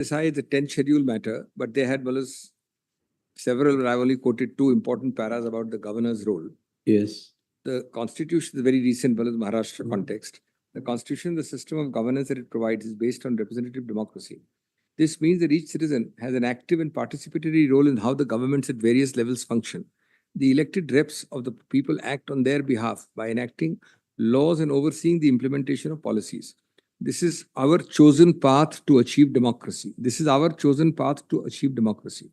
Decide the 10th schedule matter, but they had several, I've only quoted two important paras about the governor's role. Yes. The constitution is very recent, Maharashtra context. The constitution, the system of governance that it provides is based on representative democracy. This means that each citizen has an active and participatory role in how the governments at various levels function. The elected reps of the people act on their behalf by enacting laws and overseeing the implementation of policies. This is our chosen path to achieve democracy. This is our chosen path to achieve democracy.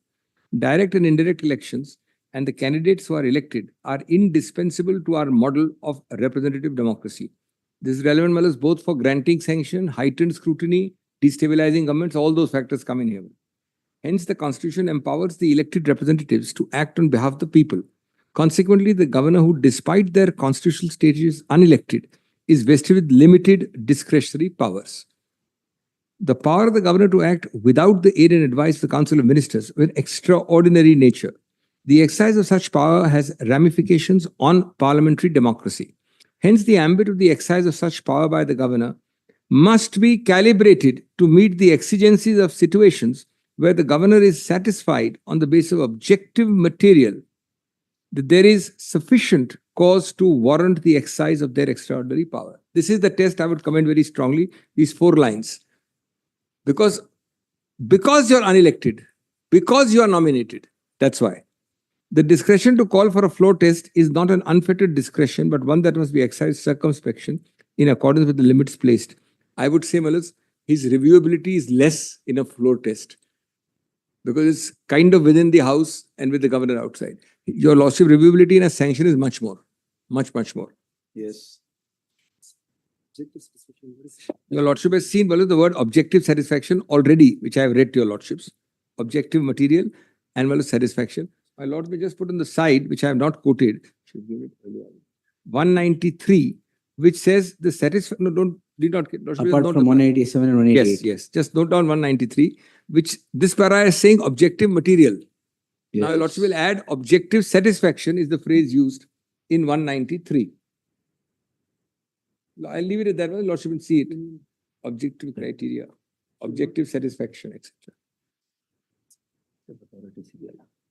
Direct and indirect elections and the candidates who are elected are indispensable to our model of representative democracy. This is relevant, Malas, both for granting sanction, heightened scrutiny, destabilizing governments, all those factors come in here. Hence, the Constitution empowers the elected representatives to act on behalf of the people. Consequently, the governor who, despite their constitutional status, is unelected, is vested with limited discretionary powers. The power of the governor to act without the aid and advice of the Council of Ministers of an extraordinary nature. The exercise of such power has ramifications on parliamentary democracy. Hence, the ambit of the exercise of such power by the governor must be calibrated to meet the exigencies of situations where the governor is satisfied on the basis of objective material that there is sufficient cause to warrant the exercise of their extraordinary power. This is the test I would commend very strongly, these 4 lines. Because you're unelected, because you are nominated, that's why. The discretion to call for a floor test is not an unfettered discretion, but one that must be exercised circumspection in accordance with the limits placed. I would say, Malas, his reviewability is less in a floor test because it's kind of within the house and with the governor outside. Your lordship reviewability in a sanction is much more, much more. Yes. Your lordship has seen, Malas, the word objective satisfaction already, which I have read to your lordships. Objective material and Malas satisfaction. My lord may just put on the side, which I have not quoted, 193, which says the satisfaction. No, did not get. Apart from 187 and 188. Yes. Just note down 193, which this para is saying objective material. Yes. Now, your lordship will add objective satisfaction is the phrase used in 193. I'll leave it at that. Lordship will see it. Objective criteria, objective satisfaction, etc.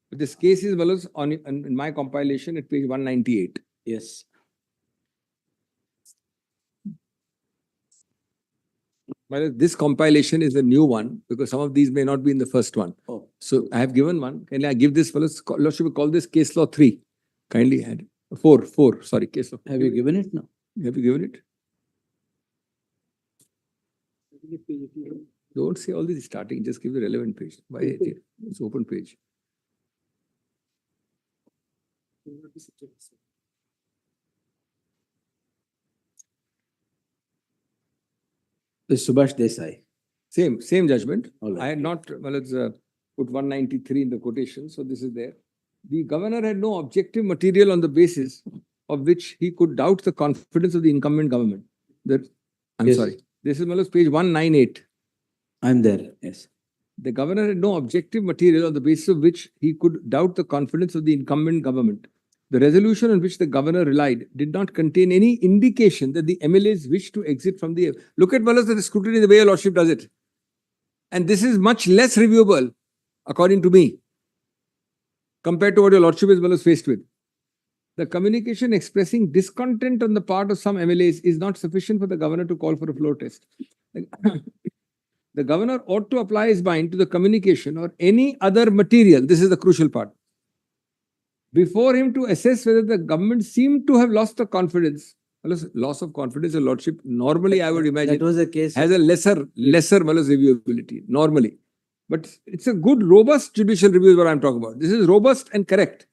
But this case is in my compilation at page 198. Yes. But this compilation is a new one because some of these may not be in the first one. Oh. So I have given one. Can I give this fellow? Lordship will call this case law 3. Kindly add 4. Sorry, case law. Have you given it now? Have you given it? Don't say all this starting. Just give the relevant page. Why it's open page. The Subhash Desai. Same judgment. Right. I had not put 193 in the quotation, so this is there. The governor had no objective material on the basis of which he could doubt the confidence of the incumbent government. Sorry. This is page 198. I'm there. Yes. The governor had no objective material on the basis of which he could doubt the confidence of the incumbent government. The resolution on which the governor relied did not contain any indication that the MLAs wished to exit from the... Look at the scrutiny, the way your lordship does it. And this is much less reviewable, according to me, compared to what your lordship is faced with. The communication expressing discontent on the part of some MLAs is not sufficient for the governor to call for a floor test. The governor ought to apply his mind to the communication or any other material. This is the crucial part. Before him to assess whether the government seemed to have lost the confidence. Loss of confidence, your lordship, normally I would imagine, that was the case. Has a lesser reviewability, normally. But it's a good, robust judicial review is what I'm talking about. This is robust and correct.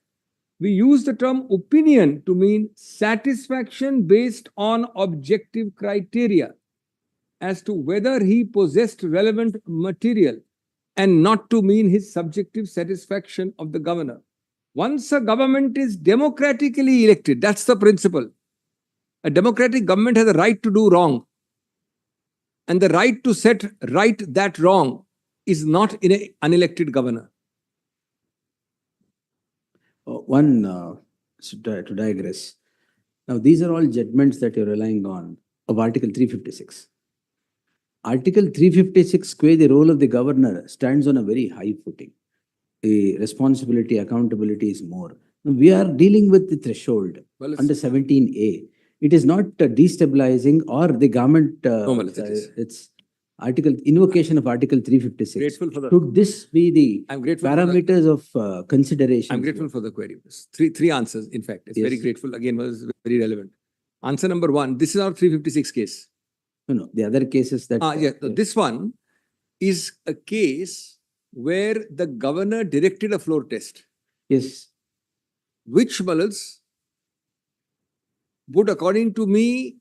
We use the term opinion to mean satisfaction based on objective criteria as to whether he possessed relevant material and not to mean his subjective satisfaction of the governor. Once a government is democratically elected, that's the principle. A democratic government has a right to do wrong. And the right to set right that wrong is not in an unelected governor. To digress. Now, these are all judgments that you're relying on of Article 356. Article 356 quay, the role of the governor stands on a very high footing. The responsibility, accountability is more. We are dealing with the threshold Well, under 17A. It is not destabilizing or the government. No, Malice, it is. It's article invocation of Article 356. Grateful for the. Should this be the I'm grateful. parameters of consideration? I'm grateful for the query. Three answers. In fact, it's very Yes. grateful. Again, was very relevant. Answer number one. This is our 356 case. No, the other cases that. Yeah. This one is a case where the governor directed a floor test, Yes. which Malice would, according to me,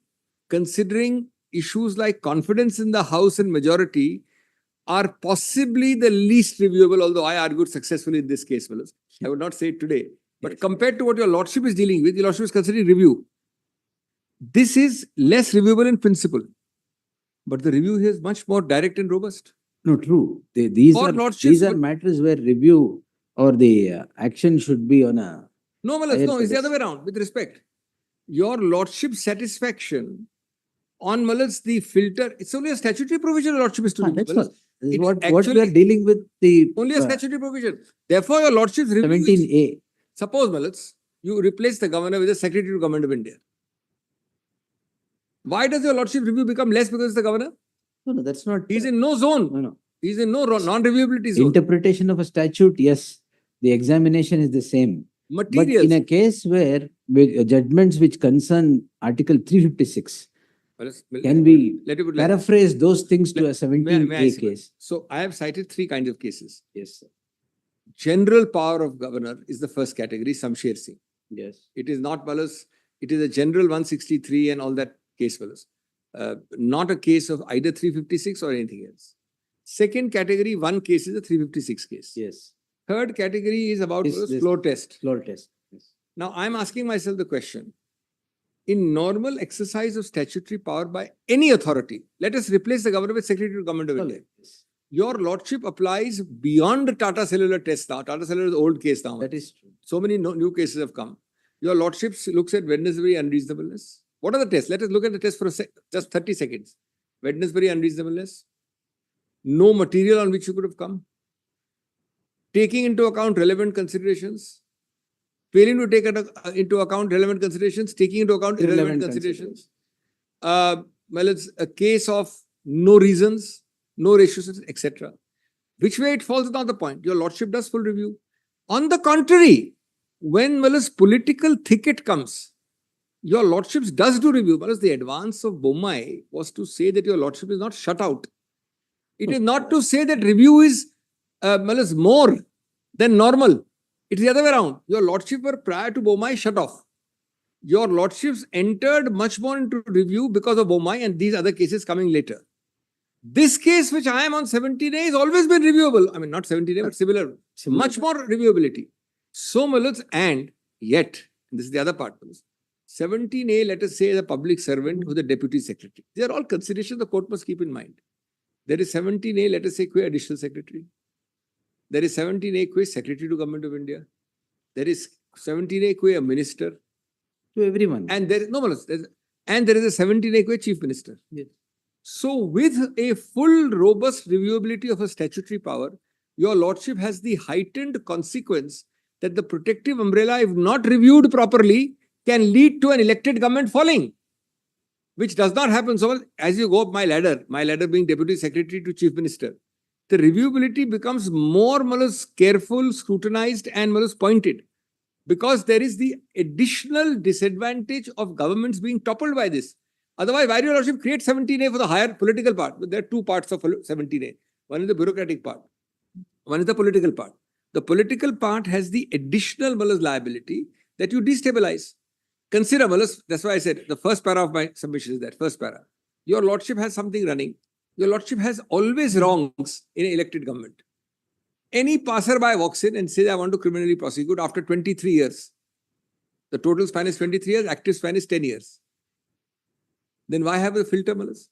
considering issues like confidence in the House and majority, are possibly the least reviewable, although I argued successfully in this case, Malice. I would not say it today. But Yes. compared to what your Lordship is dealing with, your Lordship is considering review. This is less reviewable in principle. But the review here is much more direct and robust. No, true. These Or are lordships these are would- matters where review or the action should be on a. No, Malice, Higher no, it's the other way pedestal. around, with respect. Your Lordship's satisfaction on Malice, the filter, it's only a statutory provision your Lordship is to do. That's Malice. all. This is It's what we are actually dealing with the Only a statutory provision. Therefore, your Lordship's review is- 17A. Suppose, Malice, you replace the governor with the Secretary to Government of India. Why does your Lordship review become less because it's the governor? No, that's not. He's in no zone. No. He's in no non-reviewability zone. Interpretation of a statute, yes. The examination is the same. But Materials. in a case where judgments which concern Article 356 Malice, can be let me put like- paraphrase those things to a May I 17A say- case. So I have cited three kinds of cases. Yes, sir. General power of governor is the first category, Samsher Singh. Yes. It is not Malice. It is a general 163 and all that case, Malice. Not a case of either 356 or anything else. Second category, one case is a 356 case. Yes. Third category is about This- Malice, this- floor test. Floor test. Yes. Now, I'm asking myself the question. In normal exercise of statutory power by any authority, let us replace the governor with Secretary to Government of India. Yes. Your Lordship applies beyond the Tata Cellular test now. Tata Cellular is an old case now. That is true. So many new cases have come. Your Lordship looks at Wednesbury unreasonableness. What are the tests? Let us look at the test for just 30 seconds. Wednesbury unreasonableness. No material on which you could have come. Taking into account relevant considerations. Failing to take into account relevant considerations. Taking into account irrelevant considerations. Well, it's a case of no reasons, no ratios, etc. Which way it falls is not the point. Your Lordship does full review. On the contrary, when Malice political thicket comes, your Lordships does do review. Malice, the advance of Bommai was to say that your Lordship is not shut out. It is not to say that review is Malice more than normal. It is the other way around. Your Lordship were prior to Bommai shut off. Your Lordships entered much more into review because of Bommai and these other cases coming later. This case, which I am on 17A, has always been reviewable. I mean, not 17A, but similar. Much more reviewability. So, Malice, and yet, this is the other part, Malice. 17A, let us say, is a public servant who is the deputy secretary. They are all considerations the court must keep in mind. There is 17A, let us say, quay additional secretary. There is 17A, quay secretary to Government of India. There is 17A, quay a minister. To everyone. And there is no Malice. And there is a 17A, quay chief minister. Yes. So, with a full, robust reviewability of a statutory power, your Lordship has the heightened consequence that the protective umbrella, if not reviewed properly, can lead to an elected government falling, which does not happen. So, as you go up my ladder being Deputy Secretary to Chief Minister, the reviewability becomes more Malice careful, scrutinized, and Malice pointed, because there is the additional disadvantage of governments being toppled by this. Otherwise, why do your Lordship create 17A for the higher political part? But there are two parts of 17A. One is the bureaucratic part. One is the political part. The political part has the additional Malice liability that you destabilize. Consider Malice, that's why I said the first para of my submission is that, first para. Your Lordship has something running. Your Lordship has always wrongs in an elected government. Any passerby walks in and says, I want to criminally prosecute after 23 years. The total span is 23 years, active span is 10 years. Then why have a filter, Malice?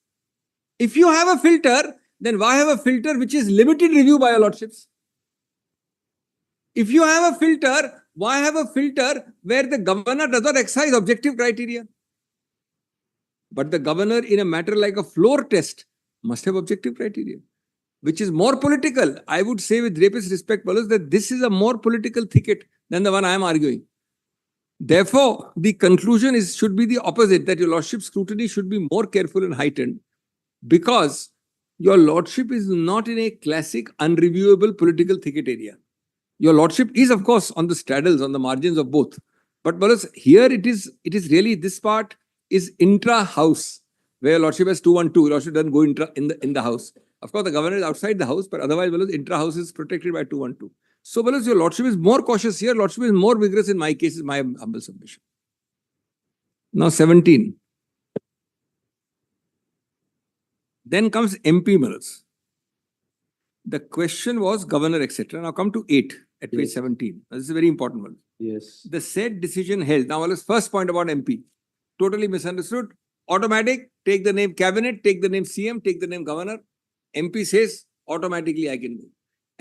If you have a filter, then why have a filter which is limited review by your Lordships? If you have a filter, why have a filter where the governor does not exercise objective criteria? But the governor, in a matter like a floor test, must have objective criteria, which is more political. I would say with greatest respect, Paulus, that this is a more political thicket than the one I am arguing. Therefore, the conclusion should be the opposite, that your lordship's scrutiny should be more careful and heightened, because your lordship is not in a classic unreviewable political thicket area. Your lordship is, of course, on the straddles, on the margins of both. But Paulus, here it is really, this part is intra-house, where your lordship has 212. Your lordship doesn't go in the house. Of course, the governor is outside the house, but otherwise, Paulus, intra-house is protected by 212. So, Paulus, your lordship is more cautious here. Lordship is more vigorous in my case, is my humble submission. Now, 17. Then comes MP Paulus. The question was governor, etc. Now come to 8 at page 17. This is a very important one. Yes. The said decision held. Now, Paulus, first point about MP. Totally misunderstood. Automatic, take the name cabinet, take the name CM, take the name governor. MP says, automatically I can go.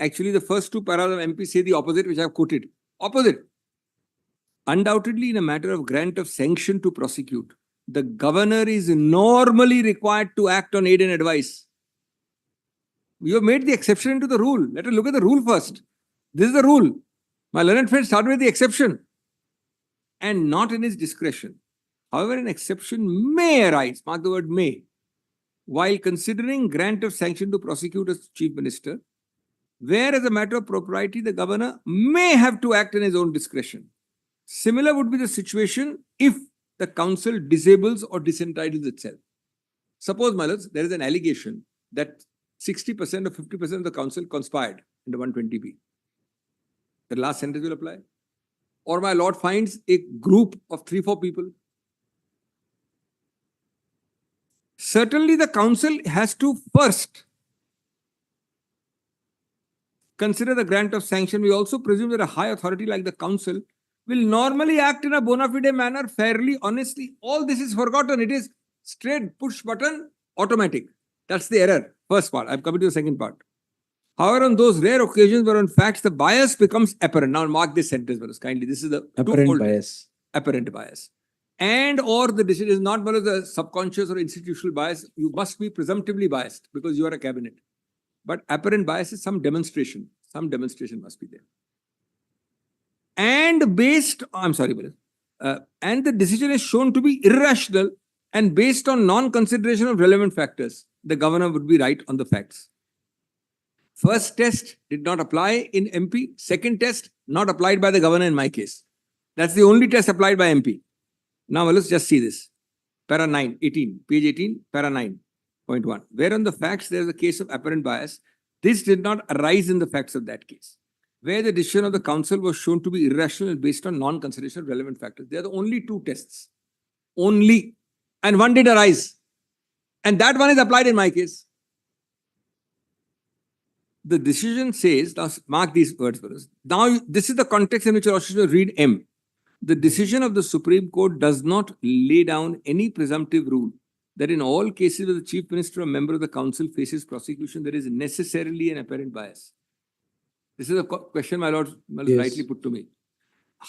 Actually, the first two paras of MP say the opposite, which I have quoted. Opposite. Undoubtedly, in a matter of grant of sanction to prosecute, the governor is normally required to act on aid and advice. You have made the exception into the rule. Let us look at the rule first. This is the rule. My learned friend started with the exception, and not in his discretion. However, an exception may arise, mark the word may, while considering grant of sanction to prosecute a chief minister, where as a matter of propriety, the governor may have to act in his own discretion. Similar would be the situation if the council disables or disentitles itself. Suppose, my lords, there is an allegation that 60% or 50% of the council conspired under 120B. The last sentence will apply. Or my lord finds a group of 3-4 people. Certainly the council has to first consider the grant of sanction. We also presume that a high authority like the council will normally act in a bona fide manner, fairly, honestly. All this is forgotten. It is straight push button, automatic. That's the error. First part. I'm coming to the second part. However, on those rare occasions where on facts the bias becomes apparent. Now mark this sentence for us kindly. This is the Apparent bias. Apparent bias. And or the decision is not the subconscious or institutional bias. You must be presumptively biased because you are a cabinet. But apparent bias is some demonstration. Some demonstration must be there. And based, I'm sorry, and the decision is shown to be irrational and based on non-consideration of relevant factors, the governor would be right on the facts. First test did not apply in MP. Second test, not applied by the governor in my case. That's the only test applied by MP. Now let's just see this. Para 9, 18, page 18, para 9.1. Where on the facts there is a case of apparent bias, this did not arise in the facts of that case. Where the decision of the council was shown to be irrational based on non-consideration of relevant factors. They are the only two tests. Only. And one did arise. And that one is applied in my case. The decision says, now mark these words for us. Now, this is the context in which I should read M. The decision of the Supreme Court does not lay down any presumptive rule that in all cases where the chief minister or member of the council faces prosecution, there is necessarily an apparent bias. This is a question my lord rightly put to me.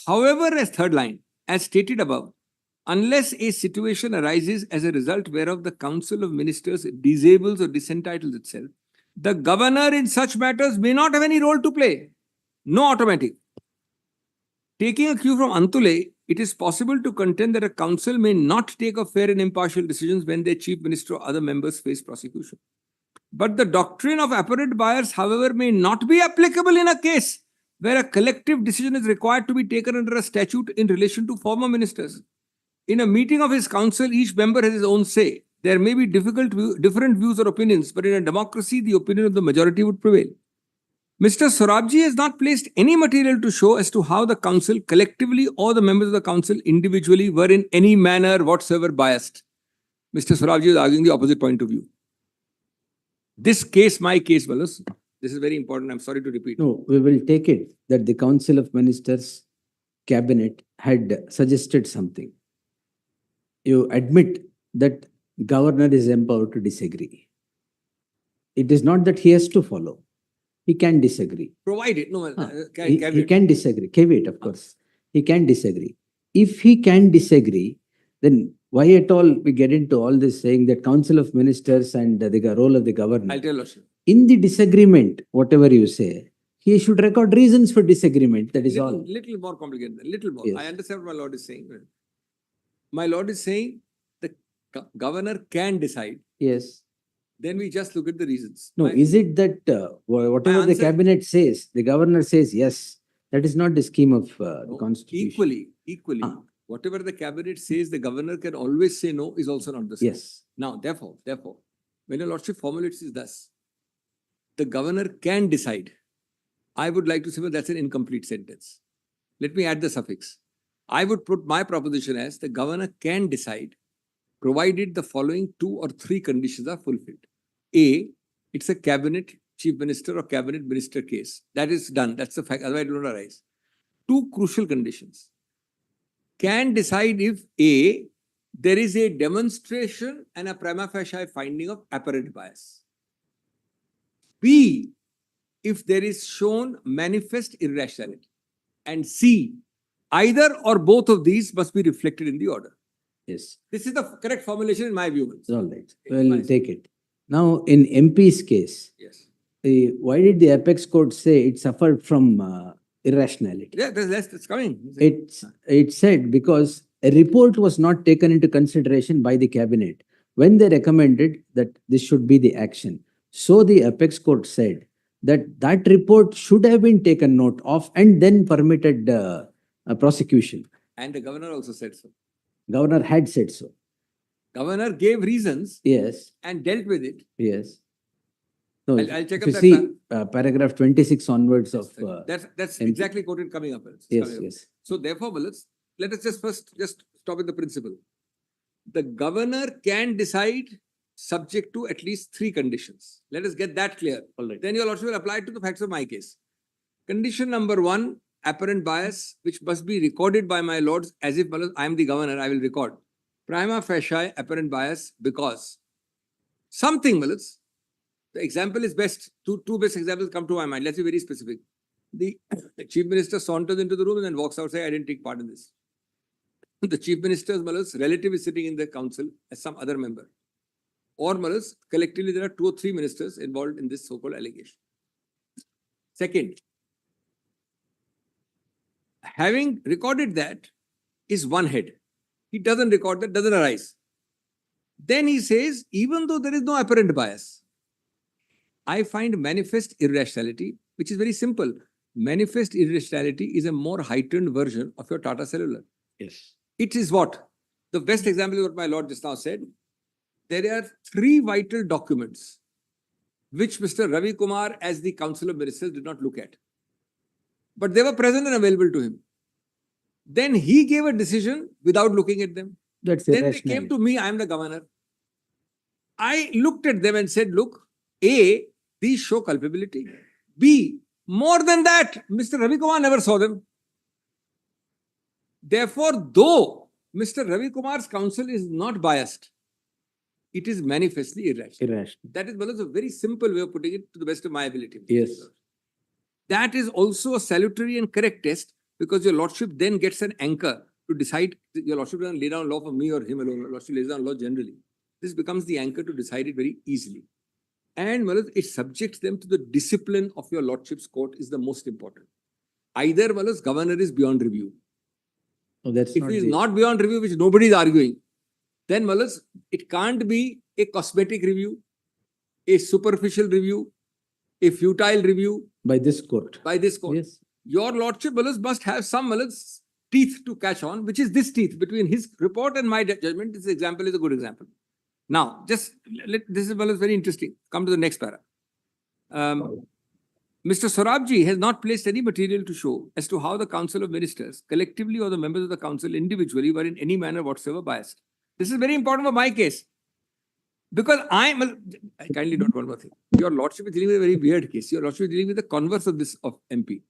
However, as third line, as stated above, unless a situation arises as a result whereof the council of ministers disables or disentitles itself, the governor in such matters may not have any role to play. No automatic. Taking a cue from Antule, it is possible to contend that a council may not take a fair and impartial decisions when their chief minister or other members face prosecution. But the doctrine of apparent bias, however, may not be applicable in a case where a collective decision is required to be taken under a statute in relation to former ministers. In a meeting of his council, each member has his own say. There may be different views or opinions, but in a democracy, the opinion of the majority would prevail. Mr. Sorabji has not placed any material to show as to how the council collectively or the members of the council individually were in any manner whatsoever biased. Mr. Sorabji is arguing the opposite point of view. This case, my case, Wallace, this is very important. I'm sorry to repeat. No, we will take it that the Council of Ministers cabinet had suggested something. You admit that governor is empowered to disagree. It is not that he has to follow. He can disagree. Provided, no, he can disagree. Caveat, of course. He can disagree. If he can disagree, then why at all we get into all this saying that Council of Ministers and the role of the governor? I'll tell you. In the disagreement, whatever you say, he should record reasons for disagreement. That is all. Little more complicated. Little more. Yes. I understand what my lord is saying. My lord is saying the governor can decide. Yes. Then we just look at the reasons. No, is it that whatever the answer- cabinet says, the governor says yes? That is not the scheme of the No, constitution. Equally, Ah. whatever the cabinet says, the governor can always say no is also not the same. Yes. Now, therefore, when your lordship formulates it thus, the governor can decide. I would like to say, well, that's an incomplete sentence. Let me add the suffix. I would put my proposition as the governor can decide, provided the following 2 or 3 conditions are fulfilled. A, it's a cabinet chief minister or cabinet minister case. That is done. That's the fact. Otherwise, it will not arise. 2 crucial conditions. Can decide if A, there is a demonstration and a prima facie finding of apparent bias. B, if there is shown manifest irrationality. And C, either or both of these must be reflected in the order. Yes. This is the correct formulation in my view. It's all right. In my- We'll take it. Now, in MP's case, Yes. why did the apex court say it suffered from irrationality? Yeah, that's coming. It said because a report was not taken into consideration by the cabinet when they recommended that this should be the action. So the apex court said that report should have been taken note of and then permitted a prosecution. And the governor also said so. Governor had said so. Governor gave reasons Yes, and dealt with it. yes. So I'll check if up you that see paragraph 26 onwards of that's MP. exactly quoted coming up. It's yes, coming up. yes. So therefore, let us just first stop at the principle. The governor can decide subject to at least 3 conditions. Let us get that clear. All right. Then you will also apply it to the facts of my case. Condition number 1, apparent bias, which must be recorded by my lords as if I am the governor, I will record. Prima facie apparent bias because something, the example is best. Two best examples come to my mind. Let's be very specific. The chief minister saunters into the room and then walks outside. I didn't take part in this. The chief minister's relative is sitting in the council as some other member. Or collectively there are 2 or 3 ministers involved in this so-called allegation. Second, having recorded that is one head. He doesn't record that, doesn't arise. Then he says, even though there is no apparent bias, I find manifest irrationality, which is very simple. Manifest irrationality is a more heightened version of your Tata Cellular. Yes. It is what? The best example is what my lord just now said. There are 3 vital documents which Mr. Ravi Kumar as the Council of Ministers did not look at. But they were present and available to him. Then he gave a decision without looking at them. That's Then they irrationality. came to me, I am the governor. I looked at them and said, look, A, these show culpability. B, more than that, Mr. Ravi Kumar never saw them. Therefore, though Mr. Ravi Kumar's counsel is not biased, it is manifestly irrational. Irrational. That is a very simple way of putting it to the best of my ability. Yes. That is also a salutary and correct test because your lordship then gets an anchor to decide. Your lordship doesn't lay down law for me or him alone. Your lordship lays down law generally. This becomes the anchor to decide it very easily. And it subjects them to the discipline of your lordship's court is the most important. Either governor is beyond review. No, that's If not he is the- not beyond review, which nobody is arguing, then it can't be a cosmetic review, a superficial review, a futile review by this court. by this court. Yes. Your lordship must have some teeth to catch on, which is this teeth between his report and my judgment. This example is a good example. Now, this is very interesting. Come to the next para. Mr. Sorabji has not placed any material to show as to how the Council of Ministers, collectively or the members of the Council individually, were in any manner whatsoever biased. This is very important for my case. Because I kindly note one more thing. Your lordship is dealing with a very weird case. Your lordship is dealing with the converse of this of MP.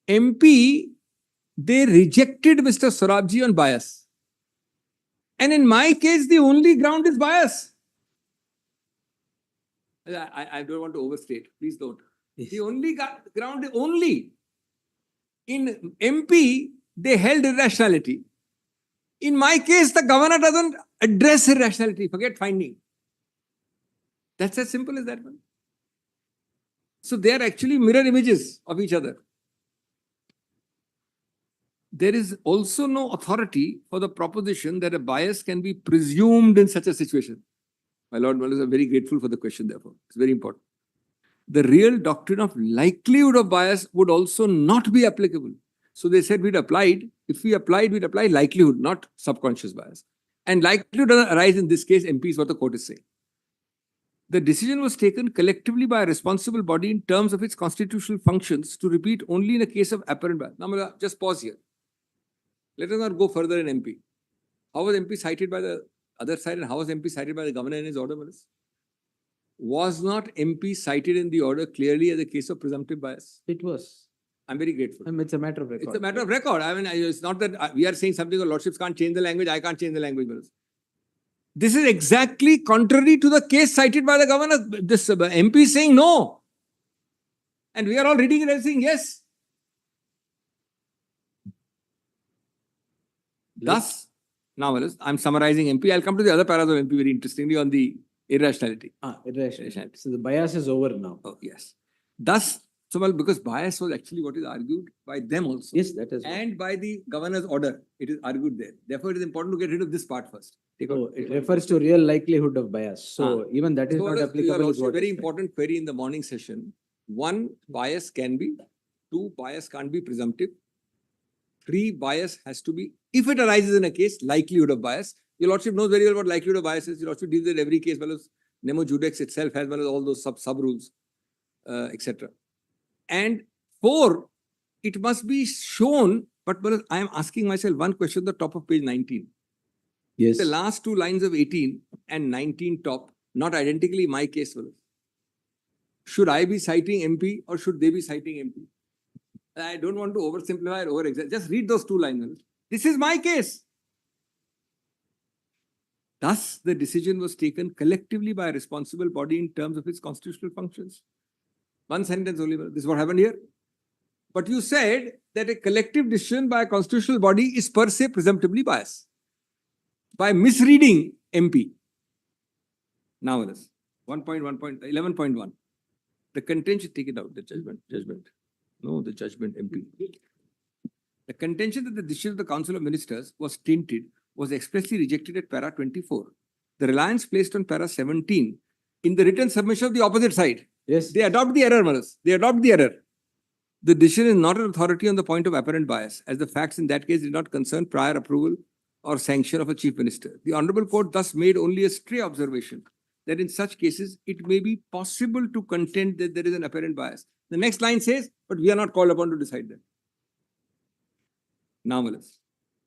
MP, they rejected Mr. Sorabji on bias. And in my case, the only ground is bias. I don't want to overstate. Please don't. Yes. The only ground is only. In MP, they held irrationality. In my case, the governor doesn't address irrationality. Forget finding. That's as simple as that one. So they are actually mirror images of each other. There is also no authority for the proposition that a bias can be presumed in such a situation. My Lord Mullahs, I'm very grateful for the question, therefore. It's very important. The real doctrine of likelihood of bias would also not be applicable. So they said we'd applied. If we applied, we'd apply likelihood, not subconscious bias. And likelihood doesn't arise in this case, MP is what the court is saying. The decision was taken collectively by a responsible body in terms of its constitutional functions to repeat only in a case of apparent bias. Now, Mullah, just pause here. Let us not go further in MP. How was MP cited by the other side and how was MP cited by the governor in his order, Mullahs? Was not MP cited in the order clearly as a case of presumptive bias? It was. I'm very grateful. It's a matter of record. It's a matter of record. I mean, it's not that we are saying something, or lordships can't change the language, I can't change the language. This is exactly contrary to the case cited by the governor. This MP is saying no. And we are all reading it and saying yes. Thus, now I'm summarizing MP. I'll come to the other paras of MP very interestingly on the irrationality. Irrationality. So the bias is over now. Oh, yes. Thus, so well, because bias was actually what is argued by them also. Yes, that is. And by the governor's order, it is argued there. Therefore, it is important to get rid of this part first. It refers to real likelihood of bias. So even that is not applicable. Also a very important query in the morning session. 1, bias can be. 2, bias can't be presumptive. 3, bias has to be, if it arises in a case, likelihood of bias. Your Lordship knows very well what likelihood of bias is. Your Lordship deals with every case, well as Nemo Judex itself has well as all those sub rules, etc. And 4, it must be shown, but I am asking myself one question at the top of page 19. Yes. The last 2 lines of 18 and 19 top, not identically my case. Should I be citing MP or should they be citing MP? I don't want to oversimplify or over-exaggerate. Just read those 2 lines. This is my case. Thus, the decision was taken collectively by a responsible body in terms of its constitutional functions. One sentence only. This is what happened here. But you said that a collective decision by a constitutional body is per se presumptively biased by misreading MP. Now, 11.1. The contention, take it out, the judgment. No, the judgment MP. The contention that the decision of the Council of Ministers was tainted was expressly rejected at para 24. The reliance placed on para 17 in the written submission of the opposite side. Yes. They adopt the error, Manas. They adopt the error. The decision is not an authority on the point of apparent bias, as the facts in that case did not concern prior approval or sanction of a chief minister. The Honorable Court thus made only a stray observation that in such cases, it may be possible to contend that there is an apparent bias. The next line says, but we are not called upon to decide that. Now, Manas.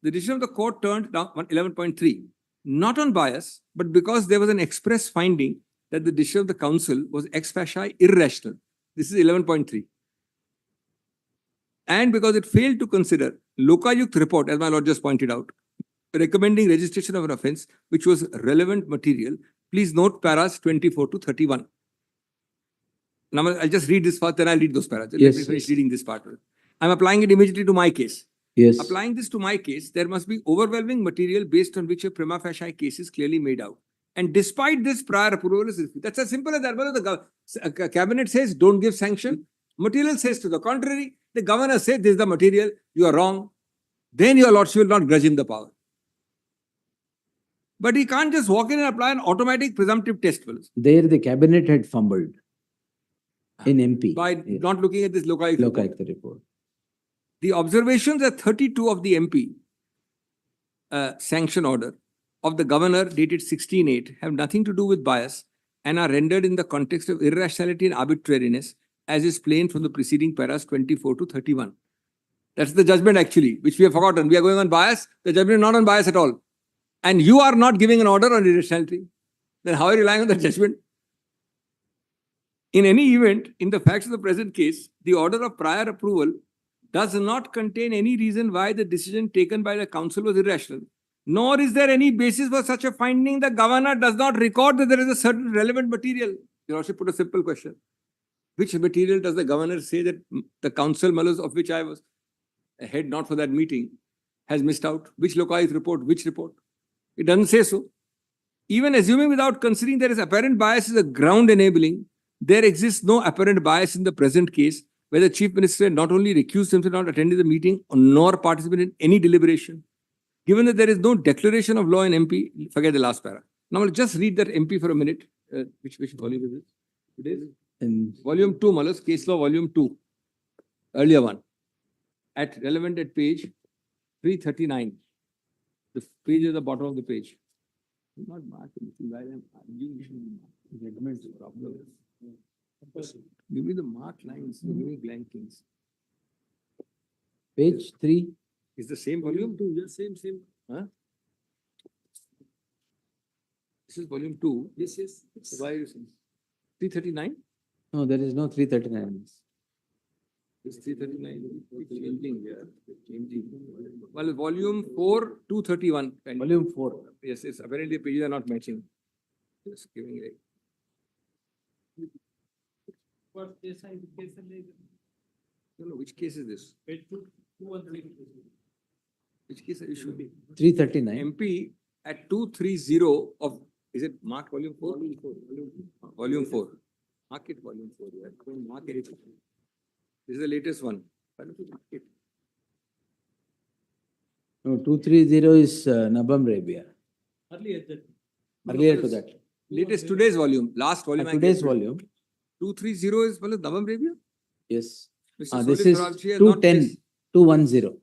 The decision of the court turned down 11.3, not on bias, but because there was an express finding that the decision of the council was ex facie irrational. This is 11.3. And because it failed to consider Lokayukt report, as my Lord just pointed out, recommending registration of an offence, which was relevant material. Please note paras 24 to 31. Now, I'll just read this part, then I'll read those paras. Let me finish reading this part. I'm applying it immediately to my case. Yes. Applying this to my case, there must be overwhelming material based on which a prima facie case is clearly made out. And despite this, prior approval is refused. That's as simple as that. The cabinet says, don't give sanction. Material says to the contrary. The governor says, this is the material. You are wrong. Then your lordship will not grudge him the power. But he can't just walk in and apply an automatic presumptive test. There the cabinet had fumbled in MP. By not looking at this Lokayukt report. The observations at 32 of the MP sanction order of the governor dated 16/8 have nothing to do with bias and are rendered in the context of irrationality and arbitrariness, as is plain from the preceding paras 24 to 31. That's the judgment actually, which we have forgotten. We are going on bias. The judgment is not on bias at all. And you are not giving an order on irrationality. Then how are you relying on the judgment? In any event, in the facts of the present case, the order of prior approval does not contain any reason why the decision taken by the council was irrational. Nor is there any basis for such a finding. The governor does not record that there is a certain relevant material. You also put a simple question. Which material does the governor say that the council, of which I was head not for that meeting, has missed out? Which Lokayukt report? Which report? It doesn't say so. Even assuming without considering there is apparent bias is a ground enabling, there exists no apparent bias in the present case, where the Chief Minister not only recused himself, not attended the meeting, nor participated in any deliberation. Given that there is no declaration of law in MP, forget the last para. Now, I'll just read that MP for a minute. Which volume is it? It is volume 2, Malas, case law volume 2, earlier one. Relevant at page 339. The page at the bottom of the page. Not mark anything, while I'm arguing, you should mark. Judgment is a problem. Give me the mark lines, give me blankings. Page 3. Is the same volume? 2, yes, same. Huh? This is volume 2. Yes. So why are you saying 339? No, there is no 339. This 339 is changing here. Well, volume 4, 231. Volume 4. Yes, it's apparently the pages are not matching. Just giving like. No, which case is this? Which case are you showing? 339. MP at 230 of, is it marked volume 4? Volume 4. Mark it volume 4. Yeah. Don't mark it. This is the latest one. Mark it. No, 230 is Nabam Rabia. Earlier to that. Latest today's volume. Last volume. I Today's gave. volume. 230 is Nabam Rabia? Yes. Mr. This Solif is Farabji has not 210, placed- 210.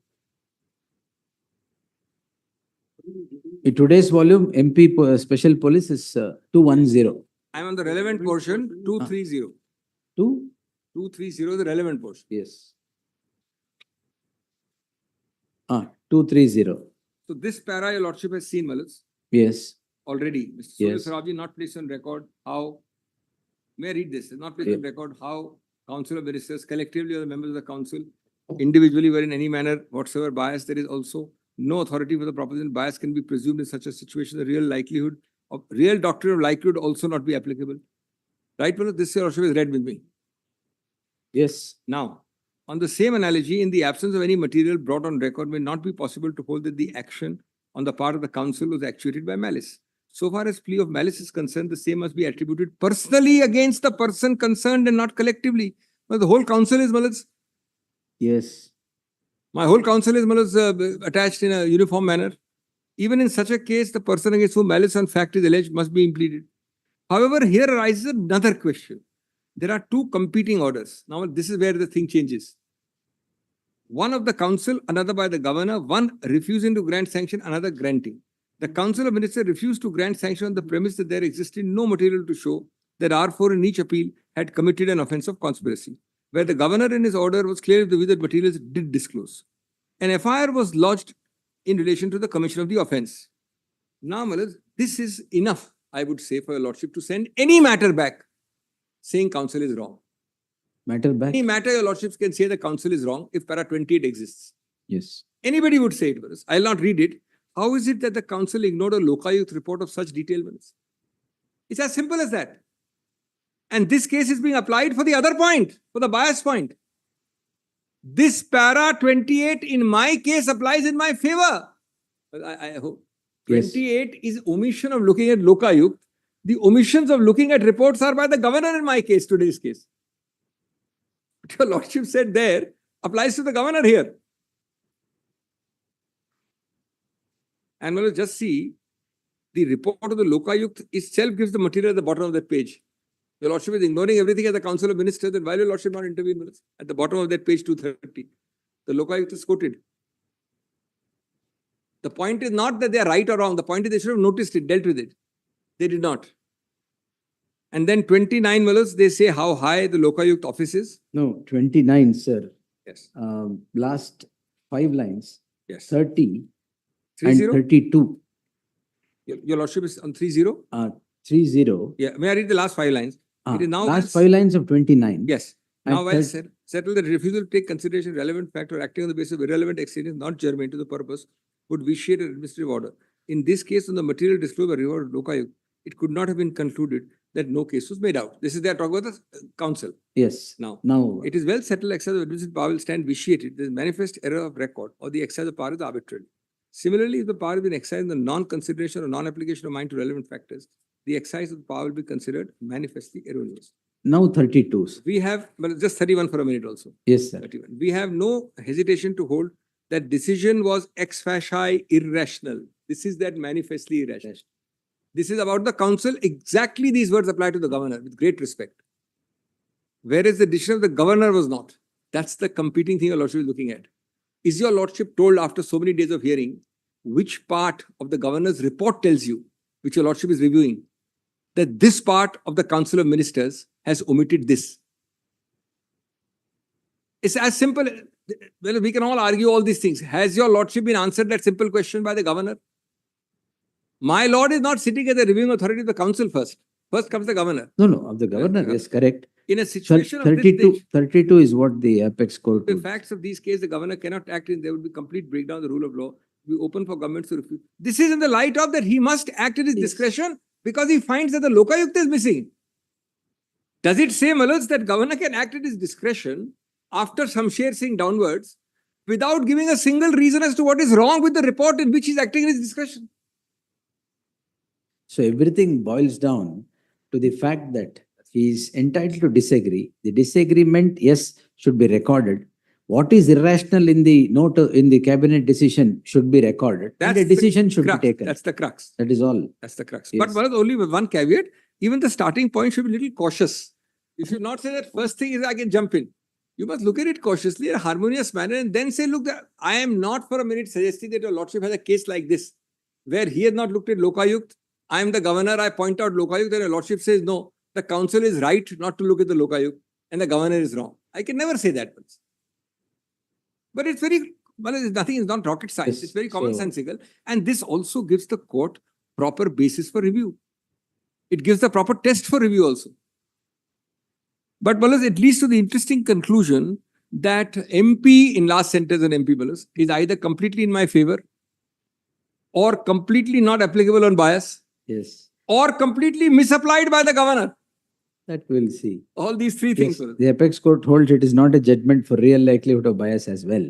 In today's volume, MP Special Police is 210. I'm on the relevant portion, 230. 230 is the relevant portion. Yes. 230. So this para your lordship has seen, Malas, Yes. already. Mr. Yes. Solif Farabji not placed on record how, may I read this? Not placed on record how Council of Ministers collectively or the members of the council individually were in any manner whatsoever biased. There is also no authority for the proposition bias can be presumed in such a situation. The real doctrine of likelihood also not be applicable. Right, Malas? This your lordship is read with me. Yes. Now, on the same analogy, in the absence of any material brought on record, may not be possible to hold that the action on the part of the council was actuated by malice. So far as plea of malice is concerned, the same must be attributed personally against the person concerned and not collectively. But the whole council is malice. Yes. My whole council is malice attached in a uniform manner. Even in such a case, the person against whom malice on fact is alleged must be impleaded. However, here arises another question. There are two competing orders. Now, this is where the thing changes. One of the council, another by the governor, one refusing to grant sanction, another granting. The Council of Ministers refused to grant sanction on the premise that there existed no material to show that R4 in each appeal had committed an offence of conspiracy, where the governor in his order was clear of the view that materials did disclose. An FIR was lodged in relation to the commission of the offence. Now, Malas, this is enough, I would say, for your lordship to send any matter back saying council is wrong. Matter back? Any matter your lordships can say the council is wrong if para 28 exists. Yes. Anybody would say it, Malas. I'll not read it. How is it that the council ignored a Lokayukt report of such detail, Malas? It's as simple as that. And this case is being applied for the other point, for the bias point. This para 28 in my case applies in my favor. I hope. Yes. 28 is omission of looking at Lokayukt. The omissions of looking at reports are by the governor in my case, today's case. What your lordship said there applies to the governor here. And we'll just see the report of the Lokayukt itself gives the material at the bottom of that page. Your lordship is ignoring everything at the Council of Ministers, then why will your lordship not intervene? At the bottom of that page 230, the Lokayukt is quoted. The point is not that they are right or wrong. The point is they should have noticed it, dealt with it. They did not. And then 29 Malas, they say how high the Lokayukt office is. No, 29, sir. Yes. Last 5 lines. Yes. 30 30? and 32. Your lordship is on 30? 30. Yeah. May I read the last 5 lines? It is now last 5 lines of 29. Yes. And Now, while settle that refusal to take consideration relevant fact or acting on the basis of irrelevant experience not germane to the purpose would vitiate an administrative order. In this case, on the material disclosed by reward Lokayukt, it could not have been concluded that no case was made out. This is they are talking about the council. Yes. Now, Now it is well settled exercise of administrative power will stand vitiated. There is manifest error of record or the exercise of power is arbitrary. Similarly, if the power has been exercised in the non-consideration or non-application of mind to relevant factors, the exercise of the power will be considered manifestly erroneous. Now 32. We have, well, just 31 for a minute also. Yes, sir. 31. We have no hesitation to hold that decision was ex facie irrational. This is that manifestly irrational. This is about the council. Exactly these words apply to the governor with great respect. Whereas the decision of the governor was not. That's the competing thing your lordship is looking at. Is your lordship told after so many days of hearing which part of the governor's report tells you, which your lordship is reviewing, that this part of the council of ministers has omitted this? It's as simple. Well, we can all argue all these things. Has your lordship been answered that simple question by the governor? My lord is not sitting as the reviewing authority of the council first. First comes the governor. No, of the governor. Yes, correct. In a situation of this 32, nature, 32 is what the apex court the rules. facts of these cases, the governor cannot act in. There would be complete breakdown of the rule of law. We open for governments to refuse. This is in the light of that he must act at his Yes. discretion because he finds that the lokayukta is missing. Does it say, Malaz, that governor can act at his discretion after Shamsher Singh downwards without giving a single reason as to what is wrong with the report in which he is acting at his discretion? So everything boils down to the fact that he is entitled to disagree. The disagreement, yes, should be recorded. What is irrational in the note in the cabinet decision should be recorded. And a the decision should be crux. taken. That's the crux. That is all. That's the crux. Yes. But Malaz, only with one caveat, even the starting point should be a little cautious. You should not say that first thing is I can jump in. You must look at it cautiously in a harmonious manner and then say, look, I am not for a minute suggesting that your lordship has a case like this, where he has not looked at Lokayukt. I am the governor, I point out Lokayukt, and your lordship says, no, the council is right not to look at the Lokayukt and the governor is wrong. I can never say that once. But it's very, well, nothing is not rocket science. Yes, It's very so- commonsensical. And this also gives the court proper basis for review. It gives the proper test for review also. But Balas, it leads to the interesting conclusion that MP in last sentence on MP Balas is either completely in my favor or completely not applicable on bias Yes. or completely misapplied by the governor. That we'll see. All these three things. Yes, Balas. the apex court holds it is not a judgment for real likelihood of bias as well.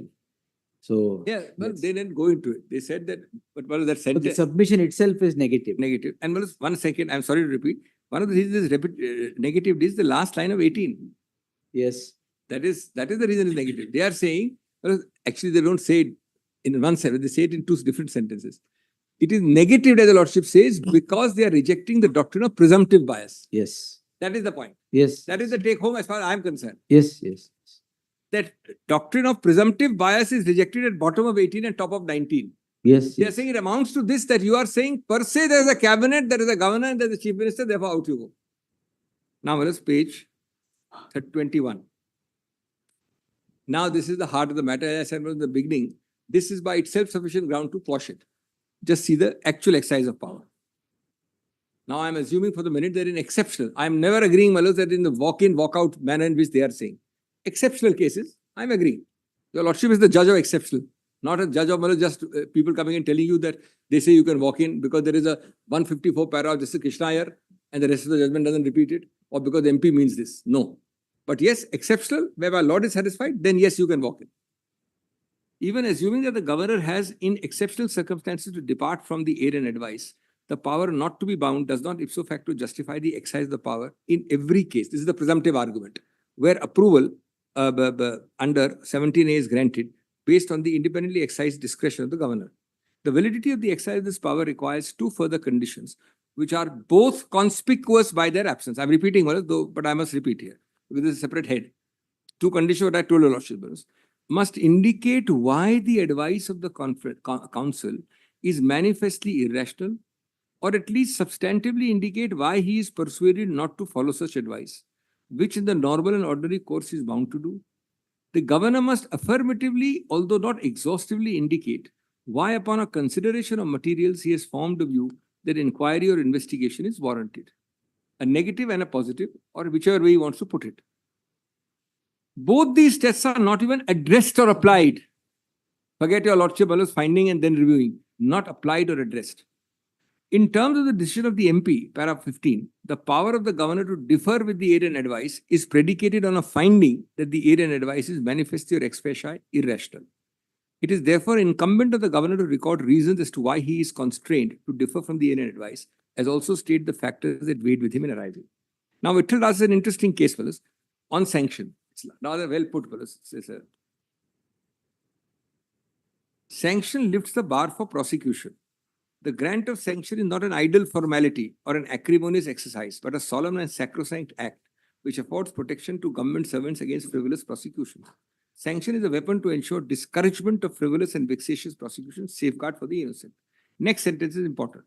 So, Yeah, well, yes. they didn't go into it. They said that, but Balas, that So the sentence submission itself is negative. negative. And Balas, 1 second, I'm sorry to repeat. One of the reasons is negative is the last line of 18. Yes. That is the reason it's negative. They are saying, well, actually they don't say it in one sentence, they say it in two different sentences. It is negative, as the lordship says, because they are rejecting the doctrine of presumptive bias. Yes. That is the point. Yes. That is the take home as far as I am concerned. Yes. Yes. That doctrine of presumptive bias is rejected at bottom of 18 and top of 19. Yes. They are Yes. saying it amounts to this, that you are saying per se there is a cabinet, there is a governor, and there is a chief minister, therefore out you go. Now let us page 21. Now this is the heart of the matter. As I said in the beginning, this is by itself sufficient ground to quash it. Just see the actual exercise of power. Now I am assuming for the minute they're in exceptional. I am never agreeing, Malos, that in the walk-in, walk-out manner in which they are saying. Exceptional cases, I am agreeing. Your lordship is the judge of exceptional, not a judge of Malos, just people coming and telling you that they say you can walk in because there is a 154 paragraph, Justice Krishna Iyer, and the rest of the judgment doesn't repeat it, or because the MP means this. No. But yes, exceptional, where my lord is satisfied, then yes, you can walk in. Even assuming that the governor has in exceptional circumstances to depart from the aid and advice, the power not to be bound does not ipso facto justify the exercise of the power in every case. This is the presumptive argument, where approval under 17A is granted based on the independently exercised discretion of the governor. The validity of the exercise of this power requires two further conditions, which are both conspicuous by their absence. I'm repeating one, though, but I must repeat here, because this is a separate head. Two conditions what I told you, Lordship, must indicate why the advice of the council is manifestly irrational, or at least substantively indicate why he is persuaded not to follow such advice, which in the normal and ordinary course is bound to do. The governor must affirmatively, although not exhaustively, indicate why upon a consideration of materials he has formed a view that inquiry or investigation is warranted. A negative and a positive, or whichever way he wants to put it. Both these tests are not even addressed or applied. Forget your lordship always finding and then reviewing. Not applied or addressed. In terms of the decision of the MP, paragraph 15, the power of the governor to differ with the aid and advice is predicated on a finding that the aid and advice is manifestly or ex facie irrational. It is therefore incumbent on the governor to record reasons as to why he is constrained to differ from the alien advice, as also state the factors that weighed with him in arriving. Now, Vittal asks an interesting case, fellows, on sanction. It's rather well put, fellows. Sanction lifts the bar for prosecution. The grant of sanction is not an idle formality or an acrimonious exercise, but a solemn and sacrosanct act which affords protection to government servants against frivolous prosecution. Sanction is a weapon to ensure discouragement of frivolous and vexatious prosecution, safeguard for the innocent. Next sentence is important.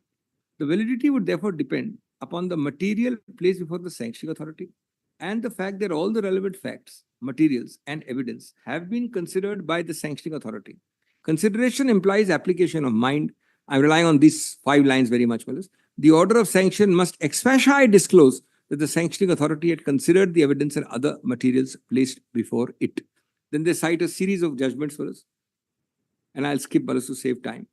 The validity would therefore depend upon the material placed before the sanctioning authority and the fact that all the relevant facts, materials, and evidence have been considered by the sanctioning authority. Consideration implies application of mind. I'm relying on these 5 lines very much, fellows. The order of sanction must ex facie disclose that the sanctioning authority had considered the evidence and other materials placed before it. Then they cite a series of judgments for us. And I'll skip, fellows, to save time.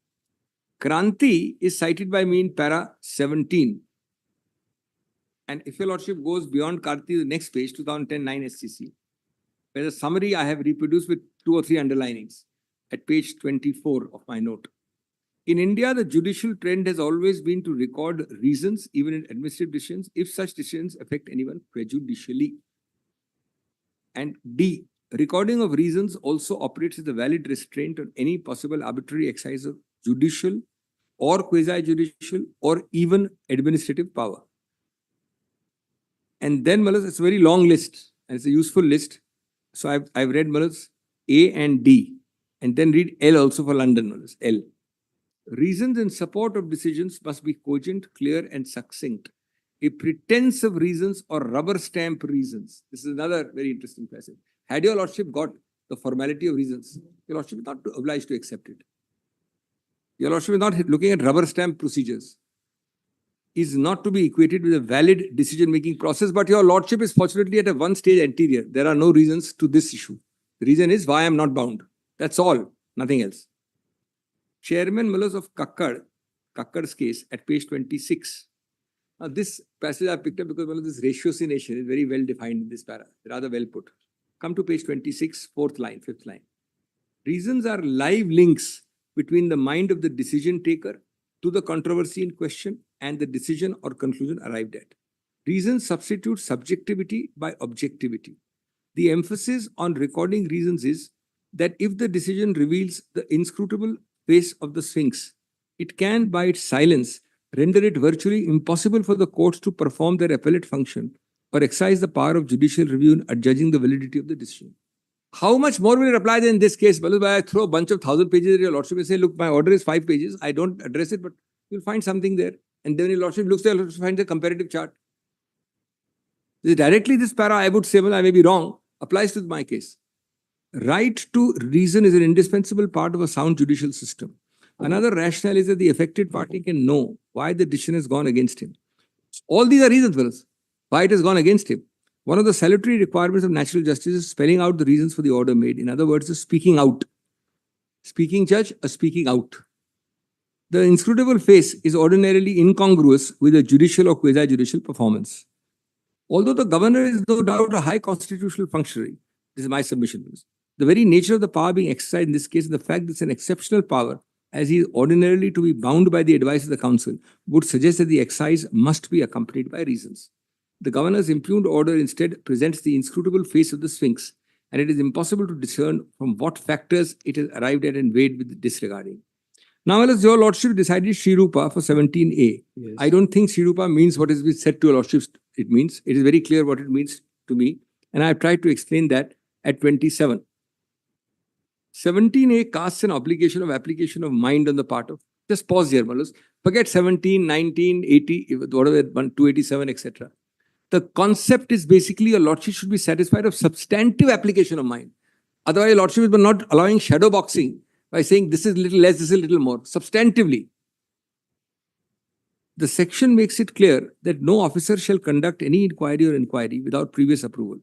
Kranti is cited by me in para 17. And if your lordship goes beyond Karti, the next page, 2010-9 SCC, where the summary I have reproduced with 2 or 3 underlinings at page 24 of my note. In India, the judicial trend has always been to record reasons, even in administrative decisions, if such decisions affect anyone prejudicially. And D, recording of reasons also operates as a valid restraint on any possible arbitrary exercise of judicial or quasi-judicial or even administrative power. And then, Malas, it's a very long list and it's a useful list. So I've read, Malas, A and D, and then read L also for London, Malas, L. Reasons in support of decisions must be cogent, clear, and succinct. A pretense of reasons or rubber stamp reasons. This is another very interesting passage. Had your lordship got the formality of reasons, your lordship is not obliged to accept it. Your lordship is not looking at rubber stamp procedures. Is not to be equated with a valid decision-making process, but your lordship is fortunately at a one stage anterior. There are no reasons to this issue. The reason is why I am not bound. That's all, nothing else. Chairman Mullahs of Kakkar's case at page 26. Now this passage I picked up because one of this ratiocination is very well defined in this para, rather well put. Come to page 26, 4th line, 5th line. Reasons are live links between the mind of the decision taker to the controversy in question and the decision or conclusion arrived at. Reasons substitute subjectivity by objectivity. The emphasis on recording reasons is that if the decision reveals the inscrutable face of the sphinx, it can, by its silence, render it virtually impossible for the courts to perform their appellate function or exercise the power of judicial review in adjudging the validity of the decision. How much more will it apply than in this case? Well, I throw a bunch of 1,000 pages at your lordship and say, look, my order is 5 pages. I don't address it, but you'll find something there. And then your lordship looks there to find the comparative chart. Directly this para, I would say, well, I may be wrong, applies to my case. Right to reason is an indispensable part of a sound judicial system. Another rationale is that the affected party can know why the decision has gone against him. All these are reasons, fellows, why it has gone against him. One of the salutary requirements of natural justice is spelling out the reasons for the order made. In other words, speaking out. Speaking judge, a speaking out. The inscrutable face is ordinarily incongruous with a judicial or quasi-judicial performance. Although the governor is no doubt a high constitutional functionary, this is my submission, the very nature of the power being exercised in this case and the fact that it's an exceptional power, as he is ordinarily to be bound by the advice of the council, would suggest that the exercise must be accompanied by reasons. The governor's impugned order instead presents the inscrutable face of the sphinx, and it is impossible to discern from what factors it has arrived at and weighed with disregarding. Now, as your lordship decided Shrirupa for 17A, yes. I don't think Shrirupa means what has been said to your lordship it means. It is very clear what it means to me, and I have tried to explain that at 27. 17A casts an obligation of application of mind on the part of, just pause here, Malus. Forget 17, 19, 80, whatever, 287, etc. The concept is basically your lordship should be satisfied of substantive application of mind. Otherwise, your lordship is not allowing shadow boxing by saying this is a little less, this is a little more. Substantively. The section makes it clear that no officer shall conduct any inquiry without previous approval.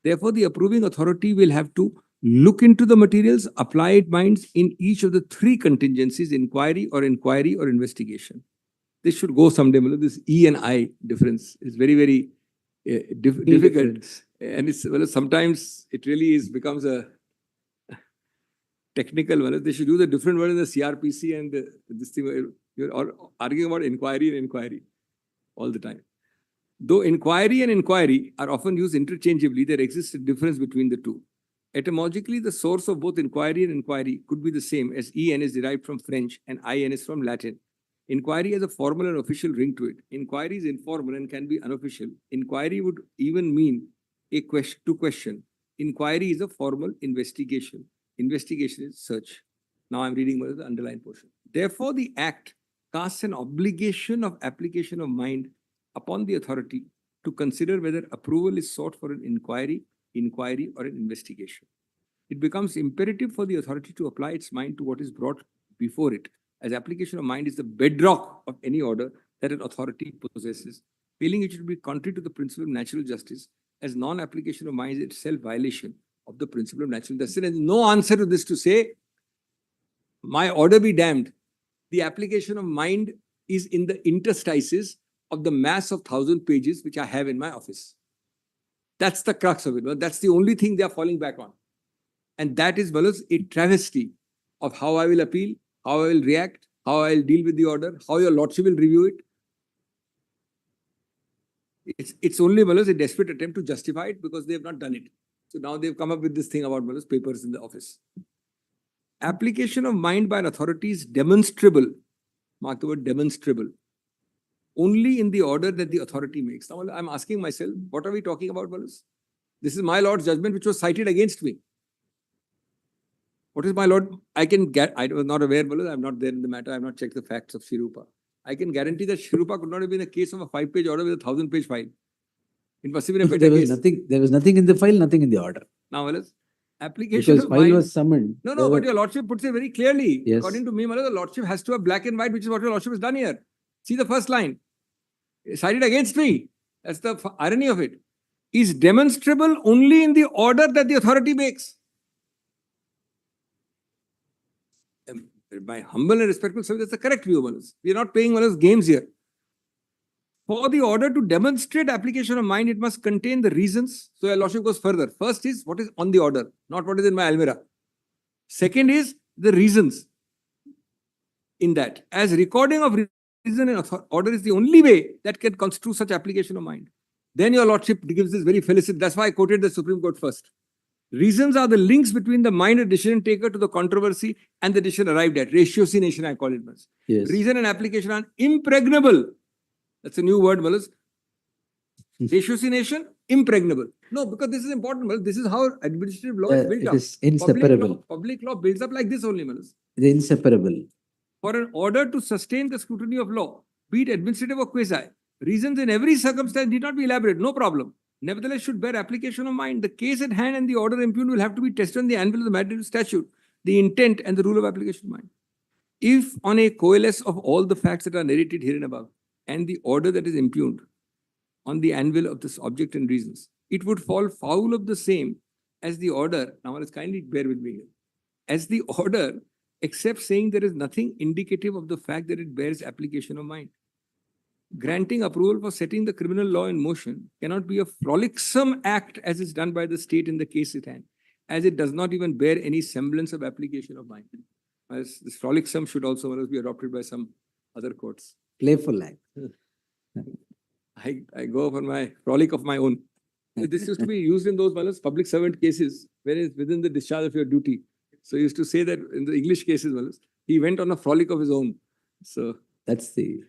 Therefore, the approving authority will have to look into the materials, apply its minds in each of the 3 contingencies, inquiry or investigation. This should go someday. This E and I difference is very, very difficult. And it's, well, sometimes it really becomes a technical one. They should use a different word in the CRPC and this thing. You're all arguing about inquiry and inquiry all the time. Though inquiry and inquiry are often used interchangeably, there exists a difference between the two. Etymologically, the source of both inquiry and inquiry could be the same, as en is derived from French and in is from Latin. Inquiry has a formal and official ring to it. Inquiry is informal and can be unofficial. Inquiry would even mean a question to question. Inquiry is a formal investigation. Investigation is search. Now I'm reading the underlined portion. Therefore, the Act casts an obligation of application of mind upon the authority to consider whether approval is sought for an inquiry, or an investigation. It becomes imperative for the authority to apply its mind to what is brought before it, as application of mind is the bedrock of any order that an authority possesses. Failing it should be contrary to the principle of natural justice, as non-application of mind is itself violation of the principle of natural justice. There is no answer to this to say, my order be damned. The application of mind is in the interstices of the mass of 1,000 pages which I have in my office. That's the crux of it. That's the only thing they are falling back on. And that is, a travesty of how I will appeal, how I will react, how I will deal with the order, how your lordship will review it. It's only, a desperate attempt to justify it because they have not done it. So now they've come up with this thing about, papers in the office. Application of mind by an authority is demonstrable. Mark the word demonstrable. Only in the order that the authority makes. Now I'm asking myself, what are we talking about, Wallace? This is my Lord's judgment which was cited against me. What is my Lord? I was not aware, Wallace, I'm not there in the matter, I have not checked the facts of Shirupa. I can guarantee that Shirupa could not have been a case of a 5-page order with a 1,000-page file. It must have been a better case. There was nothing in the file, nothing in the order. Now, Wallace, application because of file mind was summoned. No, but your Lordship puts it very clearly. Yes. According to me, the Lordship has to have black and white, which is what your Lordship has done here. See the first line. Cited against me. That's the irony of it. Is demonstrable only in the order that the authority makes. My humble and respectful service, that's the correct view, Wallace. We are not playing Wallace games here. For the order to demonstrate application of mind, it must contain the reasons. So your Lordship goes further. First is what is on the order, not what is in my almirah. Second is the reasons in that. As recording of reason and order is the only way that can construe such application of mind. Then your Lordship gives this very felicity. That's why I quoted the Supreme Court first. Reasons are the links between the mind of decision taker to the controversy and the decision arrived at. Ratiocination, I call it. Yes. Reason and application are impregnable. That's a new word, Wallace. Ratiocination, impregnable. No, because this is important, Wallace. This is how administrative law is built up. It is inseparable. Public law builds up like this only, Wallace. It is inseparable. For an order to sustain the scrutiny of law, be it administrative or quasi, reasons in every circumstance need not be elaborate, no problem. Nevertheless, should bear application of mind. The case at hand and the order impugned will have to be tested on the anvil of the magistrate statute, the intent and the rule of application of mind. If on a coalesce of all the facts that are narrated here and above, and the order that is impugned on the anvil of this object and reasons, it would fall foul of the same as the order. Now, let's kindly bear with me here. As the order, except saying there is nothing indicative of the fact that it bears application of mind. Granting approval for setting the criminal law in motion cannot be a frolicsome act as is done by the state in the case at hand, as it does not even bear any semblance of application of mind. As this frolicsome should also be adopted by some other courts. Playful act. I go for my frolic of my own. This used to be used in those public servant cases where it's within the discharge of your duty. So he used to say that in the English cases, he went on a frolic of his own. So that's the...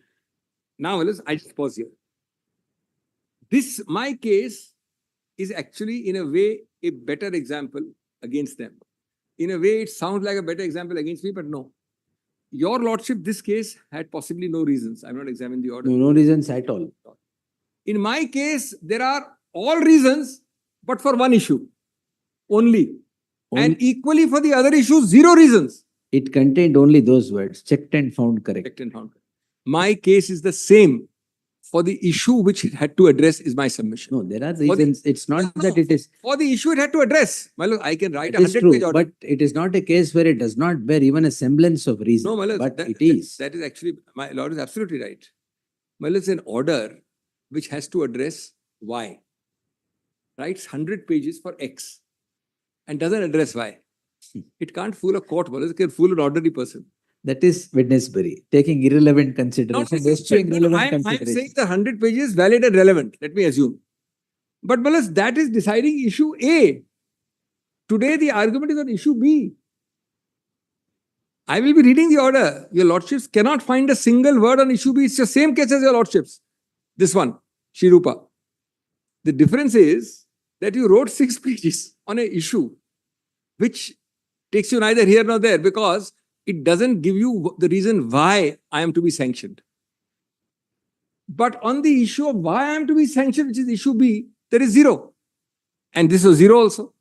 Now, I just pause here. My case is actually in a way a better example against them. In a way, it sounds like a better example against me, but no. Your Lordship, this case had possibly no reasons. I've not examined the order. No reasons at all. In my case, there are all reasons, but for one issue only. And equally for the other issues, 0 reasons. It contained only those words, checked and found correct. Checked and found correct. My case is the same for the issue which it had to address is my submission. No, there are reasons. It's not that it is... For the issue it had to address. I can write a 100-page order. But it is not a case where it does not bear even a semblance of reason. No, but it is. That is actually, my Lord is absolutely right. It's an order which has to address Y. Writes 100 pages for X and doesn't address Y. It can't fool a court, it can fool an ordinary person. That is Wednesbury, taking irrelevant Not consideration, necessarily. eschewing relevant I'm saying consideration. the 100 pages valid and relevant, let me assume. But Malas, that is deciding issue A. Today, the argument is on issue B. I will be reading the order. Your lordships cannot find a single word on issue B. It's the same case as your lordships. This one, Shirupa. The difference is that you wrote 6 pages on an issue which takes you neither here nor there because it doesn't give you the reason why I am to be sanctioned. But on the issue of why I am to be sanctioned, which is issue B, there is 0. And this was 0 also.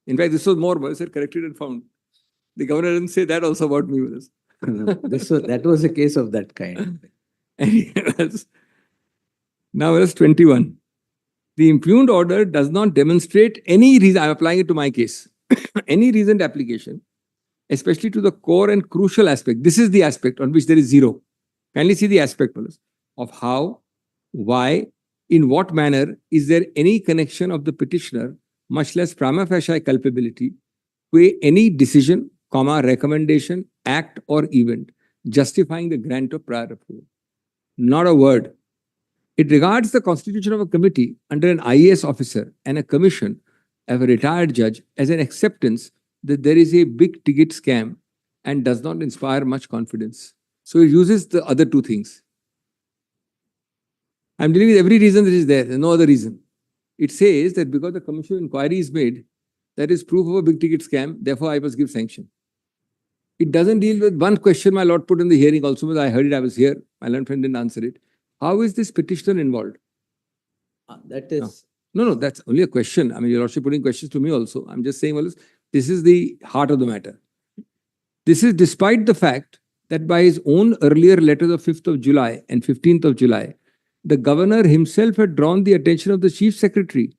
In fact, this was more, but I said corrected and found. The governor didn't say that also about me. That was a case of that kind. Now, verse 21. The impugned order does not demonstrate any reason, I'm applying it to my case, any reasoned application, especially to the core and crucial aspect. This is the aspect on which there is 0. Kindly see the aspect of how, why, in what manner is there any connection of the petitioner, much less prima facie culpability, to any decision, recommendation, act or event justifying the grant of prior approval. Not a word. It regards the constitution of a committee under an IAS officer and a commission of a retired judge as an acceptance that there is a big ticket scam and does not inspire much confidence. So it uses the other 2 things. I'm dealing with every reason that is there. There's no other reason. It says that because the commission inquiry is made, that is proof of a big ticket scam, therefore I must give sanction. It doesn't deal with one question my lord put in the hearing also, but I heard it, I was here. My learned friend didn't answer it. How is this petitioner involved? That is... No, that's only a question. I mean, your lordship putting questions to me also. I'm just saying, well, this is the heart of the matter. This is despite the fact that by his own earlier letters of 5th of July and 15th of July, the governor himself had drawn the attention of the chief secretary.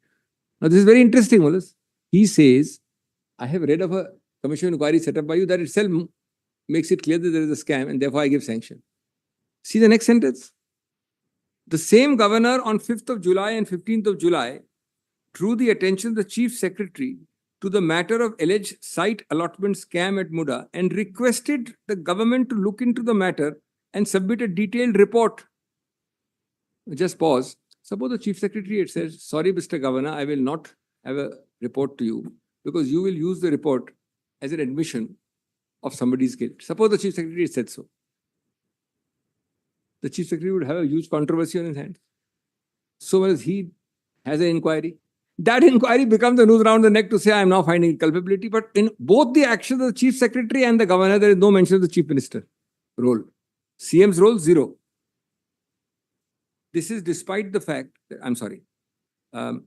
Now, this is very interesting, Wallace. He says, I have read of a commission inquiry set up by you that itself makes it clear that there is a scam and therefore I give sanction. See the next sentence. The same governor on 5th of July and 15th of July drew the attention of the chief secretary to the matter of alleged site allotment scam at MUDA and requested the government to look into the matter and submit a detailed report. Just pause. Suppose the chief secretary had said, sorry, Mr. Governor, I will not have a report to you because you will use the report as an admission of somebody's guilt. Suppose the chief secretary had said so. The chief secretary would have a huge controversy on his hands. So as he has an inquiry, that inquiry becomes a noose around the neck to say, I am now finding culpability. But in both the actions of the chief secretary and the governor, there is no mention of the chief minister role. CM's role, 0. This is despite the fact that,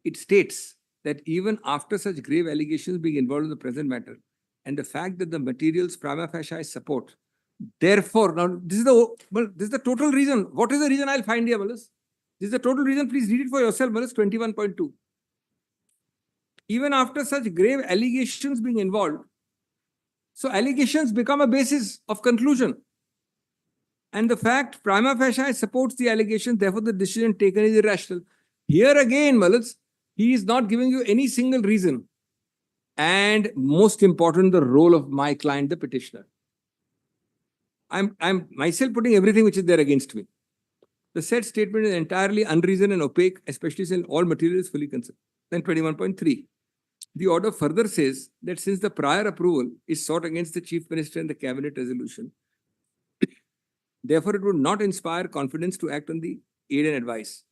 it states that even after such grave allegations being involved in the present matter, and the fact that the materials prima facie support, therefore, now this is the total reason. What is the reason I'll find here, Malas? This is the total reason. Please read it for yourself, Malas, 21.2. Even after such grave allegations being involved, so allegations become a basis of conclusion. And the fact prima facie supports the allegation, therefore the decision taken is irrational. Here again, Malas, he is not giving you any single reason. And most important, the role of my client, the petitioner. I'm myself putting everything which is there against me. The said statement is entirely unreasoned and opaque, especially since all material is fully considered. Then 21.3. The order further says that since the prior approval is sought against the chief minister in the cabinet resolution, therefore it would not inspire confidence to act on the aid and advice.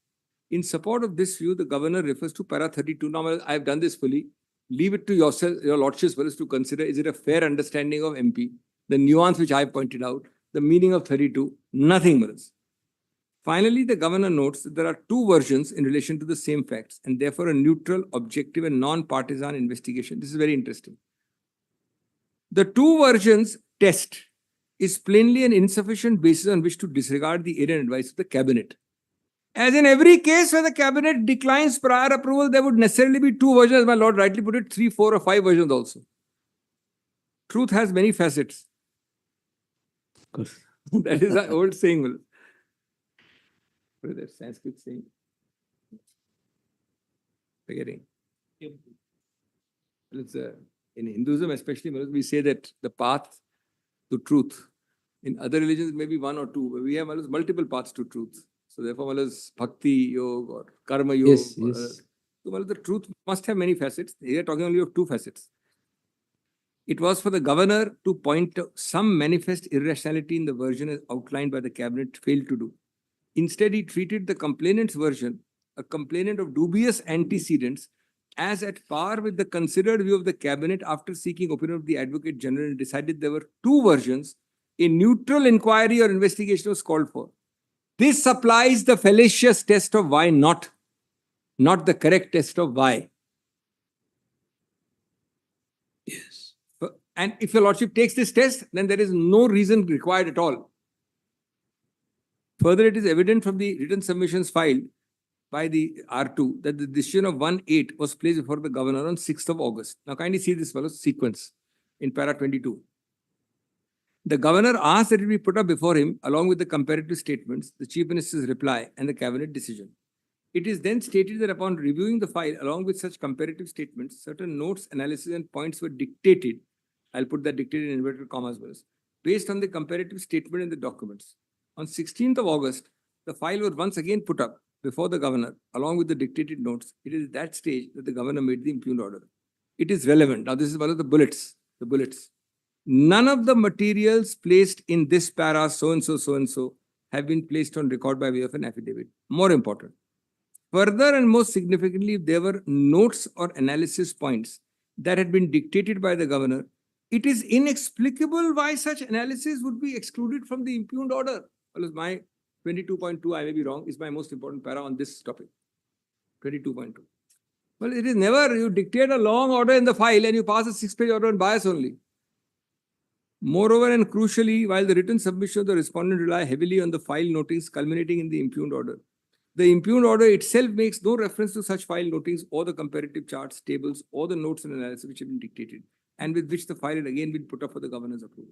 In support of this view, the governor refers to para 32. Now, I have done this fully. Leave it to yourself, your lordships, to consider, is it a fair understanding of MP? The nuance which I pointed out, the meaning of 32, nothing else. Finally, the governor notes that there are 2 versions in relation to the same facts and therefore a neutral, objective and non-partisan investigation. This is very interesting. The 2 versions test is plainly an insufficient basis on which to disregard the aid and advice of the cabinet. As in every case where the cabinet declines prior approval, there would necessarily be 2 versions, as my lord rightly put it, 3, 4 or 5 versions also. Truth has many facets. Of course. That is an old saying. What is that Sanskrit saying? Forgetting. It's in Hinduism especially, we say that the path to truth. In other religions, maybe one or two, but we have multiple paths to truth. So therefore, bhakti yoga or karma yoga. Yes, yes. So the truth must have many facets. Here talking only of two facets. It was for the governor to point out some manifest irrationality in the version as outlined by the cabinet failed to do. Instead, he treated the complainant's version, a complainant of dubious antecedents, as at par with the considered view of the cabinet after seeking opinion of the advocate general and decided there were two versions. A neutral inquiry or investigation was called for. This supplies the fallacious test of why not the correct test of why. Yes. And if your lordship takes this test, then there is no reason required at all. Further, it is evident from the written submissions filed by the R2 that the decision of 1-8 was placed before the governor on 6th of August. Now kindly see this sequence in para 22. The governor asked that it be put up before him along with the comparative statements, the chief minister's reply and the cabinet decision. It is then stated that upon reviewing the file along with such comparative statements, certain notes, analysis and points were dictated. I'll put that dictated in inverted commas based on the comparative statement in the documents. On 16th of August, the file was once again put up before the governor along with the dictated notes. It is at that stage that the governor made the impugned order. It is relevant. Now this is one of the bullets. None of the materials placed in this para so-and-so have been placed on record by way of an affidavit. More important. Further and most significantly, if there were notes or analysis points that had been dictated by the governor, it is inexplicable why such analysis would be excluded from the impugned order. Well, my 22.2, I may be wrong, is my most important para on this topic. 22.2. Well, it is never, you dictate a long order in the file and you pass a 6-page order on bias only. Moreover and crucially, while the written submission of the respondent rely heavily on the file notings culminating in the impugned order, the impugned order itself makes no reference to such file notings or the comparative charts, tables, or the notes and analysis which have been dictated and with which the file had again been put up for the governor's approval.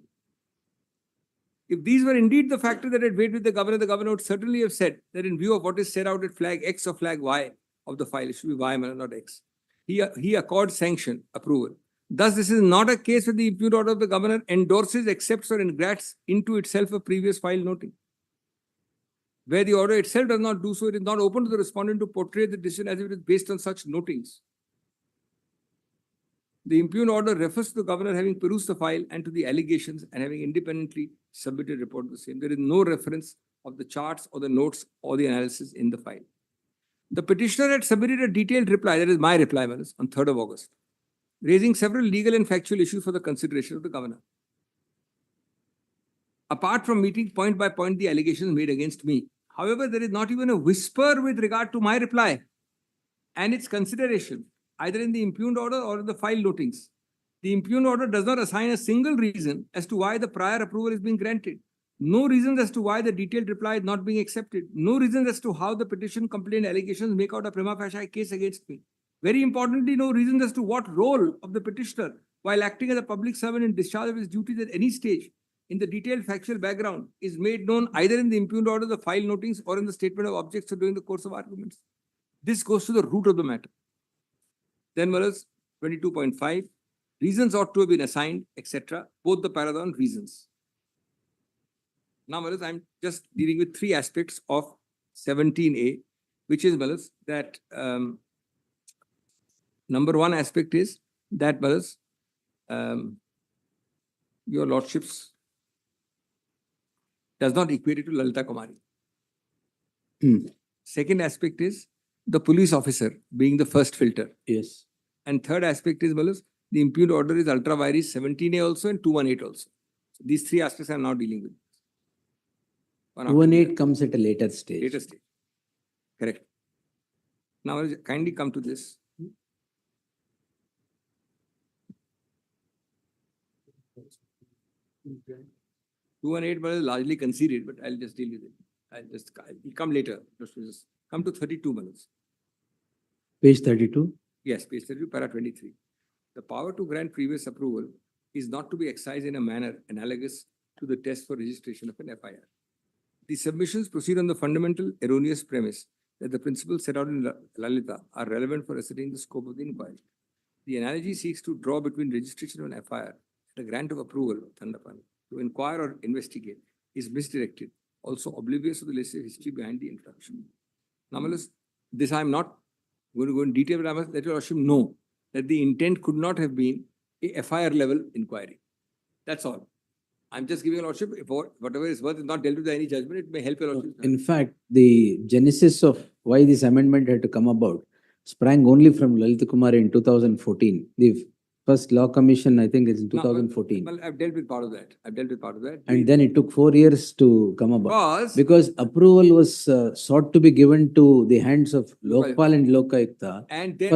If these were indeed the factors that had weighed with the governor would certainly have said that in view of what is set out at flag X or flag Y of the file, it should be Y, not X. He accords sanction, approval. Thus, this is not a case where the impugned order of the governor endorses, accepts, or ingrats into itself a previous file noting. Where the order itself does not do so, it is not open to the respondent to portray the decision as if it is based on such notings. The impugned order refers to the governor having perused the file and to the allegations and having independently submitted a report of the same. There is no reference of the charts or the notes or the analysis in the file. The petitioner had submitted a detailed reply, that is my reply, on 3rd of August, raising several legal and factual issues for the consideration of the governor. Apart from meeting point by point the allegations made against me, however, there is not even a whisper with regard to my reply and its consideration, either in the impugned order or in the file notings. The impugned order does not assign a single reason as to why the prior approval is being granted. No reasons as to why the detailed reply is not being accepted. No reasons as to how the petition, complaint, allegations make out a prima facie case against me. Very importantly, no reasons as to what role of the petitioner, while acting as a public servant in discharge of his duties at any stage, in the detailed factual background, is made known either in the impugned order, the file notings, or in the statement of objects or during the course of arguments. This goes to the root of the matter. Then, 22.5, reasons ought to have been assigned, etc. Both the para on reasons. Now, I'm just dealing with three aspects of 17A, which is, that number one aspect is that, your lordships does not equate it to Lalita Kumari. Second aspect is the police officer being the first filter. Yes. And third aspect is, the impugned order is ultra vires 17A also and 218 also. So these three aspects I'm now dealing with. 218 comes at a later stage. Later stage. Correct. Now, kindly come to this. Two and eight was largely conceded, but I'll just deal with it. I'll come later. Just come to 32 minutes. Page 32? Yes, page 32, para 23. The power to grant previous approval is not to be exercised in a manner analogous to the test for registration of an FIR. The submissions proceed on the fundamental erroneous premise that the principles set out in Lalita are relevant for ascertaining the scope of the inquiry. The analogy seeks to draw between registration of an FIR, the grant of approval, to inquire or investigate, is misdirected, also oblivious of the legislative history behind the introduction. Now, this I'm not going to go in detail, but I must let your Lordship know that the intent could not have been a FIR level inquiry. That's all. I'm just giving your Lordship, if whatever is worth is not dealt with by any judgment, it may help your Lordship. In fact, the genesis of why this amendment had to come about sprang only from Lalit Kumar in 2014. The first law commission, I think, is in 2014. Well, I've dealt with part of that. And then it took 4 years to come about. Because Because approval was sought to be given to the hands of Lokpal and Lokayukta and then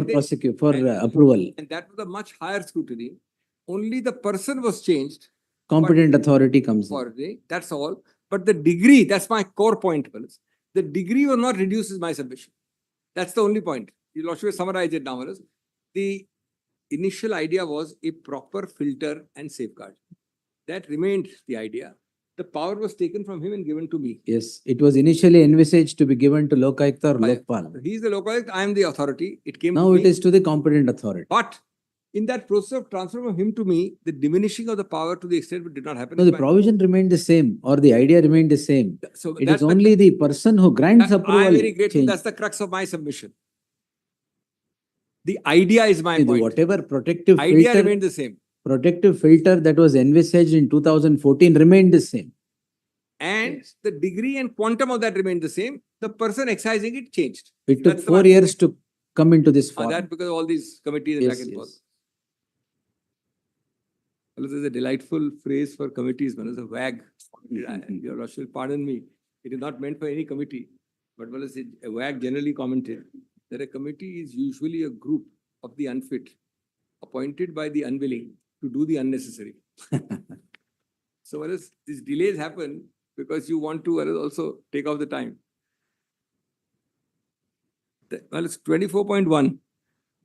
for approval. And that was a much higher scrutiny. Only the person was changed. Competent authority comes in. That's all. But the degree, that's my core point. The degree was not reduced is my submission. That's the only point. Your Lordship summarize it now. The initial idea was a proper filter and safeguard. That remained the idea. The power was taken from him and given to me. Yes, it was initially envisaged to be given to Lokayukta or Lokpal. He is the Lokayukta, I am the authority. It came Now to it me. is to the competent authority. But in that process of transfer from him to me, the diminishing of the power to the extent it did not happen. No, the provision remained the same, or the idea remained the same. So It is only the person who grants approval. I am very grateful. changed. That's the crux of my submission. The idea is my point. Whatever protective Idea filter, remained the same. protective filter that was envisaged in 2014 remained the same. And the degree and quantum of that remained the same. The person excising it changed. It took That's 4 years to come into this form. That because of all these committees and Yes, back and forth. yes. Well, there's a delightful phrase for committees, man. It's a wag. Your Lordship, pardon me. It is not meant for any committee. But well, a wag generally commented that a committee is usually a group of the unfit, appointed by the unwilling to do the unnecessary. So well, these delays happen because you want to also take off the time. Well, it's 24.1.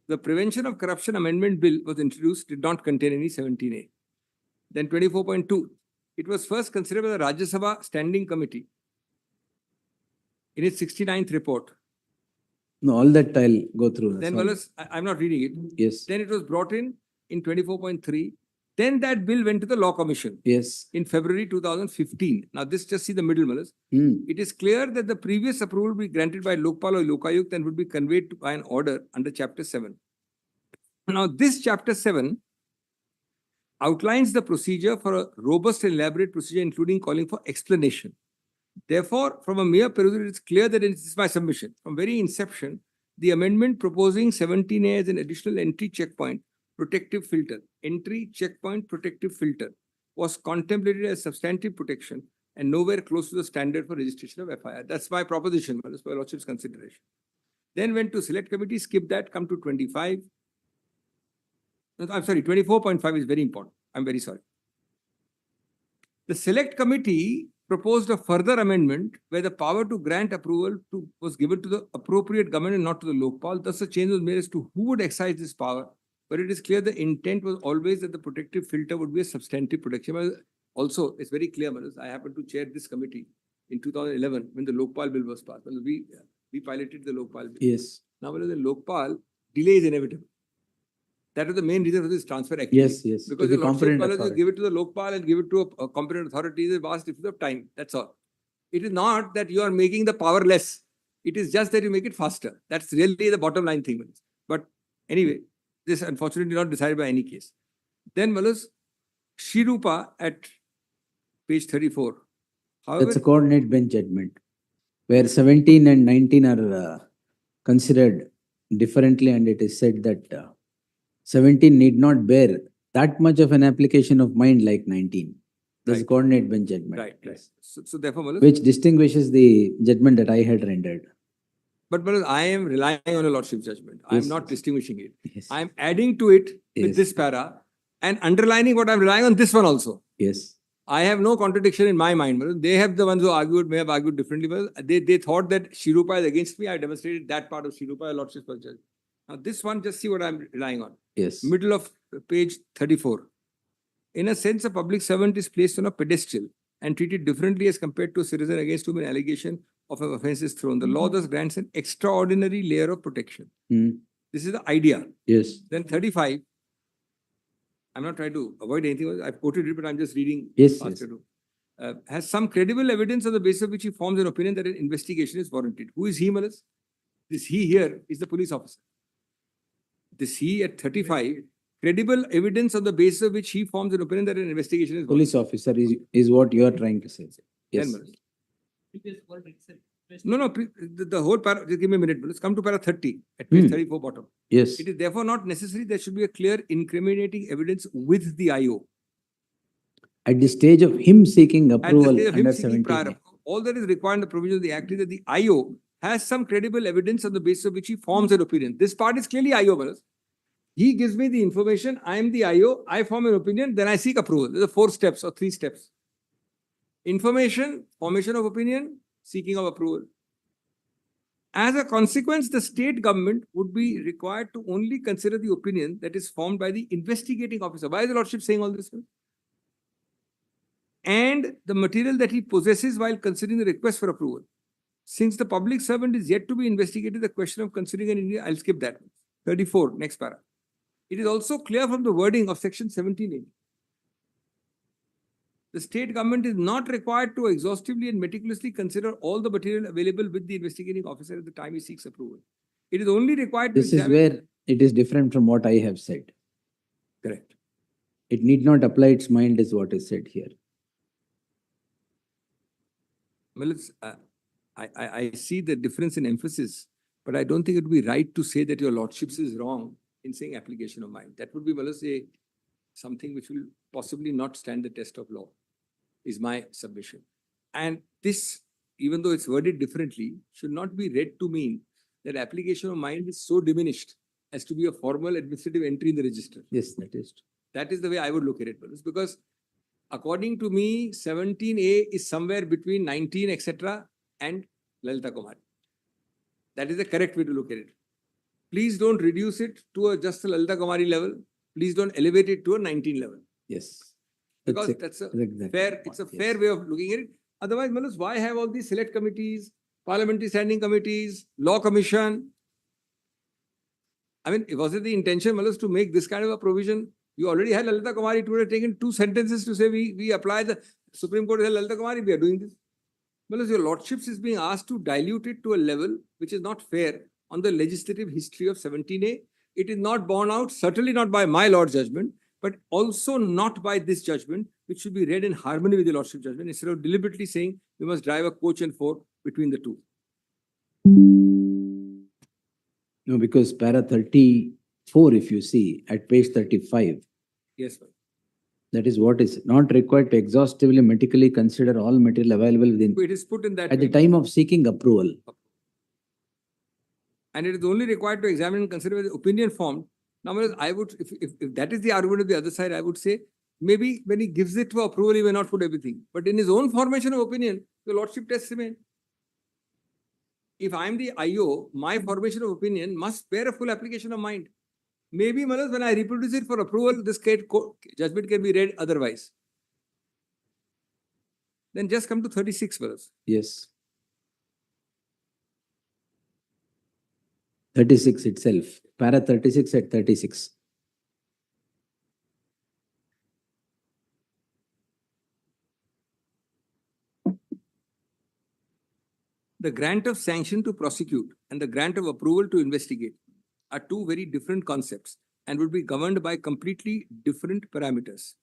The Prevention of Corruption Amendment Bill was introduced, did not contain any 17A. Then 24.2. It was first considered by the Rajya Sabha Standing Committee in its 69th report. No, all that I'll go through. Then, Sorry. well, I'm not reading it. Yes. Then it was brought in 24.3. Then that bill went to the Law Commission Yes. in February 2015. Now, this just see the middle, Malas. Hmm. It is clear that the previous approval will be granted by Lokpal or Lokayukt and would be conveyed by an order under Chapter 7. Now, this Chapter 7 outlines the procedure for a robust and elaborate procedure, including calling for explanation. Therefore, from a mere perusal, it is clear that this is my submission. From very inception, the amendment proposing 17A as an additional entry checkpoint protective filter, was contemplated as substantive protection and nowhere close to the standard for registration of FIR. That's my proposition, that's for Lordship's consideration. Then went to select committee, skip that, come to 25. No, I'm sorry, 24.5 is very important. I'm very sorry. The select committee proposed a further amendment where the power to grant approval was given to the appropriate government and not to the Lokpal. Thus, a change was made as to who would exercise this power. But it is clear the intent was always that the protective filter would be a substantive protection. Also, it's very clear, Manas, I happened to chair this committee in 2011 when the Lokpal bill was passed. We piloted the Lokpal bill. Yes. Now, the Lokpal delay is inevitable. That was the main reason for this transfer actually. Yes, yes. Because the competent authority, give it to the Lokpal and give it to a competent authority is a vast difference of time. That's all. It is not that you are making the power less. It is just that you make it faster. That's really the bottom line thing. But anyway, this unfortunately not decided by any case. Then Malus, Shirupa at page 34. However, That's a coordinate bench judgment where 17 and 19 are considered differently, and it is said that 17 need not bear that much of an application of mind like 19. There's a coordinate bench judgment. Right. So therefore, Malus, which distinguishes the judgment that I had rendered. But Malus, I am relying on a Lordship's judgment. I am not distinguishing it. Yes. I am adding to it with this para and underlining what I'm relying on this one also. Yes. I have no contradiction in my mind. They have the ones who argued, may have argued differently. But they thought that Shirupa is against me. I demonstrated that part of Shirupa, Lordship's judgment. Now this one, just see what I'm relying on. Yes. Middle of page 34. In a sense, a public servant is placed on a pedestal and treated differently as compared to a citizen against whom an allegation of an offense is thrown. The law thus grants an extraordinary layer of protection. This This is the idea. Yes. Then 35, I'm not trying to avoid anything. I've quoted it, but I'm just reading Yes, faster yes. too. Has some credible evidence on the basis of which he forms an opinion that an investigation is warranted. Who is he, Malice? This he here is the police officer. This he at 35, credible evidence on the basis of which he forms an opinion that an investigation is Police officer is what you are trying to say. warranted. Yes. Then, Malice. No, the whole para, just give me a minute. Let's come to para 30 at page 34 bottom. Yes. It is therefore not necessary there should be a clear incriminating evidence with the IO. At the stage of him seeking At the approval stage of him under seeking 17. prior approval, all that is required in the provision of the Act is that the IO has some credible evidence on the basis of which he forms an opinion. This part is clearly IO, Manas. He gives me the information, I am the IO, I form an opinion, then I seek approval. There are 4 steps or 3 steps. Information, formation of opinion, seeking of approval. As a consequence, the state government would be required to only consider the opinion that is formed by the investigating officer. Why is the Lordship saying all this? And the material that he possesses while considering the request for approval. Since the public servant is yet to be investigated, the question of considering an India, I'll skip that. 34, next para. It is also clear from the wording of section 17A. The state government is not required to exhaustively and meticulously consider all the material available with the investigating officer at the time he seeks approval. It is only required to This is where it is different from what I have said. Correct. It need not apply its mind is what is said here. Well, I see the difference in emphasis, but I don't think it would be right to say that your lordships is wrong in saying application of mind. That would be, well, say, something which will possibly not stand the test of law, is my submission. And this, even though it's worded differently, should not be read to mean that application of mind is so diminished as to be a formal administrative entry in the register. Yes, that is true. That is the way I would look at it, because according to me, 17A is somewhere between 19, etc. and Lalita Kumari. That is the correct way to look at it. Please don't reduce it to just a Lalita Kumari level. Please don't elevate it to a 19 level. Yes. Because that's a fair, it's a fair way of looking at it. Otherwise, Manus, why have all these select committees, parliamentary standing committees, law commission? I mean, was it the intention, Manus, to make this kind of a provision? You already had Lalita Kumari. It would have taken 2 sentences to say we apply the Supreme Court has Lalita Kumari, we are doing this. Manus, your lordships is being asked to dilute it to a level which is not fair on the legislative history of 17A. It is not borne out, certainly not by my Lord's judgment, but also not by this judgment, which should be read in harmony with the Lordship judgment, instead of deliberately saying we must drive a coach and four between the two. No, because para 34, if you see, at page 35, Yes, sir. that is what is not required to exhaustively, meticulously consider all material available within It is put in that at the way. time of seeking approval. And it is only required to examine and consider the opinion formed. Now, I would, if that is the argument of the other side, I would say maybe when he gives it for approval, he may not put everything. But in his own formation of opinion, the lordship tests remain. If I am the IO, my formation of opinion must bear a full application of mind. Maybe, Manas, when I reproduce it for approval, this judgment can be read otherwise. Then just come to 36, Manas. Yes. 36 itself. Para 36 at 36. The grant of sanction to prosecute and the grant of approval to investigate are two very different concepts and would be governed by completely different parameters.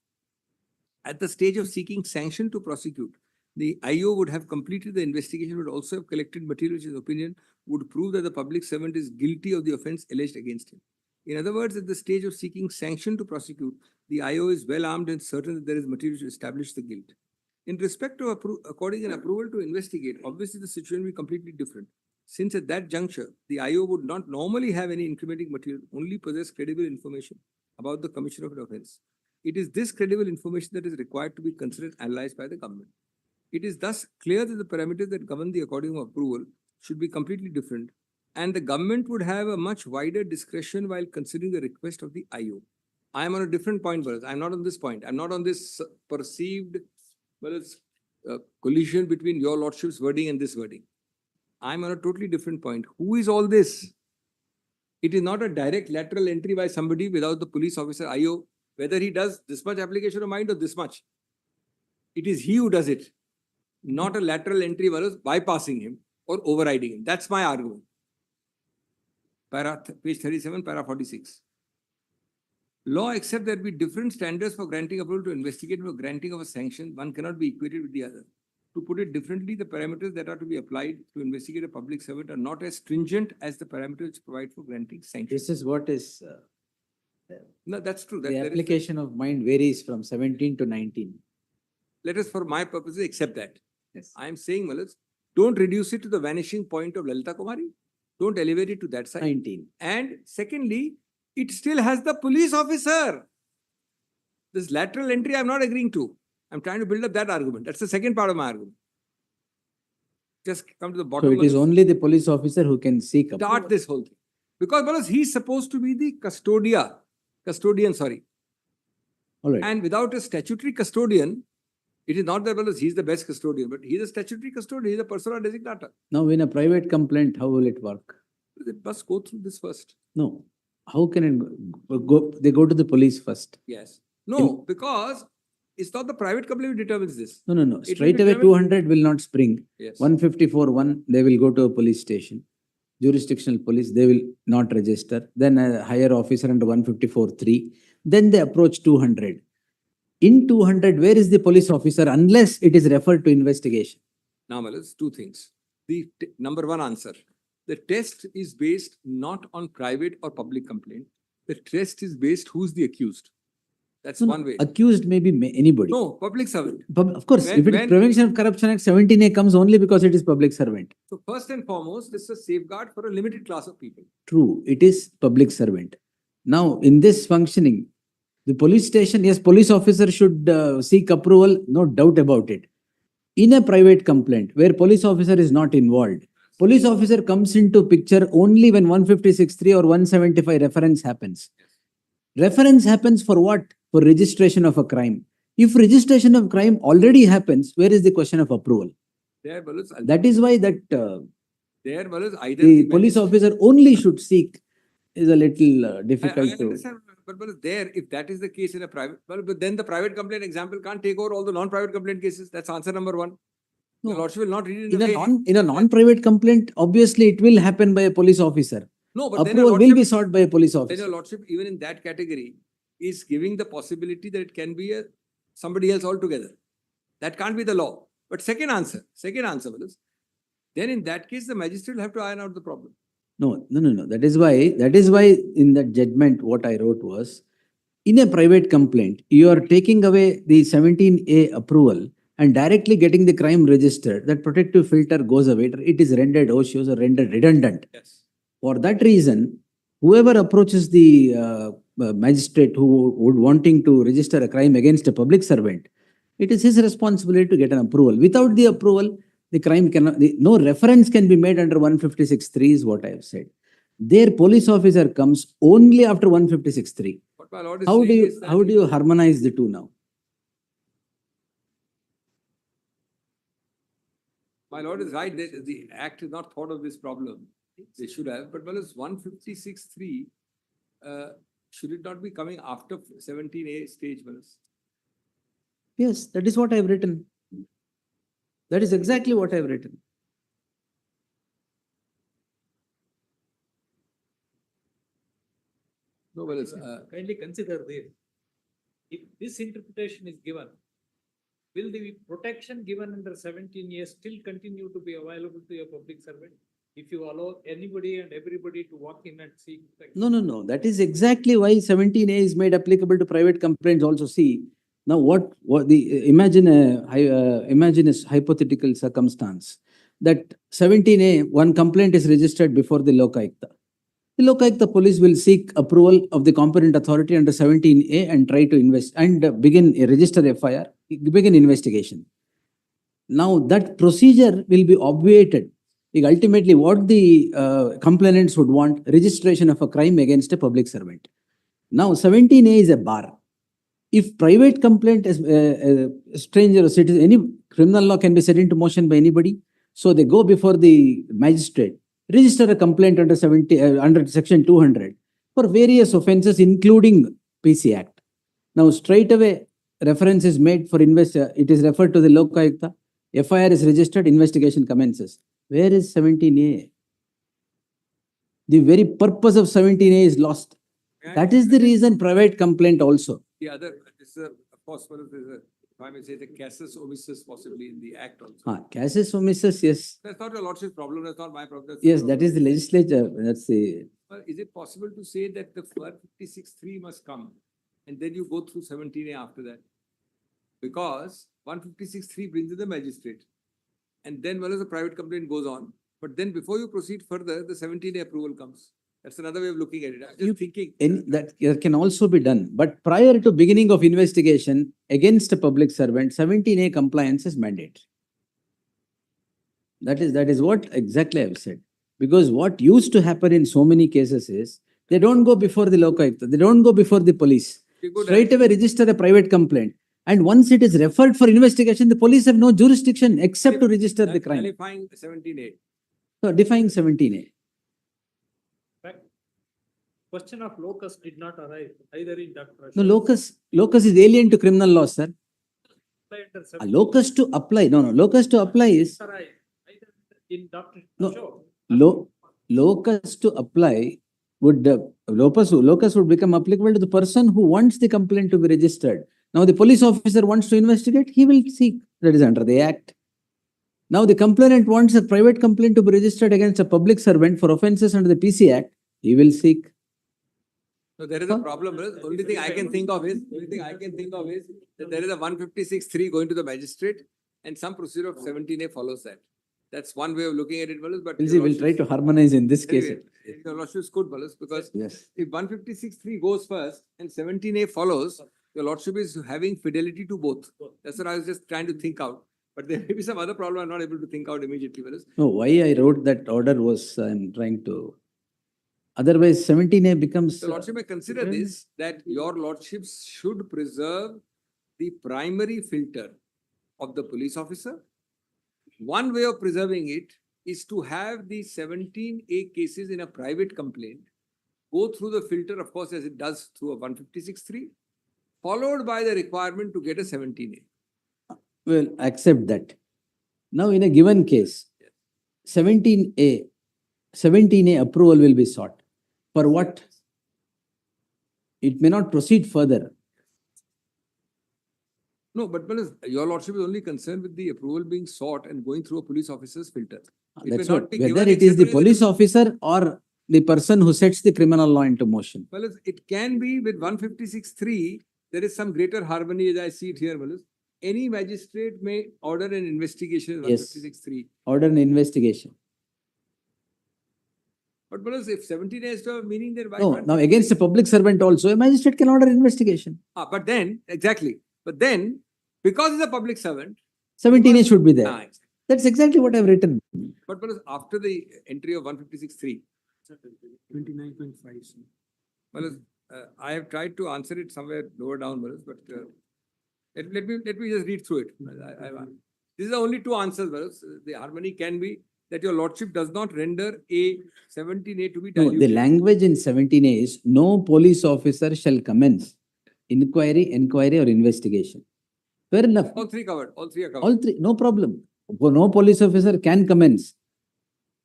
At the stage of seeking sanction to prosecute, the IO would have completed the investigation, would also have collected material which his opinion would prove that the public servant is guilty of the offense alleged against him. In other words, at the stage of seeking sanction to prosecute, the IO is well armed and certain that there is material to establish the guilt. In respect to according an approval to investigate, obviously the situation will be completely different. Since at that juncture, the IO would not normally have any incriminating material, only possess credible information about the commission of an offense. It is this credible information that is required to be considered and analyzed by the government. It is thus clear that the parameters that govern the according of approval should be completely different, and the government would have a much wider discretion while considering the request of the IO. I am on a different point, Bharat. I am not on this point. I am not on this perceived collision between your lordship's wording and this wording. I am on a totally different point. Who is all this? It is not a direct lateral entry by somebody without the police officer IO, whether he does this much application of mind or this much. It is he who does it, not a lateral entry was bypassing him or overriding him. That's my argument. Page 37, para 46. Law accepts there be different standards for granting approval to investigative or granting of a sanction. One cannot be equated with the other. To put it differently, the parameters that are to be applied to investigate a public servant are not as stringent as the parameters which provide for granting sanctions. This is what is, No, that's true. the there is- application of mind varies from 17 to 19. Let us, for my purposes, accept that. Yes. I am saying, Malice, don't reduce it to the vanishing point of Lalita Kumari. Don't elevate it to that side. 19. And secondly, it still has the police officer. This lateral entry I'm not agreeing to. I'm trying to build up that argument. That's the second part of my argument. Just come to the So bottom. it is only the police officer who can seek Start approval. this whole thing. Because he's supposed to be the custodian, All right. And without a statutory custodian, it is not that he's the best custodian, but he's a statutory custodian, he's a persona designata. Now, in a private complaint, how will it work? It must go through this first. No. How can it go? They go to the police first. Yes. No, because it's not the private company who determines this. No, no, no. It will Straight away, determine- 200 will not spring. Yes. 154.1, they will go to a police station. Jurisdictional police, they will not register. Then a higher officer under 154.3. Then they approach 200. In 200, where is the police officer unless it is referred to investigation? Now, Malas, two things. The number one answer. The test is based not on private or public complaint. The test is based who's the accused. That's No, no, one way. Accused may be anybody. No, public servant. Of course, if it is Prevention of Corruption Act, 17A comes only because it is public servant. So first and foremost, this is a safeguard for a limited class of people. True, it is public servant. Now, in this functioning, the police station, yes, police officer should seek approval, no doubt about it. In a private complaint where police officer is not involved, police officer comes into picture only when 156.3 or 175 reference happens. Reference happens for what? For registration of a crime. If registration of crime already happens, where is the question of approval? There, Malas, That is why that there, Malas, either the police officer only should seek is a little I difficult to. understand, but there, if that is the case in a private, but then the private complaint example can't take over all the non-private complaint cases. That's answer number one. No. The Lordship will not read it In the a way. in a non-private complaint, obviously it will happen by a police officer. No, but then a Approval will be Lordship, sought by a police then your officer. Lordship, even in that category, is giving the possibility that it can be a somebody else altogether. That can't be the law. But second answer, Malas, then in that case, the magistrate will have to iron out the problem. No. That is why in that judgment, what I wrote was, in a private complaint, you are taking away the 17A approval and directly getting the crime registered. That protective filter goes away. It is rendered odious or rendered redundant. Yes. For that reason, whoever approaches the magistrate who would wanting to register a crime against a public servant, it is his responsibility to get an approval. Without the approval, the crime cannot, no reference can be made under 156.3 is what I have said. Their police officer comes only after 156.3. What my Lord is How do saying you is that how do you harmonize the two now? my Lord is right. The Act has not thought of this problem. They should have. But Malas, 156.3, should it not be coming after 17A stage, Malas? Yes, that is what I have written. That is exactly what I have written. No, Malas, Kindly consider this. If this interpretation is given, will the protection given under 17 years still continue to be available to a public servant? If you allow anybody and everybody to walk in and seek. No. That is exactly why 17A is made applicable to private complaints also. See, now imagine a hypothetical circumstance that 17A, one complaint is registered before the Lokayukta. The Lokayukta police will seek approval of the competent authority under 17A and try to register FIR, begin investigation. Now that procedure will be obviated. Ultimately, what the complainants would want, registration of a crime against a public servant. Now 17A is a bar. If private complaint is a stranger or citizen, any criminal law can be set into motion by anybody. So they go before the magistrate. register a complaint under under section 200 for various offences, including PC Act. Now, straight away, reference is made for it is referred to the Lokayukta. FIR is registered, investigation commences. Where is 17A? The very purpose of 17A is lost. That is the reason private complaint also. The other, this is of course, one of the, if I may say, the casus omissus possibly in the act also. Casus omissus, yes. That's not your lordship's problem, that's not my problem. that's Yes, your that is the problem. legislature. That's the. But is it possible to say that the 156.3 must come and then you go through 17A after that? Because 156.3 brings in the magistrate. And then well as the private complaint goes on. But then before you proceed further, the 17A approval comes. That's another way of looking at it. I'm just thinking. That can also be done. But prior to beginning of investigation against a public servant, 17A compliance is mandatory. That is what exactly I've said. Because what used to happen in so many cases is they don't go before the Lokayukta, they don't go before the police. You go Straight away register a private complaint. And once it is referred for investigation, the police have no jurisdiction except to register the crime. Qualifying 17A. So defying 17A. Fact, question of locus did not arrive either in Dr. No, locus is alien to criminal law, sir. A locus to apply. No, locus to apply is Arrive either in Dr. No. Ashok. Locus to apply would locus would become applicable to the person who wants the complaint to be registered. Now the police officer wants to investigate, he will seek. That is under the act. Now the complainant wants a private complaint to be registered against a public servant for offences under the PC Act, he will seek. So there is a problem. The only thing I can think of is that there is a 156.3 going to the magistrate and some procedure of 17A follows that. That's one way of looking at it, Wallace, but We'll try to harmonize in this case. anyway, your lordship is good, Wallace, because Yes. if 156.3 goes first and 17A follows, your lordship is having fidelity to both. That's what I was just trying to think out. But there may be some other problem I'm not able to think out immediately, Wallace. No, why I wrote that order was I'm trying to. Otherwise, 17A becomes. The lordship may consider this, that your lordships should preserve the primary filter of the police officer. One way of preserving it is to have the 17A cases in a private complaint go through the filter, of course, as it does through a 156.3, followed by the requirement to get a 17A. Well, accept that. Now, in a given case, 17A approval will be sought. For what? It may not proceed further. No, but Wallace, your lordship is only concerned with the approval being sought and going through a police officer's filter. It may That's not what. be Whether given it is the except police officer or the person who sets the criminal law into motion. Wallace, it can be with 156.3, there is some greater harmony as I see it here, Wallace. Any magistrate may order an investigation in Yes. 156.3. Order an investigation. But Wallace, if 17A has to have meaning, then why No, can't- now against a public servant also, a magistrate can order investigation. But then, exactly. But then, because he's a public servant, 17A should be there. exactly. That's exactly what I've written. But Wallace, after the entry of 156.3, 29.5. Wallace, I have tried to answer it somewhere lower down, Wallace, but let me just read through it. These are only two answers, Wallace. The harmony can be that your lordship does not render a 17A to be No, diluted. the language in 17A is no police officer shall commence inquiry, or investigation. Fair enough. All three covered. All three are covered. All three, no problem. No police officer can commence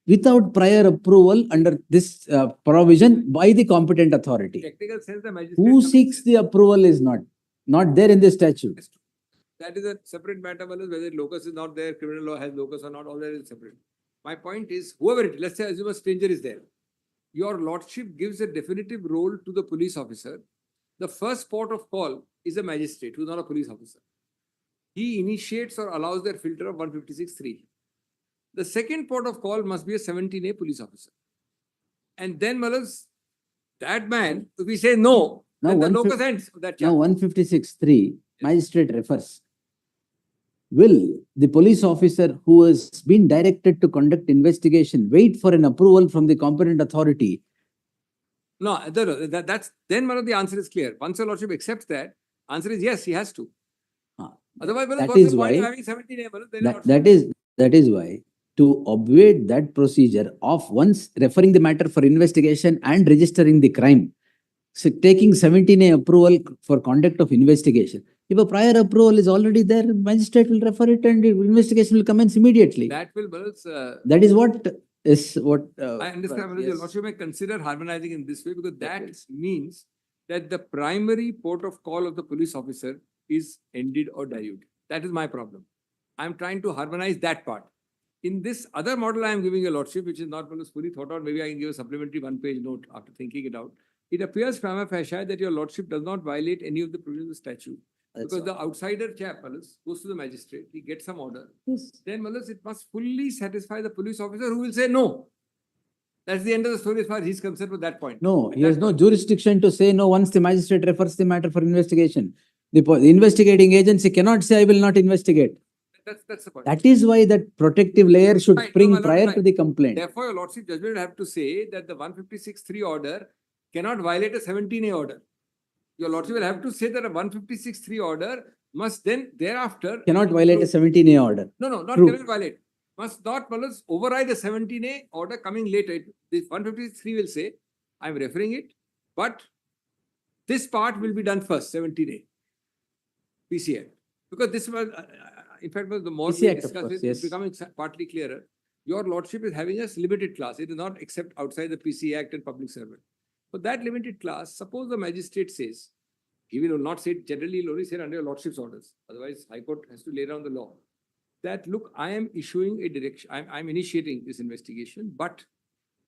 without prior approval under this provision by the competent authority. Technical sense, the magistrate. Who seeks the approval is not there in the statute. That is a separate matter, Wallace. Whether locus is not there, criminal law has locus or not, all that is separate. My point is, whoever it is, let's say assume a stranger is there. Your lordship gives a definitive role to the police officer. The first port of call is a magistrate who is not a police officer. He initiates or allows their filter of 156.3. The second port of call must be a 17A police officer. And then, Wallace, that man, if we say no, Now then the 150 locus ends. That Now 156.3, magistrate refers. Will the police officer who has been directed to conduct investigation wait for an approval from the competent authority? No, that's then one of the answer is clear. Once your lordship accepts that, answer is yes, he has to. Ah, Otherwise, well, that what's is the point of why- having 17A? Well, then your That lordship- is why to obviate that procedure of once referring the matter for investigation and registering the crime. So taking 17A approval for conduct of investigation. If a prior approval is already there, magistrate will refer it and the investigation will commence immediately. That will, Malas, That is what I understand, Malas, your lordship may consider harmonizing in this way because that means that the primary port of call of the police officer is ended or diluted. That is my problem. I'm trying to harmonize that part. In this other model I am giving your lordship, which is not fully thought out, maybe I can give a supplementary one-page note after thinking it out. It appears prima facie that your lordship does not violate any of the provisions of the statute. Because the outsider chap, Malas, goes to the magistrate, he gets some order. Yes. Then, Malas, it must fully satisfy the police officer who will say no. That's the end of the story as far as he's concerned with that point. No, he has no jurisdiction to say no once the magistrate refers the matter for investigation. The investigating agency cannot say, I will not investigate. That's the point. That is why that protective layer should Right, spring no, my lord, prior right. to the complaint. Therefore, your lordship judgment will have to say that the 156.3 order cannot violate a 17A order. Your lordship will have to say that a 156.3 order must then thereafter Cannot violate a 17A order. not True. cannot violate. Must not, Malas, override a 17A order coming later. The 153 will say, I'm referring it, but this part will be done first, 17A. PCA. Because this was, in fact, the more PC we Act, of discuss course, it, yes. it's becoming partly clearer. Your lordship is having a limited class. It is not except outside the PC Act and public servant. For that limited class, suppose the magistrate says, he will not say it generally, he will only say it under your lordship's orders. Otherwise, High Court has to lay down the law. That, look, I am issuing a direction, I'm initiating this investigation, but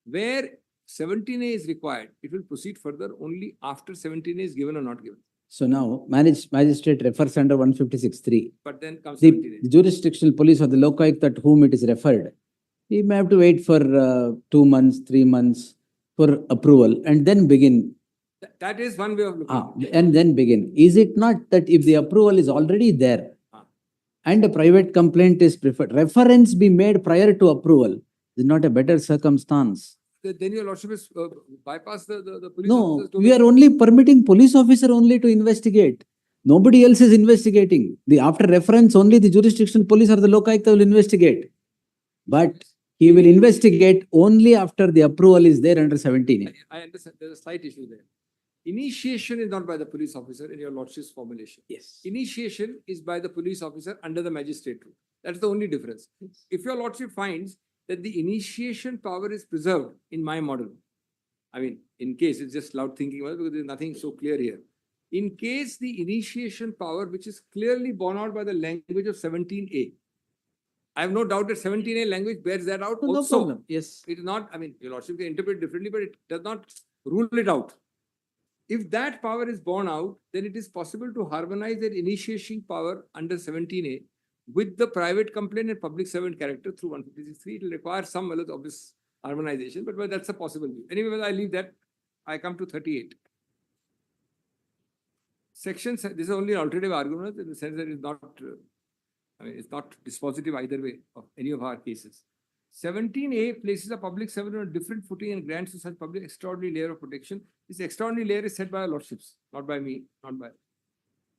where 17A is required, it will proceed further only after 17A is given or not given. So now magistrate refers under 156.3. But then comes The 17A. jurisdictional police or the locaik at whom it is referred, he may have to wait for 2 months, 3 months for approval and then begin. That is one way of looking at it. And then begin. Is it not that if the approval is already there Ah. and a private complaint is preferred, reference be made prior to approval, is not a better circumstance? Then your lordship is bypass the police No, officers we domain. are only permitting police officer only to investigate. Nobody else is investigating. After reference, only the jurisdictional police or the lokaयुcta will investigate. But he will investigate only after the approval is there under 17. I understand. There's a slight issue there. Initiation is not by the police officer in your lordship's formulation. Yes. Initiation is by the police officer under the magistrate rule. That's the only difference. If your lordship finds that the initiation power is preserved in my model, I mean, in case it's just loud thinking because there's nothing so clear here. In case the initiation power, which is clearly borne out by the language of 17A, I have no doubt that 17A language bears that out. No Also, problem. Yes. it is not, I mean, your lordship can interpret differently, but it does not rule it out. If that power is borne out, then it is possible to harmonize that initiation power under 17A with the private complaint and public servant character through 156.3. It will require some obvious harmonization, but that's a possible view. Anyway, I leave that. I come to 38. Section, this is only an alternative argument in the sense that it's not, it's not dispositive either way of any of our cases. 17A places a public servant on a different footing and grants to such public extraordinary layer of protection. This extraordinary layer is set by our lordships, not by me, not by.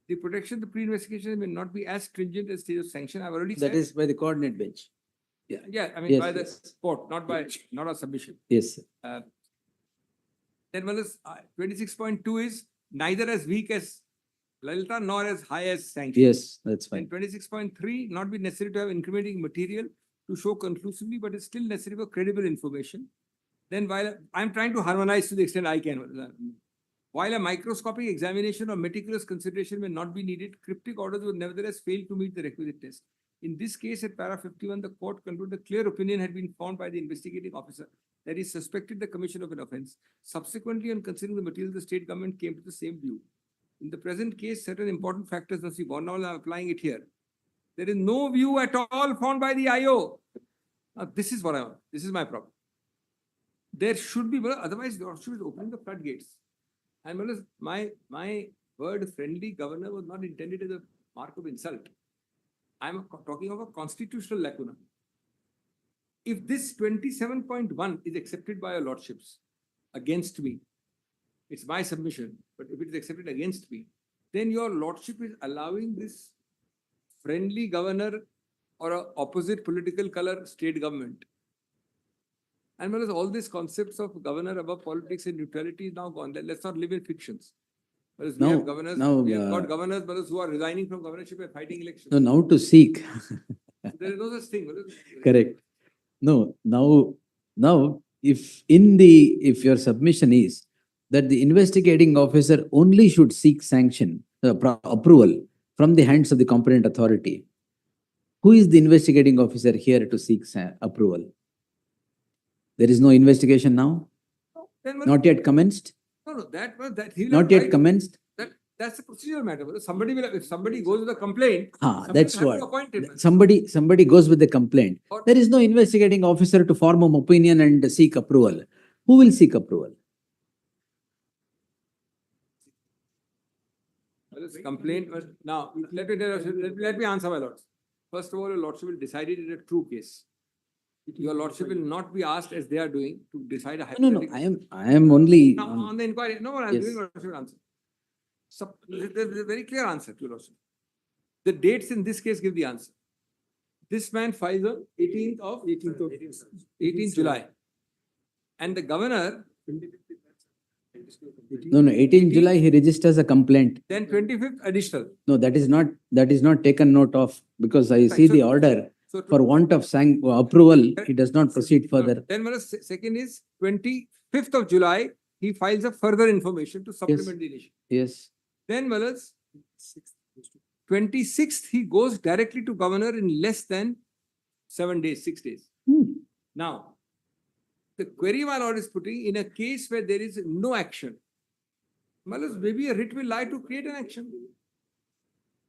The protection, the pre-investigation may not be as stringent as stage of sanction. I've already said. That is by the coordinate bench. Yeah, I mean, Yes, by the yes. court, not by, not a submission. Yes. Then 26.2 is neither as weak as Lalita nor as high as sanction. Yes, that's And fine. 26.3, not be necessary to have incriminating material to show conclusively, but it's still necessary for credible information. Then while I'm trying to harmonize to the extent I can, while a microscopic examination or meticulous consideration may not be needed, cryptic orders will nevertheless fail to meet the requisite test. In this case, at para 51, the court concluded a clear opinion had been found by the investigating officer that he suspected the commission of an offense. Subsequently, on considering the material, the state government came to the same view. In the present case, certain important factors must be borne out. I'm applying it here. There is no view at all found by the IO. Now, this is what I want. This is my problem. There should be, otherwise, the lordship is opening the floodgates. And my word friendly governor was not intended as a mark of insult. I'm talking of a constitutional lacuna. If this 27.1 is accepted by your lordships against me, it's my submission, but if it is accepted against me, then your lordship is allowing this friendly governor or a opposite political color state government. And whereas all these concepts of governor above politics and neutrality is now gone. Let's not live in fictions. Whereas we Now- have governors, now, we have got governors whereas who are resigning from governorship and fighting elections. No, now to seek. There is no such thing. Correct. No, now, if your submission is that the investigating officer only should seek sanction, approval from the hands of the competent authority, who is the investigating officer here to seek approval? There is no investigation now? Then, Not yet commenced? no, that he will Not have yet right- commenced? That's a procedural matter. Somebody will, if somebody goes with a complaint, somebody That's will have to what. appoint him. Somebody goes with the complaint. Or- There is no investigating officer to form an opinion and seek approval. Who will seek approval? Well, it's complaint. Now, let me answer my lords. First of all, your lordship will decide it in a true case. Your lordship will not be asked, as they are doing, to decide a No, hypothetical. I am only. Now, on the inquiry, no, I'm Yes. giving lordship will answer. So, there's a very clear answer to your lordship. The dates in this case give the answer. This man files on 18th July. And the governor, No, 18 July, he registers a complaint. then 25th additional. No, that is not taken note of because I see the order. So For want of approval, he does not proceed further. Then second is 25th of July, he files a further information to supplement the initial. Yes. Then 26th, he goes directly to governor in less than 7 days, 6 days. Now, the query my lord is putting in a case where there is no action. Maybe a writ will lie to create an action.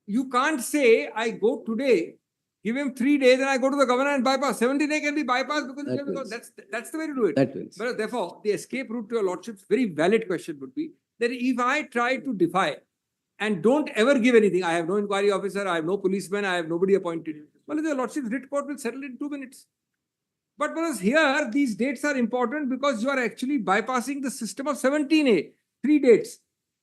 You can't say, I go today, give him 3 days and I go to the governor and bypass. 70 days can be bypassed because that's the way to do it. That will. But therefore, the escape route to your lordship's very valid question would be that if I try to defy and don't ever give anything, I have no inquiry officer, I have no policeman, I have nobody appointed. Well, the lordship's writ court will settle in 2 minutes. But whereas here, these dates are important because you are actually bypassing the system of 17A. 3 dates.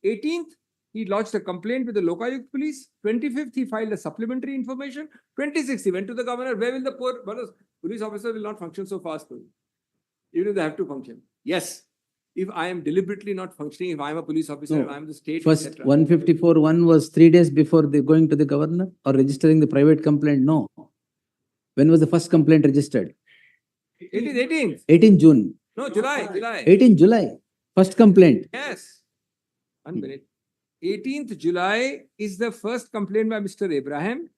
18th, he lodged a complaint with the Lokayukt police. 25th, he filed a supplementary information. 26th, he went to the governor. Where will the poor police officer will not function so fast? Even if they have to function. Yes. If I am deliberately not functioning, if I am a police officer, No. if I am the state, First, etc. 154.1 was 3 days before going to the governor or registering the private complaint? No. When was the first complaint registered? It is 18th. 18 June. No, July. 18 July. First complaint. Yes. 1 minute. 18th July is the first complaint by Mr. Abraham.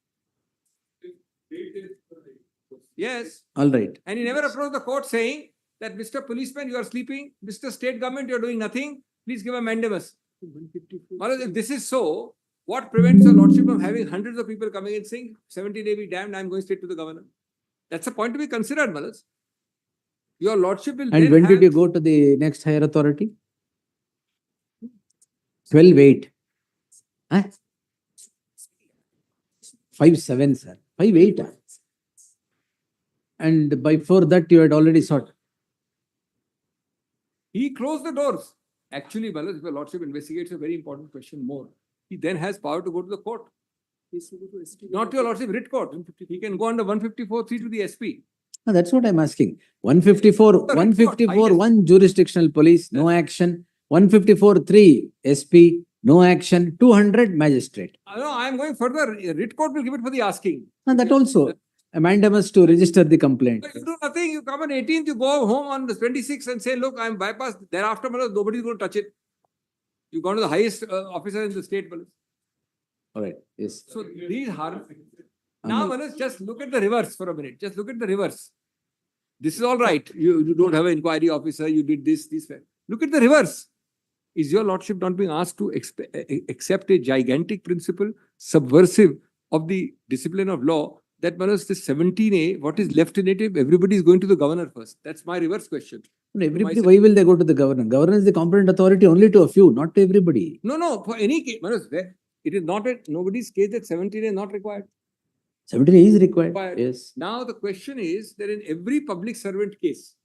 Yes. All right. And he never approached the court saying that Mr. Policeman, you are sleeping. Mr. State Government, you are doing nothing. Please give a mandamus. Maharaj, if this is so, what prevents your lordship from having hundreds of people coming in saying, 70 days be damned, I am going straight to the governor? That's a point to be considered, Maharaj. Your lordship will And then when have... did you go to the next higher authority? 12/8. Huh? 5/7, sir. 5/8. And before that, you had already sought. He closed the doors. Actually, Maharaj, if your lordship investigates a very important question more, he then has power to go to the court. Not to your lordship writ court. He can go under 154(3) to the SP. No, that's what I'm asking. 154.1 jurisdictional police, no action. 154.3 SP, no action. 200 magistrate. No, I am going further. Writ court will give it for the asking. And that also, a mandamus to register the complaint. But you do nothing. You come on 18th, you go home on the 26th and say, look, I am bypassed. Thereafter, nobody is going to touch it. You go to the highest officer in the state. All right. Yes. So these harm. Now, Manas, just look at the reverse for a minute. Just look at the reverse. This is all right. You don't have an inquiry officer. You did this. Look at the reverse. Is your lordship not being asked to accept a gigantic principle, subversive of the discipline of law, that Manas, this 17A, what is left in it, if everybody is going to the governor first? That's my reverse question. Everybody, why will they go to the governor? Governor is the competent authority only to a few, not to everybody. No, for any case, Manas, it is not at nobody's case that 17A is not required. 17 is required. Yes. Now the question is that in every public servant case,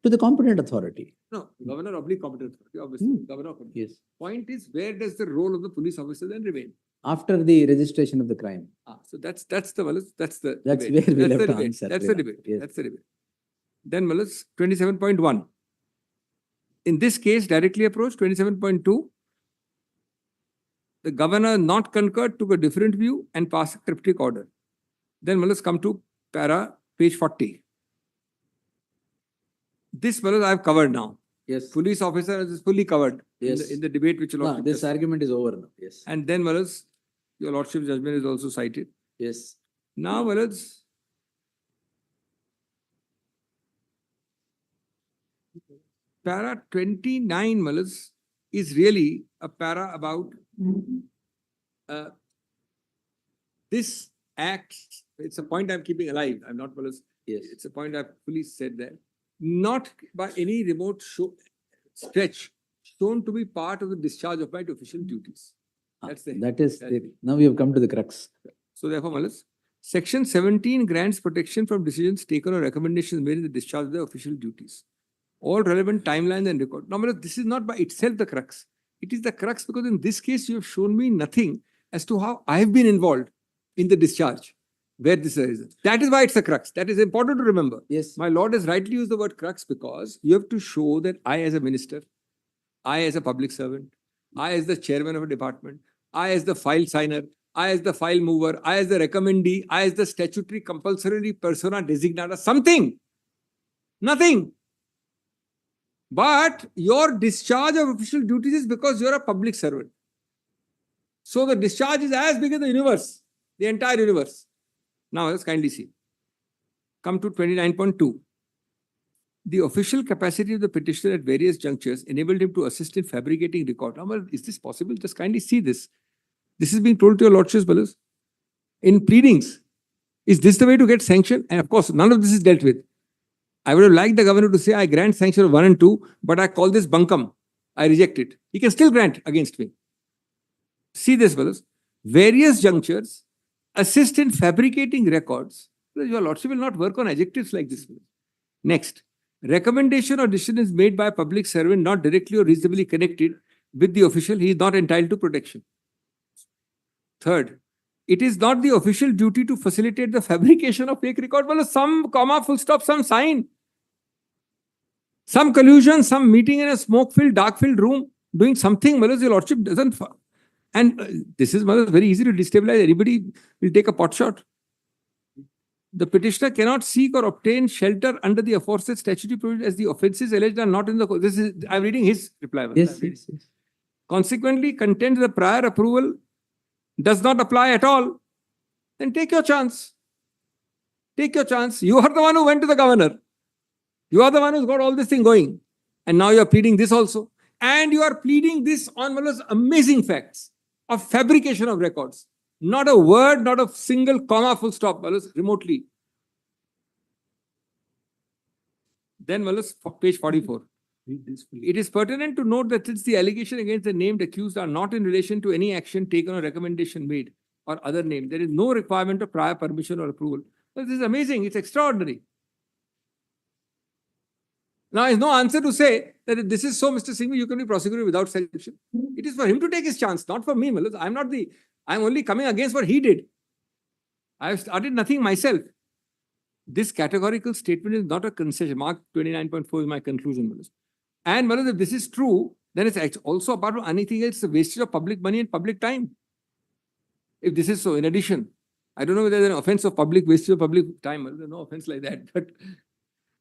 To the competent authority. No, governor oblique competent authority, obviously. Hmm. Governor of competent. Yes. Point is, where does the role of the police officer then remain? After the registration of the crime. So that's the That's debate. where we'll That's have the to debate. answer. That's the Sriram. debate. Yes. That's the debate. Then 27.1. In this case, directly approached, 27.2. The governor not concurred, took a different view and passed a cryptic order. Then let's come to page 40. This I've covered now. Yes. Police officer is fully covered Yes. in the debate which No, this argument is over now. Yes. and then your lordship's judgment is also cited. Yes. Now para 29 is really a para about this act. It's a point I'm keeping alive. I'm not Yes. it's a point I've fully said there. Not by any remote stretch shown to be part of the discharge of my official duties. That's the That is, that's it. now we have come to the crux. So therefore, Section 17 grants protection from decisions taken or recommendations made in the discharge of their official duties. All relevant timelines and record. Now, this is not by itself the crux. It is the crux because in this case, you have shown me nothing as to how I have been involved in the discharge, where this is. That is why it's a crux. That is important to remember. Yes. My lord has rightly used the word crux because you have to show that I as a minister, I as a public servant, I as the chairman of a department, I as the file signer, I as the file mover, I as the recommendee, I as the statutory compulsory persona designata, something, nothing. But your discharge of official duties is because you're a public servant. So the discharge is as big as the universe, the entire universe. Now let's kindly see. Come to 29.2. The official capacity of the petitioner at various junctures enabled him to assist in fabricating record. Now, is this possible? Just kindly see this. This is being told to your lordships, brothers. In pleadings, is this the way to get sanction? And of course, none of this is dealt with. I would have liked the governor to say, I grant sanction of 1 and 2, but I call this bunkum. I reject it. He can still grant against me. See this, brothers. Various junctures assist in fabricating records. Your lordship will not work on adjectives like this. Next, recommendation or decision is made by a public servant not directly or reasonably connected with the official. He is not entitled to protection. Third, it is not the official duty to facilitate the fabrication of fake record. Well, some comma, full stop, some sign. Some collusion, some meeting in a smoke-filled, dark-filled room, doing something, your lordship doesn't. And this is very easy to destabilize. Anybody will take a pot shot. The petitioner cannot seek or obtain shelter under the aforesaid statutory provision as the offences alleged are not in the. This is I'm reading his reply. Yes. Consequently, contend the prior approval does not apply at all. Then take your chance. Take your chance. You are the one who went to the governor. You are the one who's got all this thing going. And now you are pleading this also. And you are pleading this on one of those amazing facts of fabrication of records. Not a word, not a single comma, full stop, remotely. Then, page 44. It is pertinent to note that since the allegation against the named accused are not in relation to any action taken or recommendation made or other name, there is no requirement of prior permission or approval. This is amazing. It's extraordinary. Now, there is no answer to say that if this is so, Mr. Singhvi, you can be prosecuted without sanction. It is for him to take his chance, not for me. I'm only coming against what he did. I have started nothing myself. This categorical statement is not a concession. Mark 29.4 is my conclusion. And if this is true, then it's also apart from anything else, a wastage of public money and public time. If this is so, in addition, I don't know whether there's an offense of public wastage of public time. There's no offense like that. But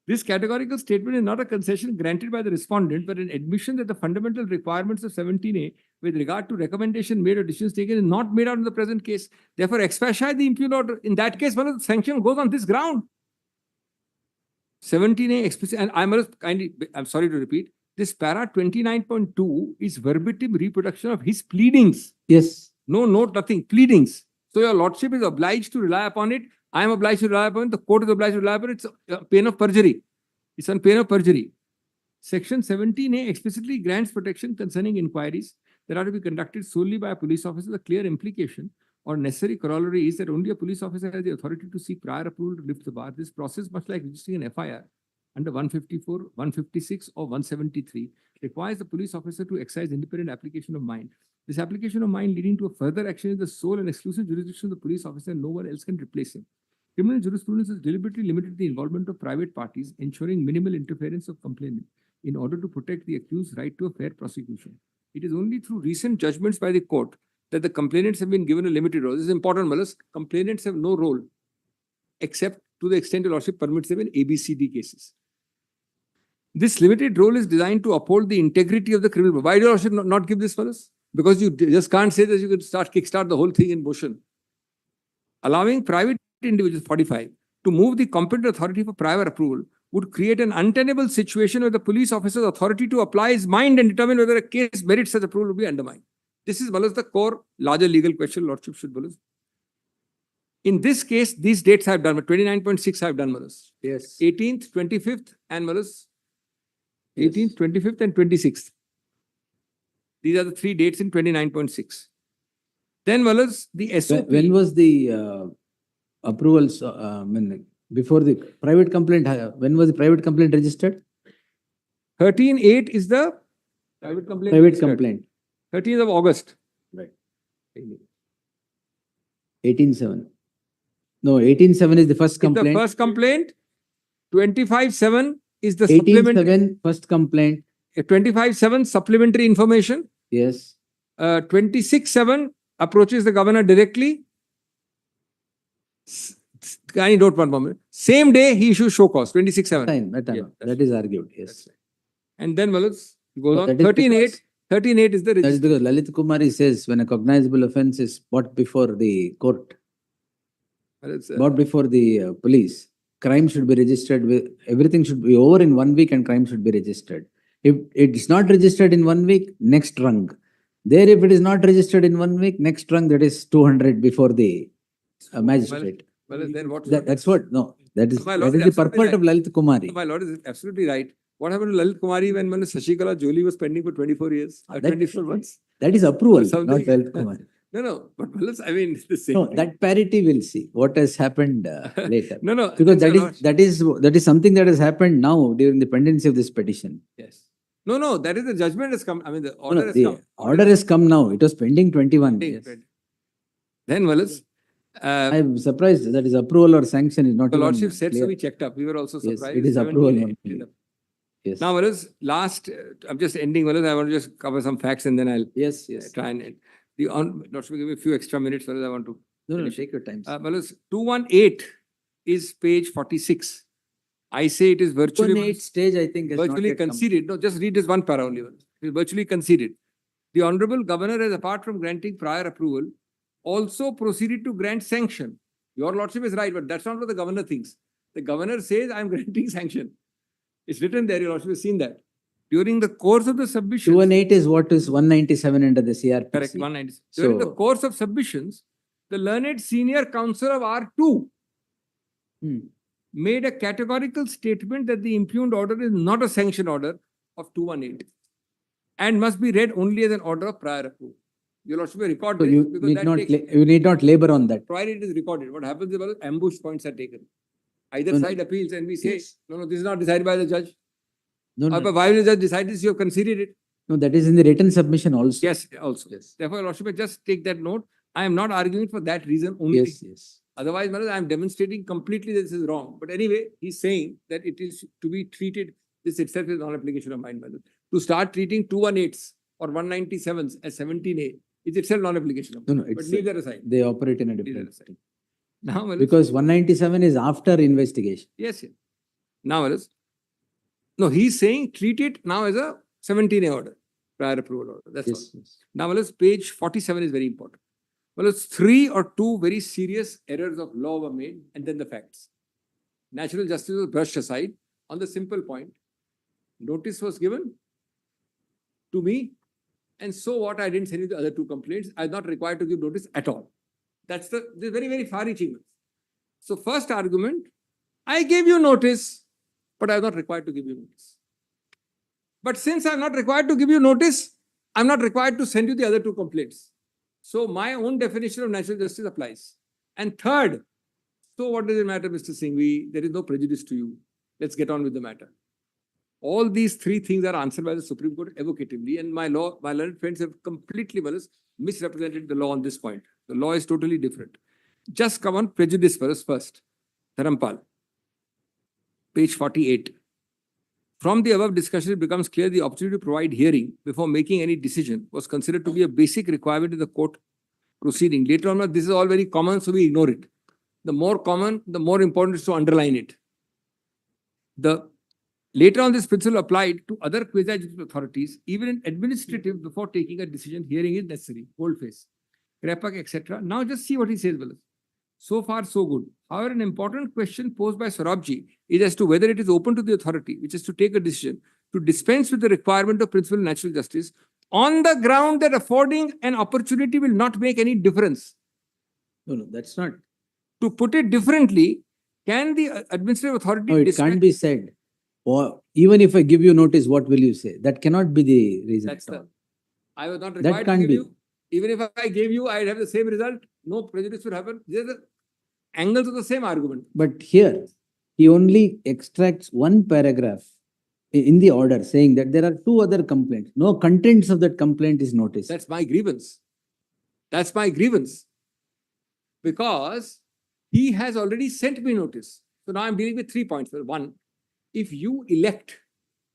this categorical statement is not a concession granted by the respondent, but an admission that the fundamental requirements of 17A with regard to recommendation made or decisions taken is not made out in the present case. Therefore, expatiate the impugned order. In that case, the sanction goes on this ground. 17A explicit, and I'm sorry to repeat, this para 29.2 is verbatim reproduction of his pleadings. Yes. No note, nothing, pleadings. So your lordship is obliged to rely upon it. I am obliged to rely upon it. The court is obliged to rely upon it. It's a pain of perjury. It's on pain of perjury. Section 17A explicitly grants protection concerning inquiries that are to be conducted solely by a police officer. The clear implication or necessary corollary is that only a police officer has the authority to seek prior approval to lift the bar. This process, much like registering an FIR, under 154, 156 or 173 requires the police officer to exercise independent application of mind. This application of mind leading to a further action is the sole and exclusive jurisdiction of the police officer and no one else can replace him. Criminal jurisprudence has deliberately limited the involvement of private parties, ensuring minimal interference of complainant in order to protect the accused's right to a fair prosecution. It is only through recent judgments by the court that the complainants have been given a limited role. This is important, Malice. Complainants have no role except to the extent your lordship permits them in ABCD cases. This limited role is designed to uphold the integrity of the criminal. Why do your lordship not give this, Malice? Because you just can't say that you can kickstart the whole thing in motion. Allowing private individuals, 45, to move the competent authority for prior approval would create an untenable situation where the police officer's authority to apply his mind and determine whether a case merits such approval would be undermined. This is, Malice, the core larger legal question lordship should, Malice. In this case, these dates I have done, but 29.6 I have done, Malice. Yes. 18th, 25th, and Malice, Yes. 18th, 25th, and 26th. These are the 3 dates in 29.6. Then, Malice, the SOP. When was the approvals, before the private complaint, when was the private complaint registered? 13.8 is the private complaint. Private registered. complaint, 13th of August. right. 18.7. No, 18.7 is the first Is the complaint. first complaint. 25.7 is the supplementary. 18.7, first complaint, 25.7 supplementary information. yes. 26.7 approaches the governor directly. Can you note one moment? Same day he issues show cause. 26.7. Time, that time. Yeah, that's That is argued, yes. That's right. And then Malice goes No, on. that is 13.8. because- 13.8 is the That is register. because Lalit Kumari says when a cognizable offense is brought before the court, brought before the police, crime should be registered with, everything should be over in 1 week and crime should be registered. If it's not registered in 1 week, next rung. There, if it is not registered in 1 week, next rung, that is 200 before the magistrate. Well, then what? That's what, no, that is My lord the is absolutely purport of Lalit Kumari. My lord is absolutely right. What happened to Lalit Kumari when Sashikala Jolie was pending for 24 years? Or That- 24 months? That is approval, not Something- Lalit Kumari. No, but Malice, I mean, it's the same. No, thing. that parity we'll see, what has happened later. No. Because that's that is something that has happened now during the pendency of this petition. Yes. No, that is the judgment has come. I mean, the No, order has the come. order has come now. It was pending 21 Pending, years. Then, Malice, I'm surprised that is approval or sanction is not the even lordship said so, clear. we checked up. We were also Yes, surprised. it is 17, approval 18. only. Yes. Now, Malice, last, I'm just ending, Malice. I want to just cover some facts and then I'll Yes. try and end. Lordship, give me a few extra minutes, Malice. I want to. No, finish. take your time. Malice, 218 is page 46. I say it is virtually. 1.8 stage, I think, has not virtually yet come. conceded. No, just read this one para only. It is virtually conceded. The Honorable Governor has, apart from granting prior approval, also proceeded to grant sanction. Your Lordship is right, but that's not what the Governor thinks. The Governor says, I am granting sanction. It's written there, Your Lordship has seen that. During the course of the submissions. 218 is what is 197 under the CRPC. Correct, 190. During the So- course of submissions, the learned senior counsel of R2 Hmm. made a categorical statement that the impugned order is not a sanction order of 218 and must be read only as an order of prior approval. Your Lordship will record So this you because need that not, takes, you need not labor on that. provided it is recorded. What happens is ambush points are taken. Either No, no. side appeals and we say, Yes. no, this is not decided by the judge. No, no, But why will the judge decide this? You have conceded it. no, that is in the written submission also. Yes, also. Yes. Therefore, Your Lordship, just take that note. I am not arguing for that reason only. Yes, yes. Otherwise, Maharaj, I am demonstrating completely that this is wrong. But anyway, he's saying that it is to be treated, this itself is non-application of mind, Maharaj. To start treating 218s or 197s as 17A is itself non-application of No, mind. no, But it's, leave that aside. they operate in a Leave that different. aside. Now, Maharaj, Because 197 is after investigation. yes. Now, Maharaj, no, he's saying treat it now as a 17A order, prior approval order. That's all. Yes, yes. Now, Maharaj, page 47 is very important. Well, it's 3 or 2 very serious errors of law were made and then the facts. Natural justice was brushed aside on the simple point. Notice was given to me and so what, I didn't send you the other 2 complaints. I was not required to give notice at all. That's the very, very far-reaching. So first argument, I gave you notice, but I was not required to give you notice. But since I'm not required to give you notice, I'm not required to send you the other 2 complaints. So my own definition of natural justice applies. And third, so what does it matter, Mr. Singhvi? There is no prejudice to you. Let's get on with the matter. All these three things are answered by the Supreme Court evocatively, and my learned friends have completely misrepresented the law on this point. The law is totally different. Just come on prejudice for us first. Dharampal, page 48. From the above discussion, it becomes clear the opportunity to provide hearing before making any decision was considered to be a basic requirement in the court proceeding. Later on, this is all very common, so we ignore it. The more common, the more important is to underline it. Later on, this principle applied to other quasi-judicial authorities, even in administrative, before taking a decision, hearing is necessary. Boldface, Krepak, etc. Now just see what he says, Wallace. So far, so good. However, an important question posed by Sorabji is as to whether it is open to the authority, which is to take a decision, to dispense with the requirement of principle of natural justice on the ground that affording an opportunity will not make any difference. No, that's not. To put it differently, can the administrative authority... No, it can't be said. Or even if I give you notice, what will you say? That cannot be the reason. That's I was not required to give you. Even if I gave you, I'd have the same result. No prejudice would happen. These are the angles of the same argument. But here, he only extracts one paragraph in the order saying that there are two other complaints. No contents of that complaint is noticed. That's my grievance. That's my grievance. Because he has already sent me notice. So now I'm dealing with 3 points. One, if you elect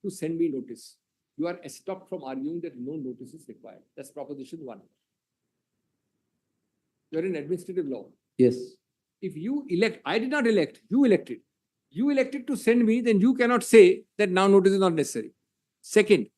to send me notice, you are stopped from arguing that no notice is required. That's proposition 1. You're in administrative law. Yes. If you elect, I did not elect, you elected. You elected to send me, then you cannot say that now notice is not necessary. Second,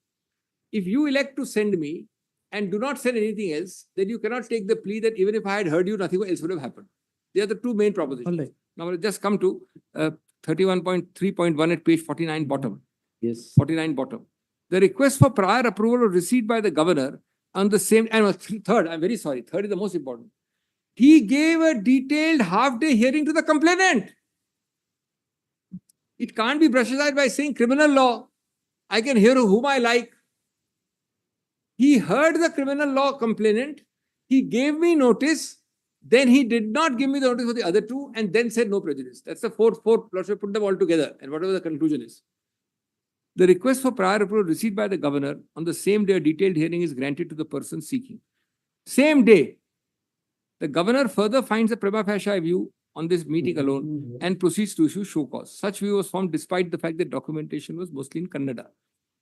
if you elect to send me and do not send anything else, then you cannot take the plea that even if I had heard you, nothing else would have happened. They are the two main propositions. Right. Now we'll just come to 31.3.1 at page 49 bottom. Yes. 49 bottom. The request for prior approval was received by the governor on the same, and third, I'm very sorry, third is the most important. He gave a detailed half-day hearing to the complainant. It can't be brushed aside by saying criminal law. I can hear whom I like. He heard the criminal law complainant. He gave me notice. Then he did not give me the notice for the other two and then said no prejudice. That's the fourth. Let's put them all together and whatever the conclusion is. The request for prior approval received by the governor on the same day a detailed hearing is granted to the person seeking. Same day, the governor further finds a prima facie view on this meeting alone and proceeds to issue show cause. Such view was formed despite the fact that documentation was mostly in Kannada.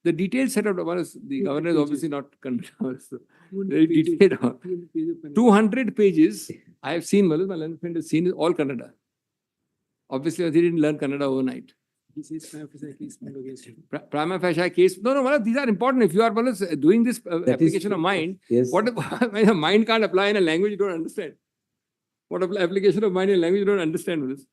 The detailed set of the governor is obviously not Kannada. So very detailed. 200 pages. I have seen, my learned friend has seen is all Kannada. Obviously, he didn't learn Kannada overnight. He says prima facie case made against him. Prima facie case. No, these are important. If you are doing this application of mind, Yes. what if mind can't apply in a language you don't understand? What application of mind in a language you don't understand with this?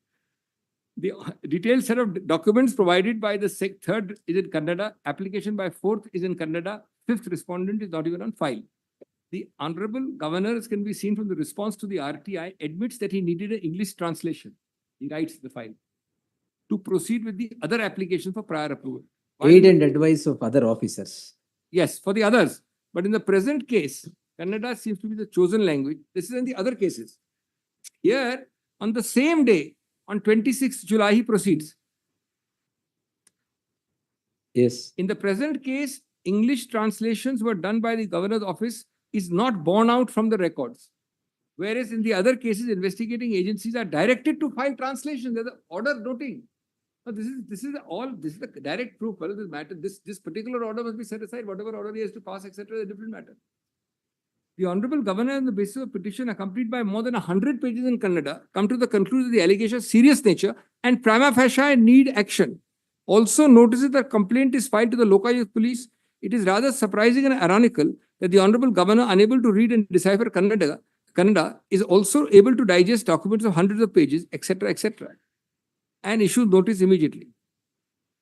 The detailed set of documents provided by the third is in Kannada. Application by fourth is in Kannada. Fifth respondent is not even on file. The Honorable Governor, as can be seen from the response to the RTI, admits that he needed an English translation. He writes the file to proceed with the other application for prior approval. Aid and advice of other officers. Yes, for the others. But in the present case, Kannada seems to be the chosen language. This is in the other cases. Here, on the same day, on 26th July, he proceeds. Yes. In the present case, English translations were done by the governor's office is not borne out from the records. Whereas in the other cases, investigating agencies are directed to file translations. There's an order noting. Now, this is the direct proof. Well, this matter, this particular order must be set aside. Whatever order he has to pass, etc., is a different matter. The Honorable Governor, on the basis of petition accompanied by more than 100 pages in Kannada, come to the conclusion that the allegation is serious nature and prima facie need action. Also notices that complaint is filed to the Lokaयुkt police. It is rather surprising and ironical that the Honorable Governor, unable to read and decipher Kannada, is also able to digest documents of hundreds of pages, etc., etc., and issues notice immediately.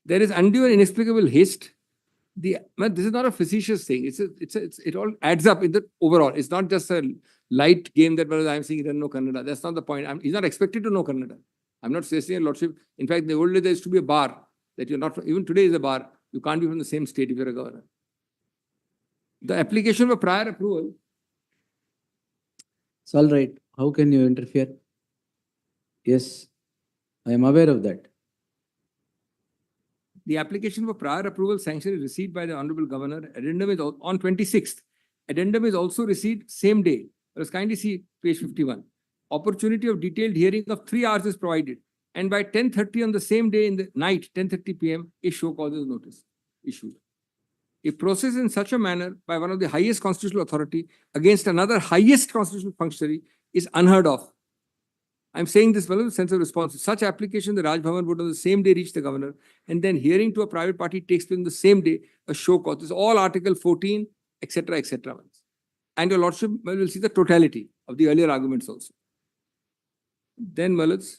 There is undue and inexplicable haste. This is not a facetious thing. It all adds up in the overall. It's not just a light game that I'm saying he doesn't know Kannada. That's not the point. He's not expected to know Kannada. I'm not suggesting a lordship. In fact, in the old days, there used to be a bar that you're not, even today is a bar. You can't be from the same state if you're a governor. The application for prior approval. It's all right. How can you interfere? Yes, I am aware of that. The application for prior approval sanction is received by the Honorable Governor. Addendum is on 26th. Addendum is also received same day. Let us kindly see page 51. Opportunity of detailed hearing of 3 hours is provided. And by 10:30 on the same day in the night, 10:30 p.m., a show causes notice issued. A process in such a manner by one of the highest constitutional authority against another highest constitutional functionary is unheard of. I'm saying this with a sense of responsibility. Such application, the Raj Bhavan would on the same day reach the governor, and then hearing to a private party takes place on the same day, a show cause. This is all Article 14, etc., etc. And your Lordship will see the totality of the earlier arguments also. Then, Malas,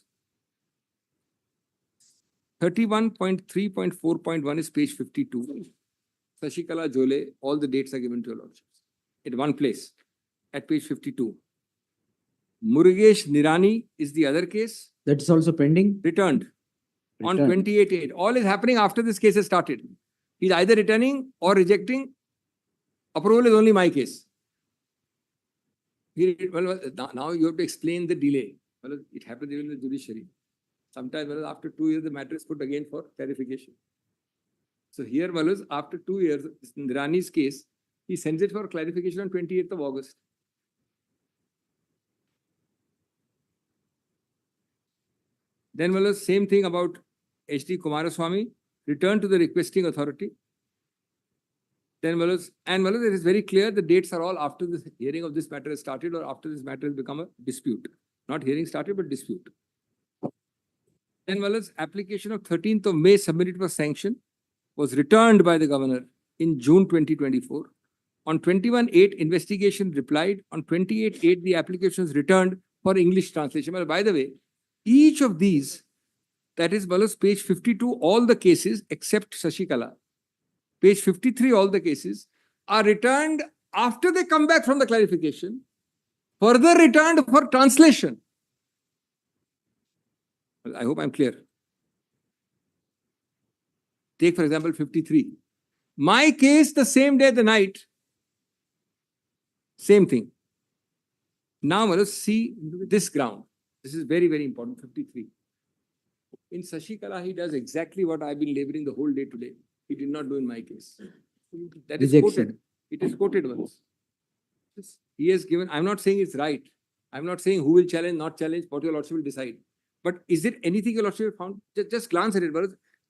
31.3.4.1 is page 52. Sashikala Jole, all the dates are given to your Lordships at one place at page 52. Murugesh Nirani is the other case. That is also pending? Returned on Returned. 28/8. All is happening after this case has started. He's either returning or rejecting. Approval is only my case. Now you have to explain the delay. Well, it happens even in the judiciary. Sometimes after 2 years, the matter is put again for clarification. So here, after 2 years, in Nirani's case, he sends it for clarification on 28th of August. Then, same thing about H.D. Kumaraswamy, returned to the requesting authority. Then, it is very clear the dates are all after the hearing of this matter has started or after this matter has become a dispute. Not hearing started, but dispute. Then, application of 13th of May submitted for sanction was returned by the governor in June 2024. On 21/8, investigation replied. On 28/8, the application was returned for English translation. Well, by the way, each of these, that is page 52, all the cases except Shashikala, page 53, all the cases are returned after they come back from the clarification, further returned for translation. Well, I hope I'm clear. Take, for example, 53. My case, the same day, the night, same thing. Now, let us see this ground. This is very, very important, 53. In Shashikala, he does exactly what I've been laboring the whole day today. He did not do in my case. That is quoted. It is quoted once. He has given, I'm not saying it's right. I'm not saying who will challenge, not challenge, what your Lordship will decide. But is it anything your Lordship found? Just glance at it.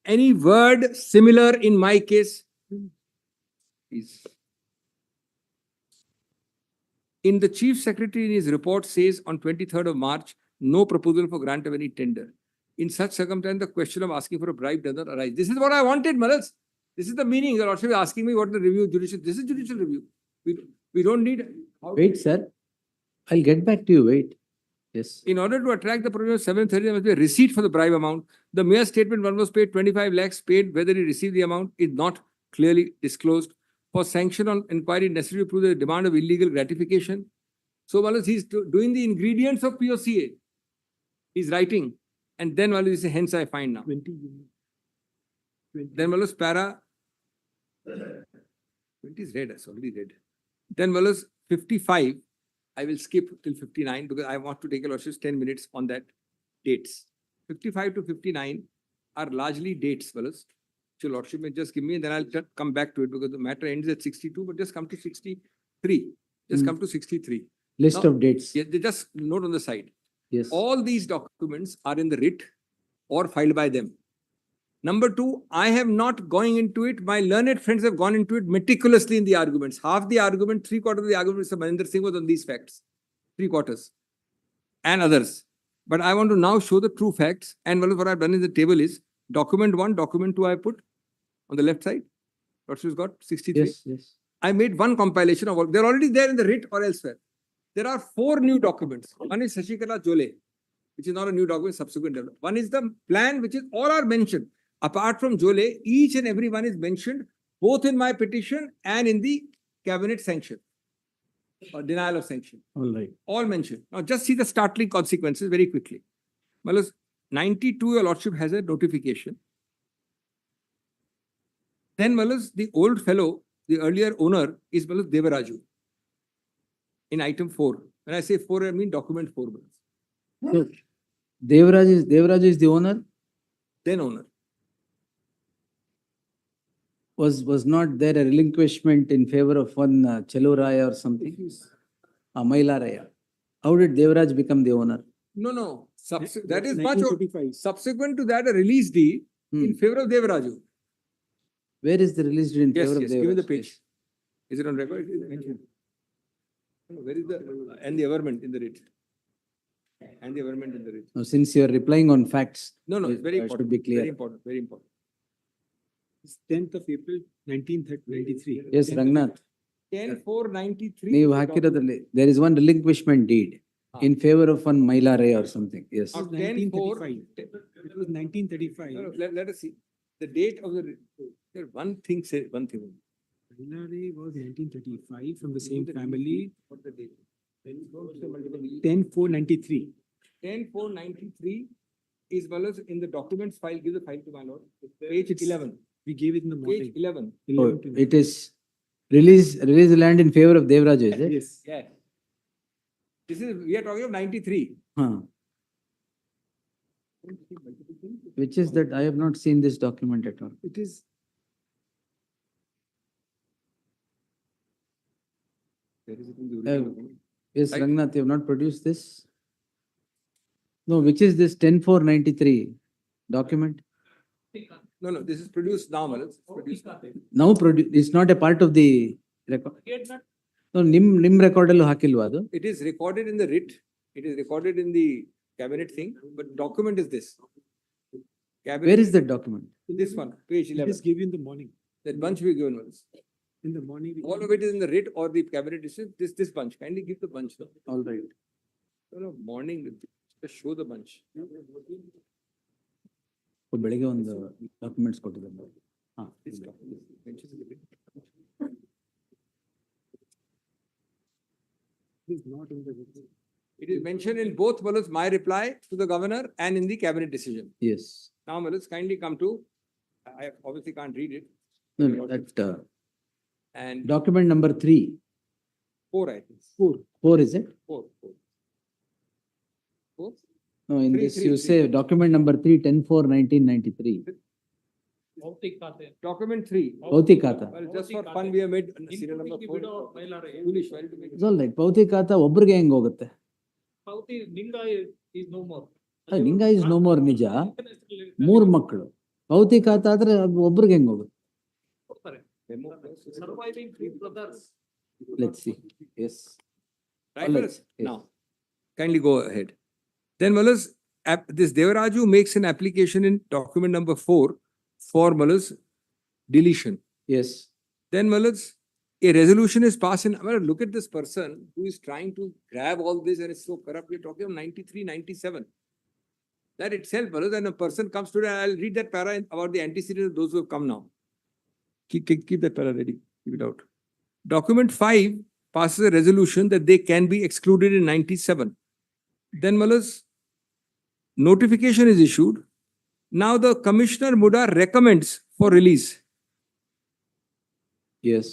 Any word similar in my case? Please. In the Chief Secretary in his report says on 23rd of March, no proposal for grant of any tender. In such circumstance, the question of asking for a bribe does not arise. This is what I wanted, Malas. This is the meaning. Your Lordship is asking me what the review judicial. This is judicial review. We don't need. Wait, sir. I'll get back to you. Wait. Yes. In order to attract the provision of 730, there must be a receipt for the bribe amount. The mere statement one was paid 25 lakhs paid, whether he received the amount is not clearly disclosed. For sanction on inquiry necessary to prove the demand of illegal gratification. So, Malas, he's doing the ingredients of POCA. He's writing. And then, Malas, he says, hence I find now. 20. Then, Malas, para. 20 is read, it's already read. Then, Malas, 55. I will skip till 59 because I want to take a Lordship's 10 minutes on that dates. 55 to 59 are largely dates, fellas. Your Lordship may just give me and then I'll come back to it because the matter ends at 62, but just come to 63. Just come to 63. List Now, of dates. Yeah, they just note on the side. Yes. All these documents are in the writ or filed by them. Number 2, I have not gone into it. My learned friends have gone into it meticulously in the arguments. Half the argument, 3/4 of the argument, Mr. Maninder Singh was on these facts. 3/4. And others. But I want to now show the true facts. And what I've done in the table is document 1, document 2 I put on the left side. Lordship's got 63. Yes, yes. I made one compilation of all. They're already there in the writ or elsewhere. There are 4 new documents. One is Shashikala Jole, which is not a new document, subsequent development. One is the plan, which is all are mentioned. Apart from Jole, each and every one is mentioned both in my petition and in the cabinet sanction or denial of sanction. All right. All mentioned. Now just see the startling consequences very quickly. Malas, 92, your Lordship has a notification. Then Malas, the old fellow, the earlier owner is Malas Devaraju in item 4. When I say 4, I mean document 4. So, Devaraju is the owner? Then owner. was not there a relinquishment in favor of one Cheluraya or something? Mailaraya. How did Devaraj become the owner? No. That is much. 1945. Subsequent to that, a release deed in Hmm. favor of Devaraju. Where is the release deed in Yes, favor yes, of Devaraj? give me the page. Is it on record? It is mentioned. No, where is the, and the averment in the writ? And the averment in the writ. No, since you are replying on facts. No, it's very Should important. be clear. Very important, very important. It's 10th of April, 1993. Yes, 10th of Rangnath. 10,493. ನೀವು ಹಾಕಿರೋದ್ರಲ್ಲಿ there is one relinquishment deed in favor of one Mailaraya or something. Yes. Now, It was 1935. It was 1935. Let us see. The date of the writ. There one thing say one thing. Rationality was 1935 from the same family. What the date? 10/4/93. 10,493 is well as in the documents file. Give the file to my lord. Page 11. We gave it in the morning. Page 11. 11 to It is release the land in favor of Devaraj, is it? Yes. Yeah. This is, we are talking of 93. Huh. Which is that I have not seen this document at all. It is. Where is it in the Uh, original? Yes, Right. Rangnath, you have not produced this? No, which is this 10/4/93 document? No, this is produced now, Malaz. It's produced. Now it's not a part of the record. No, nim record allu ಹಾಕಿಲ್ವಾ ಅದು? It is recorded in the writ. It is recorded in the cabinet thing, but document is this. Cabinet, Where is that document? this one, page It 11. is given in the morning. That bunch we given once. In the morning. we All gave- of it is in the writ or the cabinet decision. This bunch. Kindly give the bunch. No? All right. No, morning. Just show the bunch. ಬೆಳಿಗ್ಗೆ ಒಂದು documents ಕೊಟ್ಟಿದ್ದಾರೆ. ಹಾ. This document mentions in the writ. It is not in the. It is mentioned in both Malaz, my reply to the governor and in the cabinet decision. Yes. Now, Malaz, kindly come to, I obviously can't read it. No, that And document number 3. 4, I think. 4 is it? 4. No, in Three, this three, you three. say document number 3, 10/4/1993. Document 3. ಭೌತಿಕಾತ. Well, just for fun, we have made serial number 4. Foolish, well, to make it. It's all right. ಭೌತಿಕಾತ ಒಬ್ರಿಗೆ ಹೆಂಗ್ ಹೋಗುತ್ತೆ? ನಿಂಗ is no more ನಿಜ. 3 ಮಕ್ಕಳು. ಭೌತಿಕಾತ ಆದ್ರೆ ಒಬ್ರಿಗೆ ಹೆಂಗ್ ಹೋಗುತ್ತೆ? Memo. Surviving 3 brothers. Let's see. Yes. Right, All right. Malaz? Yes. Now, kindly go ahead. Then, Malaz, this Devaraju makes an application in document number 4 for Malaz deletion. Yes. Then, Malaz, a resolution is passed in. Well, look at this person who is trying to grab all this and is so corrupt. We're talking of 93, 97. That itself, Malaz, and a person comes today, I'll read that para about the antecedents of those who have come now. Keep that para ready. Keep it out. Document 5 passes a resolution that they can be excluded in 97. Then, Malaz, notification is issued. Now the Commissioner MUDA recommends for release. Yes.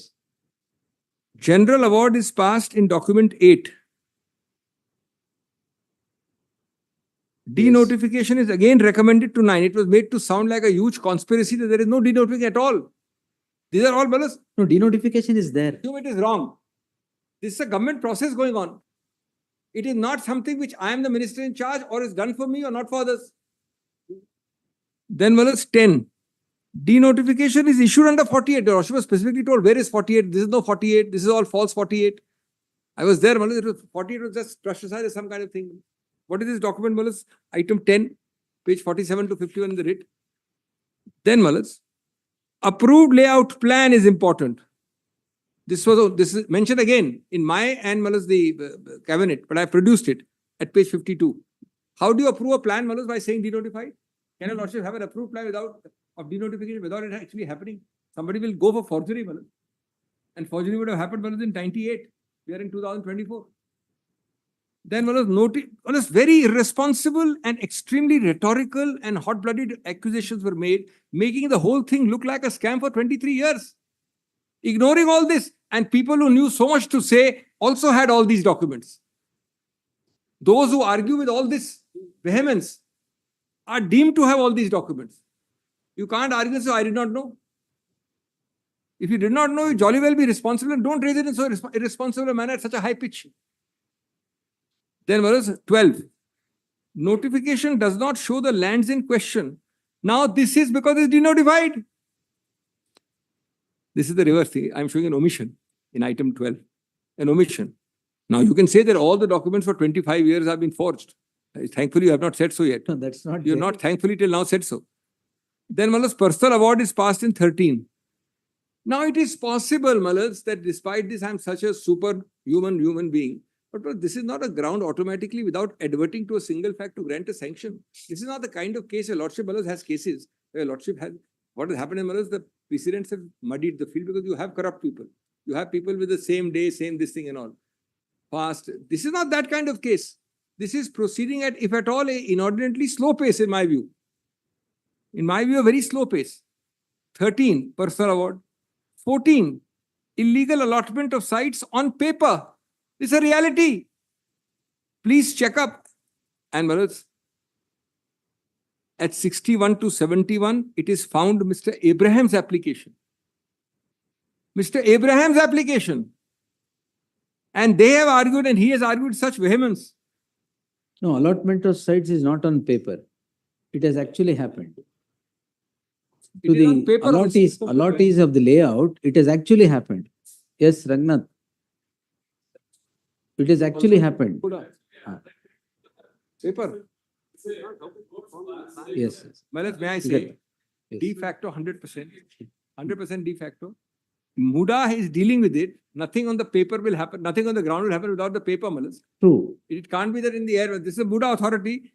General award is passed in document 8. Denotification is again recommended to 9. It was made to sound like a huge conspiracy that there is no denotification at all. These are all Malaz. No, denotification is there. Assume it is wrong. This is a government process going on. It is not something which I am the minister in charge or is done for me or not for others. Then Malaz 10. Denotification is issued under 48. The Roshi was specifically told, where is 48? This is no 48. This is all false 48. I was there, Malaz. It was 48 was just brushed aside as some kind of thing. What is this document, Malaz? Item 10, page 47 to 51 in the writ. Then, Malaz, approved layout plan is important. This is mentioned again in my and Malaz the cabinet, but I produced it at page 52. How do you approve a plan, Malaz, by saying denotified? Can a lordship have an approved plan of denotification without it actually happening? Somebody will go for forgery, Malaz. And forgery would have happened, Malaz, in 98. We are in 2024. Then Malaz, very irresponsible and extremely rhetorical and hot-blooded accusations were made, making the whole thing look like a scam for 23 years. Ignoring all this, and people who knew so much to say also had all these documents. Those who argue with all this vehemence are deemed to have all these documents. You can't argue, so I did not know. If you did not know, you jolly well be responsible and don't raise it in so irresponsible a manner at such a high pitch. Then verse 12. Notification does not show the lands in question. Now this is because it's denotified. This is the reverse thing. I'm showing an omission in item 12. An omission. Now you can say that all the documents for 25 years have been forged. Thankfully, you have not said so yet. No, that's not. You're there. not thankfully till now said so. Then Malas, personal award is passed in 13. Now it is possible, Malas, that despite this, I'm such a superhuman human being. But this is not a ground automatically without adverting to a single fact to grant a sanction. This is not the kind of case. Your Lordship Malas has cases where Lordship has. What has happened in Malas, the precedents have muddied the field because you have corrupt people. You have people with the same day, same this thing and all. Past. This is not that kind of case. This is proceeding at, if at all, a inordinately slow pace in my view. In my view, a very slow pace. 13, personal award. 14, illegal allotment of sites on paper. This is a reality. Please check up. And Maharaj, at 61 to 71, it is found Mr. Abraham's application. Mr. Abraham's application. And they have argued and he has argued such vehemence. No, allotment of sites is not on paper. It has actually happened. It To is on the paper also. allottees of the layout, it has actually happened. Yes, Raghunath. It has actually happened. Paper. Yes. Maharaj, may I Yes. say, de facto 100%. 100% de facto. MUDA is dealing with it. Nothing on the paper will happen. Nothing on the ground will happen without the paper, Maharaj. True. It can't be that in the air. This is a MUDA authority.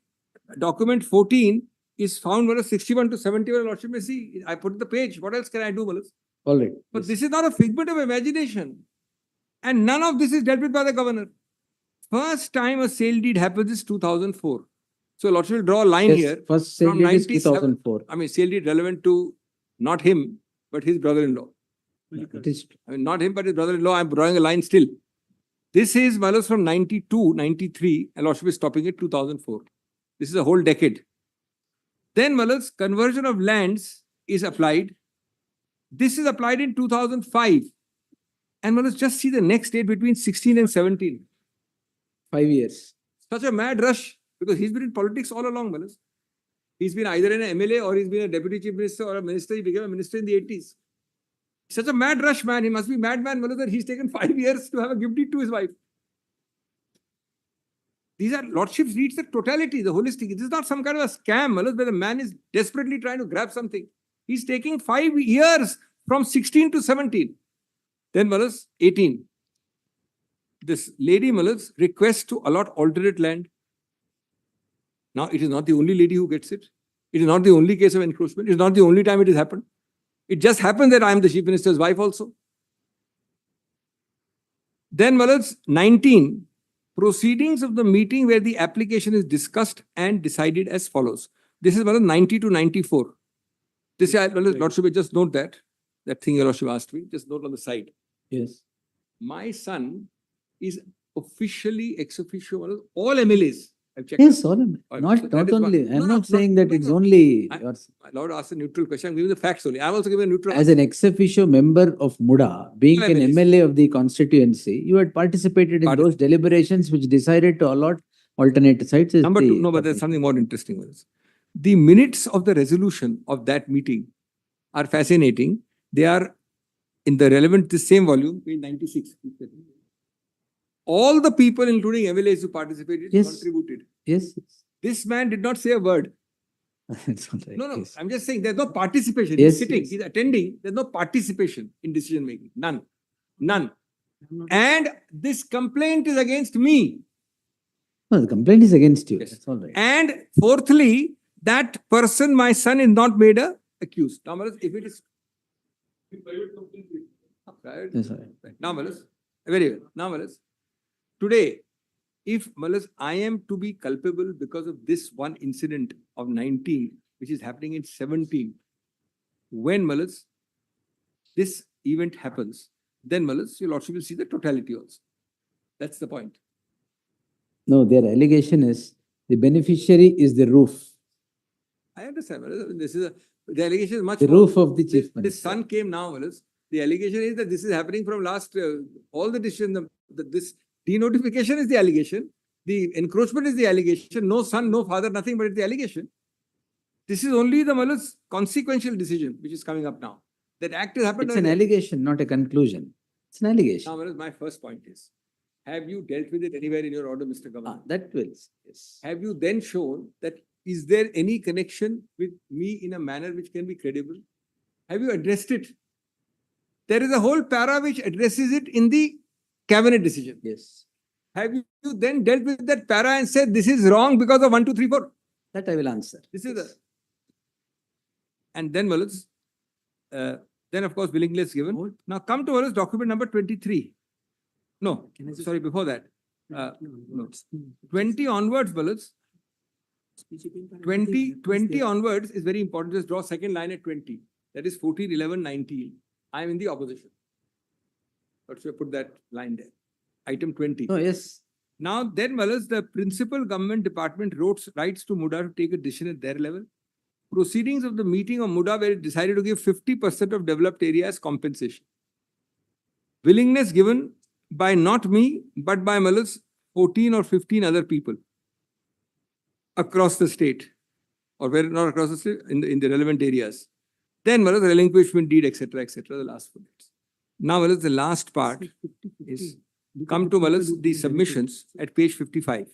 Document 14 is found Maharaj 61 to 71. Lordship may see. I put the page. What else can I do, Maharaj? All right. But Yes. this is not a figment of imagination. And none of this is dealt with by the governor. First time a sale deed happens is 2004. So Lordship will draw a line Yes, here. first sale from deed is 97 2004. I mean, sale deed relevant to not him, but his brother-in-law. It is I mean, not him, but his brother-in-law. I'm drawing a line still. This is Malas from 92, 93, and Lordship is stopping it 2004. This is a whole decade. Then Malas, conversion of lands is applied. This is applied in 2005. And Malas, just see the next date between 16 and 17. 5 years. Such a mad rush because he's been in politics all along, Malas. He's been either an MLA or he's been a deputy chief minister or a minister. He became a minister in the 80s. Such a mad rush, man. He must be madman, Malas, that he's taken 5 years to have a gift deed to his wife. These are Lordships reads the totality, the holistic. This is not some kind of a scam, Malas, where the man is desperately trying to grab something. He's taking 5 years from 16 to 17. Then Malas, 18. This lady Malas requests to allot alternate land. Now, it is not the only lady who gets it. It is not the only case of encroachment. It is not the only time it has happened. It just happens that I am the chief minister's wife also. Then Malas, 19. Proceedings of the meeting where the application is discussed and decided as follows. This is Malas, 90 to 94. This, Lordship, just note that. That thing your Lordship asked me. Just note on the side. Yes. My son is officially ex officio, Malas, all MLAs. I've checked. Yes, all of them. So Not that is only. one. I'm No, not no, saying no, that no, it's no. only I- yours. My Lord asked a neutral question. I'm giving the facts only. I'm also giving a neutral As an ex officio member of MUDA, being All an MLAs. MLA of the constituency, you had participated in those deliberations which decided to allot alternate sites. Is Number the two, no, but there's something more interesting. Malas. The minutes of the resolution of that meeting are fascinating. They are in the relevant, the same volume, page 96. All the people, including MLAs who participated, Yes. contributed. Yes. This man did not say a word. It's all right. No, Yes. I'm just saying there's no participation. Yes, He's sitting, yes. he's attending. There's no participation in decision making. None. None. I'm not- And this complaint is against me. No, the complaint is against you. Yes. That's all right. And fourthly, that person, my son, is not made a accused. Now, Malas, if it is private, Yes, all right. right. Now, Malas, very well. Now, Malas, today, if Malas, I am to be culpable because of this one incident of 19, which is happening in 17, when Malas, this event happens, then Malas, your Lordship will see the totality also. That's the point. No, their allegation is the beneficiary is the roof. I understand. Malas. This is the allegation is much The more. roof of the chief This minister. son came now, Malas. The allegation is that this is happening from last, all the decisions, this denotification is the allegation. The encroachment is the allegation. No son, no father, nothing but it's the allegation. This is only the malice consequential decision which is coming up now. That act has happened. It's an earlier. allegation, not a conclusion. It's an allegation. Now, my first point is, have you dealt with it anywhere in your order, Mr. Governor? That will, yes. Have you then shown that is there any connection with me in a manner which can be credible? Have you addressed it? There is a whole para which addresses it in the cabinet decision. Yes. Have you then dealt with that para and said this is wrong because of 1, 2, 3, 4? That I will answer. This is the. And then, malice, then of course, willingness given. Now come to malice document number 23. No, Can I just- sorry, before that. No. 20 onwards, malice. 20 on. onwards is very important. Just draw second line at 20. That is 14, 11, 19. I am in the opposition. But should I put that line there? Item 20. No, yes. Now, then, malice, the principal government department writes to MUDA to take a decision at their level. Proceedings of the meeting of MUDA where it decided to give 50% of developed area as compensation. Willingness given by not me, but by malice, 14 or 15 other people across the state, or where not across the state, in the relevant areas. Then malice, relinquishment deed, etc., the last 4 minutes. Now, malice, the last part is come to malice, the submissions at page 55.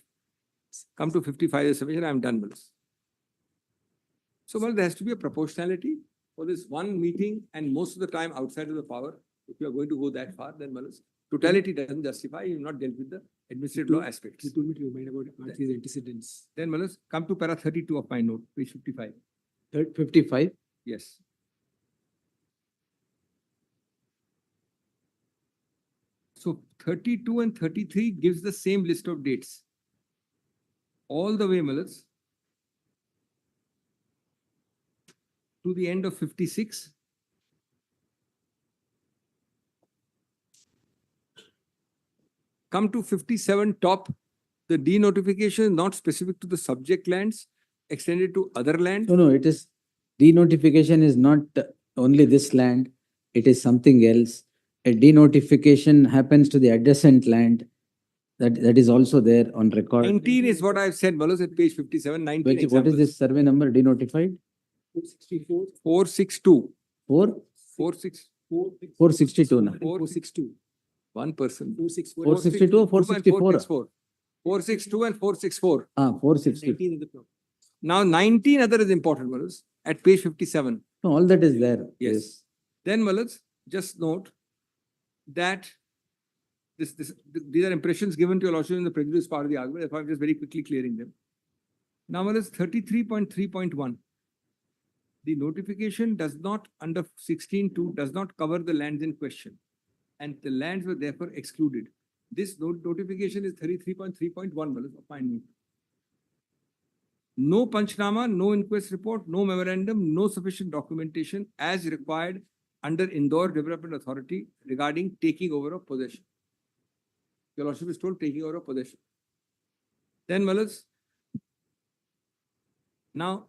Come to 55, the submission, I am done, malice. So, malice, there has to be a proportionality for this one meeting and most of the time outside of the power. If you are going to go that far, then malice, totality doesn't justify. You have not dealt with the administrative law aspects. You told me to remind about RT's antecedents. Then, malice, come to para 32 of my note, page 55. 55. Yes. So 32 and 33 gives the same list of dates. All the way, malice, to the end of 56. Come to 57 top. The denotification is not specific to the subject lands, extended to other lands. No, it is, denotification is not only this land, it is something else. A denotification happens to the adjacent land, that is also there on record. 19 is what I've said, Malos, at page 57, 19 What is examples. this survey number denotified? 464. 462. 4? 462 now. 462. One person. 464. 462 or 464? 462 and 464. 462. 19 in the top. Now 19 other is important, Malos, at page 57. No, all that is there. Yes. Then, Malos, just note that these are impressions given to your lordship in the prejudice part of the argument. Therefore, I'm just very quickly clearing them. Now, Malos, 33.3.1. The notification does not, under 16.2, does not cover the lands in question, and the lands were therefore excluded. This notification is 33.3.1, Malos, of my note. No Panchnama, no inquest report, no memorandum, no sufficient documentation as required under Indore Development Authority regarding taking over of possession. Your lordship is told taking over of possession. Then, Malas, now,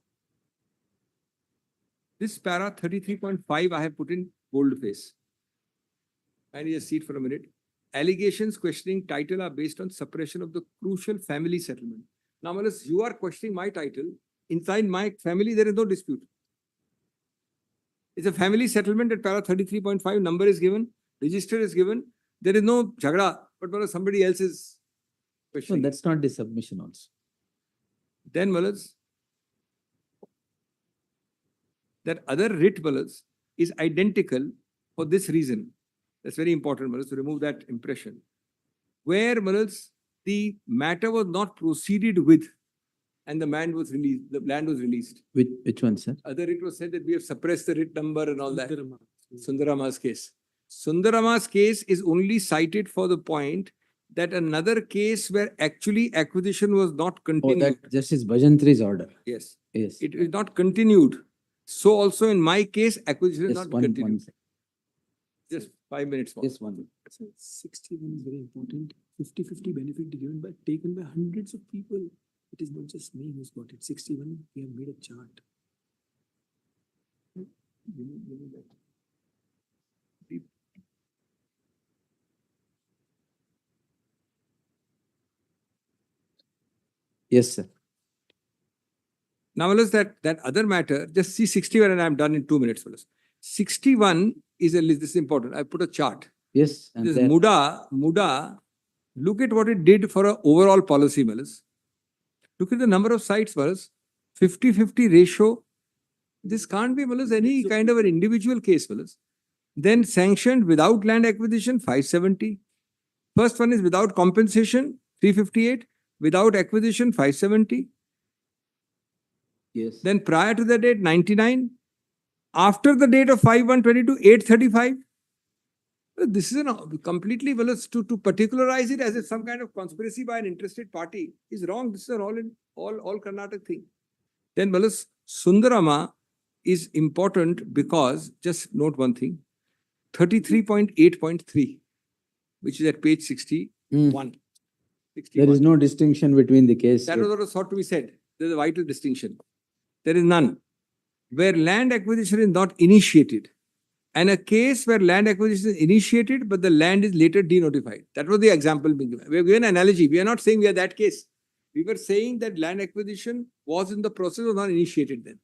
this para 33.5 I have put in boldface. And just see it for a minute. Allegations questioning title are based on suppression of the crucial family settlement. Now, Malas, you are questioning my title. Inside my family, there is no dispute. It's a family settlement at para 33.5. Number is given. Register is given. There is no jhagda, but Malas, somebody else is No, questioning. that's not the submission also. Then, Malas, that other writ, Malas, is identical for this reason. That's very important, Malas, to remove that impression. Where, Malas, the matter was not proceeded with and the land was released. Which one, sir? Other writ was said that we have suppressed the writ number and all that. Siddaramaiah. Sundarama's case. Sundarama's case is only cited for the point that another case where actually acquisition was not Oh, continued. that Justice Bhajantri's order. Yes. Yes. It is not continued. So also in my case, acquisition is Just not one continued. second. Just 5 minutes more. Just one. So 61 is very important. 50-50 benefit taken by hundreds of people. It is not just me who's got it. 61, we have made a chart. The Yes, sir. Now, fellows, that other matter, just see 61 and I'm done in 2 minutes, fellows. 61 is a list, this is important. I put a chart. Yes. And This there- MUDA, look at what it did for an overall policy, fellows. Look at the number of sites, fellows. 50-50 ratio. This can't be, fellows, any kind of an individual case, fellows. Then sanctioned without land acquisition, 570. First one is without compensation, 358. Without acquisition, 570. Yes. Then prior to the date, 99. After the date of 5/1/22, 835. This is completely, well, to particularize it as if some kind of conspiracy by an interested party is wrong. This is an all Karnataka thing. Then, well, Sundarama is important because, just note one thing, 33.8.3, which is at page 61. There 61. is no distinction between the case. That was what was thought to be said. There is a vital distinction. There is none. Where land acquisition is not initiated, and a case where land acquisition is initiated, but the land is later denotified. That was the example being given. We have given an analogy. We are not saying we are that case. We were saying that land acquisition was in the process, was not initiated then.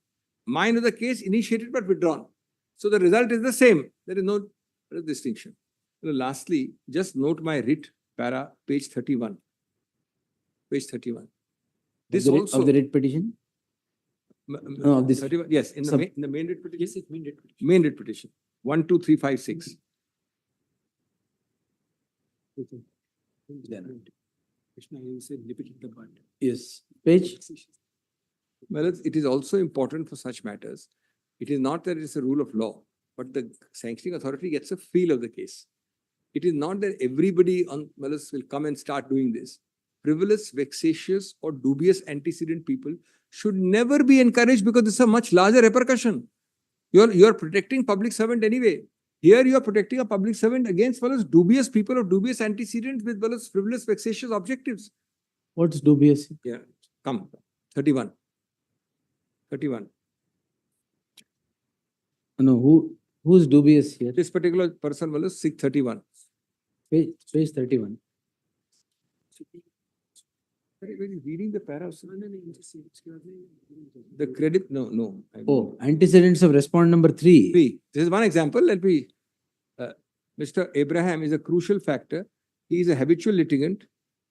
Mine was the case initiated but withdrawn. So the result is the same. There is no distinction. Lastly, just note my writ para, page 31. Page 31. This also Of the writ petition? No, of this. 31, yes, in Sub- the main writ petition. Yes, it means it. Main writ petition. 1, 2, 3, 5, 6. Krishna, you said repeated the part. Yes. Page? Well, it is also important for such matters. It is not that it is a rule of law, but the sanctioning authority gets a feel of the case. It is not that everybody on malice will come and start doing this. Frivolous, vexatious, or dubious antecedent people should never be encouraged because this is a much larger repercussion. You are protecting public servant anyway. Here you are protecting a public servant against fellows dubious people of dubious antecedents with fellows frivolous, vexatious objectives. What's dubious? Yeah, come. 31. 31. No, who's dubious here? This particular person was 631. Page 31. When you're reading the paragraphs, the credit, no. Oh, antecedents of respondent number 3. This is one example. Let me. Mr. Abraham is a crucial factor. He is a habitual litigant,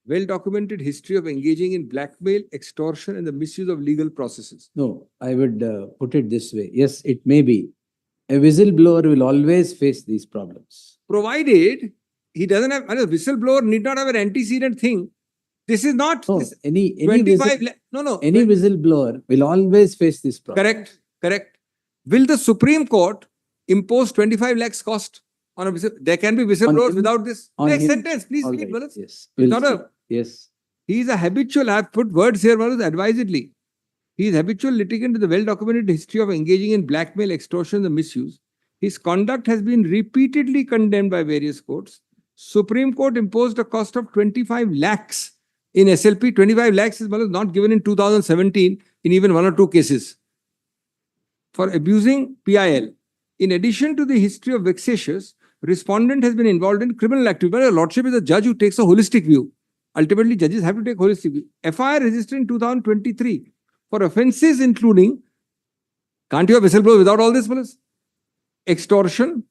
well-documented history of engaging in blackmail, extortion, and the misuse of legal processes. No, I would put it this way. Yes, it may be. A whistleblower will always face these problems. Provided he doesn't have, a whistleblower need not have an antecedent thing. This is not No, this any 25. any whistleblower will always face this problem. Correct. Will the Supreme Court impose 25 lakhs cost on a whistle? There can be whistleblowers him? without this. On Next him? sentence, please All read, right, Wallace. yes. Not We'll a- see. Yes. He is a habitual, I have put words here, Wallace, advisedly. He is habitual litigant with a well-documented history of engaging in blackmail, extortion, and misuse. His conduct has been repeatedly condemned by various courts. Supreme Court imposed a cost of 25 lakhs in SLP. 25 lakhs is not given in 2017 in even 1 or 2 cases for abusing PIL. In addition to the history of vexatious, respondent has been involved in criminal activity. But your lordship is a judge who takes a holistic view. Ultimately, judges have to take holistic view. FIR registered in 2023 for offences including, can't you have whistleblower without all this, fellas? Extortion,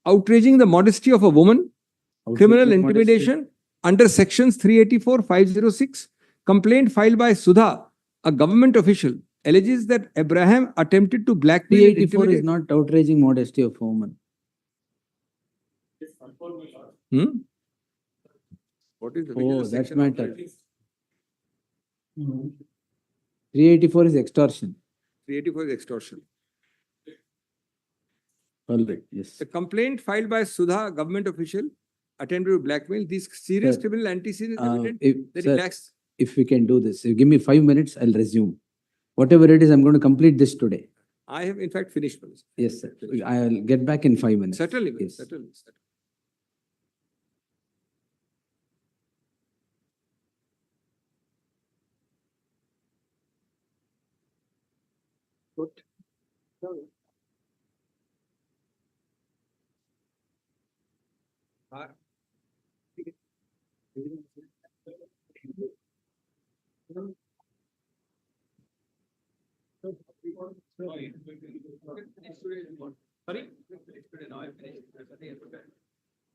outraging the modesty of a woman, criminal intimidation under sections 384, 506. Complaint filed by Sudha, a government official, alleges that Abraham attempted to blackmail and 384 is intimidate. not outraging modesty of woman. What is the Oh, that section? matter. 384 is extortion. 384 is extortion. All right, yes. The complaint filed by Sudha, government official, attempted to blackmail these serious Sir, criminal antecedents Uh, evident if, that sir, he lacks. if we can do this, you give me 5 minutes, I'll resume. Whatever it is, I'm going to complete this today. I have in fact finished. Policy. Yes, sir. I'll get back in 5 minutes. Certainly, Yes. certainly. What? Sorry?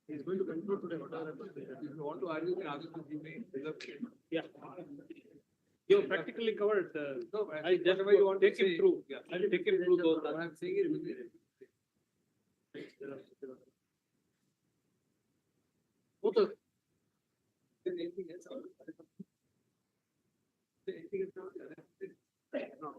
He's going to conclude today. If you want to argue, then argue with me. Yeah. You practically covered, No, I just whatever you want to take him say. through. Yeah. I'll take him through those. What I'm saying is. Both of Anything else? Anything else? No.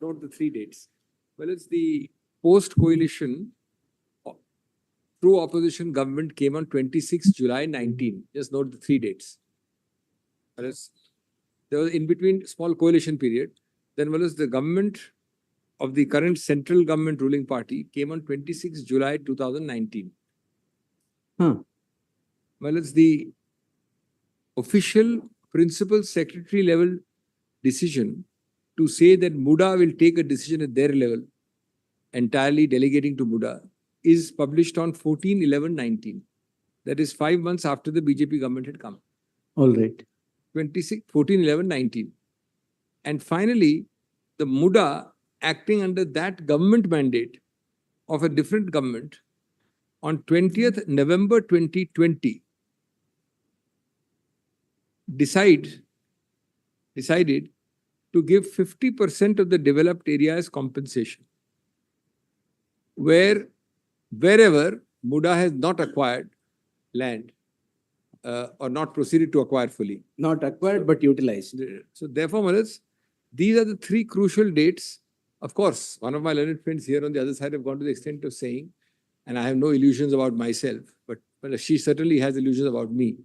note the 3 dates. Well, it's the post-coalition true opposition government came on 26 July 19. Just note the 3 dates. Whereas there was in between small coalition period. Then whereas the government of the current central government ruling party came on 26 July 2019. Well, it's the official principal secretary level decision to say that MUDA will take a decision at their level, entirely delegating to MUDA, is published on 14/11/19. That is 5 months after the BJP government had come. All right. 14/11/19. And finally, the MUDA acting under that government mandate of a different government on 20th November 2020 decided to give 50% of the developed area as compensation. Wherever MUDA has not acquired land or not proceeded to acquire fully. Not acquired, but utilized. So therefore, Manas, these are the 3 crucial dates. Of course, one of my learned friends here on the other side have gone to the extent of saying, and I have no illusions about myself, but she certainly has illusions about me,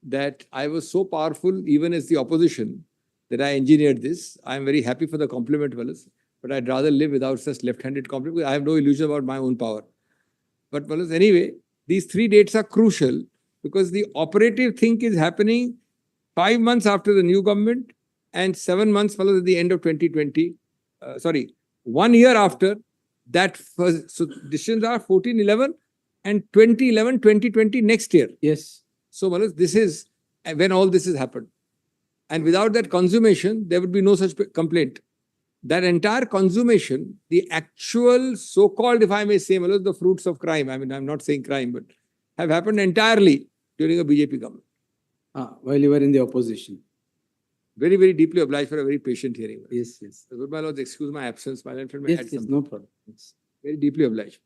that I was so powerful even as the opposition that I engineered this. I am very happy for the compliment, Wallace, but I'd rather live without such left-handed compliment because I have no illusion about my own power. But Wallace, anyway, these 3 dates are crucial because the operative thing is happening 5 months after the new government and 7 months, Wallace, at the end of 2020. 1 year after that. So decisions are 14/11 and 2011-2020 next year. Yes. So, Wallace, this is when all this has happened. And without that consummation, there would be no such complaint. That entire consummation, the actual so-called, if I may say, Wallace, the fruits of crime, I mean, I'm not saying crime, but have happened entirely during a BJP government. While you were in the opposition. Very, very deeply obliged for a very patient hearing. Yes, yes. Good, my lords, excuse my absence. My friend may add Yes, yes, something. no problem. Yes. Very deeply obliged.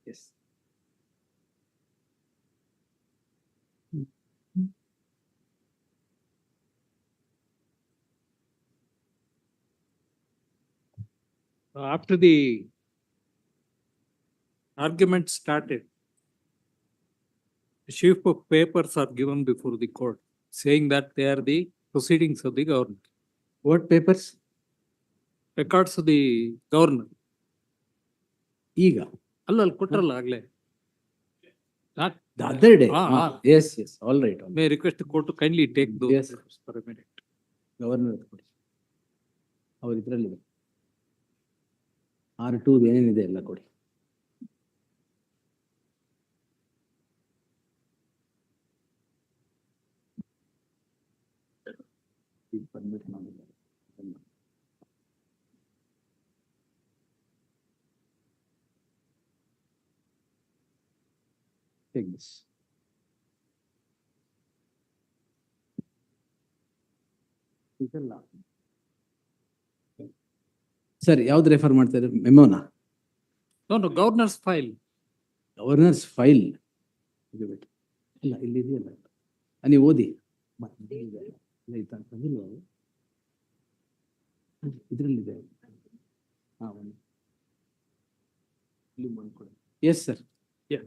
Yes. After the argument started, a sheaf of papers are given before the court saying that they are the proceedings of the government, What papers? records of the governor. Ega. Allal kutralla agle. Not The other day. Yes. Yes. All right. All right. May I request the court to kindly take those Yes. papers for a minute. Governor. ಅವ್ರ ಇದ್ರಲ್ಲಿದೆ 6-2 ಏನೇನಿದೆ ಎಲ್ಲ ಕೊಡಿ. Take this. ಇದೆಲ್ಲ sir ಯಾವ್ದು refer ಮಾಡ್ತಾರೆ ಮೆಮೋನಾ? No, governor's file. Governor's file ಇಲ್ಲ ಇಲ್ಲಿ ಇದೆಯಲ್ಲ ನೀವು ಓದಿ ಇದರಲ್ಲಿದೆ. Yes sir. Yeah.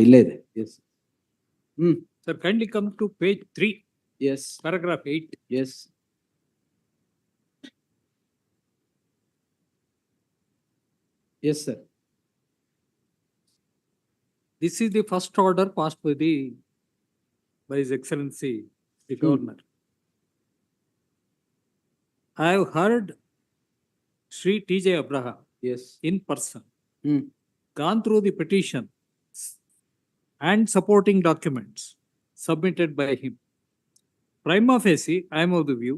ಇಲ್ಲೇ ಇದೆ. Yes. Sir, kindly come to page 3, yes. paragraph 8. Yes. Yes, sir. This is the first order passed by His Excellency, the Governor. I have heard Sri T.J. Abraham Yes. in person, Hmm. gone through the petition and supporting documents submitted by him. Prima facie, I am of the view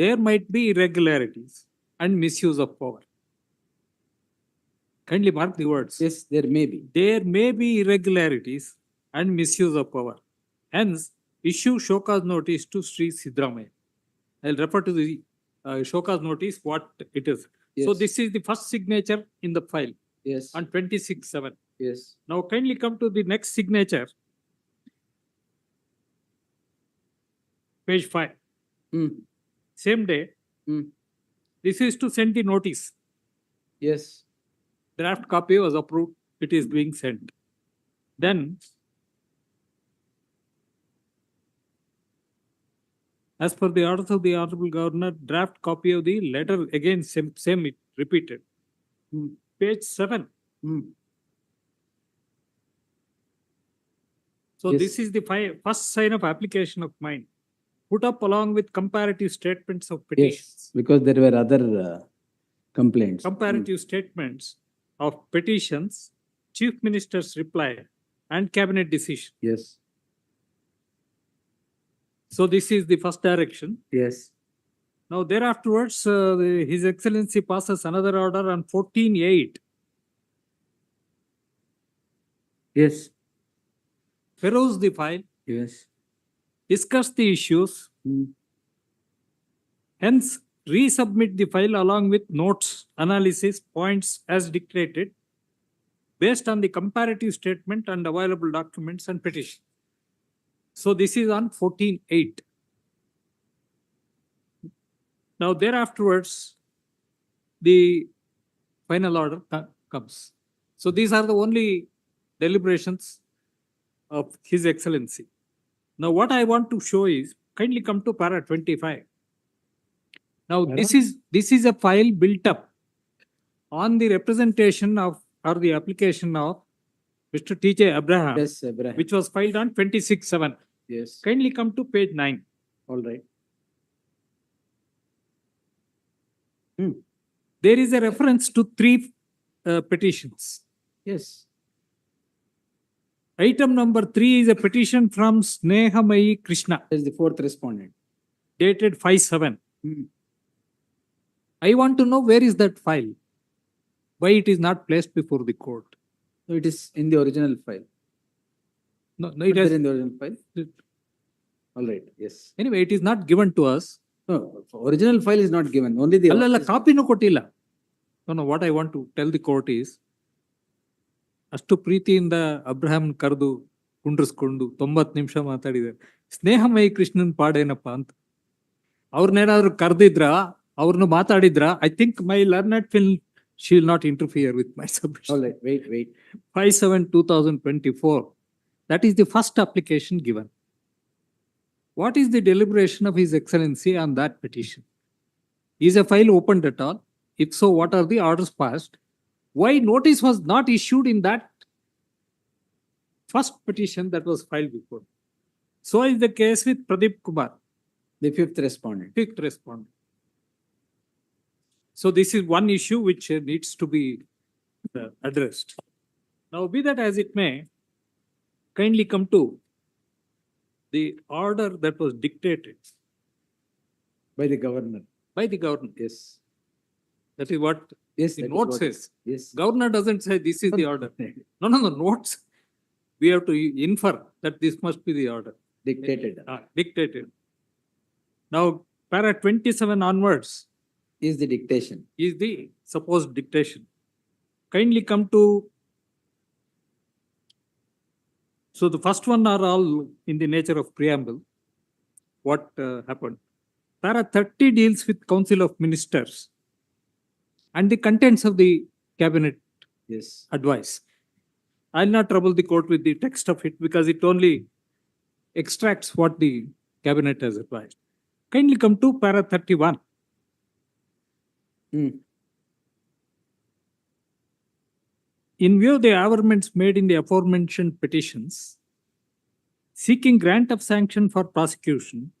there might be irregularities and misuse of power. Kindly mark the words. Yes, there may be. There may be irregularities and misuse of power. Hence, issue show cause notice to Sri Siddaramaiah. I'll refer to the show cause notice, what it is. So Yes. this is the first signature in the file Yes. on 26/7. Yes. Now kindly come to the next signature, page 5. Mm. Same day, Mm. this is to send the notice. Yes. Draft copy was approved. It is being sent. Then, as per the orders of the Honorable Governor, draft copy of the letter again same it repeated. Mm. Page 7. Mm. So Yes. this is the first sign of application of mine, put up along with comparative statements of petitions. Yes. Because there were other complaints. Comparative statements of petitions, Chief Minister's reply, and Cabinet decision. Yes. So this is the first direction. Yes. Now thereafterwards, His Excellency passes another order on 14/8. Yes. Peruse the file, Yes. discuss the issues, Mm. hence resubmit the file along with notes, analysis, points as dictated, based on the comparative statement and available documents and petition. So this is on 14/8. Now thereafterwards, the final order comes. So these are the only deliberations of His Excellency. Now what I want to show is, kindly come to para 25. Now this is a file built up on the representation of or the application of Mr. T.J. Abraham, Yes, Abraham. which was filed on 26/7. Yes. Kindly come to page 9. All right. There is a reference to 3 petitions. Yes. Item number 3 is a petition from Siddaramaiah Krishna, That is the fourth respondent. dated 5/7. Hmm. I want to know where is that file? Why it is not placed before the court? So it is in the original file. No, it Not has, there in the original file. All right. Yes. anyway, it is not given to us. No, original file is not given. Only the. ಅಲ್ಲಲ್ಲ ಕಾಪಿನೂ ಕೊಟ್ಟಿಲ್ಲ. No, what I want to tell the court is, ಅಷ್ಟು ಪ್ರೀತಿಯಿಂದ Abraham ಕರೆದು ಕುಂಡ್ರಿಸ್ಕೊಂಡು 90 ನಿಮಿಷ ಮಾತಾಡಿದ್ದಾರೆ. ಸ್ನೇಹಮಯಿ ಕೃಷ್ಣನ್ ಪಾಡೇನಪ್ಪ ಅಂತ ಅವ್ರನ್ನೇನಾದ್ರು ಕರೆದಿದ್ರ, ಅವ್ರನ್ನ ಮಾತಾಡಿದ್ರ, ಐ ಥಿಂಕ್ ಮೈ ಲರ್ನೆಡ್ ಫಿಲ್ she will not interfere with my submission. All right. Wait. 5/7/2024. That is the first application given. What is the deliberation of His Excellency on that petition? Is a file opened at all? If so, what are the orders passed? Why notice was not issued in that first petition that was filed before? So is the case with Pradeep Kumar, The fifth respondent. fifth respondent. So this is one issue which needs to be addressed. Now, be that as it may, kindly come to the order that was dictated By the governor. by the governor. Yes. That is what Yes. the that is note what- says. Yes. Governor doesn't say this is the order. No, notes. We have to infer that this must be the order. Dictated. Dictated. Now, para 27 onwards Is the dictation. is the supposed dictation. Kindly come to. So the first one are all in the nature of preamble. What happened? Para 30 deals with Council of Ministers and the contents of the cabinet Yes. advice. I'll not trouble the court with the text of it because it only extracts what the cabinet has advised. Kindly come to para 31. Hmm. In view of the averments made in the aforementioned petitions, seeking grant of sanction for prosecution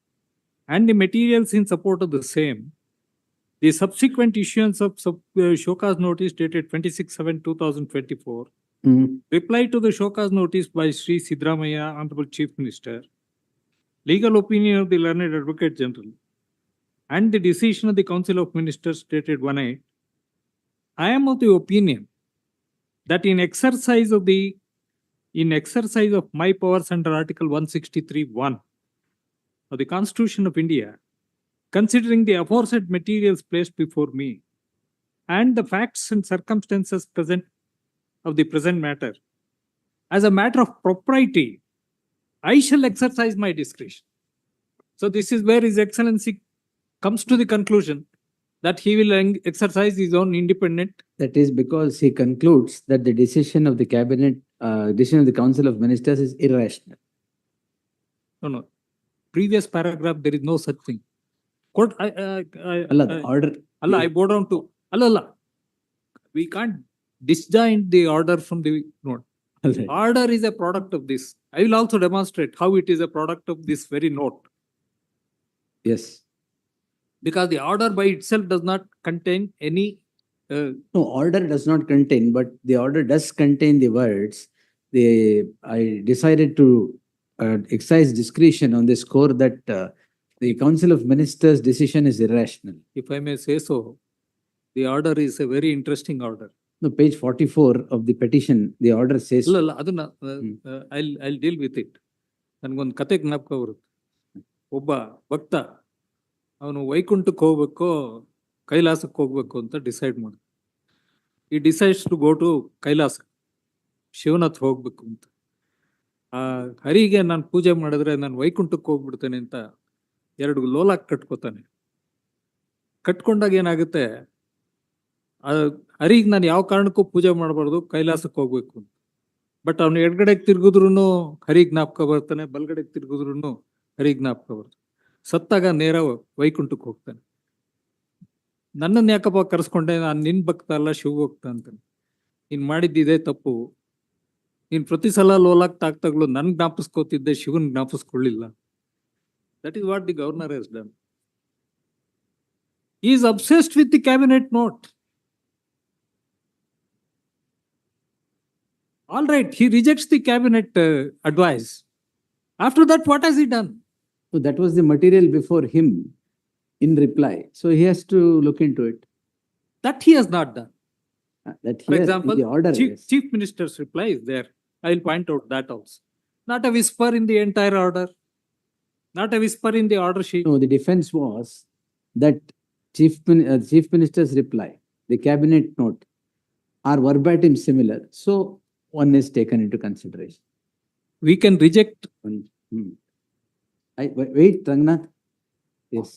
and the materials in support of the same, the subsequent issuance of show cause notice dated 26/7/2024, Hmm. reply to the show cause notice by Sri Siddaramaiah, Honorable Chief Minister, legal opinion of the learned Advocate General, and the decision of the Council of Ministers dated 1/8, I am of the opinion that in exercise of my powers under Article 163(1) of the Constitution of India, considering the aforesaid materials placed before me, and the facts and circumstances present of the present matter. As a matter of propriety, I shall exercise my discretion. So this is where His Excellency comes to the conclusion that he will exercise his own independent. That is because he concludes that the decision of the cabinet, decision of the Council of Ministers is irrational. No. Previous paragraph, there is no such thing. Court, Allah, the order. Allah, I bow down to Allah. We can't disjoint the order from the note. All right. Order is a product of this. I will also demonstrate how it is a product of this very note. Yes. Because the order by itself does not contain any. No, order does not contain, but the order does contain the words. I decided to exercise discretion on the score that the Council of Ministers' decision is irrational. If I may say so, the order is a very interesting order. No, page 44 of the petition, the order says. ಅಲ್ಲ ಅದನ್ನ I'll deal with it. ನನ್ಗೊಂದು ಕತೆ ಜ್ಞಾಪಕ ಬರುತ್ತೆ. ಒಬ್ಬ ಭಕ್ತ ಅವನು ವೈಕುಂಠಕ್ಕೆ ಹೋಗ್ಬೇಕು ಕೈಲಾಸಕ್ಕೆ ಹೋಗ್ಬೇಕು ಅಂತ ಡಿಸೈಡ್ ಮಾಡ. ಈ decides to go to Kailasa, ಶಿವನ ಹತ್ರ ಹೋಗ್ಬೇಕು ಅಂತ. ಹರಿಗೆ ನಾನು ಪೂಜೆ ಮಾಡಿದ್ರೆ ನಾನು ವೈಕುಂಠಕ್ಕೆ ಹೋಗ್ಬಿಡ್ತೇನೆ ಅಂತ 2 ಲೋಲಾಕ್ ಕಟ್ಕೋತಾನೆ. ಕಟ್ಕೊಂಡಾಗ ಏನಾಗುತ್ತೆ, ಹರಿಗೆ ನಾನು ಯಾವ ಕಾರಣಕ್ಕೂ ಪೂಜೆ ಮಾಡಬಾರ್ದು, ಕೈಲಾಸಕ್ಕೆ ಹೋಗ್ಬೇಕು ಅಂತ. ಬಟ್ ಅವನು ಎಡಗಡೆಗೆ ತಿರ್ಗಿದ್ರು ಹರಿ ಜ್ಞಾಪಕ ಬರ್ತಾನೆ, ಬಲ್ಗಡೆಗೆ ತಿರ್ಗಿದ್ರು ಹರಿ ಜ್ಞಾಪಕ ಬರ್ತಾನೆ. ಸತ್ತಾಗ ನೇರ ವೈಕುಂಠಕ್ಕೆ ಹೋಗ್ತಾನೆ. ನನ್ನನ್ನು ಯಾಕಪ್ಪ ಕರೆಸ್ಕೊಂಡೆ, ನಾನು ನಿನ್ ಭಕ್ತ ಅಲ್ಲ ಶಿವ ಭಕ್ತ ಅಂತಾನೆ. ನೀನ್ ಮಾಡಿದ್ದಿದೆ ತಪ್ಪು. ನೀನ್ ಪ್ರತಿ ಸಲ ಲೋಲಾಕ್ ತಾಕ್ತಾಗ್ಲು ನನ್ ಜ್ಞಾಪಿಸ್ಕೋತಿದ್ದೆ, ಶಿವನ್ ಜ್ಞಾಪಿಸ್ಕೊಳ್ಳಿಲ್ಲ. That is what the governor has done. He is obsessed with the cabinet note. All right, he rejects the cabinet advice. After that, what has he done? So that was the material before him in reply. So he has to look into it. That he has not done. That For here, example, in the order. Yes. Chief Minister's reply is there. I will point out that also. Not a whisper in the entire order. Not a whisper in the order sheet. No, the defense was that Chief Minister's reply, the cabinet note, are verbatim similar. So one is taken into consideration. We can reject. Wait, Rangnath. Yes.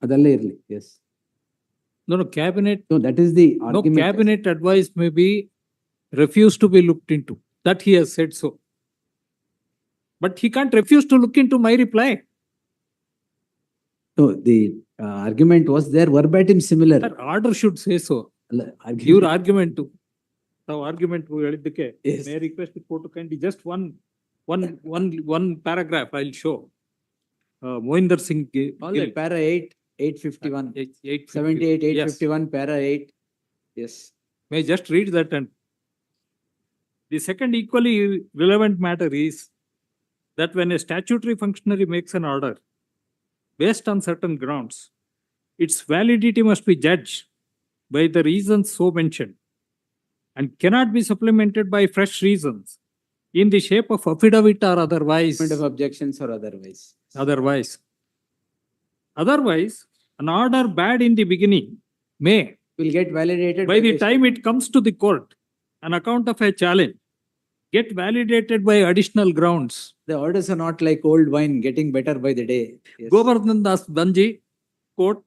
Adalle irli. Yes. No, cabinet. So that is the No, argument. cabinet advice may be refused to be looked into. That he has said so. But he can't refuse to look into my reply. No, the argument was there verbatim similar. That order should say so. Your argument to. Now argument ಹೇಳಿದ್ದಕ್ಕೆ Yes. may I request the court to kindly just one paragraph I'll show. Mohinder Singh. All that para 8, 851. 858. 78, Yes. 851, para 8. Yes. May I just read that? And the second equally relevant matter is that when a statutory functionary makes an order based on certain grounds, its validity must be judged by the reasons so mentioned and cannot be supplemented by fresh reasons in the shape of affidavit or otherwise. Of objections or otherwise. Otherwise, an order bad in the beginning may, Will get validated by the time it comes to the court, on account of a challenge, get validated by additional grounds. The orders are not like old wine getting better by the day. Yes. Govardhan Das Banji, quote,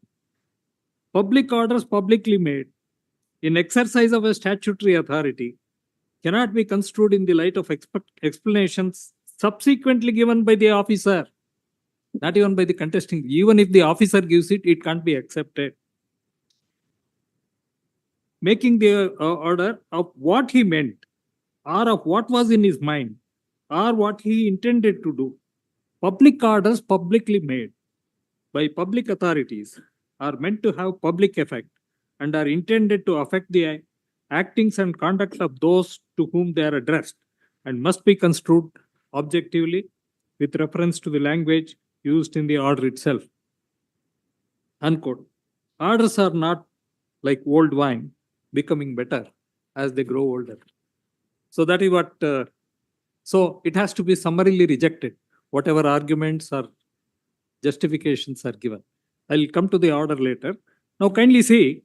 public orders publicly made in exercise of a statutory authority cannot be construed in the light of explanations subsequently given by the officer, not even by the contesting. Even if the officer gives it, it can't be accepted. Making the order of what he meant, or of what was in his mind, or what he intended to do. Public orders publicly made by public authorities are meant to have public effect and are intended to affect the actings and conduct of those to whom they are addressed and must be construed objectively with reference to the language used in the order itself. Unquote. Orders are not like old wine becoming better as they grow older. So that is what, so it has to be summarily rejected, whatever arguments or justifications are given. I'll come to the order later. Now kindly see,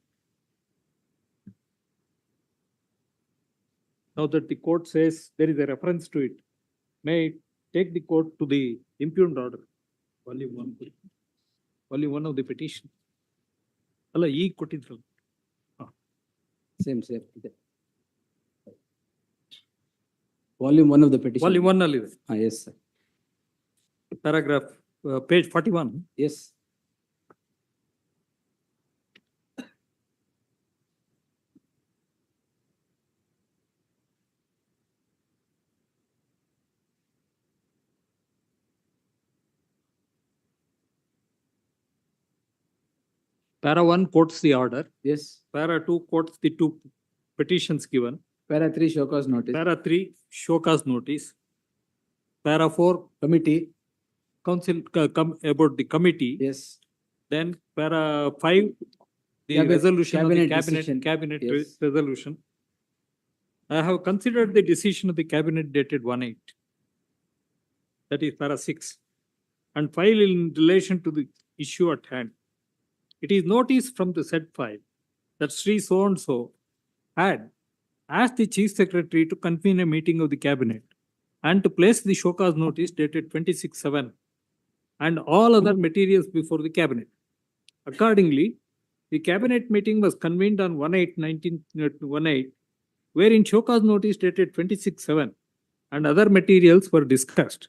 Now that the court says there is a reference to it, may I take the court to the impugned order, volume 1 of the petition. ಅಲ್ಲ ಈಗ ಕೊಟ್ಟಿದ್ರಲ್ಲ. Same. Volume 1 of the petition. Volume 1 ಅಲ್ಲಿದೆ. Yes, sir. Paragraph, page 41. Yes. Para 1 quotes the order. Yes. Para 2 quotes the two petitions given. Para 3 show cause notice. Para 3 show cause notice. Para 4 Committee. council about the committee. Yes. Then para 5 the Cabinet- resolution of the cabinet decision. cabinet Yes. resolution. I have considered the decision of the cabinet dated 1/8. That is para 6. And file in relation to the issue at hand. It is noticed from the said file that Sri so and so had asked the chief secretary to convene a meeting of the cabinet and to place the show cause notice dated 26/7 and all other materials before the cabinet. Accordingly, the cabinet meeting was convened on 1/8/1918, wherein show cause notice dated 26/7 and other materials were discussed,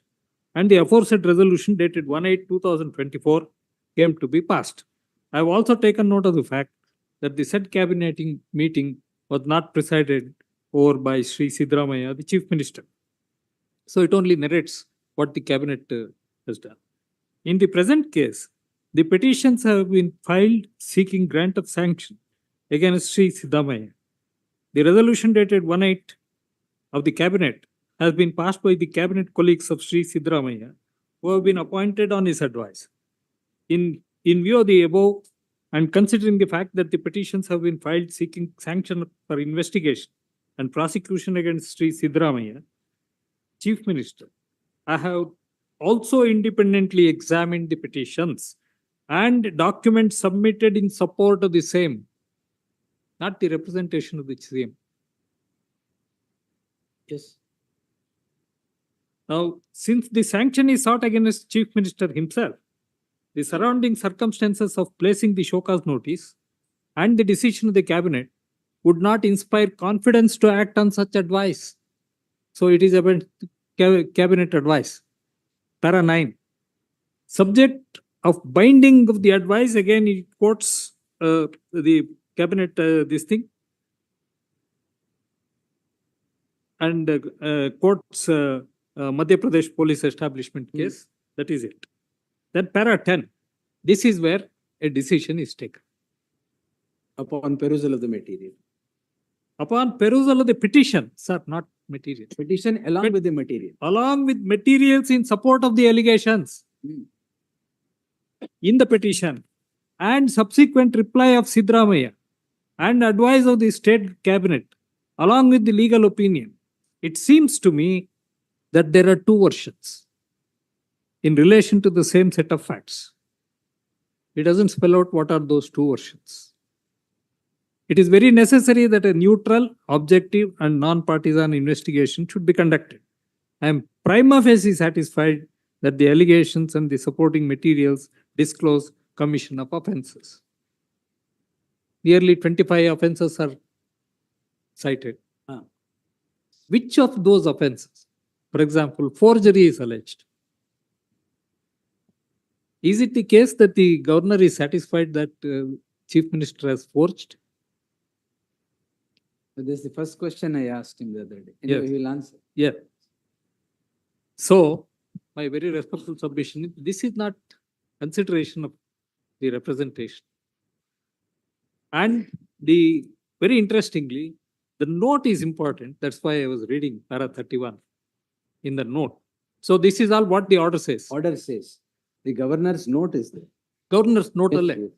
and the aforesaid resolution dated 1/8/2024 came to be passed. I have also taken note of the fact that the said cabinet meeting was not presided over by Sri Siddaramaiah, the chief minister. So it only narrates what the cabinet has done. In the present case, the petitions have been filed seeking grant of sanction against Sri Siddaramaiah. The resolution dated 1/8 of the cabinet has been passed by the cabinet colleagues of Sri Siddaramaiah, who have been appointed on his advice. In view of the above, and considering the fact that the petitions have been filed seeking sanction for investigation and prosecution against Sri Siddaramaiah, Chief Minister, I have also independently examined the petitions and documents submitted in support of the same, not the representation of the same. Yes. Now, since the sanction is sought against Chief Minister himself, the surrounding circumstances of placing the show cause notice and the decision of the cabinet would not inspire confidence to act on such advice. So it is about cabinet advice. Para 9. Subject of binding of the advice, again it quotes the cabinet this thing, and quotes Madhya Pradesh police establishment case. That is it. Then para 10. This is where a decision is taken. Upon perusal of the material. Upon perusal of the petition, sir, not material. Petition along with the material. Along with materials in support of the allegations in the petition and subsequent reply of Siddaramaiah and advice of the state cabinet along with the legal opinion, it seems to me that there are two versions in relation to the same set of facts. It doesn't spell out what are those two versions. It is very necessary that a neutral, objective and non-partisan investigation should be conducted. I am prima facie satisfied that the allegations and the supporting materials disclose commission of offences. Nearly 25 offences are cited. Which of those offences? For example, forgery is alleged. Is it the case that the governor is satisfied that chief minister has forged? This is the first question I asked him the other day. Anyway, Yes. he will answer. Yeah. So, my very respectful submission is this is not consideration of the representation. And the very interestingly, the note is important. That's why I was reading para 31 in the note. So, this is all what the order says. Order says, the governor's note is there. Governor's note Yes, alle.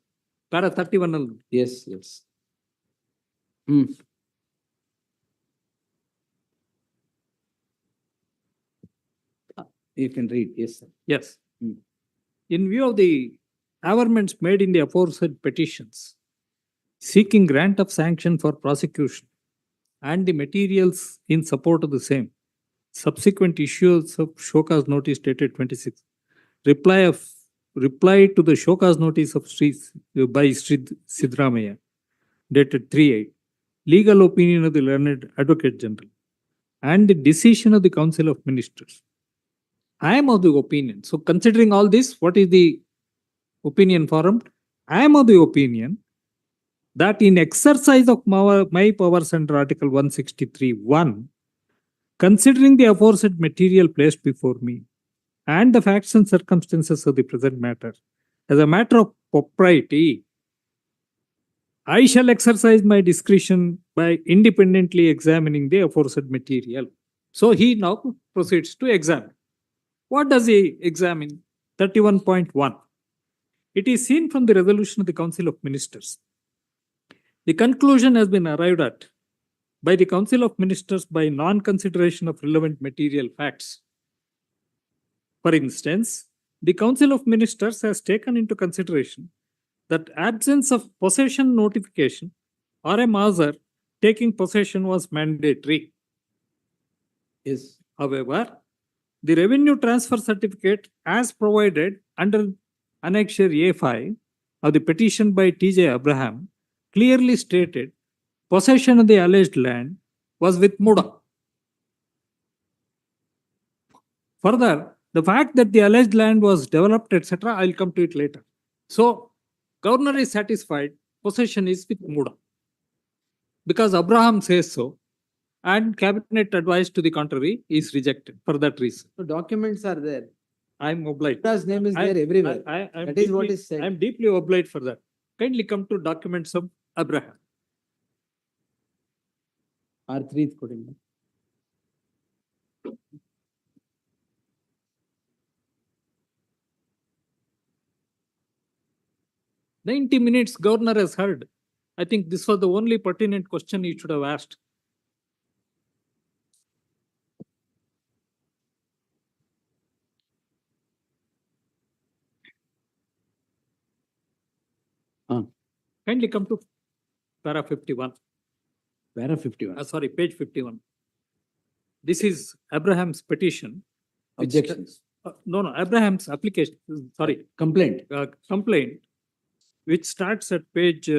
Para 31 alle. Yes, yes. You can read, yes, sir. Yes. Hmm. In view of the averments made in the aforesaid petitions, seeking grant of sanction for prosecution and the materials in support of the same. Subsequent issues of show cause notice dated 26. Reply to the show cause notice of by Siddaramaiah dated 3/8. Legal opinion of the learned Advocate General and the decision of the Council of Ministers. I am of the opinion. So considering all this, what is the opinion formed? I am of the opinion that in exercise of my powers under Article 163(1), considering the aforesaid material placed before me and the facts and circumstances of the present matter, as a matter of propriety, I shall exercise my discretion by independently examining the aforesaid material. So he now proceeds to examine. What does he examine? 31.1. It is seen from the resolution of the Council of Ministers. The conclusion has been arrived at by the Council of Ministers by non-consideration of relevant material facts. For instance, the Council of Ministers has taken into consideration that absence of possession notification or a measure taking possession was mandatory. Yes. However, the revenue transfer certificate as provided under Annexure A5 of the petition by T.J. Abraham clearly stated possession of the alleged land was with MUDA. Further, the fact that the alleged land was developed, etc., I'll come to it later. So, Governor is satisfied, possession is with MUDA. Because Abraham says so, and cabinet advice to the contrary is rejected for that reason. So documents are there. I'm obliged. Muda's name is I- there everywhere. I'm That is what deeply- is said. I'm deeply obliged for that. Kindly come to documents of Abraham. R3 is ಕೊಡಿ. 90 minutes governor has heard. I think this was the only pertinent question he should have asked. Kindly come to para 51. Para 51. Sorry, page 51. This is Abraham's petition. which- Objections. No, Abraham's application, sorry, Complaint. complaint, which starts at page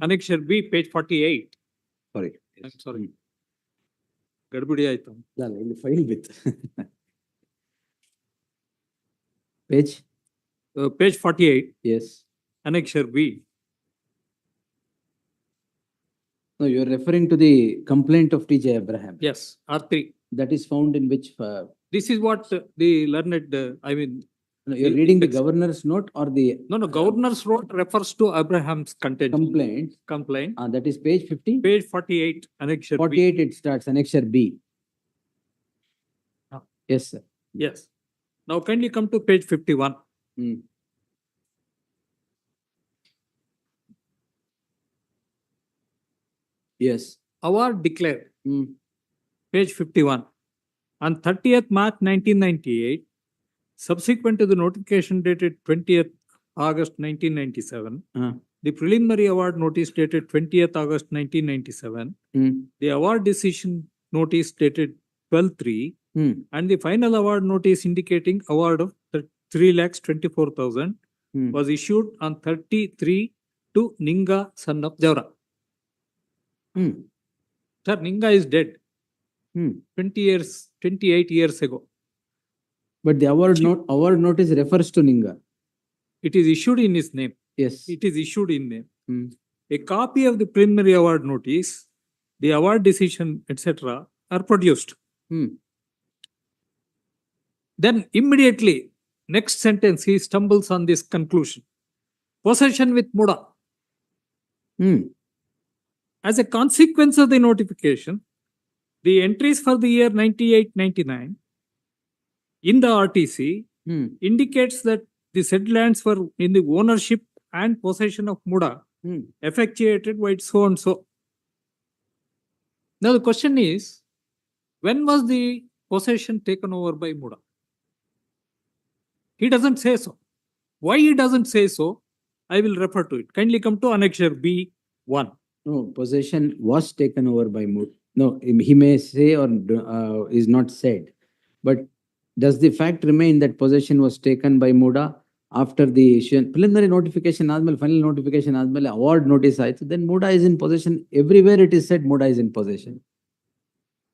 Annexure B, page 48. Sorry. I'm sorry. ಗಡ್ಬಿಡಿ ಆಯ್ತು. ಅಲ್ಲ, ಇಲ್ಲಿ file with page Page 48, yes Annexure B. No, you are referring to the complaint of T.J. Abraham. Yes, R3. That is found in which, This is what the learned, I mean, no, you are reading the governor's note or the no, governor's note refers to Abraham's content. complaint. Complaint. That is page 50. Page 48, Annexure B. 48 it starts, annexure B. Ah. Yes, sir. Yes. Now kindly come to page 51. Hmm. Yes. Award declared, Hmm. page 51. On 30th March 1998, subsequent to the notification dated 20th August 1997, Uh, the preliminary award notice dated 20th August 1997, hmm. the award decision notice dated 12/3, Hmm. and the final award notice indicating award of 3,24,000 Hmm. was issued on 33 to Ninga, son of Javra. Hmm. Sir, Ninga is dead Hmm. 28 years ago. But the award notice refers to Ninga. It is issued in his name. Yes. It is issued in name. Hmm. A copy of the preliminary award notice, the award decision, etc., are produced. Hmm. Then immediately, next sentence, he stumbles on this conclusion. Possession with MUDA. Hmm. As a consequence of the notification, the entries for the year 98-99 in the RTC Hmm. indicates that the said lands were in the ownership and possession of MUDA, Hmm. effectuated by so and so. Now the question is, when was the possession taken over by MUDA? He doesn't say so. Why he doesn't say so, I will refer to it. Kindly come to Annexure B1. No, possession was taken over by MUDA. No, he may say or is not said. But does the fact remain that possession was taken by MUDA after the preliminary notification ಆದ್ಮೇಲೆ final notification ಆದ್ಮೇಲೆ award notice ಆಯ್ತು, then MUDA is in possession. Everywhere it is said MUDA is in possession.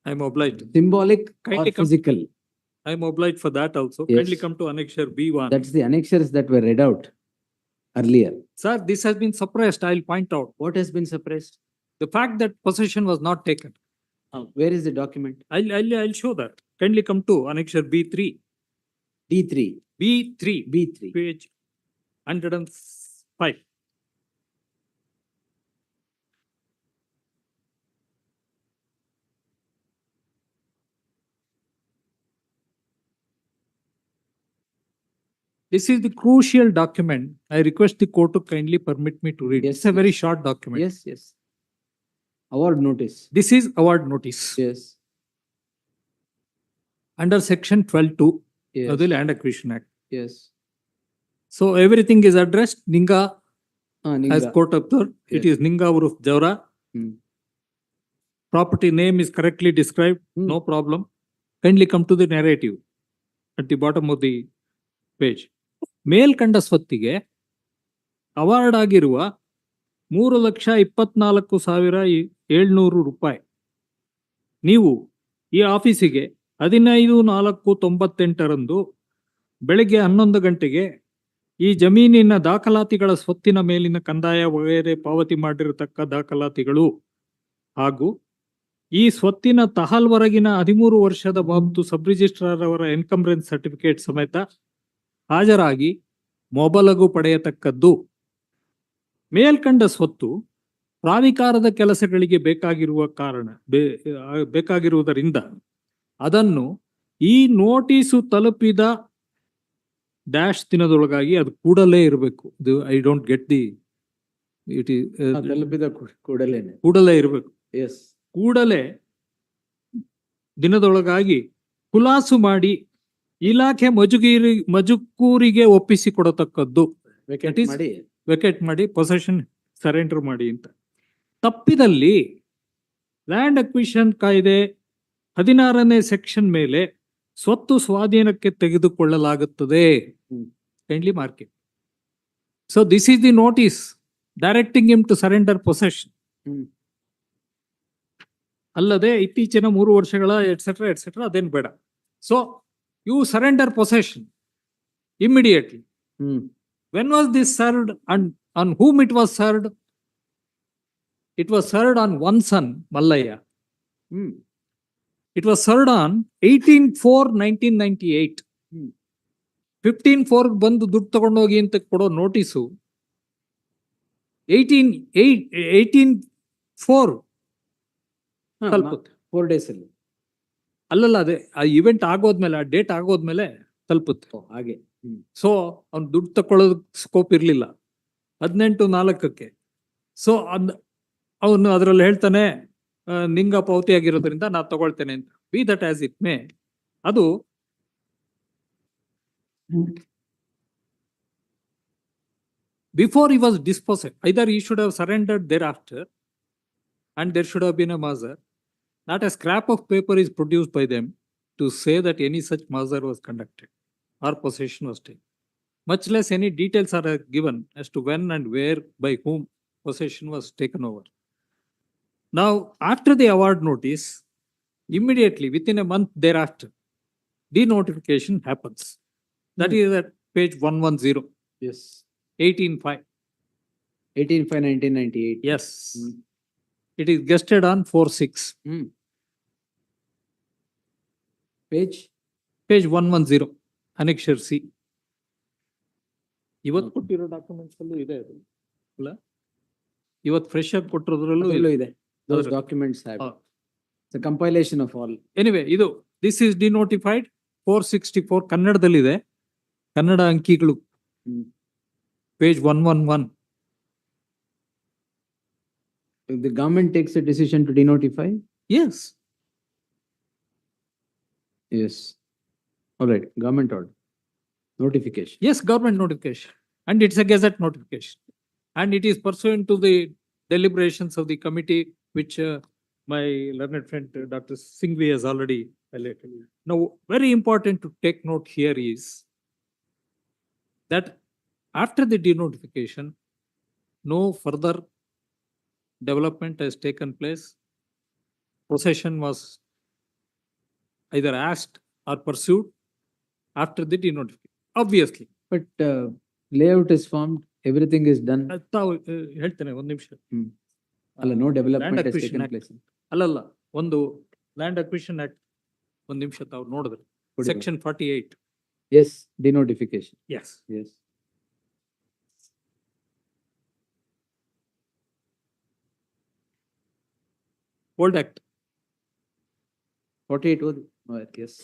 I am obliged. Symbolic or Kindly come- physical. I am obliged for that also. Yes. Kindly come to annexure B1. That's the annexures that were read out earlier. Sir, this has been suppressed. I'll point out. What has been suppressed? The fact that possession was not taken. Where is the document? I'll show that. Kindly come to annexure B3. D3, B3, B3. page 105. This is the crucial document. I request the court to kindly permit me to read. Yes, It's a very yes. short document. Yes, yes. Award notice. This is award notice Yes. under section 12(2 Yes. of the Land Acquisition Act. Yes. So everything is addressed. Ninga as Ninga. court observed. It Yes. is Ninga Uruf Javra. Hmm. Property name is correctly described. Hmm. No problem. Kindly come to the narrative at the bottom of the page. ಮೇಲ್ಕಂಡ ಸ್ವತ್ತಿಗೆ award ಆಗಿರುವ 3,24,700 ರೂಪಾಯಿ ನೀವು ಈ ಆಫೀಸಿಗೆ 15/4/98 ಬೆಳಗ್ಗೆ 11 ಗಂಟೆಗೆ ಈ ಜಮೀನಿನ ದಾಖಲಾತಿಗಳ ಸ್ವತ್ತಿನ ಮೇಲಿನ ಕಂದಾಯ ವಗೈರೆ ಪಾವತಿ ಮಾಡಿರತಕ್ಕ ದಾಖಲಾತಿಗಳು ಹಾಗೂ ಈ ಸ್ವತ್ತಿನ ತಹಲ್ವರೆಗಿನ 13 ವರ್ಷದ ಬಾಬ್ತು ಸಬ್ ರಿಜಿಸ್ಟ್ರಾರ್ ಅವರ ಎನ್ಕಂಬ್ರೆನ್ಸ್ ಸರ್ಟಿಫಿಕೇಟ್ ಸಮೇತ ಹಾಜರಾಗಿ ಮೊಬಲಗು ಪಡೆಯತಕ್ಕದ್ದು. ಮೇಲ್ಕಂಡ ಸ್ವತ್ತು ಪ್ರಾಧಿಕಾರದ ಕೆಲಸಗಳಿಗೆ ಬೇಕಾಗಿರುವುದರಿಂದ ಅದನ್ನು ಈ ನೋಟಿಸು ತಲುಪಿದ ಡ್ಯಾಶ್ ದಿನದೊಳಗಾಗಿ ಅದು ಕೂಡಲೇ ಇರಬೇಕು. I don't get the it is ತಲುಪಿದ ಕೂಡಲೇನೆ. ಕೂಡಲೇ ಇರಬೇಕು. ಎಸ್. ಕೂಡಲೇ ದಿನದೊಳಗಾಗಿ ಖುಲಾಸು ಮಾಡಿ ಇಲಾಖೆ ಮಜುಕೂರಿಗೆ ಒಪ್ಪಿಸಿಕೊಡತಕ್ಕದ್ದು. ವೆಕೆಟ್ is- ಮಾಡಿ. ವೆಕೆಟ್ ಮಾಡಿ ಪೊಸೆಷನ್ ಸರೆಂಡರ್ ಮಾಡಿ ಅಂತ. ತಪ್ಪಿದಲ್ಲಿ ಲ್ಯಾಂಡ್ ಅಕ್ವಿಷನ್ ಕಾಯ್ದೆ 16ನೇ ಸೆಕ್ಷನ್ ಮೇಲೆ ಸ್ವತ್ತು ಸ್ವಾಧೀನಕ್ಕೆ ತೆಗೆದುಕೊಳ್ಳಲಾಗುತ್ತದೆ. Hmm. Kindly mark it. So this is the notice directing him to surrender possession. Hmm. ಅಲ್ಲದೆ ಇತ್ತೀಚಿನ 3 ವರ್ಷಗಳ ಎಟ್ಸೆಟ್ರಾ ಅದೇನು ಬೇಡ. So you surrender possession immediately. Hmm. When was this served and on whom it was served? It was served on one son, Mallayya. Hmm. It was served on 18/4/1998. Hmm. 15/4 ಬಂದು ದುಡ್ಡು ತಗೊಂಡೋಗಿ ಅಂತ ಕೊಡೋ ನೋಟಿಸು 18/4 ಹಾ, ತಲುಪುತ್ತೆ. 4 days ಅಲ್ಲಿ. ಅಲ್ಲಲ್ಲ, ಅದೇ ಆ ಇವೆಂಟ್ ಆಗೋದ್ಮೇಲೆ, ಆ ಡೇಟ್ ಆಗೋದ್ಮೇಲೆ ತಲುಪುತ್ತೆ. ಓ, ಹಾಗೆ. ಹ್ಮ್. ಸೊ ಅವ್ನು ದುಡ್ಡು ತಕೊಳ್ಳೋದಕ್ಕೆ ಸ್ಕೋಪ್ ಇರಲಿಲ್ಲ 18/4. ಸೊ ಅವನು ಅದರಲ್ಲಿ ಹೇಳ್ತಾನೆ ನಿಂಗ ಪಾವತಿ ಆಗಿರೋದ್ರಿಂದ ನಾನು ತಗೊಳ್ತೇನೆ ಅಂತ. Be that as it may, ಅದು before he was dispossessed, either he should have surrendered thereafter and there should have been a measure. Not a scrap of paper is produced by them to say that any such measure was conducted or possession was taken. Much less any details are given as to when and where by whom possession was taken over. Now, after the award notice, immediately within a month thereafter, denotification happens. That is at page 110, Yes. 18/5. 18/5/1998. Yes. Hmm. It is gested on 4/6. Hmm. Page. Page 110, annexure C. ಇವತ್ತು ಕೊಟ್ಟಿರೋ documents ಅಲ್ಲೂ ಇದೆ ಅದು ಅಲ್ಲ? ಇವತ್ತು fresh ಆಗಿ ಕೊಟ್ಟಿರೋದ್ರಲ್ಲೂ ಅದರಲ್ಲೂ ಇದೆ. Those ಅದರ- documents have. ಹಾ. It's a compilation of all. Anyway, ಇದು ದಿಸ್ ಇಸ್ ಡಿನೋಟಿಫೈಡ್ 464 ಕನ್ನಡದಲ್ಲಿದೆ. ಕನ್ನಡ ಅಂಕಿಗಳು ಹ್ಮ್. Page 111. If the government takes a decision to denotify, Yes. yes. All right, government order. Notification. Yes, government notification. And it's a gazette notification. And it is pursuant to the deliberations of the committee, which my learned friend Dr. Singhvi has already highlighted. Now, very important to take note here is that after the denotification, no further development has taken place. Possession was either asked or pursued after the denotification. Obviously. But layout is formed, everything is done. ಹೇಳ್ತೇನೆ ಒಂದು ನಿಮಿಷ. ಅಲ್ಲ, no development has Acquisition taken Act. place. ಅಲ್ಲಲ್ಲ, ಒಂದು land acquisition act ಒಂದು ನಿಮಿಷ ತಾವು ನೋಡಿದ್ರೆ ಕೊಡಿ. Section 48. Yes, denotification. Yes. Yes. Old Act. 48 ಓದಿ. Yes.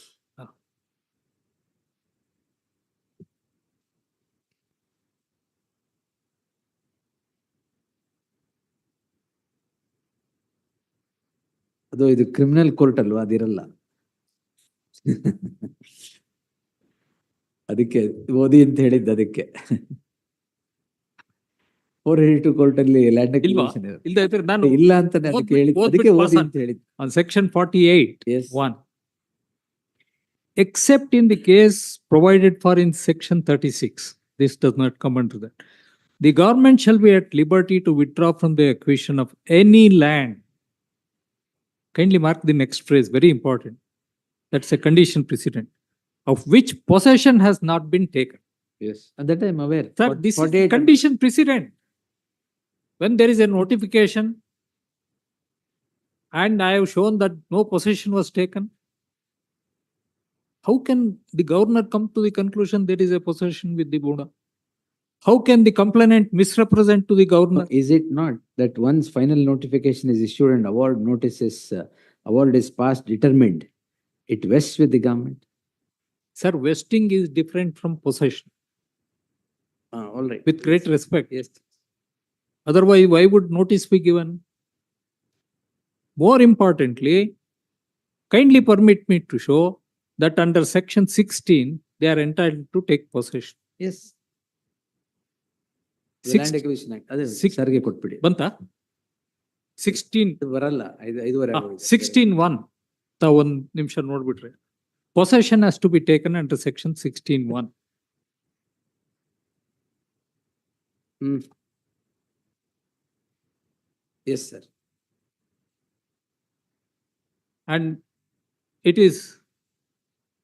ಅದು ಇದು ಕ್ರಿಮಿನಲ್ ಕೋರ್ಟ್ ಅಲ್ವಾ, ಅದಿರಲ್ಲ. ಅದಕ್ಕೆ ಓದಿ ಅಂತ ಹೇಳಿದ್ದು ಅದಕ್ಕೆ. 482 ಕೋರ್ಟ್ ಅಲ್ಲಿ ಲ್ಯಾಂಡ್ ಇಲ್ವಾ? ಅಕ್ವಿಸಿಷನ್ ಇಲ್ದೇ ಇದ್ರೆ ನಾನು ಇಲ್ಲ ಅಂತಾನೆ ಅದಕ್ಕೆ ಹೇಳಿದ್ದು, ಅದಕ್ಕೆ ಓದಿ ಅಂತ ಹೇಳಿದ್ದು. on section 48. Yes. 1. Except in the case provided for in section 36, this does not come under that. The government shall be at liberty to withdraw from the acquisition of any land. Kindly mark the next phrase, very important. That's a condition precedent of which possession has not been taken. Yes. And that I am aware. Sir, this is 48 condition precedent. When there is a notification and I have shown that no possession was taken, how can the governor come to the conclusion there is a possession with the MUDA? How can the complainant misrepresent to the governor? Is it not that once final notification is issued and award notices, award is passed determined, it vests with the government? Sir, vesting is different from possession. All right. With great respect. Yes. Otherwise, why would notice be given? More importantly, kindly permit me to show that under section 16, they are entitled to take possession. Yes. The Six- Land Acquisition Act. ಅದೇ Six- ಸರ್ಗೆ ಕೊಟ್ಬಿಡಿ. ಬಂತಾ? 16, ಇದು ಬರಲ್ಲ, 5:30 16(1). ತಾವು ಒಂದು ನಿಮಿಷ ನೋಡ್ಬಿಟ್ರೆ possession has to be taken under section 16(1). Yes, sir. And it is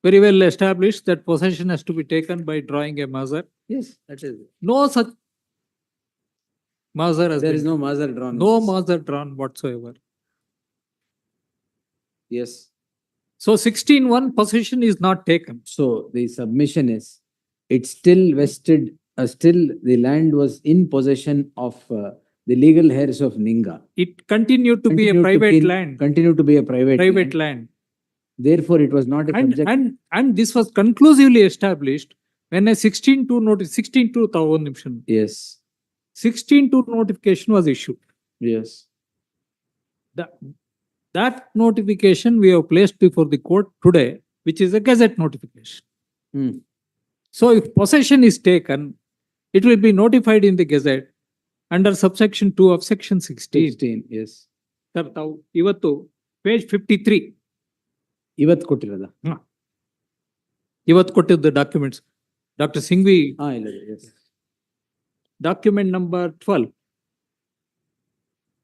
very well established that possession has to be taken by drawing a measure. Yes, that is. No such measure has There been, is no measure drawn. no measure drawn whatsoever. Yes. So 16(1) possession is not taken. So the submission is, it's still vested, still the land was in possession of the legal heirs of Ninga. It continued to be a Continued to private be- land, Continued to be a private land. Therefore, it was not a subject. And this was conclusively established when a 16(2) notice, 16(2) ತಾವು ಒಂದು ನಿಮಿಷ, Yes, 16(2) notification was issued. yes. That notification we have placed before the court today, which is a gazette notification. Hmm. So if possession is taken, it will be notified in the gazette under subsection 2 of section 16. 16, yes. Sir, ತಾವು ಇವತ್ತು page 53 ಇವತ್ತು ಕೊಟ್ಟಿರೋದ? ಇವತ್ತು ಕೊಟ್ಟಿದ್ದ documents doctor Singhvi ಇಲ್ಲ, yes. document number 12,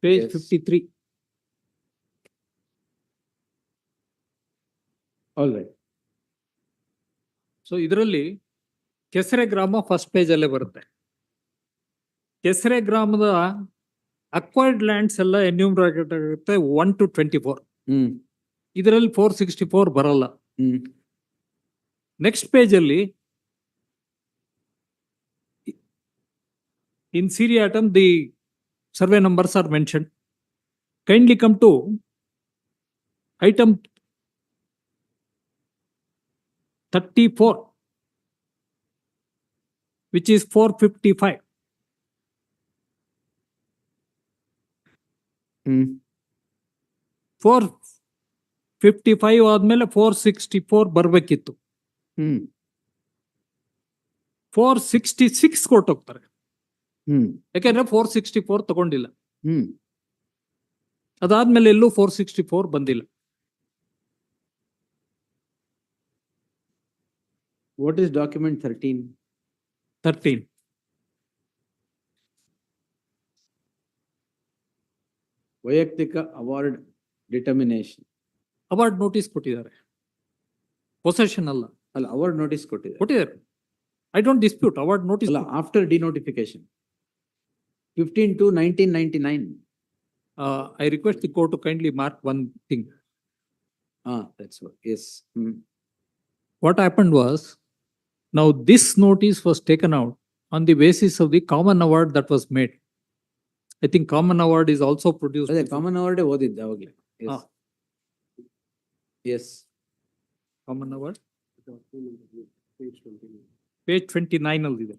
page Yes. 53. All right. So ಇದರಲ್ಲಿ ಕೆಸರೆ ಗ್ರಾಮ first page ಅಲ್ಲೇ ಬರುತ್ತೆ. ಕೆಸರೆ ಗ್ರಾಮದ ಅಕ್ವೈರ್ಡ್ ಲ್ಯಾಂಡ್ಸ್ ಎಲ್ಲ ಎನ್ಯೂಮರೇಟೆಡ್ ಆಗುತ್ತೆ 1 to 24. ಇದರಲ್ಲಿ 464 ಬರಲ್ಲ. ನೆಕ್ಸ್ಟ್ ಪೇಜ್ ಅಲ್ಲಿ in seriatim the survey numbers are mentioned. Kindly come to item 34, which is 455. 455 ಆದ್ಮೇಲೆ 464 ಬರ್ಬೇಕಿತ್ತು. 466 ಕೊಟ್ಟೋಗ್ತಾರೆ. ಯಾಕೆಂದ್ರೆ 464 ತಗೊಂಡಿಲ್ಲ. ಅದಾದ್ಮೇಲೆ ಎಲ್ಲೂ 464 ಬಂದಿಲ್ಲ. What is document 13? 13. ವೈಯಕ್ತಿಕ ಅವಾರ್ಡ್ ಡಿಟರ್ಮಿನೇಷನ್. ಅವಾರ್ಡ್ ನೋಟಿಸ್ ಕೊಟ್ಟಿದ್ದಾರೆ, ಪೊಸೆಷನ್ ಅಲ್ಲ. ಅಲ್ಲ, ಅವಾರ್ಡ್ ನೋಟಿಸ್ ಕೊಟ್ಟಿದ್ದಾರೆ. I don't dispute award notice. ಅಲ್ಲ, after denotification 15/2/1999. I request the court to kindly mark one thing. That's what. Yes. What happened was, now this notice was taken out on the basis of the common award that was made. I think common award is also produced. ಅದೇ common award ಓದಿದ್ದೆ ಅವಾಗಲೇ. Yes. Common award. Page 29 ಅಲ್ಲಿದೆ.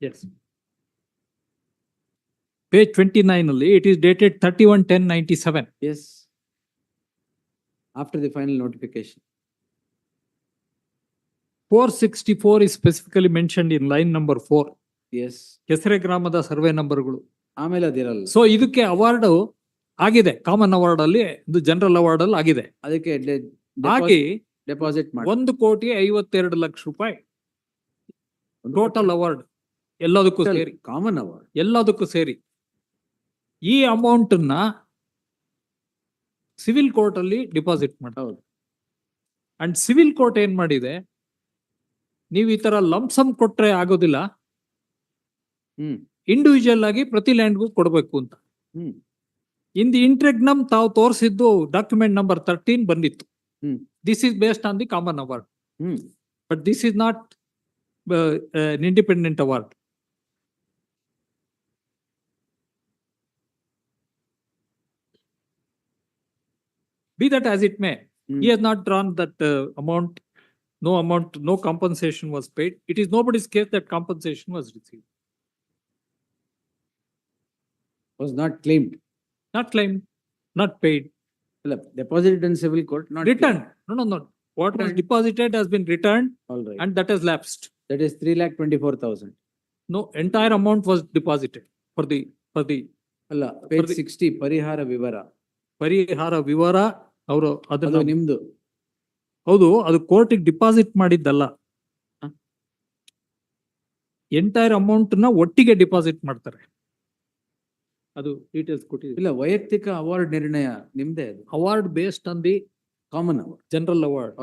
Yes. Page 29 ಅಲ್ಲಿ it is dated 31/10/97. Yes. After the final notification. 464 is specifically mentioned in line number 4. Yes. ಕೆಸರೆ ಗ್ರಾಮದ survey ನಂಬರ್ಗಳು. ಆಮೇಲೆ ಅದಿರಲ್ಲ. So ಇದಕ್ಕೆ award ಆಗಿದೆ, common award ಅಲ್ಲಿ, ಇದು ಜನರಲ್ ಅವಾರ್ಡ್ ಅಲ್ಲಿ ಆಗಿದೆ. ಅದಕ್ಕೆ ಹಾಗೆ ಡೆಪಾಸಿಟ್ ಮಾಡಿ 1,52,00,000 ರೂಪಾಯಿ ಟೋಟಲ್ ಅವಾರ್ಡ್ ಎಲ್ಲದಕ್ಕೂ ಸೇರಿ, ಕಾಮನ್ ಅವಾರ್ಡ್ ಎಲ್ಲದಕ್ಕೂ ಸೇರಿ. ಈ ಅಮೌಂಟ್ ನ ಸಿವಿಲ್ ಕೋರ್ಟ್ ಅಲ್ಲಿ ಡಿಪಾಸಿಟ್ ಮಾಡ್ತಾರೆ. ಅಂಡ್ ಸಿವಿಲ್ ಕೋರ್ಟ್ ಏನ್ ಮಾಡಿದೆ, ನೀವು ಈ ತರ ಲಂಪ್ಸಮ್ ಕೊಟ್ರೆ ಆಗೋದಿಲ್ಲ, ಇಂಡಿವಿಜುವಲ್ ಆಗಿ ಪ್ರತಿ ಲ್ಯಾಂಡ್ಗೂ ಕೊಡಬೇಕು ಅಂತ. ಇನ್ ದಿ ಇಂಟ್ರೆಗ್ನಮ್ ತಾವು ತೋರಿಸಿದ್ದು ಡಾಕ್ಯುಮೆಂಟ್ ನಂಬರ್ 13 ಬಂದಿತ್ತು. This is based on the common award, but this is not an independent award. Be that as it may, he has not drawn that amount, no compensation was paid. It is nobody's case that compensation was received. Was not claimed. Not claimed, not paid. Deposited in civil court, not returned. claimed. No. What was deposited has been returned. All right. And that has lapsed. That is 3,24,000. No, entire amount was deposited for the. ಅಲ್ಲ, page 60 ಪರಿಹಾರ ವಿವರ. ಪರಿಹಾರ ವಿವರ ಅವರು ಅದು ನಿಮ್ದು. ಹೌದು, ಅದು ಕೋರ್ಟಿಗೆ ಡಿಪಾಸಿಟ್ ಮಾಡಿದ್ದಲ್ಲ. ಎಂಟೈರ್ ಅಮೌಂಟ್ ನ ಒಟ್ಟಿಗೆ ಡಿಪಾಸಿಟ್ ಮಾಡ್ತಾರೆ. ಅದು ಡೀಟೇಲ್ಸ್ ಕೊಟ್ಟಿದೆ. ಇಲ್ಲ, ವೈಯಕ್ತಿಕ ಅವಾರ್ಡ್ ನಿರ್ಣಯ ನಿಮ್ದೇ. ಅದು award based on the common award, general award.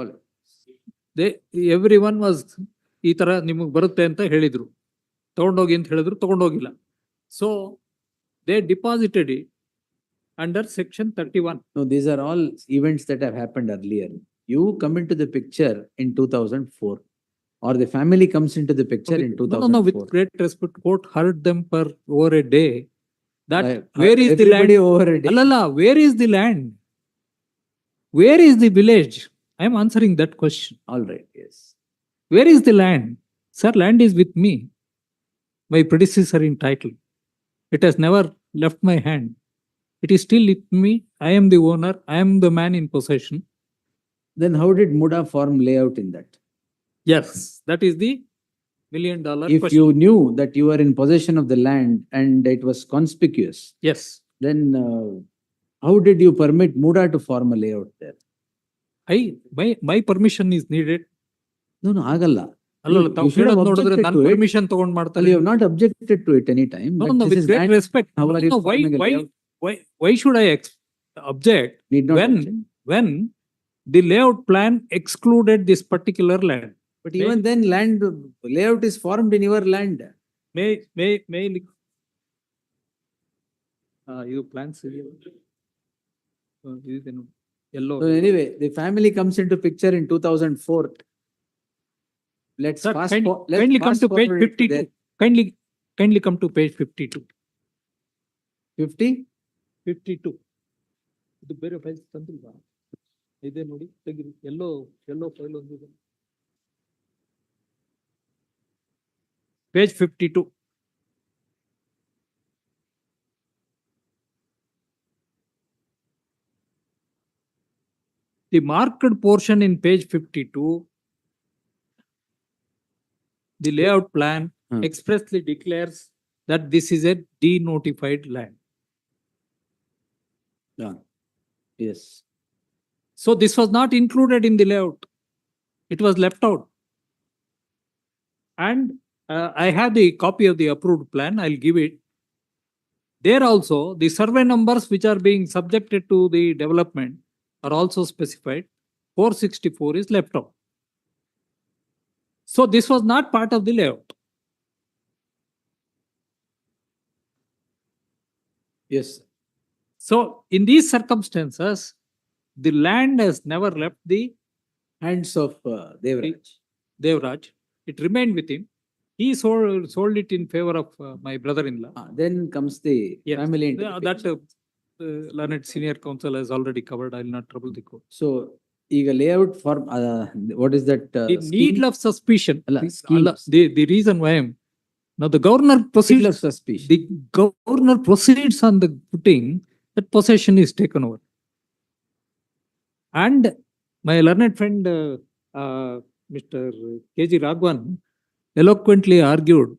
Every one was ಈ ತರ ನಿಮಗೆ ಬರುತ್ತೆ ಅಂತ ಹೇಳಿದ್ರು, ತಗೊಂಡೋಗಿ ಅಂತ ಹೇಳಿದ್ರು, ತಗೊಂಡೋಗಿಲ್ಲ. So they deposited it under section 31. No, these are all events that have happened earlier. You come into the picture in 2004, or the family comes into the picture in 2004. No, with great respect, court heard them for over a day. That where is the land? Over a day. Allala, where is the land? Where is the village? I am answering that question. All right, yes. Where is the land? Sir, land is with me, my predecessor in title. It has never left my hand. It is still with me. I am the owner. I am the man in possession. Then how did MUDA form layout in that? Yes, that is the $1 million If question. you knew that you were in possession of the land and it was conspicuous, Yes. then how did you permit MUDA to form a layout there? My permission is needed. No, ಆಗಲ್ಲ. ಅಲ್ಲಲ್ಲ, ತಾವು You should have ಕೇಳೋದು ನೋಡಿದ್ರೆ objected ನಾನು to it. Permission ತಗೊಂಡ್ Well, ಮಾಡ್ತಾರೆ. you have not objected to it any time. No, but no, this with is great land. respect. How are you No, forming a layout? why should I object Need not when object. when the layout plan excluded this particular land? But even then, land layout is formed in your land. May ಇದು plans ಇದೇನು ಎಲ್ಲೋ. So anyway, the family comes into picture in 2004. Let's Sir, fast kindly come to page forward it 52. there. Kindly come to page 52. 50? 52. ಇದು ಬೇರೆ file ತಂದಿಲ್ವಾ? ಇದೆ ನೋಡಿ, ತೆಗಿರಿ. ಎಲ್ಲೋ file ಒಂದಿದೆ. Page 52. The marked portion in page 52 the layout plan Hmm. expressly declares that this is a denotified land. Yes. So this was not included in the layout. It was left out. And I have the copy of the approved plan. I'll give it. There also, the survey numbers which are being subjected to the development are also specified. 464 is left out. So this was not part of the layout. Yes. So in these circumstances, the land has never left the Hands of Devraj. Devraj. It remained with him. He sold it in favor of my brother-in-law. Then comes the Yes. family That interpretation. learned senior counsel has already covered. I will not trouble the court. So ಈಗ layout form, what is that? The needle of suspicion. Alla, Allah, schemes. the reason why I'm now the governor proceeds. Needle of suspicion. The governor proceeds on the footing that possession is taken over. And my learned friend, Mr. K.G. Raghavan, eloquently argued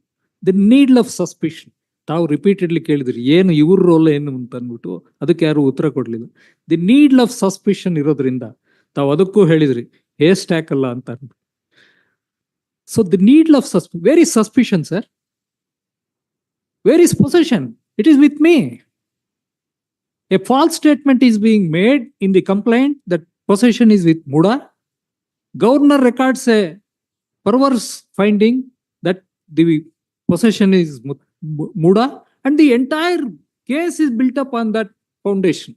the needle of suspicion. ತಾವು repeatedly ಕೇಳಿದ್ರಿ ಏನು ಇವ್ರ roll ಏನು ಅಂತ ಅಂದ್ಬಿಟ್ಟು ಅದಕ್ಕೆ ಯಾರು ಉತ್ತರ ಕೊಡ್ಲಿಲ್ಲ. ದಿ ನೀಡ್ಲ್ ಆಫ್ ಸಸ್ಪಿಷನ್ ಇರೋದ್ರಿಂದ ತಾವು ಅದಕ್ಕೂ ಹೇಳಿದ್ರಿ ಹೇಸ್ಟ್ ಹಾಕಲ್ಲ ಅಂತ ಅಂದ್ಬಿಟ್ಟು. So the needle of where is suspicion sir? Where is possession? It is with me. A false statement is being made in the complaint that possession is with MUDA. Governor records a perverse finding that the possession is MUDA, and the entire case is built up on that foundation.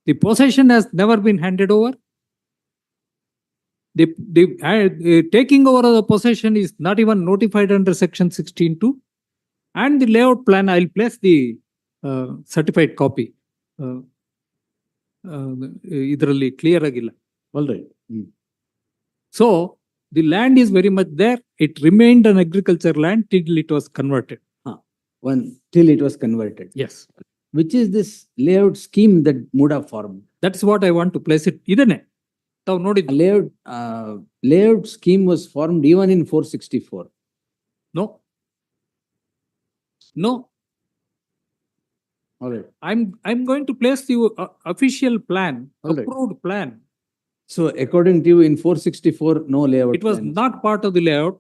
The possession has never been handed over. The taking over of the possession is not even notified under section 16(2). And the layout plan, I'll place the certified copy. Idralli clear agilla. All right. So the land is very much there. It remained an agriculture land till it was converted. Till it was converted. Yes. Which is this layout scheme that MUDA formed? That's what I want to place it. Idane. Tavu A nodid. layout scheme was formed even in 464. No. No. All right. I'm going to place the official plan, All right. approved plan. So according to you, in 464, no layout. It was plan. not part of the layout.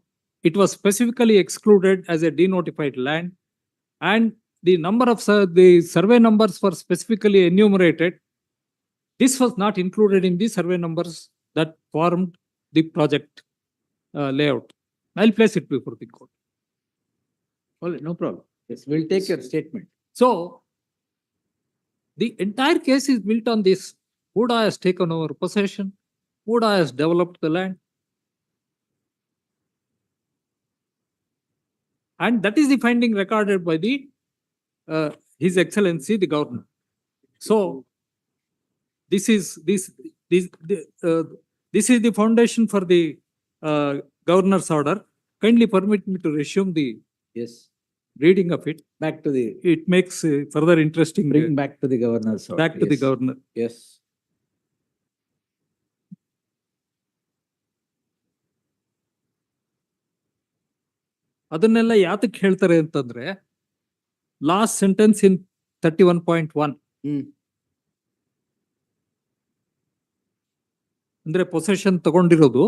It was specifically excluded as a denotified land, and the number of the survey numbers were specifically enumerated. This was not included in the survey numbers that formed the project layout. I'll place it before the court. All right, no problem. Yes, we'll take your statement. So the entire case is built on this. MUDA has taken over possession. MUDA has developed the land. And that is the finding recorded by the His Excellency the Governor. So this is the foundation for the Governor's order. Kindly permit me to resume the Yes. reading of it. Back to the, It makes further interesting. bring back to the governor's order. Back to the Yes. Governor. Yes. ಅದನ್ನೆಲ್ಲ ಯಾತಕ್ಕೆ ಹೇಳ್ತಾರೆ ಅಂತಂದ್ರೆ last sentence in 31.1 ಅಂದ್ರೆ possession ತಗೊಂಡಿರೋದು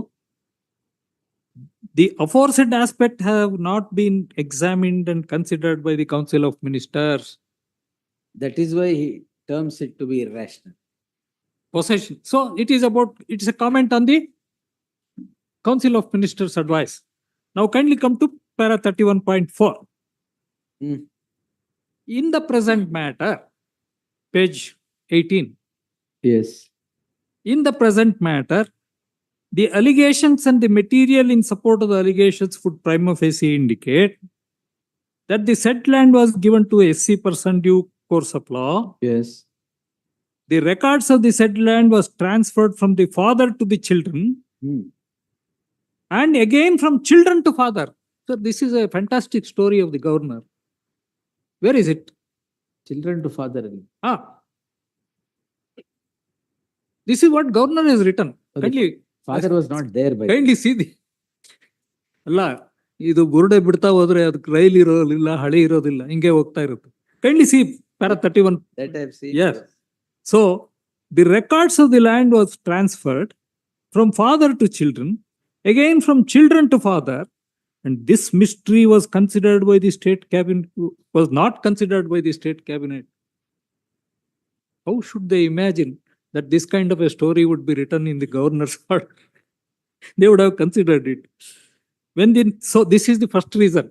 the aforesaid aspect have not been examined and considered by the council of ministers. That is why he terms it to be irrational. Possession. So it is about, it's a comment on the Council of Ministers advice. Now kindly come to para 31.4. In the present matter, page 18. Yes. In the present matter, the allegations and the material in support of the allegations would prima facie indicate that the said land was given to SC person due course of law. Yes. The records of the said land was transferred from the father to the children and again from children to father. So this is a fantastic story of the governor. Where is it? Children to father. This is what governor has written. Okay. Kindly, Father was not there by. kindly see the ಅಲ್ಲ, ಇದು ಬುರುಡೆ ಬಿಡ್ತಾ ಹೋದ್ರೆ ಅದಕ್ಕೆ rail ಇರೋದಿಲ್ಲ, ಹಳಿ ಇರೋದಿಲ್ಲ, ಹಿಂಗೆ ಹೋಗ್ತಾ ಇರುತ್ತೆ. Kindly see para 31. That I've seen. Yes. So the records of the land was transferred from father to children, again from children to father, and this mystery was considered by the state cabinet, was not considered by the state cabinet. How should they imagine that this kind of a story would be written in the governor's order? They would have considered it. So this is the first reason.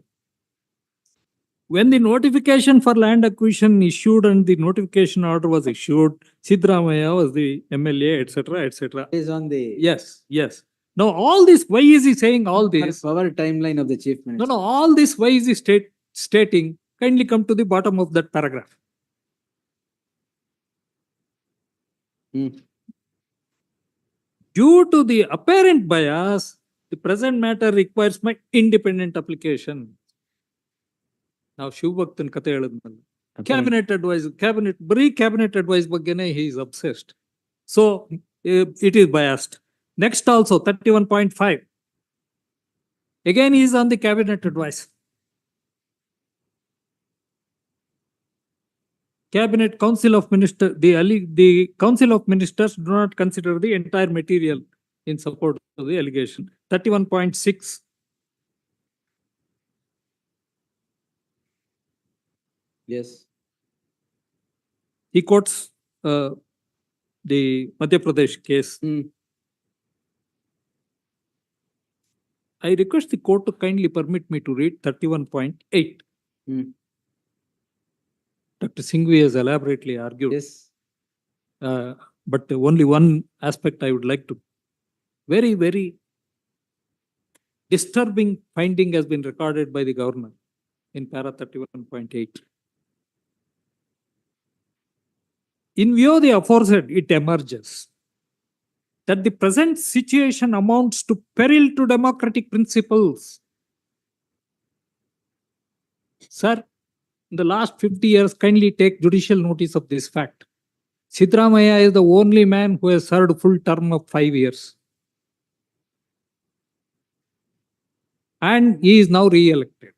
When the notification for land acquisition issued and the notification order was issued, Siddaramaiah was the MLA, etc., etc. Is on the Yes, yes. Now all this, why is he saying all this? power timeline of the chief minister. No, all this, why is he stating? Kindly come to the bottom of that paragraph. Due to the apparent bias, the present matter requires my independent application. Now, Shivbhaktan kate heladnalla. Cabinet advice, bari cabinet advice baggene he is obsessed. So, it is biased. Next also, 31.5. Again, he is on the cabinet advice. Cabinet Council of Ministers, the Council of Ministers do not consider the entire material in support of the allegation. 31.6. Yes. He quotes the Madhya Pradesh case. I request the court to kindly permit me to read 31.8. Dr. Singhvi has elaborately argued. Yes. But only one aspect I would like to. Very, very disturbing finding has been recorded by the governor in para 31.8. In view of the aforesaid, it emerges that the present situation amounts to peril to democratic principles. Sir, in the last 50 years, kindly take judicial notice of this fact. Siddaramaiah is the only man who has served full term of 5 years. And he is now re-elected.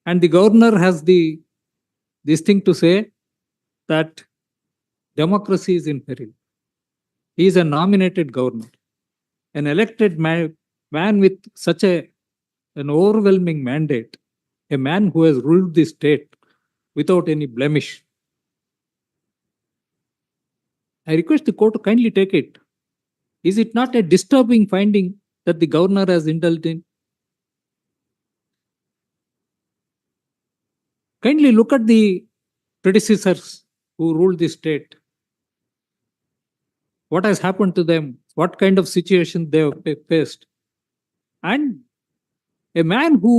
And the governor has this thing to say that democracy is in peril. He is a nominated governor. An elected man with such an overwhelming mandate, a man who has ruled the state without any blemish. I request the court to kindly take it. Is it not a disturbing finding that the governor has indulged in? Kindly look at the predecessors who ruled the state. What has happened to them? What kind of situation they have faced? And a man who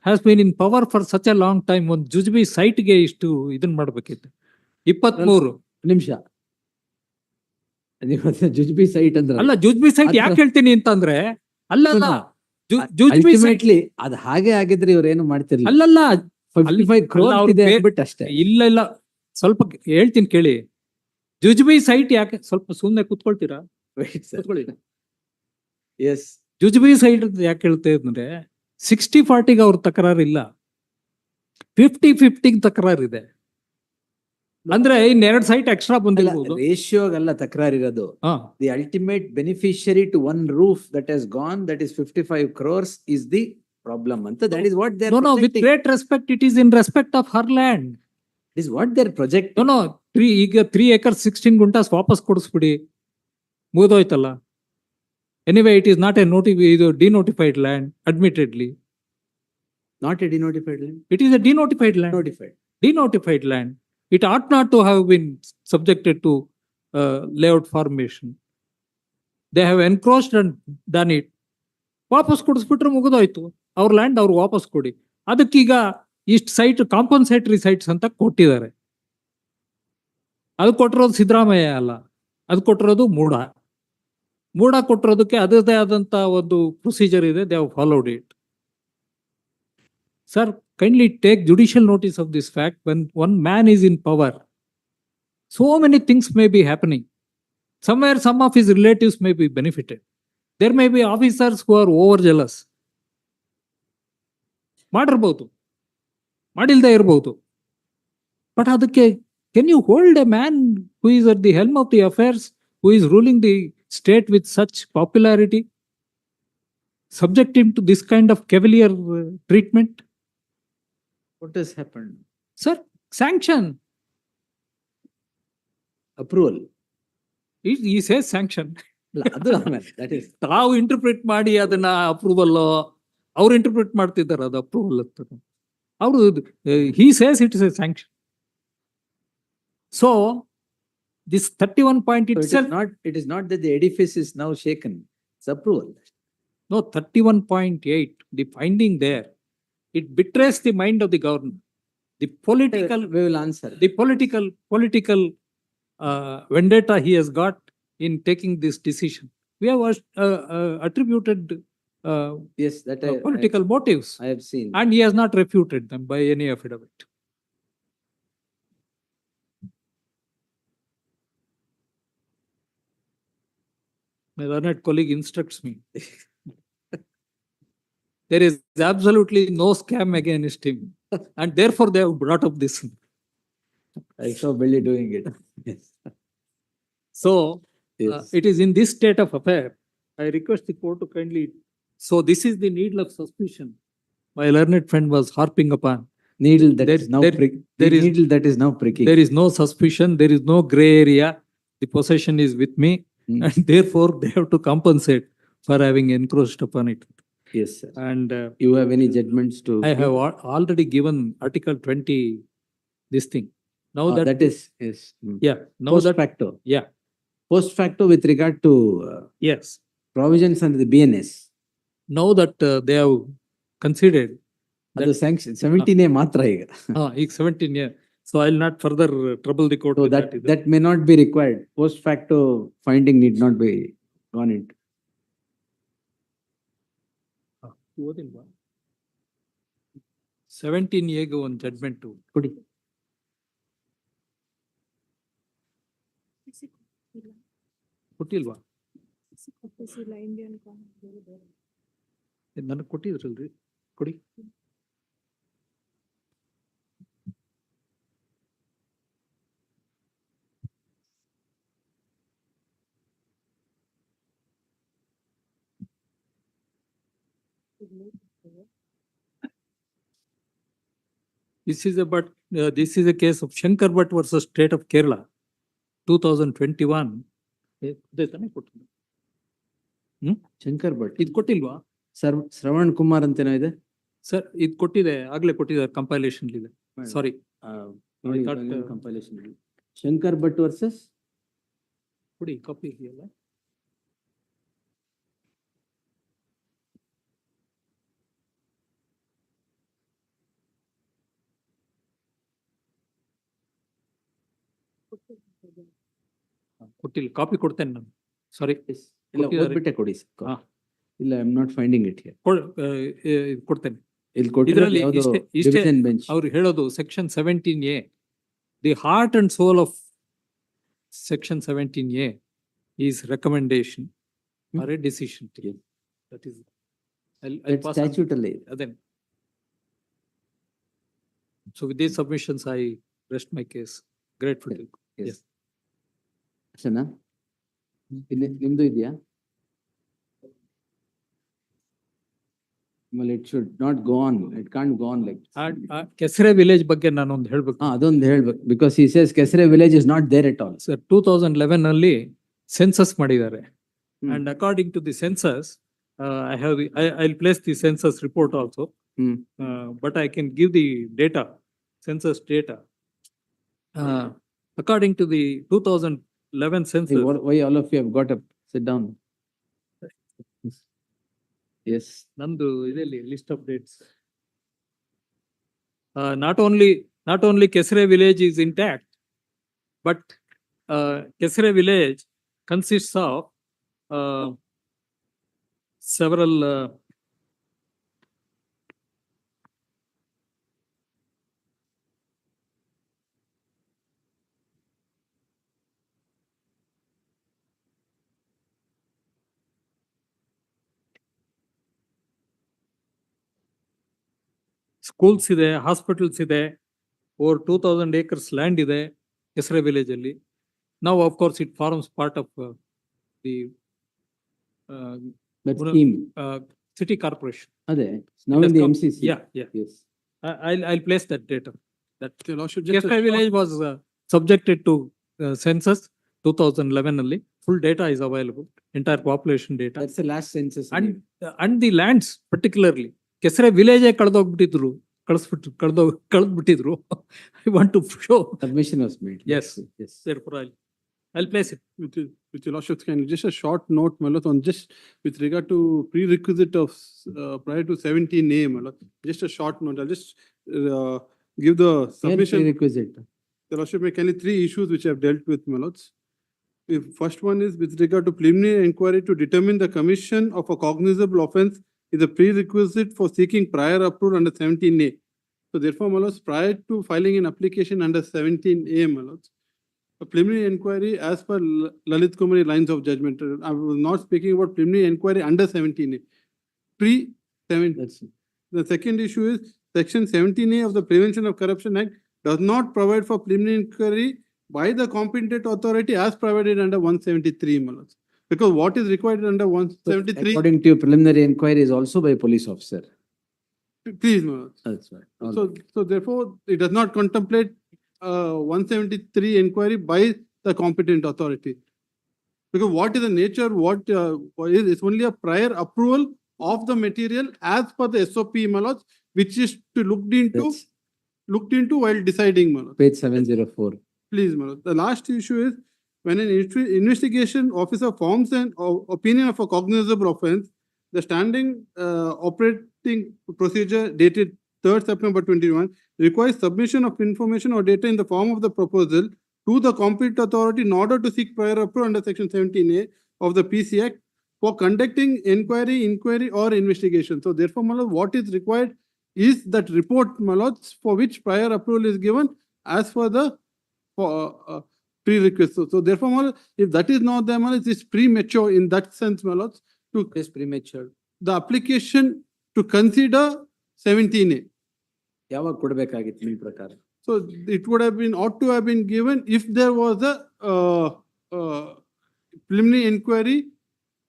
has been in power for such a long time, on Jujbi site ge ishtu idನ್ ಮಾಡಬೇಕಿತ್ತು. 23 ನಿಮಿಷ. ಜುಜ್ಬಿ site ಅಂದ್ರೆ ಅಲ್ಲ, ಜುಜ್ಬಿ site ಯಾಕೆ ಹೇಳ್ತೀನಿ ಅಂತಂದ್ರೆ, ಅಲ್ಲಲ್ಲ, ಜುಜ್ಬಿ site ಅದು ಹಾಗೆ ಆಗಿದ್ರೆ ಇವ್ರು ಏನು ಮಾಡ್ತಿರ್ಲಿಲ್ಲ. ಅಲ್ಲಲ್ಲ, 55 crore ಇದೆ ಅಂದ್ಬಿಟ್ಟು ಅಷ್ಟೇ. ಇಲ್ಲ ಇಲ್ಲ, ಸ್ವಲ್ಪ ಹೇಳ್ತೀನಿ ಕೇಳಿ. ಜುಜ್ಬಿ ಸೈಟ್ ಯಾಕೆ, ಸ್ವಲ್ಪ ಸುಮ್ಮನೆ ಕೂತ್ಕೊಳ್ತೀರಾ? ಕೂತ್ಕೊಳ್ಳಿ. ಎಸ್, ಜುಜ್ಬಿ ಸೈಟ್ ಯಾಕೆ ಹೇಳ್ತಾ ಇದ್ರೆ, 60-40 ಅವ್ರ ತಕರಾರು ಇಲ್ಲ, 50-50 ತಕರಾರು ಇದೆ. ಅಂದ್ರೆ ಇನ್ನೆರಡು ಸೈಟ್ ಎಕ್ಸ್ಟ್ರಾ ಬಂದಿರಬಹುದು. ರೇಷಿಯೋಗಲ್ಲ ತಕರಾರಿರೋದು. The ultimate beneficiary to one roof that has gone, that is 55 crores is the problem ಅಂತ. That is what they are no, with great respect, it is in respect of her land. It is what they are projecting. No, ಈಗ 3 acres 16 guntas ವಾಪಸ್ ಕೊಡಿಸ್ಬಿಡಿ, ಮುಗಿದೋಯ್ತಲ್ಲ. Anyway, it is not a denotified land, admittedly. Not a denotified land. It is a denotified land. Denotified land. It ought not to have been subjected to layout formation. They have encroached and done it. ವಾಪಸ್ ಕೊಡಿಸ್ಬಿಟ್ರೆ ಮುಗಿದೋಯ್ತು. ಅವ್ರ land ಅವ್ರು ವಾಪಸ್ ಕೊಡಿ. ಅದಕ್ಕೀಗ ಇಷ್ಟು site compensatory sites ಅಂತ ಕೊಟ್ಟಿದ್ದಾರೆ. ಅದು ಕೊಟ್ಟಿರೋದು ಸಿದ್ದರಾಮಯ್ಯ ಅಲ್ಲ, ಅದು ಕೊಟ್ಟಿರೋದು ಮೂಡ ಕೊಟ್ಟಿರೋದಕ್ಕೆ ಅದರದೇ ಆದಂತ ಒಂದು ಪ್ರೊಸೀಜರ್ ಇದೆ. They have followed it. Sir, kindly take judicial notice of this fact. When one man is in power, so many things may be happening. Somewhere some of his relatives may be benefited. There may be officers who are overzealous. ಮಾಡಿರ್ಬೋದು, ಮಾಡಿಲ್ದೇ ಇರ್ಬೋದು. But ಅದಕ್ಕೆ can you hold a man who is at the helm of the affairs, who is ruling the state with such popularity, subject him to this kind of cavalier treatment? What has happened? Sir, sanction. Approval. He says sanction. ಅಲ್ಲ, ಅದು ಆಮೇಲೆ that is ತಾವು interpret ಮಾಡಿ ಅದನ್ನ approval, ಅವ್ರು interpret ಮಾಡ್ತಿದ್ದಾರೆ ಅದು approval ಅಂತ. ಅವರು he says it is a sanction. So this 31 point So itself, it is not that the edifice is now shaken. It's approval. no, 31.8, the finding there, it betrays the mind of the government. The political, We will answer. the political vendetta he has got in taking this decision. We have attributed Yes, that political motives, I have seen. and he has not refuted them by any affidavit. My learned colleague instructs me. There is absolutely no scam against him, and therefore they have brought up this. I saw Billy doing it. Yes. So Yes. it is in this state of affair. I request the court to kindly. So this is the needle of suspicion my learned friend was harping upon. Needle that There- is now there- prick. there The is- needle that is now pricking. There is no suspicion, there is no gray area. The possession is with me, Hmm. and therefore they have to compensate for having encroached upon it. Yes, sir. And You have any judgments to? I give? have already given Article 20 this thing. Now Ah, that, that is, yes. yeah, now Post that, facto. yeah, Post facto with regard to yes. provisions under the BNS. Now that they have considered, ಅದು sanction 17A ಮಾತ್ರ ಈಗ. ಈಗ 17 years. So I'll not further trouble the court So with that that. that may not be required. Post facto finding need not be gone into. ಓದಿಲ್ವಾ? 17A ಒಂದು judgement ಕೊಡಿ. ಕೊಟ್ಟಿಲ್ವಾ? Indian ನನಗೆ ಕೊಟ್ಟಿದ್ರಲ್ರಿ, ಕೊಡಿ. This is a case of Shankar Bhatt versus State of Kerala, 2021. ಇದೇ ತಾನೇ ಕೊಟ್ಟಿದ್ದು? ಶಂಕರ್ ಭಟ್. ಇದು ಕೊಟ್ಟಿಲ್ವಾ? ಶ್ರವಣ್ ಕುಮಾರ್ ಅಂತೇನೋ ಇದೆ. Sir ಇದು ಕೊಟ್ಟಿದೆ, ಆಗ್ಲೇ ಕೊಟ್ಟಿದ್ದಾರೆ, ಕಂಪೈಲೇಷನ್ ಇದೆ. ಸಾರಿ, ನೋಡಿ, thought, compilation ಇದೆ. ಶಂಕರ್ ಭಟ್ ವರ್ಸಸ್ ಕೊಡಿ, ಕಾಪಿ ಇದೆಯಲ್ಲ. ಕೊಟ್ಟಿಲ್ಲ, ಕಾಪಿ ಕೊಡ್ತೇನೆ ನಾನು. ಸಾರಿ, ಇಲ್ಲ, ಕೊಟ್ಟಿದ್ದಾರೆ. ಓದ್ಬಿಟ್ಟೆ ಕೊಡಿ. ಹಾ. ಇಲ್ಲ, I am not finding it here. ಕೊಡ್ತೇನೆ. ಇಲ್ಲಿ ಕೊಟ್ಟಿರೋದು ಇದರಲ್ಲಿ ಯಾವ್ದು ಇಷ್ಟೇ division bench. ಅವ್ರು ಹೇಳೋದು section 17A, the heart and soul of section 17A is recommendation or a decision. That is Statute ಅಲ್ಲಿ ಇದೆ. ಅದೇ. So with these submissions, I rest my case. Grateful. Yes. ಅಷ್ಟೇನಾ? ನಿಮ್ದು ಇದೆಯಾ? Well, it should not go on. It can't go on like. Kesare village ಬಗ್ಗೆ ನಾನೊಂದು ಹೇಳ್ಬೇಕು. ಅದೊಂದು ಹೇಳ್ಬೇಕು. Because he says Kesare village is not there at all. Sir 2011 ಅಲ್ಲಿ census ಮಾಡಿದ್ದಾರೆ. And according to the census, I'll place the census report also. But I can give the data, census data. According to the 2011 Hey, census, why all of you have got up? Sit down. Yes. ನಂದು ಇದೆಲ್ಲಿ list of dates. Not only Kesare village is intact, but Kesare village consists of several schools ಇದೆ, hospitals ಇದೆ, over 2000 acres land ಇದೆ ಕೆಸರೆ village ಅಲ್ಲಿ. Now, of course, it forms part of the That Una- scheme, city corporation. ಅದೇ, now It in has the come- MCC. Yeah, yeah. Yes. I'll place that data. That Your Lordship, just a Kesare village was subjected to census 2011 ಅಲ್ಲಿ. Full data is available, entire population data. That's the last census. And the lands particularly. Kesare village ಕಳೆದೋಗ್ಬಿಟ್ಟಿದ್ರು, ಕಳೆದ್ಬಿಟ್ಟಿದ್ರು. I want to show. Submission was made. Yes. Yes. Therefore, I'll place it. with your Lordship's kindly, just a short note, my lord, on just with regard to prerequisite of prior to 17A, my lord. Just a short note. I'll just give the submission. Prerequisite. Your Lordship, may kindly three issues which I have dealt with, my lords. The first one is with regard to preliminary inquiry to determine the commission of a cognizable offence is a prerequisite for seeking prior approval under 17A. So therefore, my lords, prior to filing an application under 17A, my lords, a preliminary inquiry as per Lalit Kumari lines of judgment. I was not speaking about preliminary inquiry under 17A. Pre-17. That's it. The second issue is Section 17A of the Prevention of Corruption Act does not provide for preliminary inquiry by the competent authority as provided under 173, my lords. Because what is required under 173, According to your preliminary inquiry is also by a police officer. please, my lords. That's right. All So, right. so therefore, it does not contemplate 173 inquiry by the competent authority. Because what is the nature, it's only a prior approval of the material as per the SOP, my lords, which is to That's looked into while deciding, my lords. page 704. Please, my lord. The last issue is when an investigation officer forms an opinion of a cognizable offence, the standing operating procedure dated 3rd September 21 requires submission of information or data in the form of the proposal to the competent authority in order to seek prior approval under Section 17A of the PC Act for conducting inquiry or investigation. So therefore, my lord, what is required is that report, my lords, for which prior approval is given as for the prerequisite. So therefore, my lord, if that is not there, my lord, it is premature in that sense, my lords, to It is premature. the application to consider 17A. ಯಾವಾಗ ಕೊಡ್ಬೇಕಾಗಿತ್ತು ನಿಮ್ಮ ಪ್ರಕಾರ? So it would have been, ought to have been given if there was a preliminary inquiry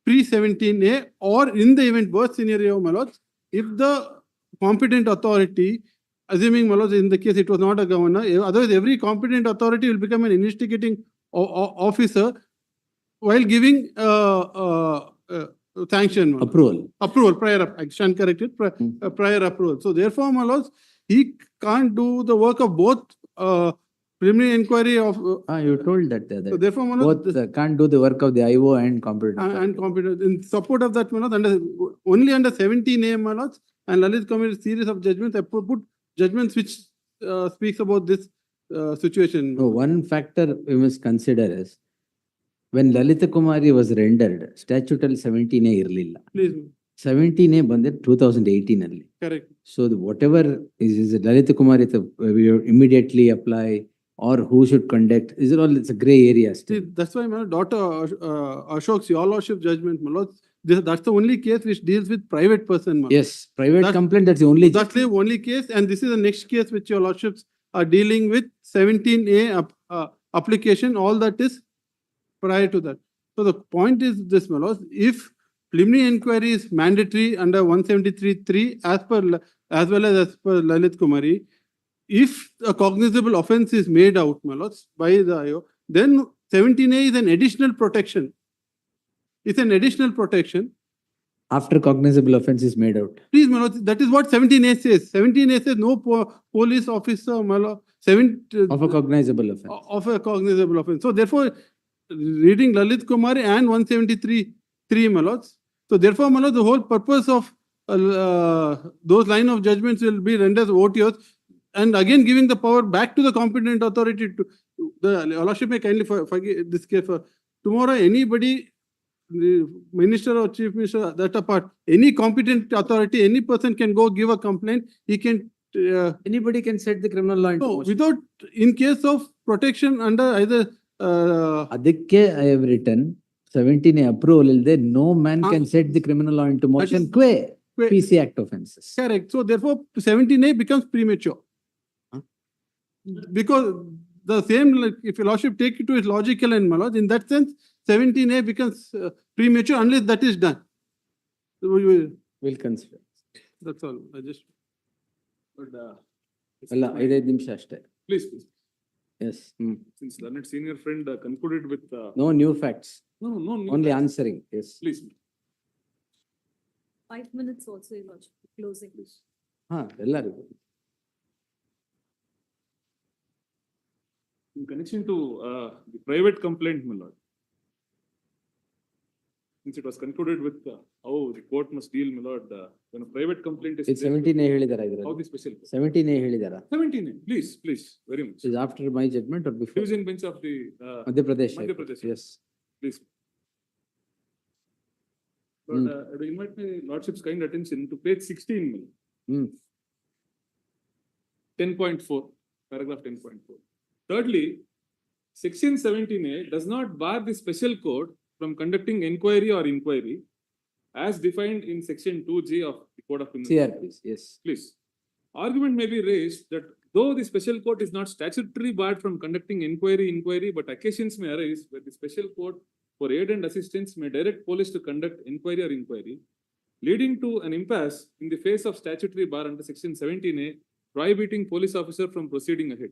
pre-17A, or in the event worst scenario, my lords, if the competent authority, assuming, my lords, in the case it was not a governor, otherwise every competent authority will become an investigating officer while giving sanction. my lords. Approval. Prior, I stand corrected, prior approval. So therefore, my lords, he can't do the work of both preliminary inquiry of, You told that the so other. therefore, my Both lords, can't do the work of the IO and competent. and competent, in support of that, my lords, only under 17A, my lords, and Lalit committed series of judgments, I put judgments which speaks about this situation. No, one factor we must consider is when Lalita Kumari was rendered, statutory 17A ಇರಲಿಲ್ಲ. Please, 17A ಬಂದಿದ್ದು 2018 ಅಲ್ಲಿ. correct. So whatever is Lalita Kumari, we immediately apply or who should conduct, these are all, it's a gray area See, still. that's why my daughter Ashok's your lordship judgment, my lords, that's the only case which deals with private person, my lords. Yes, private That- complaint, that's the only. That's the only case, and this is the next case which your lordships are dealing with 17A application, all that is prior to that. So the point is this, my lords, if preliminary inquiry is mandatory under 173(3) as well as per Lalit Kumari, if a cognizable offence is made out, my lords, by the IO, then 17A is an additional protection. It's an additional protection. After cognizable offense is made out. Please, my lord, that is what 17A says. 17A says no police officer, my lord, Of a cognizable offense. of a cognizable offense. So therefore, reading Lalit Kumari and 173(3), my lords. So therefore, my lord, the whole purpose of those line of judgments will be rendered OTOs, and again giving the power back to the competent authority to, the lordship may kindly forgive this case. Tomorrow, anybody, the minister or chief minister, that apart, any competent authority, any person can go give a complaint. He can, Anybody can set the criminal law into no, motion. without, in case of protection under either, ಅದಕ್ಕೆ I have written 17A approval ಇಲ್ಲದೆ no man can set the criminal law into motion. Quay. PC Act offences. Correct. So therefore, 17A becomes premature. Huh? Because the same, like, if your lordship take it to its logical and malod, in that sense, 17A becomes premature unless that is done. So Will consider. that's all. I just. But, ಅಲ್ಲ 5 ನಿಮಿಷ ಅಷ್ಟೇ. please, please. Yes. Since learned senior friend concluded with. No new facts. No. Only answering. Yes. Please. 5 minutes also, Your Lordship, closing. ಎಲ್ಲರಿಗೂ. In connection to the private complaint, my lord. Since it was concluded with how the court must deal, my lord, when a private complaint is. ಇದು 17A ಹೇಳಿದಾರ How ಇದ್ರಲ್ಲಿ? the special. 17A ಹೇಳಿದಾರ? 17A, please, very much. Is after my judgment or before? Division bench of the. Madhya Pradesh. Madhya Pradesh. Yes. Please. But I would invite my lordship's kind attention to page 16, my lord. Hmm. 10.4, paragraph 10.4. Thirdly, section 17A does not bar the special court from conducting inquiry or inquiry as defined in section 2G of the Code of Criminal. CRPs, yes. Please. Argument may be raised that though the special court is not statutorily barred from conducting inquiry, but occasions may arise where the special court for aid and assistance may direct police to conduct inquiry, leading to an impasse in the face of statutory bar under section 17A, prohibiting police officer from proceeding ahead.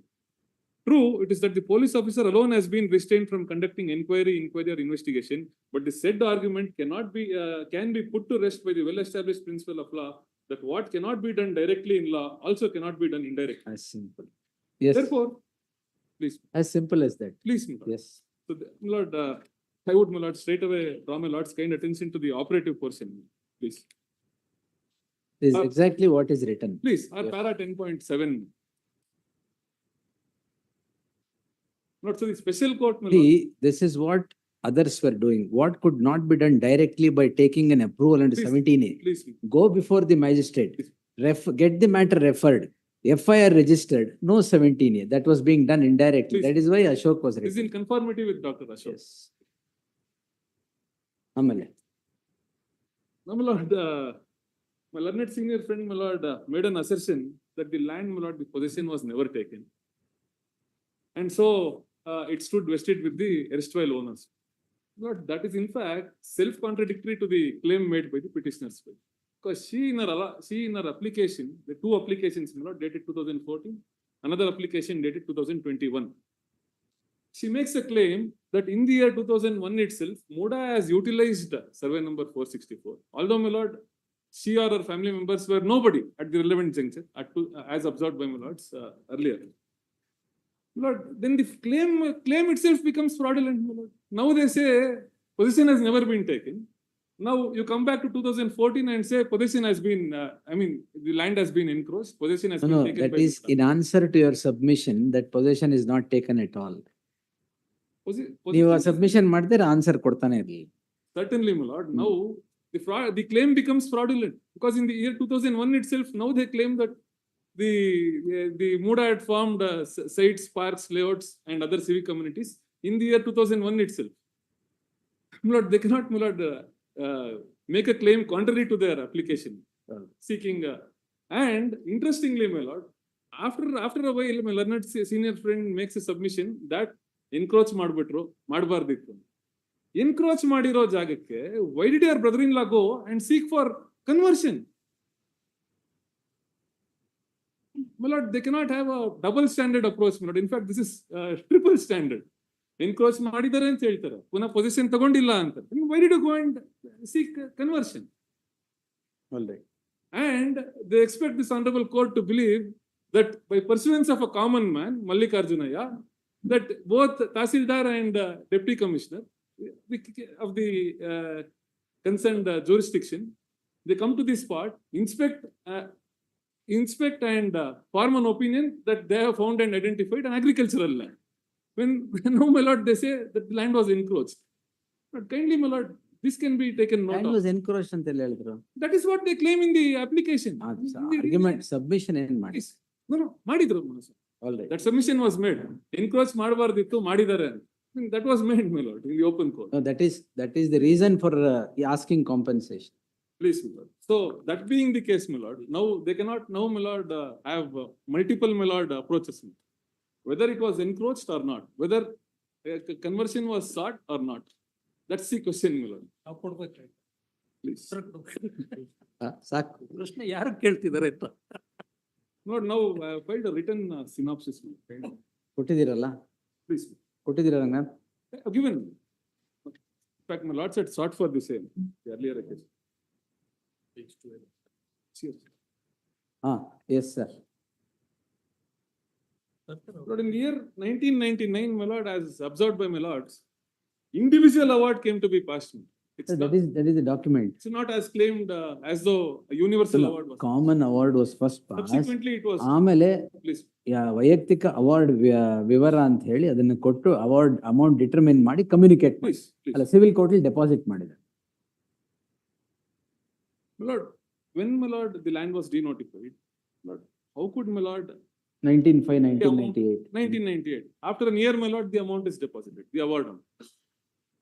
True, it is that the police officer alone has been restrained from conducting inquiry or investigation, but the said argument can be put to rest by the well-established principle of law that what cannot be done directly in law also cannot be done indirectly. As simple. Yes. Therefore, please, As simple as that. please, my lord. Yes. So, my lord, I would, my lord, straight away draw my lord's kind attention to the operative portion, please. This is exactly what is written. Please, our Yes. para 10.7. Not so the special court, my lord. See, this is what others were doing. What could not be done directly by taking an approval under Please. 17A? Please, Go before the magistrate, get the matter referred, FIR registered, no 17A. That was being done indirectly. Please. That is why Ashok was this is written. in conformity with Dr. Ashok. Yes. ಆಮೇಲೆ Now, my lord, my learned senior friend, my lord, made an assertion that the land, my lord, the possession was never taken. And so, it stood vested with the erstwhile owners. Lord, that is in fact self-contradictory to the claim made by the petitioners. Because she in her application, the two applications, my lord, dated 2014, another application dated 2021. She makes a claim that in the year 2001 itself, MUDA has utilized survey number 464. Although, my lord, she or her family members were nobody at the relevant juncture, as observed by my lords earlier. Lord, then the claim itself becomes fraudulent, my lord. Now they say possession has never been taken. Now you come back to 2014 and say possession has been, the land has been encroached, possession has been no, taken that by is MUDA. in answer to your submission that possession is not taken at all. ನೀವು Possession- submission ಮಾಡಿದ್ರೆ answer ಕೊಡ್ತಾನೆ ಇರಲಿ. Certainly, my lord. Now the claim becomes fraudulent because in the year 2001 itself, now they claim that the MUDA had formed sites, parks, layouts, and other civic communities in the year 2001 itself. My lord, they cannot, my lord, make a claim contrary to their application, seeking. And interestingly, my lord, after a while, my learned senior friend makes a submission that encroach ಮಾಡಬಾರ್ದಿತ್ತು. Encroach ಮಾಡಿರೋ ಜಾಗಕ್ಕೆ why did your brother-in-law go and seek for conversion? My lord, they cannot have a double standard approach, my lord. In fact, this is triple standard. Encroach ಮಾಡಿದ್ದಾರೆ ಅಂತ ಹೇಳ್ತಾರೆ, ಪುನಃ position ತಗೊಂಡಿಲ್ಲ ಅಂತ. Why did you go and seek conversion? All right. And they expect this honorable court to believe that by pursuance of a common man, Mallikarjunaya, that both Tahsildar and Deputy Commissioner of the concerned jurisdiction, they come to this spot, inspect and form an opinion that they have found and identified an agricultural land. When no, my lord, they say that the land was encroached. But kindly, my lord, this can be taken note Land of. was encroached ಅಂತ ಎಲ್ಲ ಹೇಳಿದ್ರು. That is what they claim in the application. Argument submission ಏನ್ ಮಾಡಿ? No, ಮಾಡಿದ್ರು. All right. That submission was made. Encroach ಮಾಡಬಾರ್ದಿತ್ತು, ಮಾಡಿದ್ದಾರೆ. That was made, my lord, in the open court. No, that is the reason for asking compensation. Please, my lord. So that being the case, my lord, now they cannot now, my lord, have multiple, my lord, approaches. Whether it was encroached or not, whether conversion was sought or not. That's the question, my lord. ನಾವು ಕೊಡ್ಬೇಕು. Please. ಸಾಕು. ಪ್ರಶ್ನೆ ಯಾರು ಕೇಳ್ತಿದ್ದಾರೆ ಅಂತ. Lord, now I have filed a written synopsis. ಕೊಟ್ಟಿದ್ದೀರಲ್ಲ, Please. ಕೊಟ್ಟಿದ್ದೀರ Ranganath? I have given. In fact, my lord said sought for the same, the earlier case. Yes. ಹಾ, yes sir. Lord, in the year 1999, my lord, as observed by my lords, individual award came to be passed. It's not, That is a document. it's not as claimed as though a universal award was. Common award was first passed. Subsequently, it was. ಆಮೇಲೆ Please. ವೈಯಕ್ತಿಕ award ವಿವರ ಅಂತ ಹೇಳಿ ಅದನ್ನ ಕೊಟ್ಟು award amount determine ಮಾಡಿ communicate ಮಾಡಿ, Please, please. ಅಲ್ಲ ಸಿವಿಲ್ ಕೋರ್ಟ್ ಡೆಪಾಸಿಟ್ ಮಾಡಿದೆ. My lord, when, my lord, the land was denotified, Lord, how could, my lord, 1998. 1998, after a year, my lord, the amount is deposited, the award amount.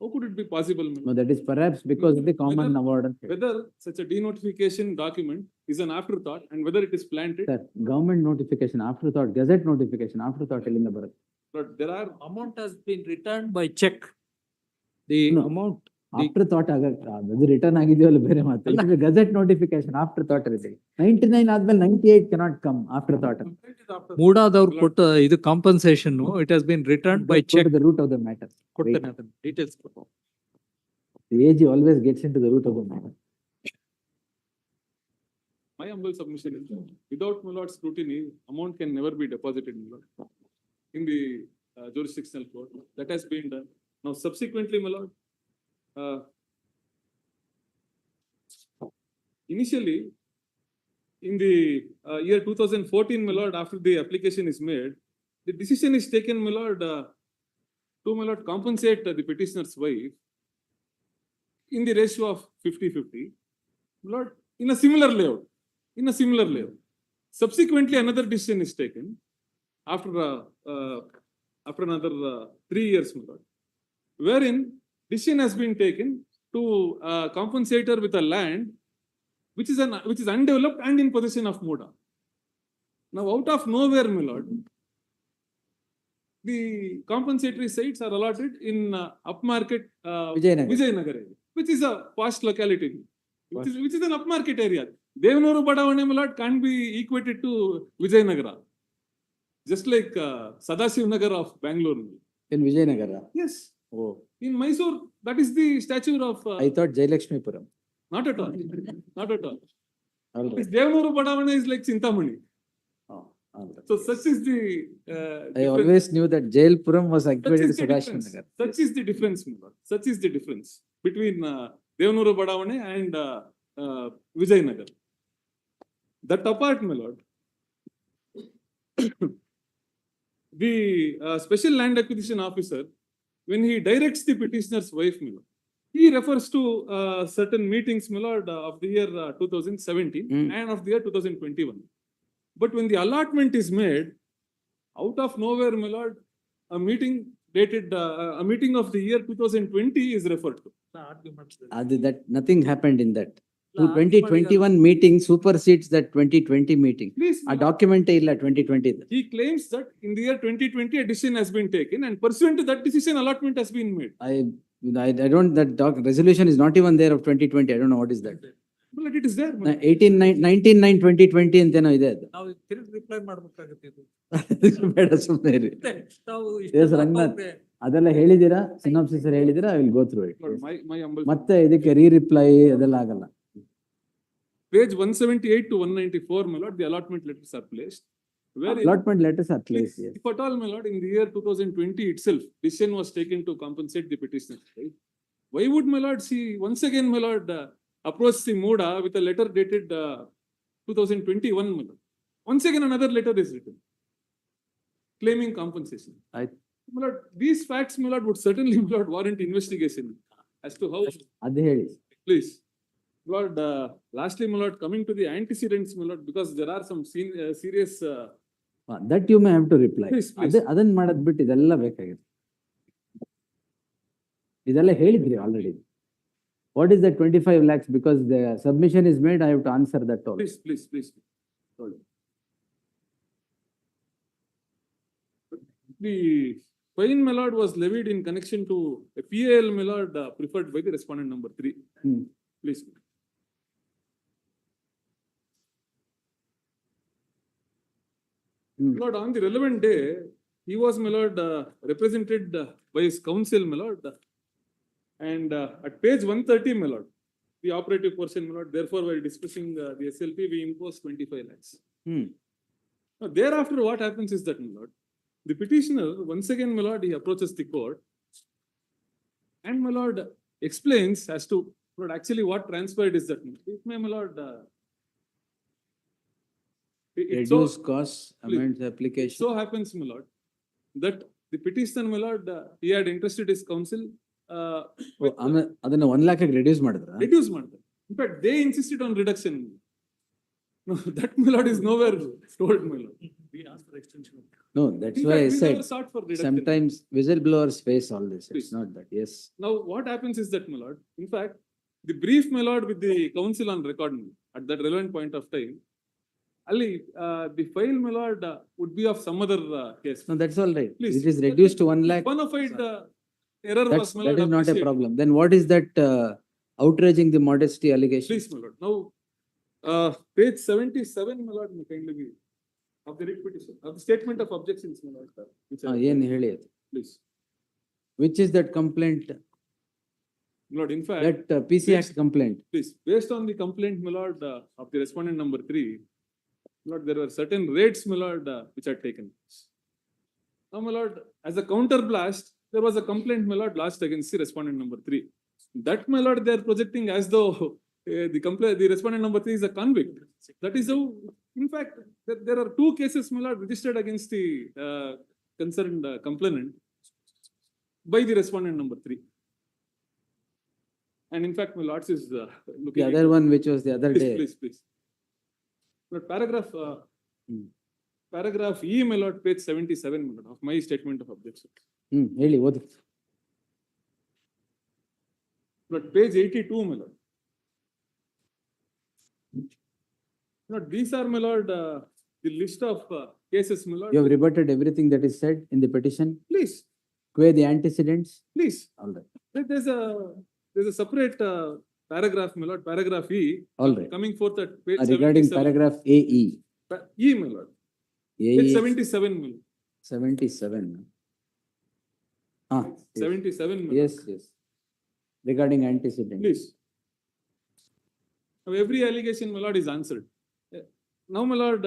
How could it be possible, my No, lord? that is perhaps because of the common award ಅಂತ ಹೇಳಿ. Whether such a denotification document is an afterthought and whether it is planted, Sir, government notification after thought, gazette notification after thought ಎಲ್ಲಿಂದ ಬರುತ್ತೆ? Lord, there are, Amount has been returned by check. The No. amount. After thought ಅದು return ಆಗಿದೆಯೋ ಅಲ್ಲ ಬೇರೆ ಮಾತು. Gazette notification after thought ಇದೆ. 99 ಆದ್ಮೇಲೆ 98 cannot come after thought. ಮೂಡಾದವ್ರು ಕೊಟ್ಟ ಇದು compensation it has been return by cheque. The root of the matter. ಕೊಡ್ತೇನೆ ಅದನ್ನ details. The AG always gets into the root of the matter. my humble submission is that without, my lord, scrutiny, amount can never be deposited, my lord, in the jurisdictional court. That has been done. Now subsequently, my lord, initially, in the year 2014, my lord, after the application is made, the decision is taken, my lord, to, my lord, compensate the petitioner's wife in the ratio of 50-50, my lord, in a similar layout. Subsequently, another decision is taken after another 3 years, my lord, wherein decision has been taken to compensate her with a land which is undeveloped and in possession of MUDA. Now, out of nowhere, my lord, the compensatory sites are allotted in upmarket Vijayanagar area, which is a posh locality, which is an upmarket area. Devanuru Badavane, my lord, can't be equated to Vijayanagara, just like Sadashiv Nagar of Bangalore. In Vijayanagara? Yes. Oh. In Mysore, that is the stature of. I thought Jayalakshmipuram. Not at all. Not at all. All right. Devanuru Badavane is like Chintamani. Oh, all right. So such is the. I always knew that Jailpuram was equated to Sadashiv Nagar. Such is the difference, my lord. Such is the difference between Devanuru Badavane and Vijayanagar. That apart, my lord, the special land acquisition officer, when he directs the petitioner's wife, my lord, he refers to certain meetings, my lord, of the year 2017 and of the year 2021. But when the allotment is made, out of nowhere, my lord, a meeting dated, a meeting of the year 2020 is referred to. That nothing happened in that. 2021 meeting supersedes that 2020 meeting. Please, A document illa 2020. he claims that in the year 2020 a decision has been taken and pursuant to that decision allotment has been made. I don't, resolution is not even there of 2020. I don't know what is that. But it is there. 19/9/2020 ಅಂತೇನೋ ಇದೆ ಅದು. ನಾವು ತಿರುಗಿ reply ಮಾಡ್ಬೇಕಾಗುತ್ತೆ ಇದು. ಬೇಡ ಸುಮ್ಮನೆ ಇರಿ. ನಾವು Yes, ರಂಗನಾಥ್, ಅದೆಲ್ಲ ಹೇಳಿದೀರಾ, synopsis ಹೇಳಿದೀರಾ, I will go through it. Lord, my humble. ಮತ್ತೆ ಇದಕ್ಕೆ ರಿಪ್ಲೈ ಅದೆಲ್ಲ ಆಗಲ್ಲ. Page 178 to 194, my lord, the allotment letters are placed. Where Allotment letters are placed, yes. if at all, my lord, in the year 2020 itself, decision was taken to compensate the petitioner. Right? Why would, my lord, she once again, my lord, approach the MUDA with a letter dated 2021, my lord? Once again, another letter is written claiming compensation. My lord, these facts, my lord, would certainly, my lord, warrant investigation as to how. ಅದು ಹೇಳಿ. Please. Lord, lastly, my lord, coming to the antecedents, my lord, because there are some serious. That you may have to reply. Please, please. ಅದನ್ನ ಮಾಡೋದ್ ಬಿಟ್ಟು ಇದೆಲ್ಲ ಬೇಕಾಗಿದೆ. ಇದೆಲ್ಲ ಹೇಳಿದ್ರಿ already. What is the 25 lakhs? Because the submission is made, I have to answer that all. Please. Hold on. The fine, my lord, was levied in connection to a PAL, my lord, preferred by the respondent number 3. Please. Lord, on the relevant day, he was, my lord, represented by his counsel, my lord. And at page 130, my lord, the operative portion, my lord, therefore, while discussing the SLP, we impose 25 lakhs. Now, thereafter, what happens is that, my lord, the petitioner, once again, my lord, he approaches the court and, my lord, explains as to what actually what transpired is that, my lord, Reduce costs, Please. amend the application. so happens, my lord, that the petitioner, my lord, he had interested his counsel. ಅದನ್ನ 1 lakh reduce ಮಾಡಿದ್ರ? Reduce ಮಾಡ್ತಾರೆ. In fact, they insisted on reduction. No, that, my lord, is nowhere told, my lord. We asked for extension. No, that's In why fact, I we said, never sought for reduction. sometimes whistleblowers face all this. It's Please. not that, yes. Now, what happens is that, my lord, in fact, the brief, my lord, with the counsel on record at that relevant point of time, Ali, the file, my lord, would be of some other case. No, that's all right. Please. It is reduced to 1 lakh. Bona fide error was, my That lord, is not a appreciated. problem. Then what is that outraging the modesty allegation? Please, my lord. Now, page 77, my lord, may kindly be of the writ petition, of the statement of objections, my lord. Which I- ಏನ್ ಹೇಳಿ ಅದು? Please. Which is that complaint? My lord, in fact, That PC Act complaint? please, based on the complaint, my lord, of the respondent number 3, my lord, there were certain raids, my lord, which had taken place. Now, my lord, as a counter blast, there was a complaint, my lord, lodged against the respondent number 3. That, my lord, they are projecting as though the respondent number 3 is a convict. That is how, in fact, there are 2 cases, my lord, registered against the concerned complainant by the respondent number 3. And in fact, my lords is looking. The other one, which was the other day. Please. But paragraph E, my lord, page 77, my lord, of my statement of objection. ಹೇಳಿ ಓದಿ. But page 82, my lord. But these are, my lord, the list of cases, my lord. You have rebutted everything that is said in the petition? Please, Quay the antecedents? please. All right. There's a separate paragraph, my lord, paragraph E. All right. Coming forth at page Regarding 77. paragraph AE. E, my lord. Page 77, my lord. 77. Ah, yes. 77, my lord. Yes. Regarding antecedent. Please. Now, every allegation, my lord, is answered. Now, my lord,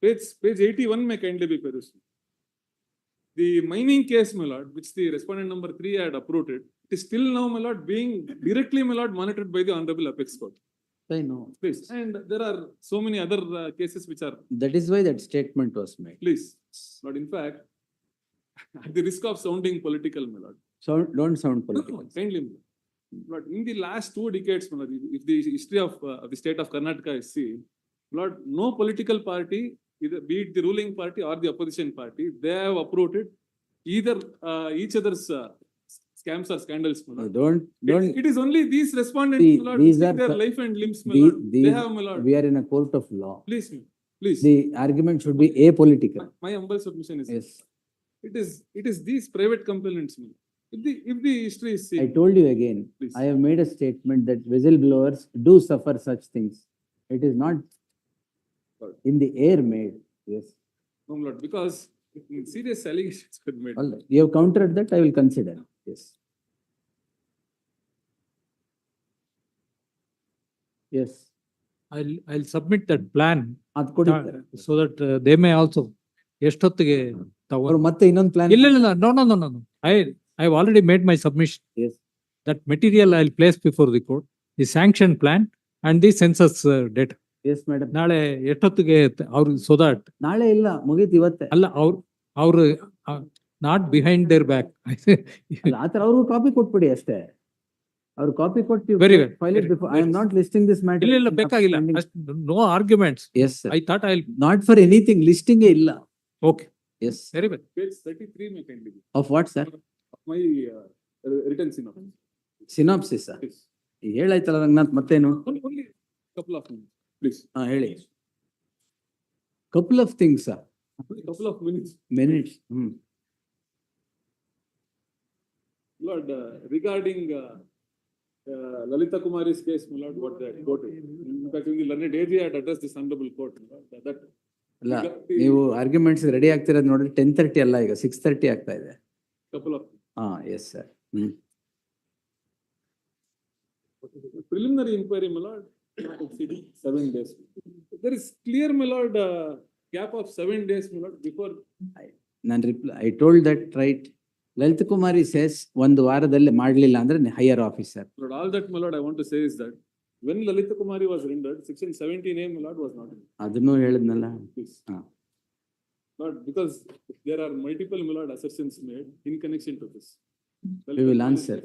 page 81 may kindly be perused. The mining case, my lord, which the respondent number 3 had uprooted, it is still now, my lord, being directly, my lord, monitored by the Honorable Apex Court. I know. Please. And there are so many other cases which are, That is why that statement was made. please. But in fact, at the risk of sounding political, my lord. So don't sound No, political. kindly, my lord. But in the last 2 decades, my lord, if the history of the state of Karnataka is seen, Lord, no political party, either be it the ruling party or the opposition party, they have uprooted either each other's scams or scandals. My No, lord. don't. It is only these respondents, See, my lord, these who are seek their the- life and limbs, my lord. They These, have, my lord. we are in a court of law. Please, please. The argument should be apolitical. My humble submission is Yes. it is these private complainants, my lord. If the history is I seen, told you again, Please. I have made a statement that whistleblowers do suffer such things. It is not in the air made. Yes. no, my lord, because serious allegations were made. All right. You have countered that, I will consider. Yes. Yes. I'll submit that plan ಅದ್ ಕೊಡಿ. so that they may also ಎಷ್ಟೊತ್ತಿಗೆ ಅವ್ರು ತಗೋ ಮತ್ತೆ ಇನ್ನೊಂದು plan. ಇಲ್ಲ no. I have already made my submission. Yes. That material I'll place before the court, the sanction plan and the census data. Yes, madam. ನಾಳೆ ಎಷ್ಟೊತ್ತಿಗೆ ಅವ್ರು so that ನಾಳೆ ಇಲ್ಲ, ಮುಗೀತು ಇವತ್ತೆ. ಅಲ್ಲ ಅವ್ರು ನಾಟ್ ಬಿಹೈಂಡ್ ದೇರ್ ಬ್ಯಾಕ್. ಅಲ್ಲ, ಆ ತರ ಅವ್ರಿಗೂ ಕಾಪಿ ಕೊಟ್ಬಿಡಿ ಅಷ್ಟೇ. ಅವ್ರು ಕಾಪಿ ಕೊಟ್ಟು Very well. File it before. I am not listing this matter. ಇಲ್ಲ ಬೇಕಾಗಿಲ್ಲ. No arguments. Yes, sir. I thought I'll. Not for anything, listing ಇಲ್ಲ. Okay. Yes. Very well. Page 33 may kindly be. Of what, sir? Of my written synopsis. Synopsis, sir. Yes. ಹೇಳಾಯ್ತಲ್ಲ ರಂಗನಾಥ್ ಮತ್ತೇನು? Only couple of minutes, please. ಹಾ ಹೇಳಿ. Couple of things, Only couple of minutes. minutes. Lord, regarding Lalita Kumari's case, my lord, what they quoted. In fact, in the learned age, I had addressed this honorable court. My lord, that ಅಲ್ಲ ನೀವು arguments ready ಆಗ್ತಿರೋದು ನೋಡಿದ್ರೆ 10:30 ಅಲ್ಲ, ಈಗ 6:30 ಆಗ್ತಾ ಇದೆ. couple of yes sir. preliminary inquiry, my lord, not exceeding 7 days. There is clear, my lord, gap of 7 days, my lord, before. ನಾನು I told that right. Lalit Kumari says ಒಂದು ವಾರದಲ್ಲಿ ಮಾಡಲಿಲ್ಲ ಅಂದ್ರೆ higher officer. Lord, all that, my lord, I want to say is that when Lalita Kumari was rendered, section 17A, my lord, was not in. ಅದನ್ನು ಹೇಳಿದ್ನಲ್ಲ. Please. ಹಾ. Lord, because there are multiple, my lord, assertions made in connection to this. We will answer.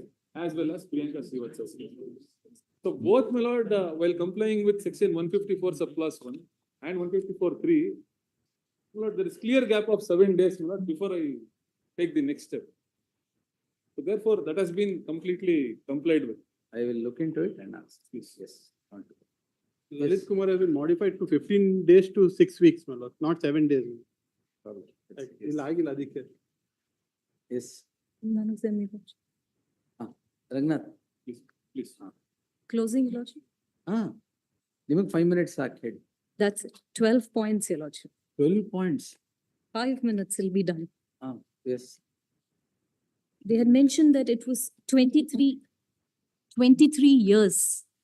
As well as Priyanka Srivatsa's case. So both, my lord, while complying with section 154 subclass 1 and 154(3), my lord, there is clear gap of 7 days, my lord, before I take the next step. So therefore, that has been completely complied with. I will look into it and ask. Please. Yes. Lalit Kumar has been modified to 15 days to 6 weeks, my lord, not 7 days. ಇಲ್ಲ ಆಗಿಲ್ಲ ಅದಕ್ಕೆ. Yes. None of them, Your Lordship. Ranganath. Please. Closing, Your Lordship. ನಿಮಗೆ 5 minutes ಸಾಕು ಹೇಳಿ. That's it. 12 points, Your Lordship. 12 points. 5 minutes will be done. Yes. They had mentioned that it was 23 years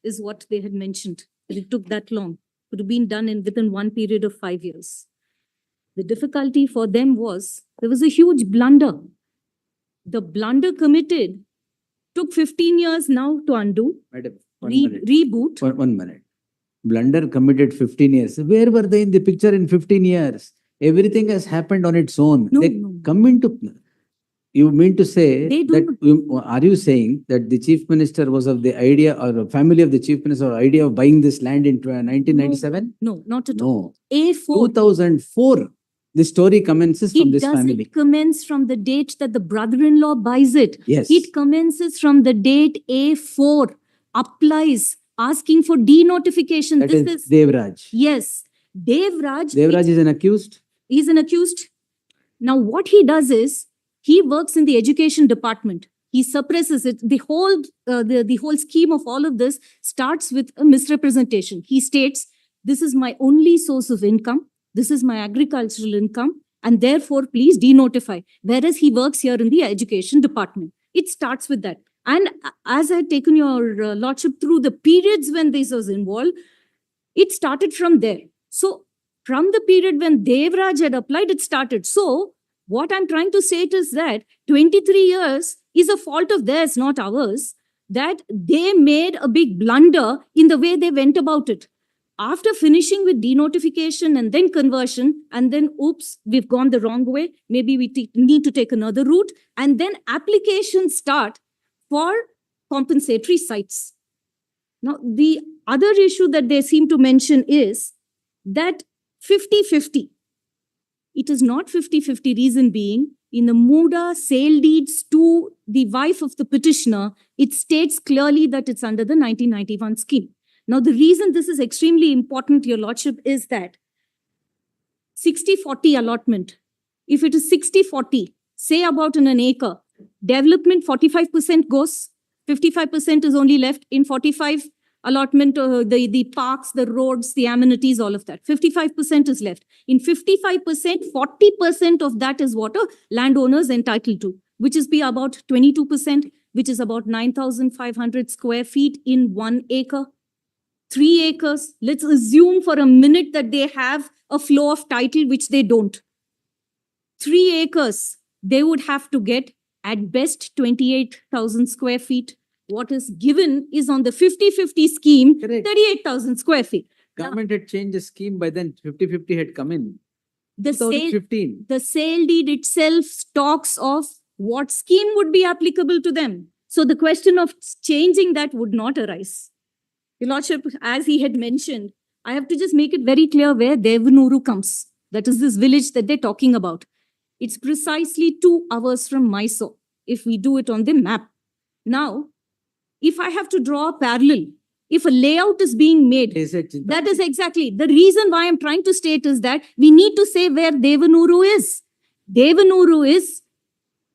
is what they had mentioned. That it took that long. It would have been done within one period of 5 years. The difficulty for them was there was a huge blunder. The blunder committed took 15 years now to undo, Madam, 1 minute. reboot. 1 minute. Blunder committed 15 years. Where were they in the picture in 15 years? Everything has happened on its own. No, They no. come into. You mean to say They that? don't. Are you saying that the chief minister was of the idea, or the family of the chief minister, or idea of buying this land in 1997? No, not at all. No. A4. 2004. The story commences from It this family. doesn't commence from the date that the brother-in-law buys it. Yes. It commences from the date A4 applies, asking for denotification. That This is is, Devraj. yes, Devraj. Devraj is an accused. He's an accused. Now, what he does is, he works in the education department. He suppresses it. The whole scheme of all of this starts with a misrepresentation. He states, this is my only source of income. This is my agricultural income. And therefore, please denotify. Whereas he works here in the education department. It starts with that. And as I had taken your lordship through the periods when this was involved, it started from there. So from the period when Devraj had applied, it started. So what I'm trying to say is that 23 years is a fault of theirs, not ours, that they made a big blunder in the way they went about it. After finishing with denotification and then conversion, and then, oops, we've gone the wrong way. Maybe we need to take another route. And then applications start for compensatory sites. Now, the other issue that they seem to mention is that 50-50. It is not 50-50, reason being, in the MUDA sale deeds to the wife of the petitioner, it states clearly that it's under the 1991 scheme. Now, the reason this is extremely important, Your Lordship, is that 60-40 allotment. If it is 60-40, say about in an acre, development 45% goes, 55% is only left. In 45 allotment, the parks, the roads, the amenities, all of that. 55% is left. In 55%, 40% of that is what a landowner is entitled to, which is be about 22%, which is about 9,500 square feet in 1 acre. 3 acres, let's assume for a minute that they have a flow of title, which they don't. 3 acres, they would have to get at best 28,000 square feet. What is given is on the 50-50 scheme, Correct. 38,000 square feet. Government had changed the scheme by then. 50-50 had come in. The sale, 2015. the sale deed itself talks of what scheme would be applicable to them. So the question of changing that would not arise. Your Lordship, as he had mentioned, I have to just make it very clear where Devanuru comes. That is this village that they're talking about. It's precisely 2 hours from Mysore, if we do it on the map. Now, if I have to draw a parallel, if a layout is being made, Is it? that is exactly the reason why I'm trying to state is that we need to say where Devanuru is. Devanuru is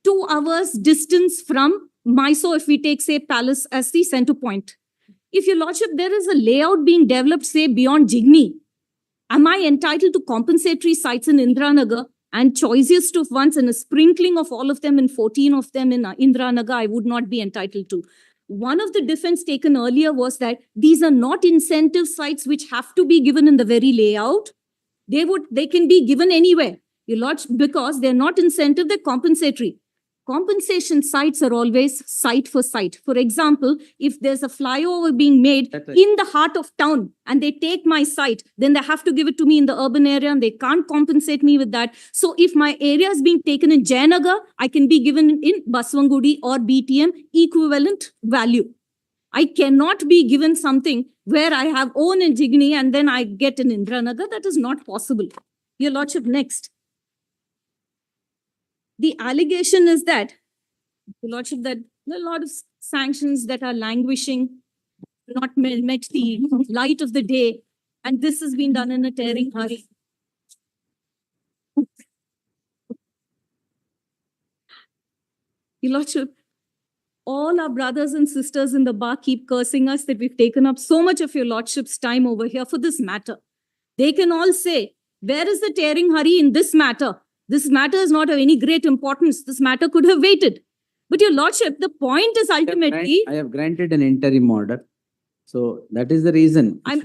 2 hours distance from Mysore, if we take, say, Palace as the center point. If your lordship, there is a layout being developed, say, beyond Jigni, am I entitled to compensatory sites in Indranagar and choicest of ones and a sprinkling of all of them and 14 of them in Indranagar, I would not be entitled to? One of the defense taken earlier was that these are not incentive sites which have to be given in the very layout. They can be given anywhere, your lordship, because they're not incentive, they're compensatory. Compensation sites are always site for site. For example, if there's a flyover being made That's right. in the heart of town and they take my site, then they have to give it to me in the urban area and they can't compensate me with that. So if my area is being taken in Jayanagar, I can be given in Baswangudi or BTM equivalent value. I cannot be given something where I have own in Jigni and then I get in Indranagar. That is not possible. Your lordship, next. The allegation is that, your lordship, that there are a lot of sanctions that are languishing, not met the light of the day, and this has been done in a tearing hurry. Your lordship, all our brothers and sisters in the bar keep cursing us that we've taken up so much of your lordship's time over here for this matter. They can all say, where is the tearing hurry in this matter? This matter is not of any great importance. This matter could have waited. But your lordship, the point is ultimately, I have granted an interim order. So that is the reason. I'm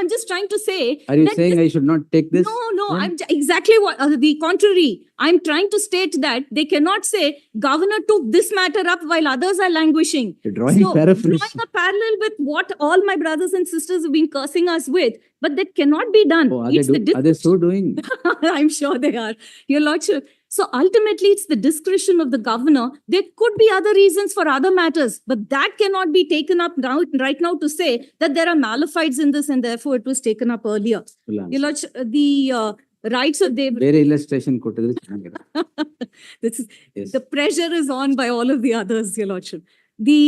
just trying to say. Are you that saying this- I should not take this? No, Then- I'm exactly what the contrary. I'm trying to state that they cannot say governor took this matter up while others are languishing. You're drawing So, paraphrase. drawing a parallel with what all my brothers and sisters have been cursing us with, but that cannot be done. Oh, It's the are they so doing? I'm sure they are, your lordship. So ultimately, it's the discretion of the governor. There could be other reasons for other matters, but that cannot be taken up now, right now to say that there are malifides in this and therefore it was taken up earlier. Full Your answer. lordship, the rights of the ಬೇರೆ illustration ಕೊಟ್ಟಿದ್ರೆ ಚೆನ್ನಾಗಿದೆ. this is, Yes. the pressure is on by all of the others, your lordship. The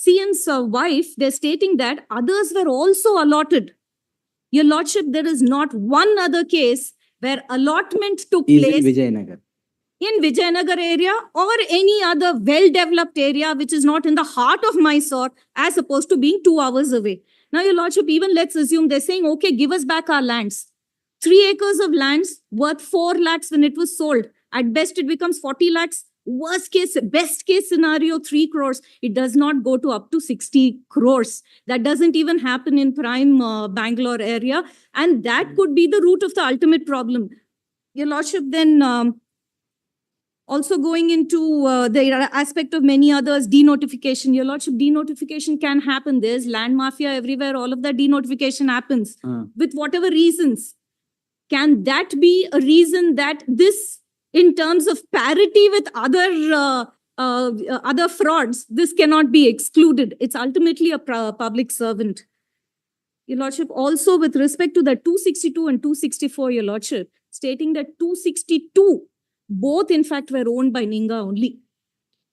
CM's wife, they're stating that others were also allotted. Your lordship, there is not one other case where allotment took Is in place Vijayanagar. in Vijayanagar area or any other well-developed area which is not in the heart of Mysore as opposed to being 2 hours away. Now, your lordship, even let's assume they're saying, okay, give us back our lands. 3 acres of lands worth 4 lakhs when it was sold. At best, it becomes 40 lakhs. Worst case, best case scenario, 3 crores. It does not go to up to 60 crores. That doesn't even happen in prime Bangalore area. And that could be the root of the ultimate problem. Your lordship, then also going into the aspect of many others, denotification. Your lordship, denotification can happen. There's land mafia everywhere. All of that denotification happens with whatever reasons. Can that be a reason that this, in terms of parity with other frauds, this cannot be excluded? It's ultimately a public servant. Your lordship, also with respect to the 262 and 264, your lordship, stating that 262, both in fact were owned by Ninga only.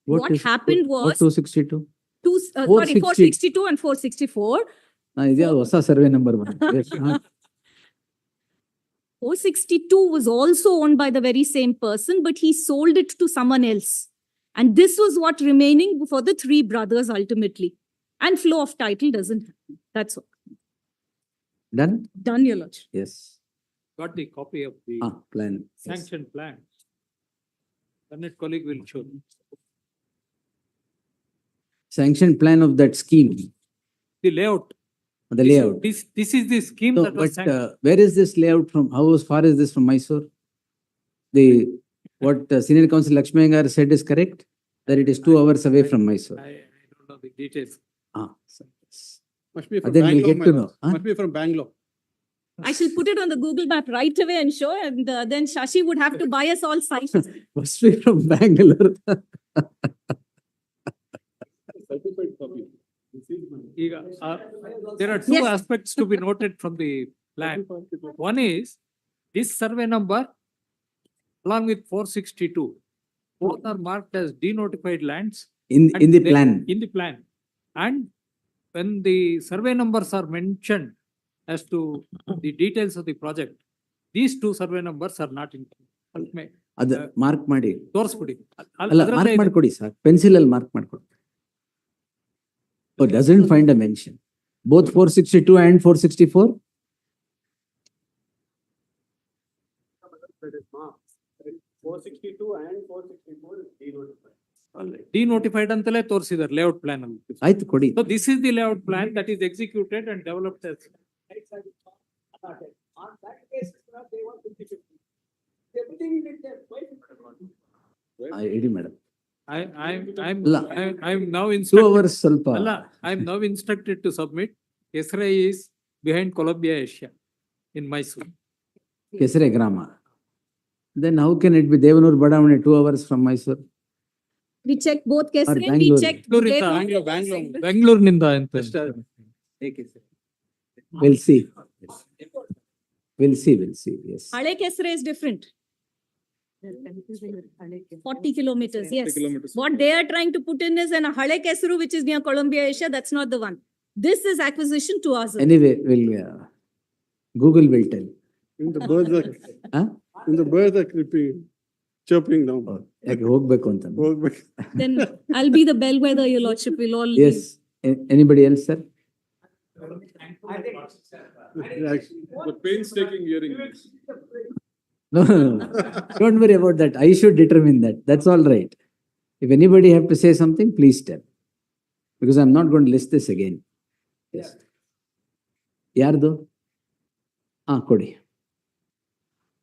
What happened was 262? 462 and 464. ಇದ್ಯಾವ್ದು ಹೊಸ survey number 462 was also owned by the very same person, but he sold it to someone else. And this was what remaining for the 3 brothers ultimately. And flow of title doesn't happen. That's all. Done? Done, your lordship. Yes. Got the copy of the Plan. Yes. sanction plan. Learned colleague will show. Sanction plan of that scheme, The layout. the layout. This is the scheme So, that was but sanctioned. where is this layout from? How far is this from Mysore? What Senior Counsel Lakshmi Iyengar said is correct? That it is 2 hours away from Mysore. I don't know the details. So, yes. Must be from Then we'll Bangalore, get my to lord. know. Huh? Must be from Bangalore. I shall put it on the Google map right away and show, and then Shashi would have to buy us all sites. Must be from Bangalore. Certified copy. ಈಗ, there are 2 Yes. aspects to be noted from the plan. One is this survey number along with 462, both are marked as denotified lands. In and the they- plan. In the plan. And when the survey numbers are mentioned as to the details of the project, these two survey numbers are not included. ಅದು mark ಮಾಡಿ ತೋರಿಸ್ಬಿಡಿ. ಅಲ್ಲ mark ಮಾಡ್ಕೊಡಿ sir, pencil ಅಲ್ಲಿ mark ಮಾಡ್ಕೊಡಿ. Doesn't find a mention. Both 462 and 464. That is marked. 462 and 464 is denotified. Denotified ಅಂತಲೇ ತೋರಿಸಿದ್ದಾರೆ layout plan ಅಲ್ಲಿ. ಆಯ್ತು ಕೊಡಿ. So this is the layout plan that is executed and developed as. On that case, they want 50-50. Everything is in there. Why? ED madam. ಅಲ್ಲ. I'm now 2 instructed. hours ಸ್ವಲ್ಪ. ಅಲ್ಲ, I'm now instructed to submit. Kesre is behind Columbia Asia in Mysore. ಕೆಸರೆ ಗ್ರಾಮ. Then how can it be Devanur Badamane 2 hours from Mysore? We checked both cases. We Bangalore. checked. Bangalore ನಿಂದ ಅಂತ. We'll see. We'll see. Yes. Hale Kesre is different. 40 kilometers, yes. What they are trying to put in is an Hale Kesru, which is near Columbia Asia. That's not the one. This is acquisition to us. Anyway, Google will tell. In the birds are creeping, chirping down. ಯಾಕೆ ಹೋಗ್ಬೇಕು ಅಂತ. Then I'll be the bellwether, your lordship. We'll all. Yes. Anybody else, sir? The painstaking hearing. No. Don't worry about that. I should determine that. That's all right. If anybody have to say something, please tell. Because I'm not going to list this again. Yes. ಯಾರ್ದು? ಕೊಡಿ.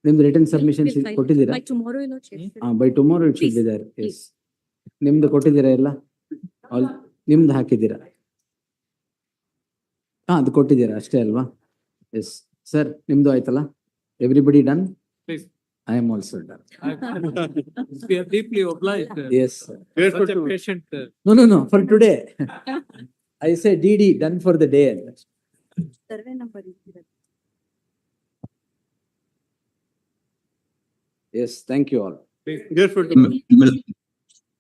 ನಿಮ್ದು return submission ಕೊಟ್ಟಿದ್ದೀರಾ? By tomorrow, your lordship. By tomorrow it should be there. Yes. ನಿಮ್ದು ಕೊಟ್ಟಿದ್ದೀರಾ ಎಲ್ಲ? ನಿಮ್ದು ಹಾಕಿದ್ದೀರಾ? ಅದು ಕೊಟ್ಟಿದ್ದೀರಾ ಅಷ್ಟೇ ಅಲ್ವಾ? ಎಸ್ ಸರ್, ನಿಮ್ದು ಆಯ್ತಲ್ಲ? Everybody done? Please. I am also done. We are deeply obliged. Yes, sir. Such a patient. No, for today. I say DD, done for the day. Survey number. Yes, thank you all.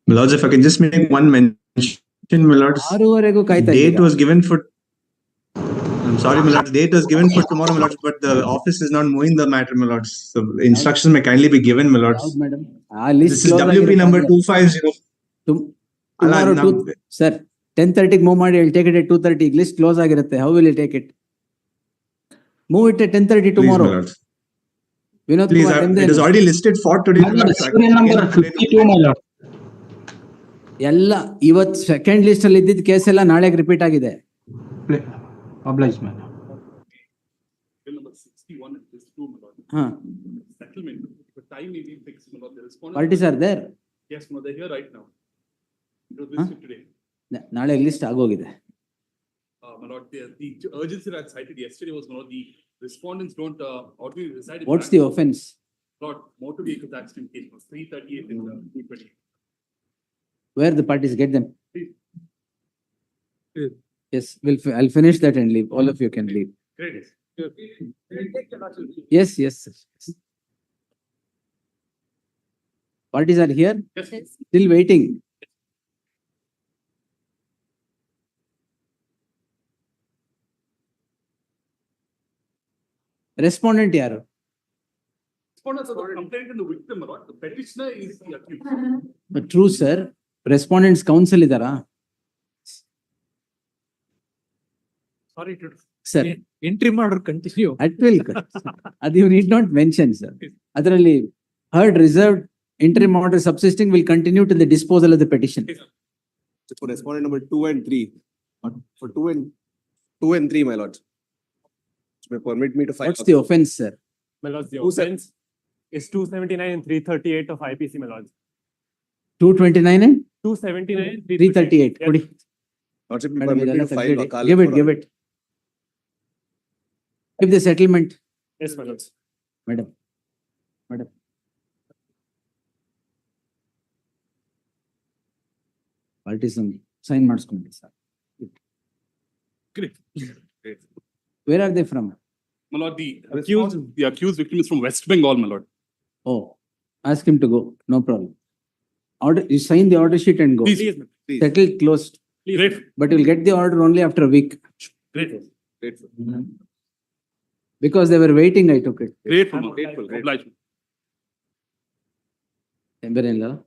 My lords, if I can just make one mention, my lords. 6:00 ಕಾಯ್ತಾ Date ಇದ್ದೀರಾ? was given for. I'm sorry, my lords. Date was given for tomorrow, my lords, but the office is not moving the matter, my lords. So instructions may kindly be given, my lords. ಹೌದು madam. List This is WP number 250. Tomorrow, sir, 10:30 move ಮಾಡಿ, I'll take it at 2:30. List close ಆಗಿರುತ್ತೆ. How will you take it? Move it at 10:30 Please, tomorrow. my lords. Vinod Please, Kumar, it is already listed for today. my lords. number 52, my lord. ಎಲ್ಲ ಇವತ್ತು second list ಅಲ್ಲಿ ಇದ್ದಿದ್ದ case ಎಲ್ಲ ನಾಳೆಗೆ repeat ಆಗಿದೆ. Obliged, my lord. Bill number 61 and this 2, my lord. ಹಾ, Settlement, the time may be fixed, my lord. The respondent. parties are there. Yes, my lord, they're here right now. It was listed today. ನಾಳೆ list ಆಗೋಗಿದೆ. My lord, the urgency that I cited yesterday was, my lord, the respondents don't, already decided. What's the offense? Lord, motor vehicle accident case was 338 in 220. Where the parties, get them? Please. Yes, I'll finish that and leave. All of you can leave. Great. Yes, sir. Parties are here, Yes. still waiting. Respondent yaru? Respondents are the complainant and the victim, my lord. The petitioner is the accused. But true, sir. Respondents counsel idara? Sorry to. Sir, Interim order continue. at will. That you need not mention, sir. Adralli heard reserved interim order subsisting will continue till the disposal of the petition. For respondent number 2 and 3, for 2 and 3, my lords. May permit me to file. What's the offense, sir? My lords, the Who said- offense is 279 and 338 of IPC, my lords. 229 and 279 and 338. Yes. Kodi. Lordship, may Madam, permit me idella to file tegeedi. wakalat Give for- it. Give the settlement, Yes, my lords. madam. Parties sign ಮಾಡಿಸ್ಕೊಂಡಿ, sir. Great. Where are they from? My lord, the accused victim is from West Bengal, my lord. Oh, ask him to go. No problem. Order, you sign the order sheet and go. Please. Please. Settled, closed. Great. But you'll get the order only after a week. Great. Grateful. Because they were waiting, I took it. Grateful. Grateful. Obliged. Ember-in-law.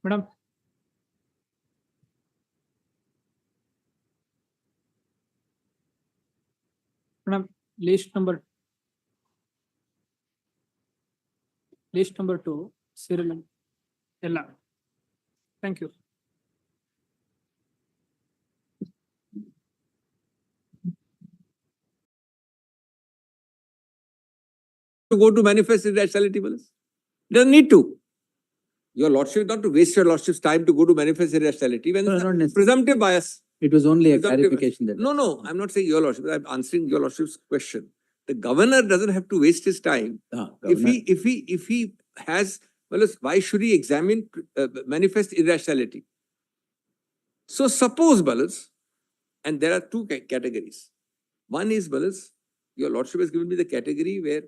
Madam. Madam, list number 2, Cyril. Ella. Thank you. To go to manifest irrationality, Malice? Doesn't need to. Your lordship not to waste your lordship's time to go to manifest irrationality when No, it's not a necessarily. presumptive bias. It was only a Presumptive- clarification that. No, I'm not saying your lordship. I'm answering your lordship's question. The governor doesn't have to waste his time. If he has, well, why should he examine manifest irrationality? So suppose, Balas, and there are two categories. One is, Balas, your lordship has given me the category where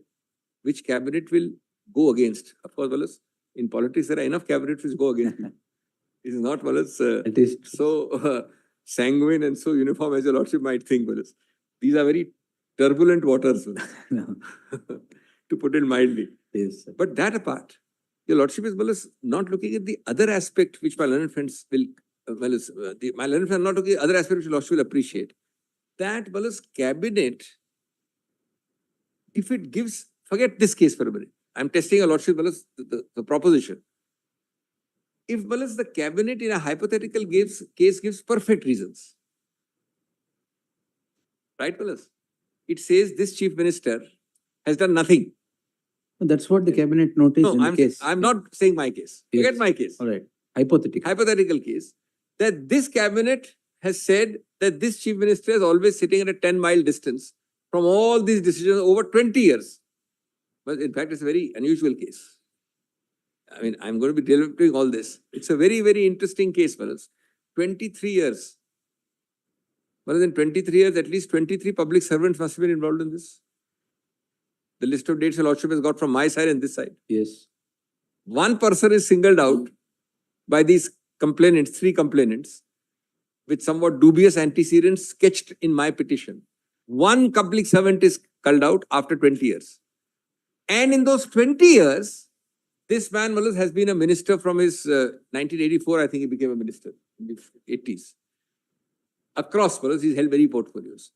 which cabinet will go against. Of course, Balas, in politics there are enough cabinets which go against me. It is not, Balas, It is so sanguine and so uniform as your lordship might think, Balas. These are very turbulent waters, no, to put it mildly. yes. But that apart, your lordship is, Balas, not looking at the other aspect which my learned friends will, my learned friends are not looking at other aspect which your lordship will appreciate. That, Balas, cabinet, if it gives, forget this case for a minute. I'm testing your lordship, Balas, the proposition. If, Balas, the cabinet in a hypothetical case gives perfect reasons, right, Balas? It says this chief minister has done nothing. That's what the cabinet noticed No, in the case. I'm not saying my case. Yes. Forget my case. All right. Hypothetical. Hypothetical case, that this cabinet has said that this chief minister is always sitting at a 10-mile distance from all these decisions over 20 years. But in fact, it's a very unusual case. I mean, I'm going to be developing all this. It's a very, very interesting case, fellas. 23 years. More than 23 years, at least 23 public servants must have been involved in this. The list of dates your lordship has got from my side and this side. Yes. One person is singled out by these complainants, 3 complainants, with somewhat dubious antecedents sketched in my petition. One public servant is culled out after 20 years. And in those 20 years, this man, Malas, has been a minister from his 1984, I think he became a minister in the 80s. Across, Malas, he's held many portfolios.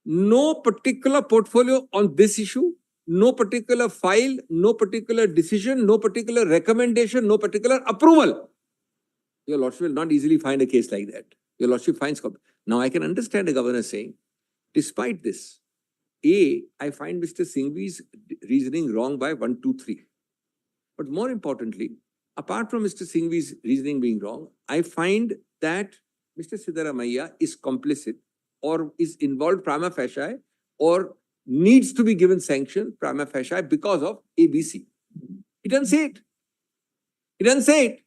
No particular portfolio on this issue, no particular file, no particular decision, no particular recommendation, no particular approval. Your lordship will not easily find a case like that. Your lordship finds. Now I can understand the governor saying, despite this, I find Mr. Singhvi's reasoning wrong by 1, 2, 3. But more importantly, apart from Mr. Singhvi's reasoning being wrong, I find that Mr. Siddaramaiah is complicit or is involved prima facie or needs to be given sanction prima facie because of ABC. He doesn't say it. He doesn't say it.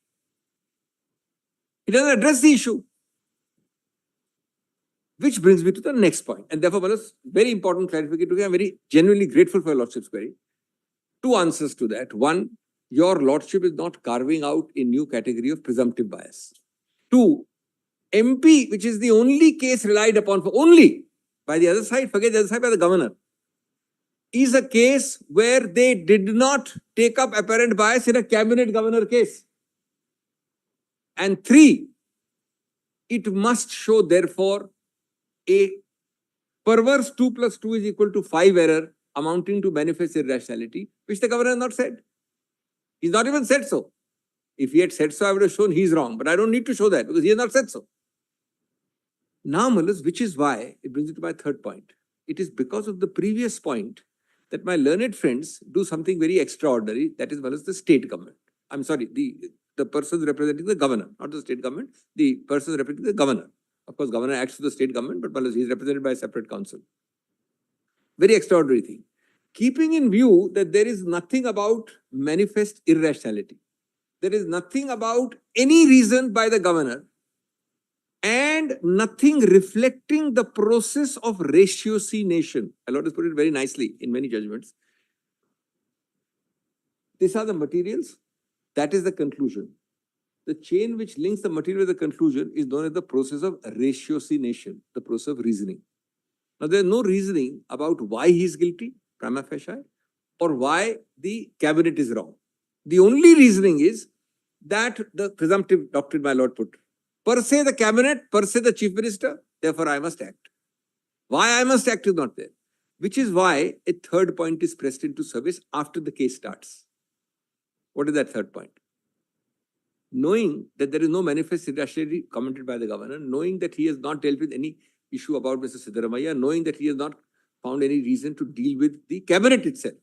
He doesn't address the issue. Which brings me to the next point. And therefore, Manas, very important clarification. I'm very genuinely grateful for your lordship's query. 2 answers to that. 1, your lordship is not carving out a new category of presumptive bias. 2, MP, which is the only case relied upon for only by the other side, forget the other side, by the governor, is a case where they did not take up apparent bias in a cabinet governor case. And 3, it must show, therefore, a perverse 2 plus 2 is equal to 5 error amounting to manifest irrationality, which the governor has not said. He's not even said so. If he had said so, I would have shown he's wrong. But I don't need to show that because he has not said so. Now, Malas, which is why it brings me to my third point. It is because of the previous point that my learned friends do something very extraordinary. That is, Malas, the state government. I'm sorry, the person representing the governor, not the state government, the person representing the governor. Of course, governor acts to the state government, but Malas, he is represented by a separate council. Very extraordinary thing. Keeping in view that there is nothing about manifest irrationality. There is nothing about any reason by the governor and nothing reflecting the process of ratiocination. I'll just put it very nicely in many judgments. These are the materials. That is the conclusion. The chain which links the material with the conclusion is known as the process of ratiocination, the process of reasoning. Now, there is no reasoning about why he is guilty, prima facie, or why the cabinet is wrong. The only reasoning is that the presumptive doctrine my lord put. Per se the cabinet, per se the chief minister, therefore I must act. Why I must act is not there. Which is why a third point is pressed into service after the case starts. What is that third point? Knowing that there is no manifest irrationality commented by the governor, knowing that he has not dealt with any issue about Mr. Siddaramaiah, knowing that he has not found any reason to deal with the cabinet itself.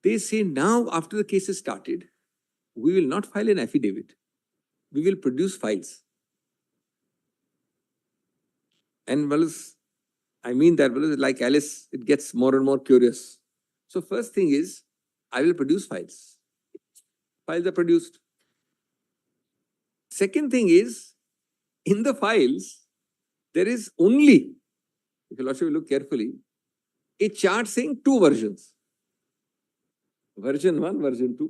They say now, after the case is started, we will not file an affidavit. We will produce files. And well, I mean that, well, like Alice, it gets more and more curious. So first thing is, I will produce files. Files are produced. Second thing is, in the files, there is only, if you also look carefully, a chart saying two versions. Version 1, version 2.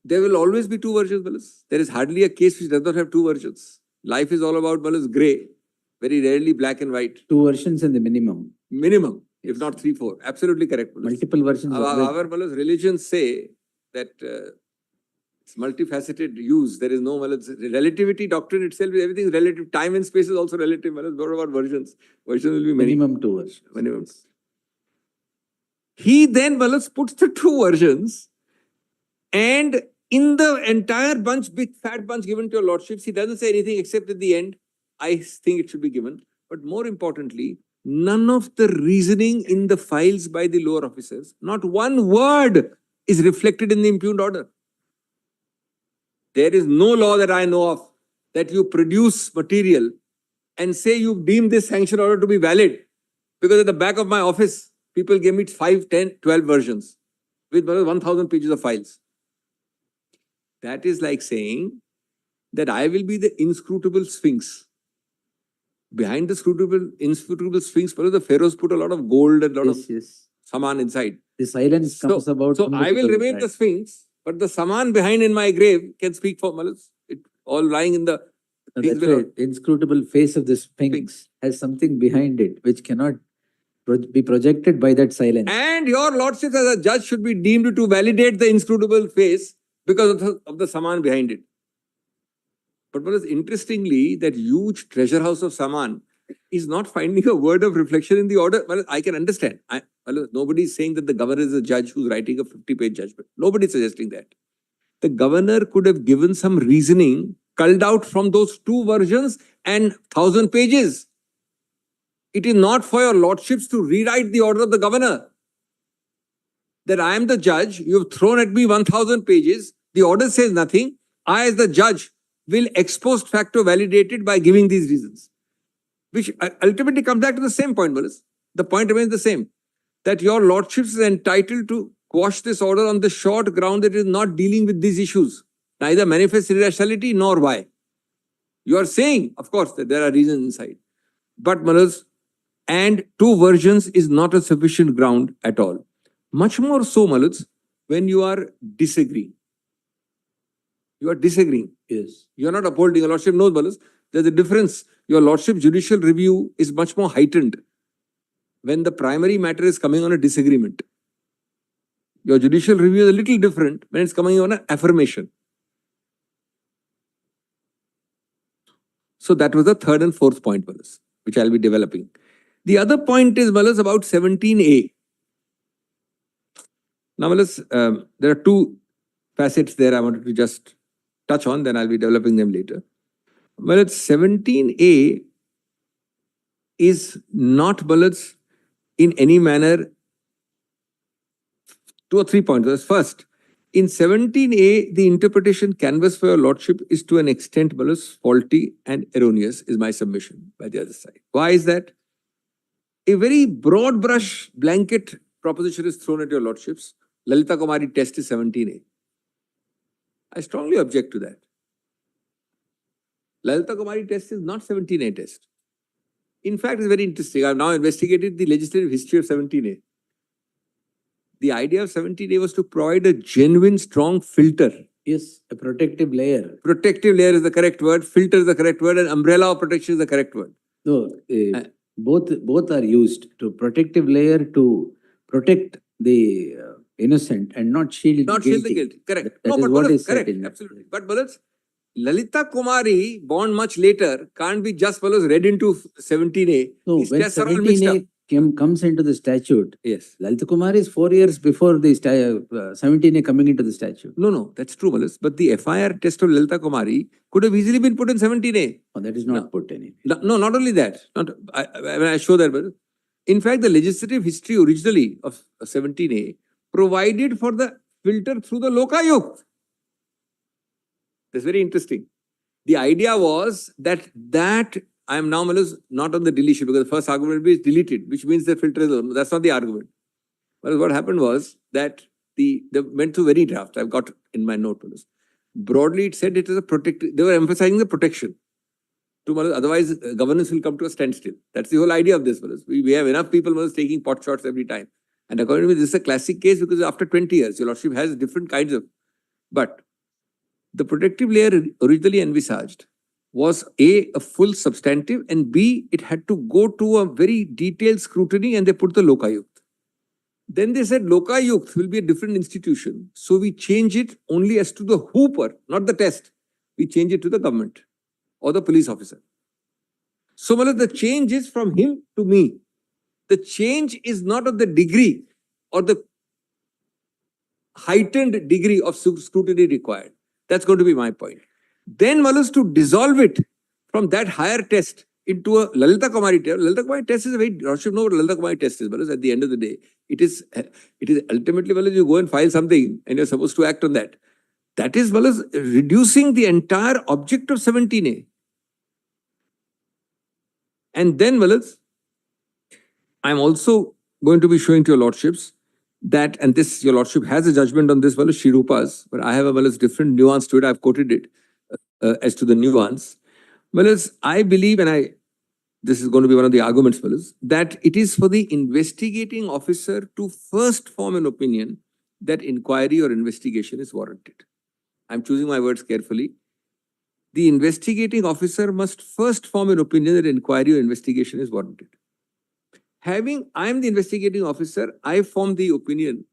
There will always be two versions, Malas. There is hardly a case which does not have two versions. Life is all about, Malas, grey, very rarely black and white. Two versions and the minimum. Minimum, if not 3, 4. Absolutely correct, Malas. Multiple versions. Our Malas, religions say that it's multifaceted use. There is no Malas. Relativity doctrine itself, everything is relative. Time and space is also relative, Malas. What about versions? Versions will be many. Minimum two versions. Minimum. He then, Malas, puts the two versions, and in the entire bunch, big fat bunch given to your lordships, he doesn't say anything except at the end, I think it should be given. But more importantly, none of the reasoning in the files by the lower officers, not one word is reflected in the impugned order. There is no law that I know of that you produce material and say you deem this sanction order to be valid, because at the back of my office, people gave me 5, 10, 12 versions with 1,000 pages of files. That is like saying that I will be the inscrutable sphinx. Behind the inscrutable sphinx, the pharaohs put a lot of gold and a lot of saman inside. The silence comes about. So I will remain the sphinx, but the saman behind in my grave can speak for Malas. It all lying in the inscrutable face of the sphinx has something behind it which cannot be projected by that silence. And your lordship as a judge should be deemed to validate the inscrutable face because of the saman behind it. But what is interestingly, that huge treasure house of saman is not finding a word of reflection in the order. Well, I can understand. Nobody is saying that the governor is a judge who's writing a 50-page judgment. Nobody is suggesting that. The governor could have given some reasoning culled out from those two versions and 1,000 pages. It is not for your lordships to rewrite the order of the governor. That I am the judge, you have thrown at me 1,000 pages, the order says nothing. I as the judge will ex post facto validate it by giving these reasons. Which ultimately comes back to the same point, Malas. The point remains the same. That your lordships is entitled to quash this order on the short ground that it is not dealing with these issues. Neither manifest irrationality nor why. You are saying, of course, that there are reasons inside. But Malas, and two versions is not a sufficient ground at all. Much more so, Malas, when you are disagreeing. You are disagreeing. Yes. You are not upholding. Your lordship knows, Malas. There's a difference. Your lordship judicial review is much more heightened when the primary matter is coming on a disagreement. Your judicial review is a little different when it's coming on an affirmation. So that was the third and fourth point, Malas, which I'll be developing. The other point is, Malas, about 17A. Now, Malas, there are two facets there I wanted to just touch on, then I'll be developing them later. Well, it's 17A is not bullets in any manner. 2 or 3 points. First, in 17A, the interpretation canvas for your lordship is to an extent bullets faulty and erroneous, is my submission by the other side. Why is that? A very broad brush blanket proposition is thrown at your lordships. Lalita Kumari test is 17A. I strongly object to that. Lalita Kumari test is not 17A test. In fact, it's very interesting. I've now investigated the legislative history of 17A. The idea of 17A was to provide a genuine, strong filter. Yes, a protective layer. Protective layer is the correct word, filter is the correct word, and umbrella of protection is the correct word. No, both are used to protective layer to protect the innocent and not shield Not the shield guilty. the guilty. Correct. That is what is said correct. in that. Absolutely. But bullets, Lalita Kumari, born much later, can't be just fellows read into 17A. No, These when tests are all mixed up. 17A comes into the statute, Yes. Lalita Kumari is 4 years before the 17A coming into the statute. No, that's true, Malas. But the FIR test of Lalita Kumari could have easily been put in 17A. Oh, that is not put anyway. No, not only that. I show that, but in fact, the legislative history originally of 17A provided for the filter through the Lokayukt. That's very interesting. The idea was that I am now not on the deletion because the first argument is deleted, which means the filter is, that's not the argument. But what happened was that they went through very draft. I've got in my note. Broadly, it said it is a protective, they were emphasizing the protection. Otherwise, governance will come to a standstill. That's the whole idea of this. We have enough people taking pot shots every time. And according to me, this is a classic case because after 20 years, your lordship has different kinds of. But the protective layer originally envisaged was A, a full substantive, and B, it had to go to a very detailed scrutiny, and they put the Lokayukt. Then they said Lokayukt will be a different institution. So we change it only as to the hooper, not the test. We change it to the government or the police officer. So the change is from him to me. The change is not of the degree or the heightened degree of scrutiny required. That's going to be my point. Then to dissolve it from that higher test into a Lalita Kumari test. Lalita Kumari test is a very, you should know what Lalita Kumari test is, at the end of the day. It is ultimately, you go and file something and you're supposed to act on that. That is, reducing the entire object of 17A. And then, I'm also going to be showing to your lordships that, and this, your lordship has a judgment on this, Shirupa's, but I have a different nuance to it. I've quoted it as to the nuance. I believe, and this is going to be one of the arguments, that it is for the investigating officer to first form an opinion that inquiry or investigation is warranted. I'm choosing my words carefully. The investigating officer must first form an opinion that inquiry or investigation is warranted. I am the investigating officer, I form the opinion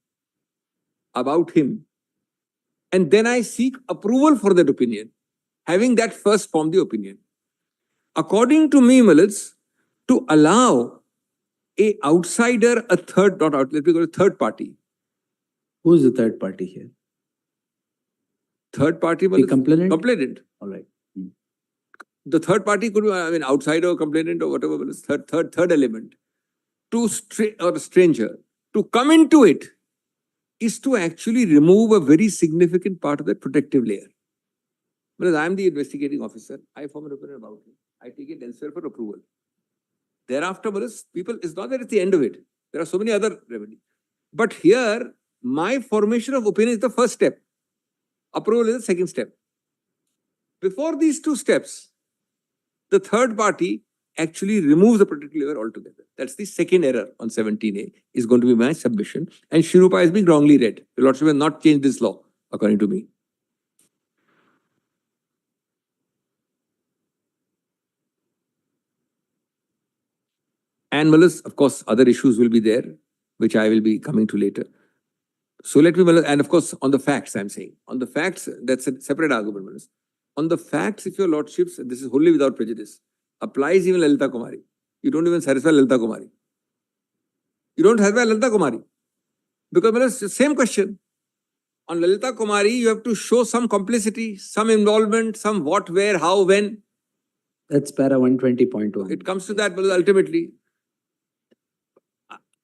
about him, and then I seek approval for that opinion, having that first form the opinion. According to me, to allow a outsider, a third, not out, let me go to third party. Who is the third party here? Third party, the complainant? Complainant. All right. The third party could be, outsider or complainant or whatever, third element. To or a stranger, to come into it is to actually remove a very significant part of that protective layer. Whereas I am the investigating officer, I form an opinion about it. I take it elsewhere for approval. Thereafter, people, it's not that it's the end of it. There are so many other remedies. But here, my formation of opinion is the first step. Approval is the second step. Before these two steps, the third party actually removes the protective layer altogether. That's the second error on 17A, is going to be my submission. And Shirupa has been wrongly read. The lordship has not changed this law, according to me. And of course, other issues will be there, which I will be coming to later. So let me, and of course, on the facts, I'm saying. On the facts, that's a separate argument. On the facts, if your lordships, and this is wholly without prejudice, applies even Lalita Kumari. You don't even satisfy Lalita Kumari. You don't satisfy Lalita Kumari. Because same question. On Lalita Kumari, you have to show some complicity, some involvement, some what, where, how, when. That's para 120.1. It comes to that, but ultimately,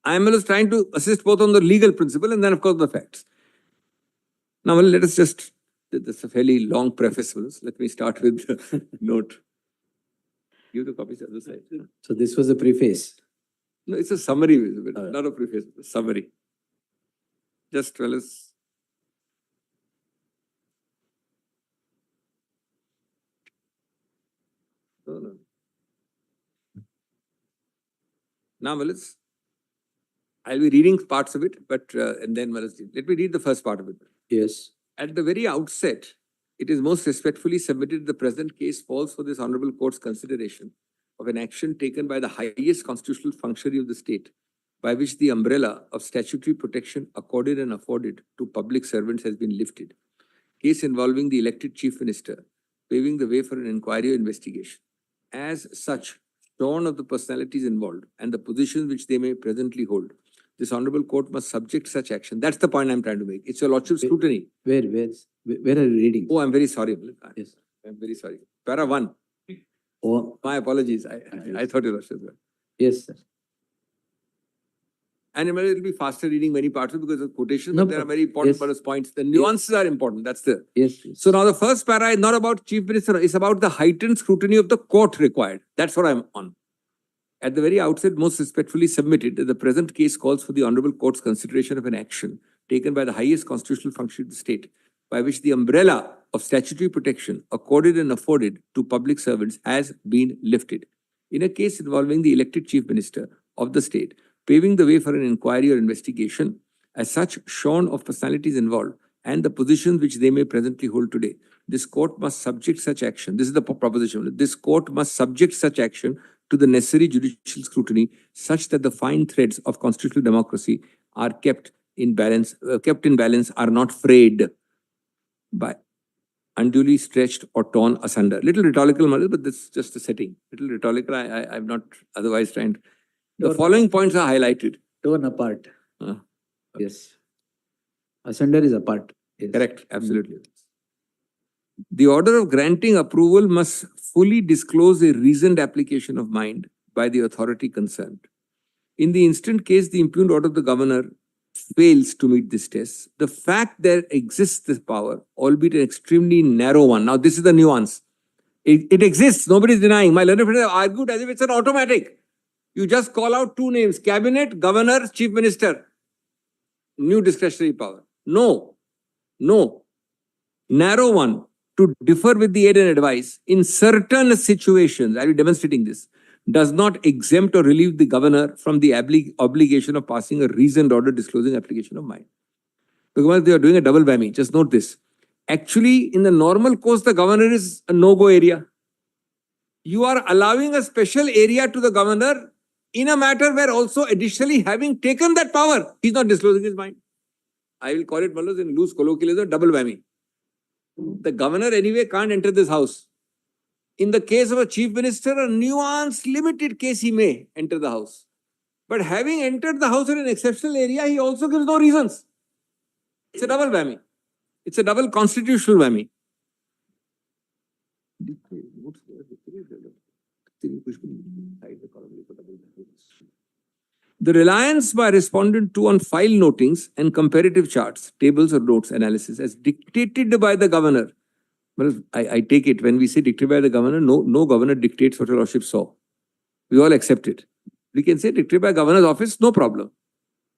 I am always trying to assist both on the legal principle and then, of course, the facts. Now, let us just, this is a fairly long preface. Let me start with the note. Give the copies to the other side. So this was a preface. No, it's a summary, not a preface, a summary. Just tell us. No. Now, Malis, I'll be reading parts of it, but and then Malis, let me read the first part of it. Yes. At the very outset, it is most respectfully submitted the present case falls for this Honorable Court's consideration of an action taken by the highest constitutional functionary of the state, by which the umbrella of statutory protection accorded and afforded to public servants has been lifted. Case involving the elected Chief Minister, paving the way for an inquiry or investigation. As such, shorn of the personalities involved and the positions which they may presently hold, this Honorable Court must subject such action. That's the point I'm trying to make. It's your Lordship's scrutiny. Where are you reading? Oh, I'm very sorry. Yes. I'm very sorry. Para 1. Oh, My apologies. I thought it was. yes, sir. And it will be faster reading many parts of it because of quotations, No but there are problem. very important Yes. points. The nuances are important. That's the. Yes. Yes. So now the first para is not about Chief Minister, it's about the heightened scrutiny of the court required. That's what I'm on. At the very outset, most respectfully submitted that the present case calls for the Honorable Court's consideration of an action taken by the highest constitutional function of the state, by which the umbrella of statutory protection accorded and afforded to public servants has been lifted. In a case involving the elected Chief Minister of the state, paving the way for an inquiry or investigation, as such shorn of personalities involved and the positions which they may presently hold today, this court must subject such action. This is the proposition. This court must subject such action to the necessary judicial scrutiny, such that the fine threads of constitutional democracy are kept in balance, are not frayed by unduly stretched or torn asunder. Little rhetorical, but this is just a setting. Little rhetorical. I'm not otherwise trying to. The following points are highlighted. Torn apart. Okay. Yes. Asunder is apart. Yes. Correct. Absolutely. The order of granting approval must fully disclose a reasoned application of mind by the authority concerned. In the instant case, the impugned order of the governor fails to meet this test, the fact there exists this power, albeit an extremely narrow one. Now, this is the nuance. It exists. Nobody is denying. My learned friends have argued as if it's an automatic. You just call out two names: cabinet, governor, chief minister. New discretionary power. No. Narrow one. To differ with the aid and advice in certain situations, I'll be demonstrating this, does not exempt or relieve the governor from the obligation of passing a reasoned order disclosing application of mind. Because they are doing a double whammy. Just note this. Actually, in the normal course, the governor is a no-go area. You are allowing a special area to the governor in a matter where also additionally having taken that power, he's not disclosing his mind. I will call it, Malos, in loose colloquialism, double whammy. The governor anyway can't enter this house. In the case of a chief minister, a nuanced, limited case, he may enter the house. But having entered the house in an exceptional area, he also gives no reasons. It's a double whammy. It's a double constitutional whammy. The reliance by respondent 2 on file notings and comparative charts, tables or notes analysis as dictated by the governor. Well, I take it when we say dictated by the governor, no governor dictates what your lordship saw. We all accept it. We can say dictated by governor's office, no problem.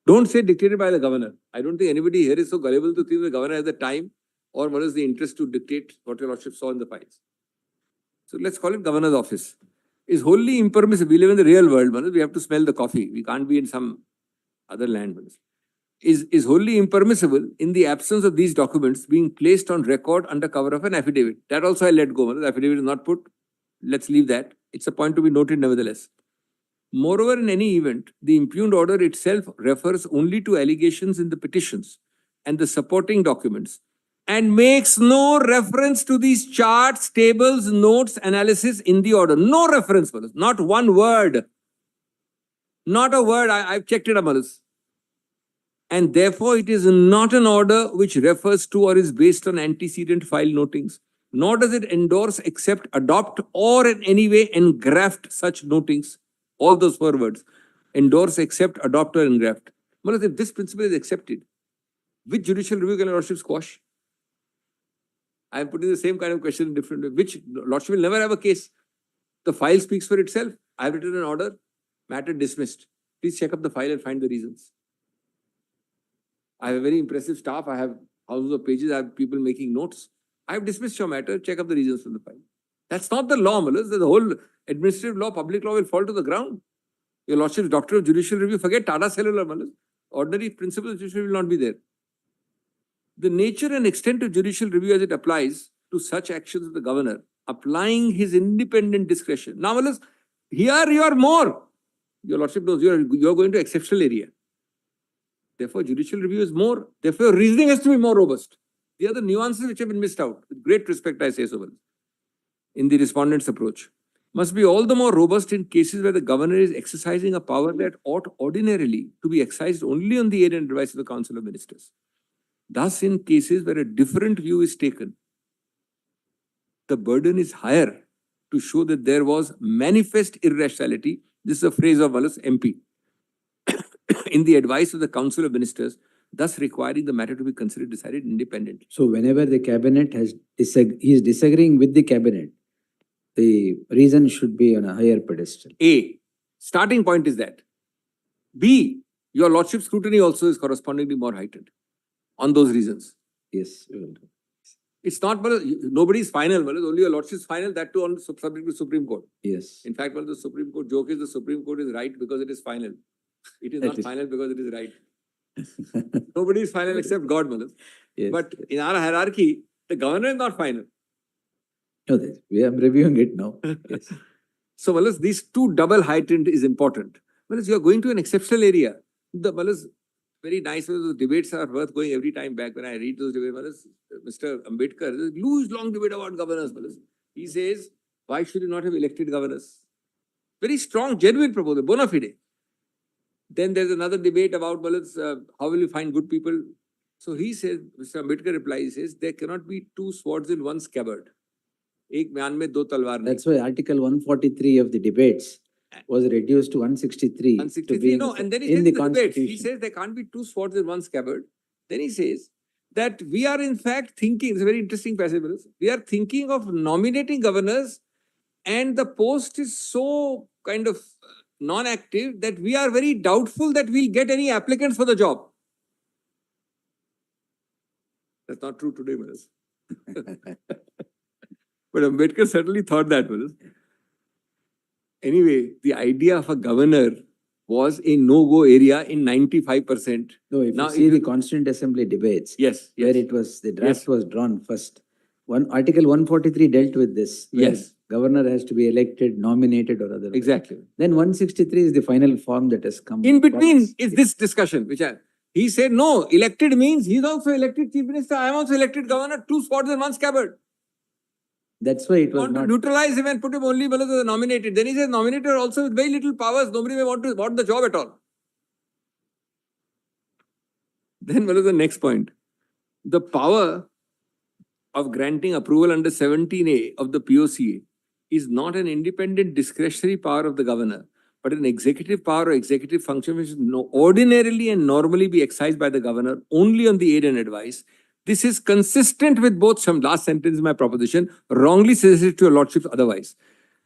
Don't say dictated by the governor. I don't think anybody here is so gullible to think the governor has the time or what is the interest to dictate what your lordship saw in the files. So let's call it governor's office. Is wholly impermissible. We live in the real world. We have to smell the coffee. We can't be in some other land. Is wholly impermissible in the absence of these documents being placed on record under cover of an affidavit. That also I let go. The affidavit is not put. Let's leave that. It's a point to be noted nevertheless. Moreover, in any event, the impugned order itself refers only to allegations in the petitions and the supporting documents and makes no reference to these charts, tables, notes, analysis in the order. No reference, Malus. Not one word. Not a word. I've checked it, Malus. and therefore it is not an order which refers to or is based on antecedent file notings, nor does it endorse, accept, adopt, or in any way engraft such notings. All those 4 words. Endorse, accept, adopt, or engraft. Well, if this principle is accepted, which judicial review can your lordship squash? I am putting the same kind of question in different way. Which lordship will never have a case. The file speaks for itself. I have written an order, matter dismissed. Please check up the file and find the reasons. I have a very impressive staff. I have thousands of pages. I have people making notes. I have dismissed your matter. Check up the reasons from the file. That's not the law, Malas. The whole administrative law, public law will fall to the ground. Your lordship's doctor of judicial review, forget Tata Cellular, Malas. Ordinary principles of judicial review will not be there. The nature and extent of judicial review as it applies to such actions of the governor, applying his independent discretion. Now, Malas, here you are more. Your lordship knows you are going to exceptional area. Therefore, judicial review is more. Therefore, reasoning has to be more robust. The other nuances which have been missed out, with great respect, I say so, in the respondent's approach, must be all the more robust in cases where the governor is exercising a power that ought ordinarily to be exercised only on the aid and advice of the Council of Ministers. Thus, in cases where a different view is taken, the burden is higher to show that there was manifest irrationality. This is a phrase of Wallace MP. In the advice of the Council of Ministers, thus requiring the matter to be considered decided independently. So whenever the cabinet he is disagreeing with the cabinet, the reason should be on a higher pedestal. A, starting point is that. B, your lordship's scrutiny also is correspondingly more heightened on those reasons. Yes. we will do. It's not, nobody is final, only your lordship's final, that too on subject to Supreme Court. Yes. In fact, the Supreme Court joke is the Supreme Court is right because it is final. It is That not is- final because it is right. Nobody is final except God, Yes. But in our hierarchy, the governor is not final. No, we are reviewing it now. Yes. So, Malas, these two double heightened is important. Malas, you are going to an exceptional area. The Malas, very nice, those debates are worth going every time back when I read those debates. Malas, Mr. Ambedkar, there's a huge long debate about governors, Malas. He says, why should you not have elected governors? Very strong, genuine proposal, bona fide. Then there's another debate about, how will you find good people? So he says, Mr. Ambedkar replies, he says, there cannot be 2 swords in one scabbard. Ek myan mein do talwar nahi. That's why Article 143 of the debates was reduced to 163. 163, no, and then he in says the in the debate, he Constitution. says there can't be 2 swords in one scabbard. Then he says that we are in fact thinking, it's a very interesting passage, we are thinking of nominating governors and the post is so kind of non-active that we are very doubtful that we'll get any applicants for the job. That's not true today, Manas. But Ambedkar certainly thought that, Manas. Anyway, the idea of a governor was a no-go area in 95%. No, if Now, you see if the you- Constituent Assembly debates, Yes, where yes. it was, the draft Yes. was drawn first. Article 143 dealt with this. where Yes. Governor has to be elected, nominated or otherwise. Exactly. Then 163 is the final form that has come. In between What is this discussion, he said, no, elected means he's also elected chief minister, I am also elected governor, 2 spots in one scabbard. That's why it was Want to not. neutralize him and put him only below the nominated. Then he says nominated also with very little powers, nobody may want the job at all. Then what is the next point? The power of granting approval under 17A of the POCA is not an independent discretionary power of the governor, but an executive power or executive function which should ordinarily and normally be exercised by the governor only on the aid and advice. This is consistent with both some last sentence in my proposition, wrongly suggested to your lordships otherwise.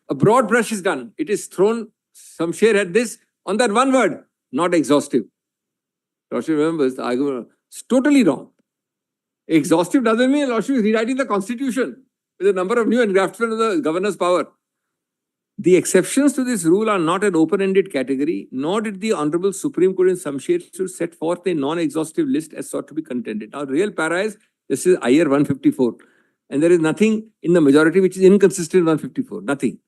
A broad brush is done. It is thrown, some share had this, on that one word, not exhaustive. Lordship remembers the argument, it's totally wrong. Exhaustive doesn't mean Lordship is rewriting the constitution with a number of new engraftment of the governor's power. The exceptions to this rule are not an open-ended category, nor did the Honorable Supreme Court in some shades set forth a non-exhaustive list as sought to be contended. Now, real para is, this is IR 154. And there is nothing in the majority which is inconsistent with 154. Nothing.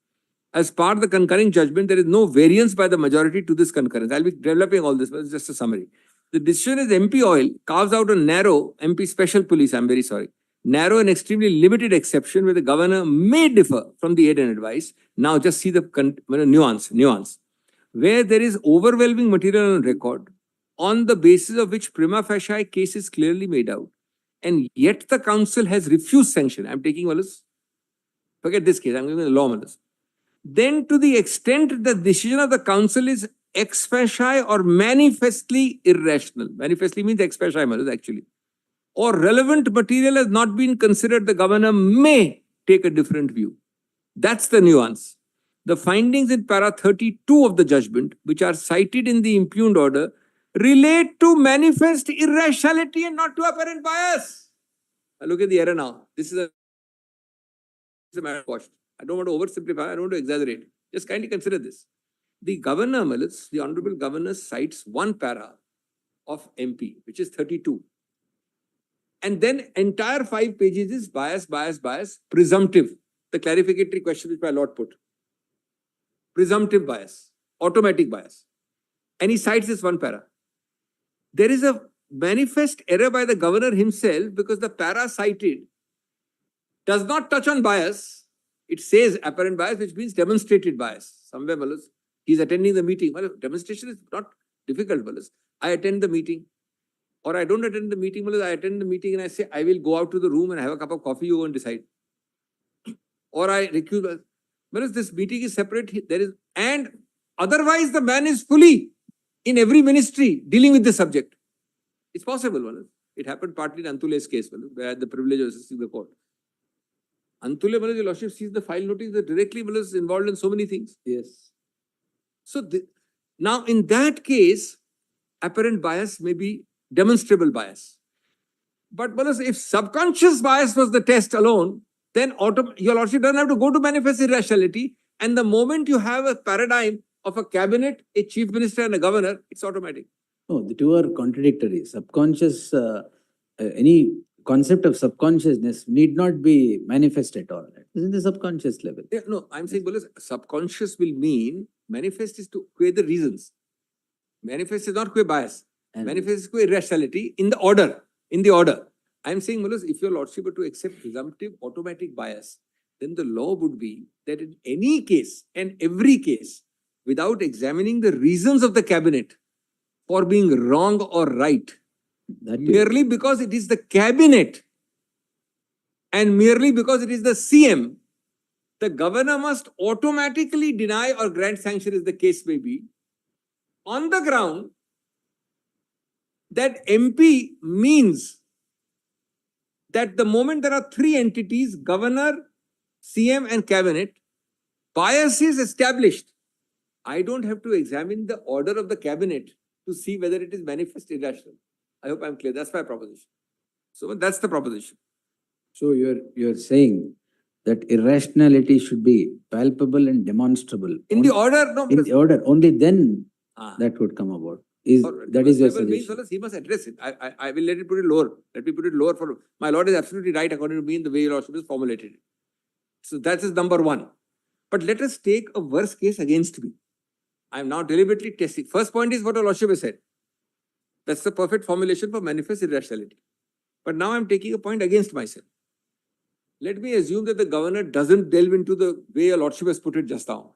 As part of the concurring judgment, there is no variance by the majority to this concurrence. I'll be developing all this, but it's just a summary. The decision is MP Oil carves out a narrow, MP Special Police, I'm very sorry, narrow and extremely limited exception where the governor may differ from the aid and advice. Now just see the nuance. Where there is overwhelming material on record on the basis of which prima facie case is clearly made out, and yet the council has refused sanction. I'm taking malice. Forget this case, I'm giving the law malice. Then to the extent the decision of the council is ex facie or manifestly irrational. Manifestly means ex facie malice actually. Or relevant material has not been considered, the governor may take a different view. That's the nuance. The findings in para 32 of the judgment, which are cited in the impugned order, relate to manifest irrationality and not to apparent bias. Now look at the error now. This is a matter of question. I don't want to oversimplify, I don't want to exaggerate. Just kindly consider this. The governor, malice, the honorable governor cites one para of MP, which is 32. And then entire 5 pages is bias, presumptive. The clarificatory question which my lord put. Presumptive bias, automatic bias. And he cites this one para. There is a manifest error by the governor himself because the para cited does not touch on bias. It says apparent bias, which means demonstrated bias. Somewhere, malice, he's attending the meeting. Well, demonstration is not difficult, malice. I attend the meeting. Or I don't attend the meeting, malice. I attend the meeting and I say, I will go out to the room and have a cup of coffee, you go and decide. Or I recuse. Whereas this meeting is separate, there is, and otherwise the man is fully in every ministry dealing with the subject. It's possible, malice. It happened partly in Antule's case, malice, where I had the privilege of assisting the court. Antule, malice, your lordship sees the file notice that directly malice is involved in so many things. Yes. So now in that case, apparent bias may be demonstrable bias. But malice, if subconscious bias was the test alone, then your lordship doesn't have to go to manifest irrationality. And the moment you have a paradigm of a cabinet, a chief minister and a governor, it's automatic. No, the two are contradictory. Subconscious, any concept of subconsciousness need not be manifest at all. This is the subconscious level. Yeah, no, I'm saying, malice, subconscious will mean manifest is to query the reasons. Manifest is not query bias. And Manifest is query irrationality in the order. I'm saying, malice, if your lordship were to accept presumptive automatic bias, then the law would be that in any case and every case, without examining the reasons of the cabinet for being wrong or right, merely because it is the cabinet and merely because it is the CM, the governor must automatically deny or grant sanction, as the case may be, on the ground that MP means that the moment there are 3 entities, governor, CM and cabinet, bias is established. I don't have to examine the order of the cabinet to see whether it is manifest irrational. I hope I'm clear. That's my proposition. So that's the proposition. so you're saying that irrationality should be palpable and demonstrable. In the order, no. In the order, only then that would come about. That is your suggestion? Means, he must address it. I will let it put it lower. Let me put it lower for my lord is absolutely right according to me in the way your lordship has formulated it. So that is number 1. But let us take a worst case against me. I am now deliberately testing. First point is what your lordship has said. That's the perfect formulation for manifest irrationality. But now I'm taking a point against myself. Let me assume that the governor doesn't delve into the way your lordship has put it just now.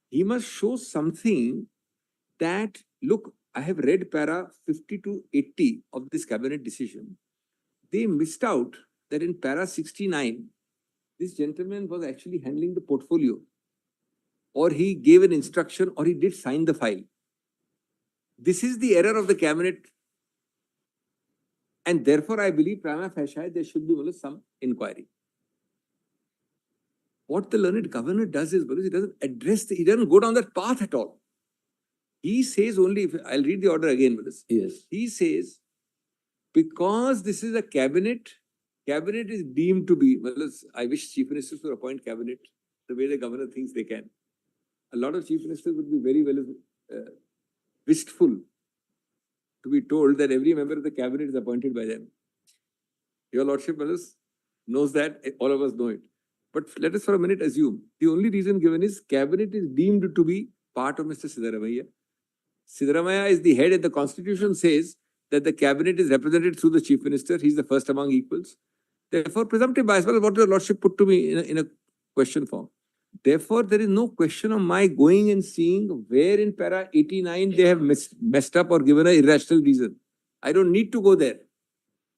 He must show something that, look, I have read para 50 to 80 of this cabinet decision. They missed out that in para 69, this gentleman was actually handling the portfolio, or he gave an instruction, or he did sign the file. This is the error of the cabinet. And therefore, I believe prima facie, there should be some inquiry. What the learned governor does is, he doesn't address, he doesn't go down that path at all. He says only, I'll read the order again, Yes. He says, because this is a cabinet is deemed to be, I wish chief ministers would appoint cabinet the way the governor thinks they can. A lot of chief ministers would be very wistful to be told that every member of the cabinet is appointed by them. Your lordship knows that, all of us know it. But let us for a minute assume the only reason given is cabinet is deemed to be part of Mr. Siddaramaiah. Siddaramaiah is the head, and the constitution says that the cabinet is represented through the chief minister. He's the first among equals. Therefore, presumptive bias, well, what your lordship put to me in a question form. Therefore, there is no question of my going and seeing where in para 89 they have messed up or given an irrational reason. I don't need to go there.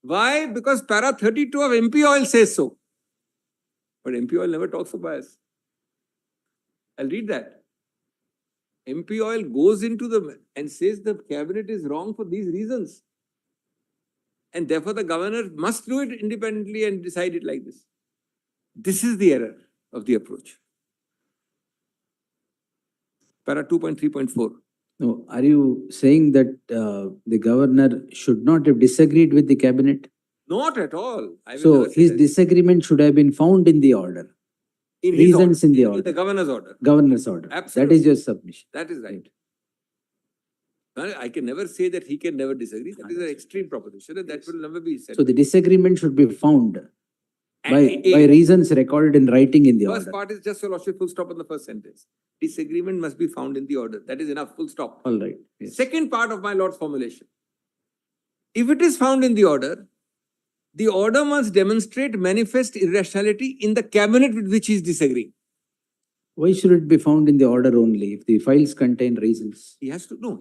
Why? Because para 32 of MP Oil says so. But MP Oil never talks of bias. I'll read that. MP Oil goes into the and says the cabinet is wrong for these reasons. And therefore the governor must do it independently and decide it like this. This is the error of the approach. Para 2.3.4. No, are you saying that the governor should not have disagreed with the cabinet? Not at all. I will So never say his that. disagreement should have been found in the order, In his reasons order, in the in order. the governor's order. Governor's order. That Absolutely. is your submission. That is right. Well, I can never say that he can never disagree. That is an extreme proposition and that will never be said. So the disagreement should be found And by reasons recorded in writing in the first order. part is just your lordship, full stop on the first sentence. Disagreement must be found in the order. That is enough, full stop. All right. Yes. Second part of my lord's formulation. If it is found in the order must demonstrate manifest irrationality in the cabinet with which he is disagreeing. Why should it be found in the order only if the files contain reasons? He has to know.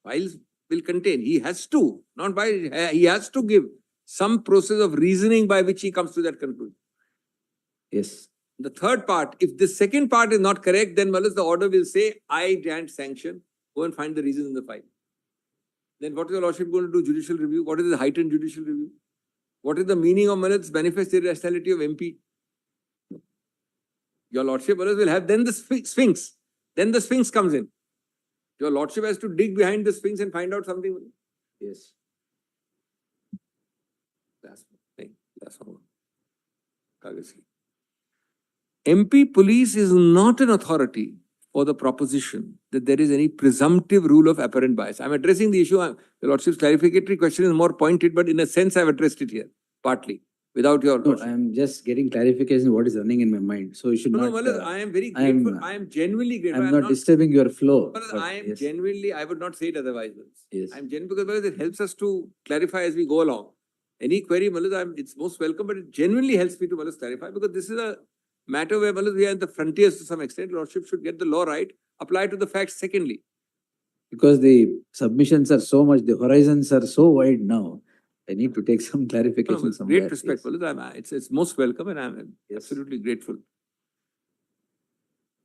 Files will contain. He has to, not by, he has to give some process of reasoning by which he comes to that conclusion. Yes. The third part, if the second part is not correct, then malice, the order will say, I grant sanction. Go and find the reasons in the file. Then what is your lordship going to do? Judicial review. What is the heightened judicial review? What is the meaning of malice? Manifest irrationality of MP. Your lordship will have then the sphinx. Then the sphinx comes in. Your lordship has to dig behind the sphinx and find out something. Yes. Last one. MP police is not an authority for the proposition that there is any presumptive rule of apparent bias. I'm addressing the issue. The lordship's clarificatory question is more pointed, but in a sense I've addressed it here, partly. Without your No, I am just getting clarification what is running in my mind. So you should No, not. Malice, I am very grateful. I am genuinely grateful. I'm not disturbing your flow. But but I am yes. genuinely, I would not say it otherwise. Malice. Yes. I am genuine because it helps us to clarify as we go along. Any query, Malice, it's most welcome, but it genuinely helps me to Malice clarify because this is a matter where Malice, we are in the frontiers to some extent. Lordship should get the law right, apply to the facts secondly. Because the submissions are so much, the horizons are so wide now. I need to take some clarification No, somewhere. great respect, Yes. it's most welcome and I'm Yes. absolutely grateful.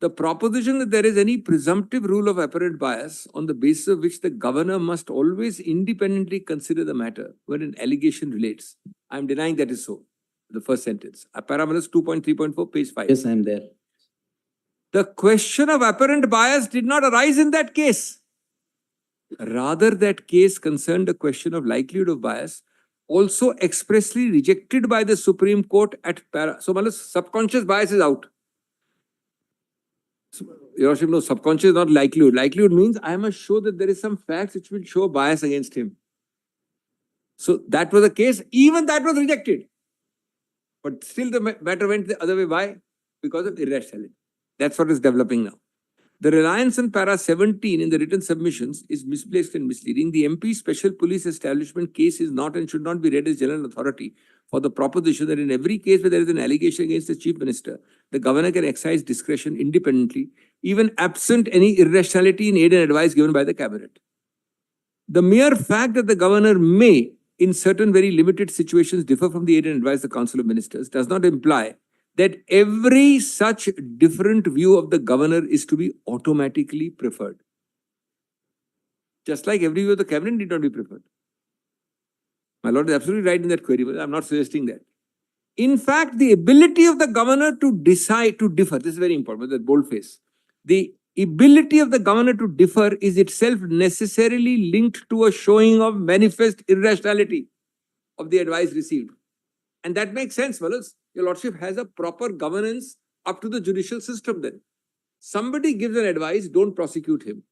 The proposition that there is any presumptive rule of apparent bias on the basis of which the governor must always independently consider the matter when an allegation relates. I am denying that is so. The first sentence. Paragraph 2.3.4, page 5. Yes, I am there. The question of apparent bias did not arise in that case. Rather, that case concerned a question of likelihood of bias, also expressly rejected by the Supreme Court at So, subconscious bias is out. Your Worship, no, subconscious is not likelihood. Likelihood means I must show that there is some facts which will show bias against him. So, that was the case. Even that was rejected. But still the matter went the other way. Why? Because of irrationality. That's what is developing now. The reliance on para 17 in the written submissions is misplaced and misleading. The MP Special Police Establishment case is not and should not be read as general authority for the proposition that in every case where there is an allegation against the Chief Minister, the governor can exercise discretion independently, even absent any irrationality in aid and advice given by the cabinet. The mere fact that the governor may, in certain very limited situations, differ from the aid and advice of the Council of Ministers does not imply that every such different view of the governor is to be automatically preferred. Just like every view of the cabinet need not be preferred. My lord is absolutely right in that query, but I'm not suggesting that. In fact, the ability of the governor to decide to differ, this is very important, with that boldface. The ability of the governor to differ is itself necessarily linked to a showing of manifest irrationality of the advice received. And that makes sense, fellows. Your lordship has a proper governance up to the judicial system then. Somebody gives an advice, don't prosecute him.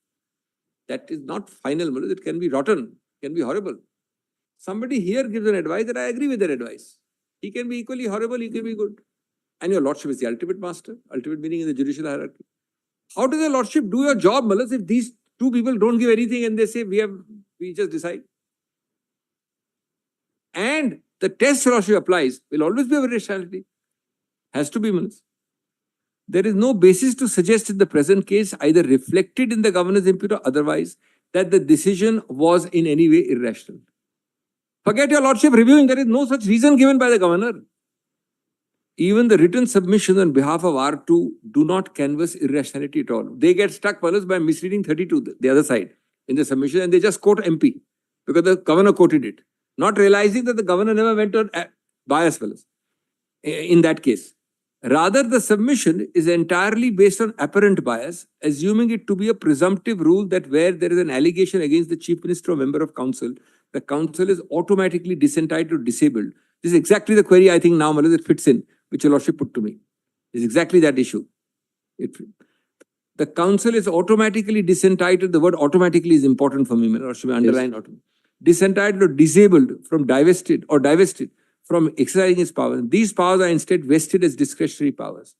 That is not final, fellows. It can be rotten, can be horrible. Somebody here gives an advice that I agree with their advice. He can be equally horrible, he can be good. And your lordship is the ultimate master, ultimate meaning in the judicial hierarchy. How does your lordship do your job, Malas, if these two people don't give anything and they say, we just decide? And the test your lordship applies will always be of irrationality. Has to be, Malas. There is no basis to suggest in the present case, either reflected in the governor's input or otherwise, that the decision was in any way irrational. Forget your lordship reviewing, there is no such reason given by the governor. Even the written submissions on behalf of R2 do not canvass irrationality at all. They get stuck, fellows, by misreading 32, the other side, in the submission, and they just quote MP because the governor quoted it, not realizing that the governor never went on bias, fellows, in that case. Rather, the submission is entirely based on apparent bias, assuming it to be a presumptive rule that where there is an allegation against the chief minister or member of council, the council is automatically disentitled or disabled. This is exactly the query I think now, Malaz, it fits in, which your lordship put to me. It's exactly that issue. The council is automatically disentitled. The word automatically is important for me, my lordship, underline automatically. Disentitled or disabled from divested from exercising its powers. These powers are instead vested as discretionary powers.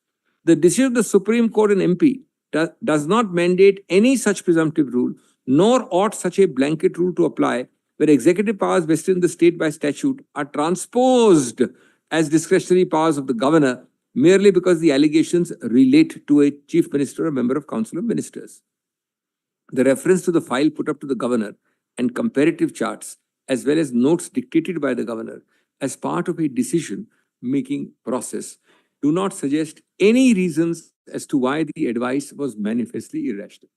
The decision of the Supreme Court and MP does not mandate any such presumptive rule, nor ought such a blanket rule to apply where executive powers vested in the state by statute are transposed as discretionary powers of the governor merely because the allegations relate to a chief minister or member of council of ministers. The reference to the file put up to the governor and comparative charts, as well as notes dictated by the governor as part of a decision-making process, do not suggest any reasons as to why the advice was manifestly irrational.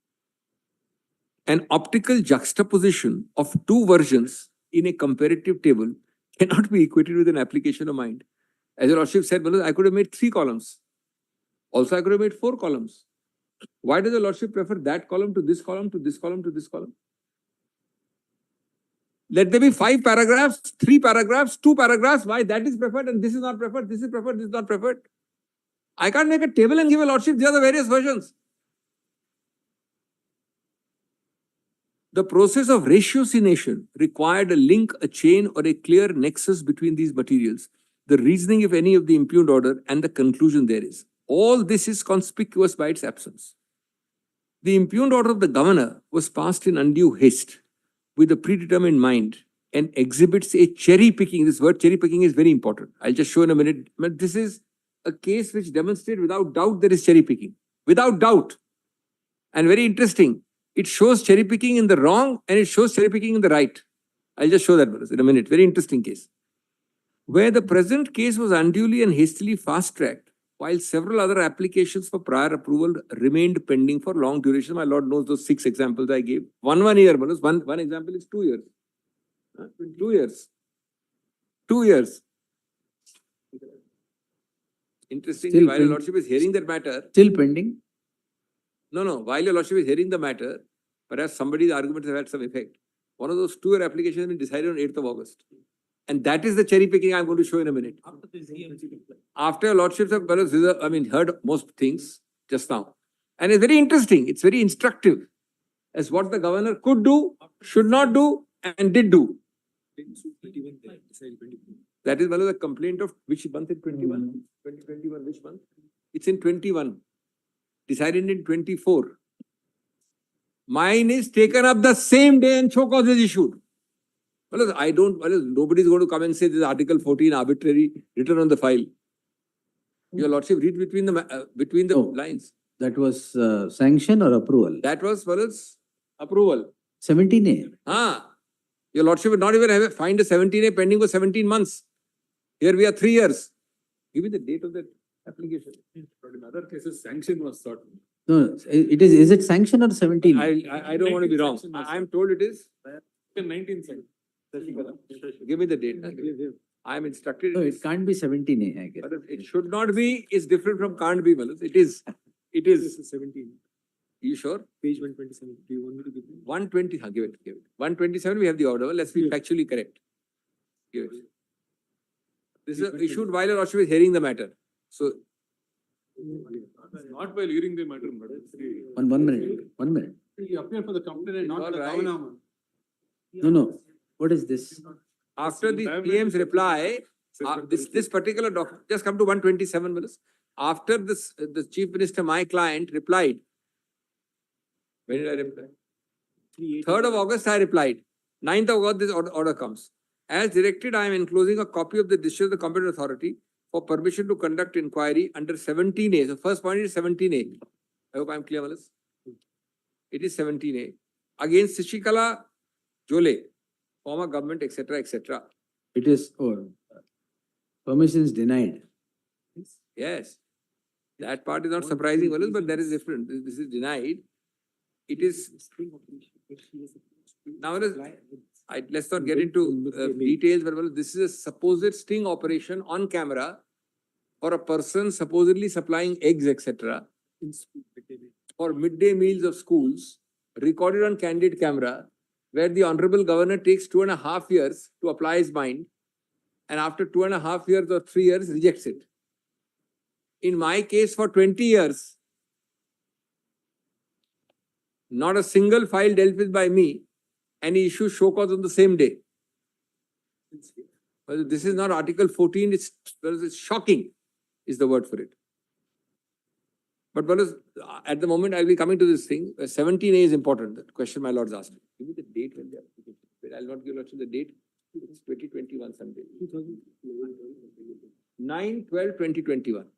An optical juxtaposition of two versions in a comparative table cannot be equated with an application of mind. As your lordship said, well, I could have made 3 columns. Also, I could have made 4 columns. Why does the lordship prefer that column to this column, to this column, to this column? Let there be 5 paragraphs, 3 paragraphs, 2 paragraphs. Why that is preferred and this is not preferred, this is preferred, this is not preferred. I can't make a table and give a lordship. These are the various versions. The process of ratiocination required a link, a chain, or a clear nexus between these materials, the reasoning, if any, of the impugned order, and the conclusion there is. All this is conspicuous by its absence. The impugned order of the governor was passed in undue haste, with a predetermined mind, and exhibits a cherry picking. This word cherry picking is very important. I'll just show in a minute. But this is a case which demonstrates without doubt there is cherry picking. Without doubt. And very interesting. It shows cherry picking in the wrong and it shows cherry picking in the right. I'll just show that in a minute. Very interesting case. Where the present case was unduly and hastily fast-tracked, while several other applications for prior approval remained pending for long duration. My lord knows those 6 examples I gave. One year, Manus. One example is 2 years. 2 years. 2 years. Interestingly, while your lordship is hearing that matter. Still pending? No. While your lordship is hearing the matter, perhaps somebody's arguments have had some effect. One of those 2-year applications has been decided on 8th of August. And that is the cherry picking I'm going to show in a minute. After your lordships have heard most things just now. And it's very interesting. It's very instructive as what the governor could do, should not do, and did do. That is one of the complaint of which month in 21? 2021, which month? It's in 21. Decided in 24. Mine is taken up the same day and show cause is issued. Well, nobody's going to come and say this is Article 14 arbitrary written on the file. Your lordship, read between the lines. That was sanction or approval? That was approval. 17A. Your lordship would not even find a 17A pending for 17 months. Here we are 3 years. Give me the date of that application. But in other cases, sanction was sought. No, is it sanction or 17? I don't want to be wrong. I'm told it is 19th. Give me the date. I am instructed. No, it can't be 17A, I guess. But it should not be. It's different from can't be. It is. This is 17. You sure? Page 127. Do you want me to give you? 120. Give it. 127. We have the order. Let's be factually correct. Give it. This is issued while your lordship is hearing the matter. So. Not while hearing the matter. One minute. You appear for the complainant, not the Right. governor. No. What is this? After the PM's reply, this particular document, just come to 127 minutes. After this, the chief minister, my client, replied. When did I reply? 3rd of August, I replied. 9th of August, this order comes. As directed, I am enclosing a copy of the decision of the competent authority, for permission to conduct inquiry under 17A. The first point is 17A. I hope I'm clear, Malice. It is 17A. Against Shishikala Jole, former government, etc., etc. It is, permission is denied. Yes. That part is not surprising, Malice, but that is different. This is denied. It is. Now, let's not get into details, but this is a supposed sting operation on camera for a person supposedly supplying eggs, etc. for midday meals of schools, recorded on candid camera, where the Honorable Governor takes 2.5 years to apply his mind, and after 2.5 years or 3 years, rejects it. In my case, for 20 years, not a single file dealt with by me, and he issues show cause on the same day. Well, this is not Article 14, it's shocking, is the word for it. But at the moment, I'll be coming to this thing. 17A is important, the question my lords asked. Give me the date when the application. I'll not give you the date. It's 2021 someday. 9/12/2021.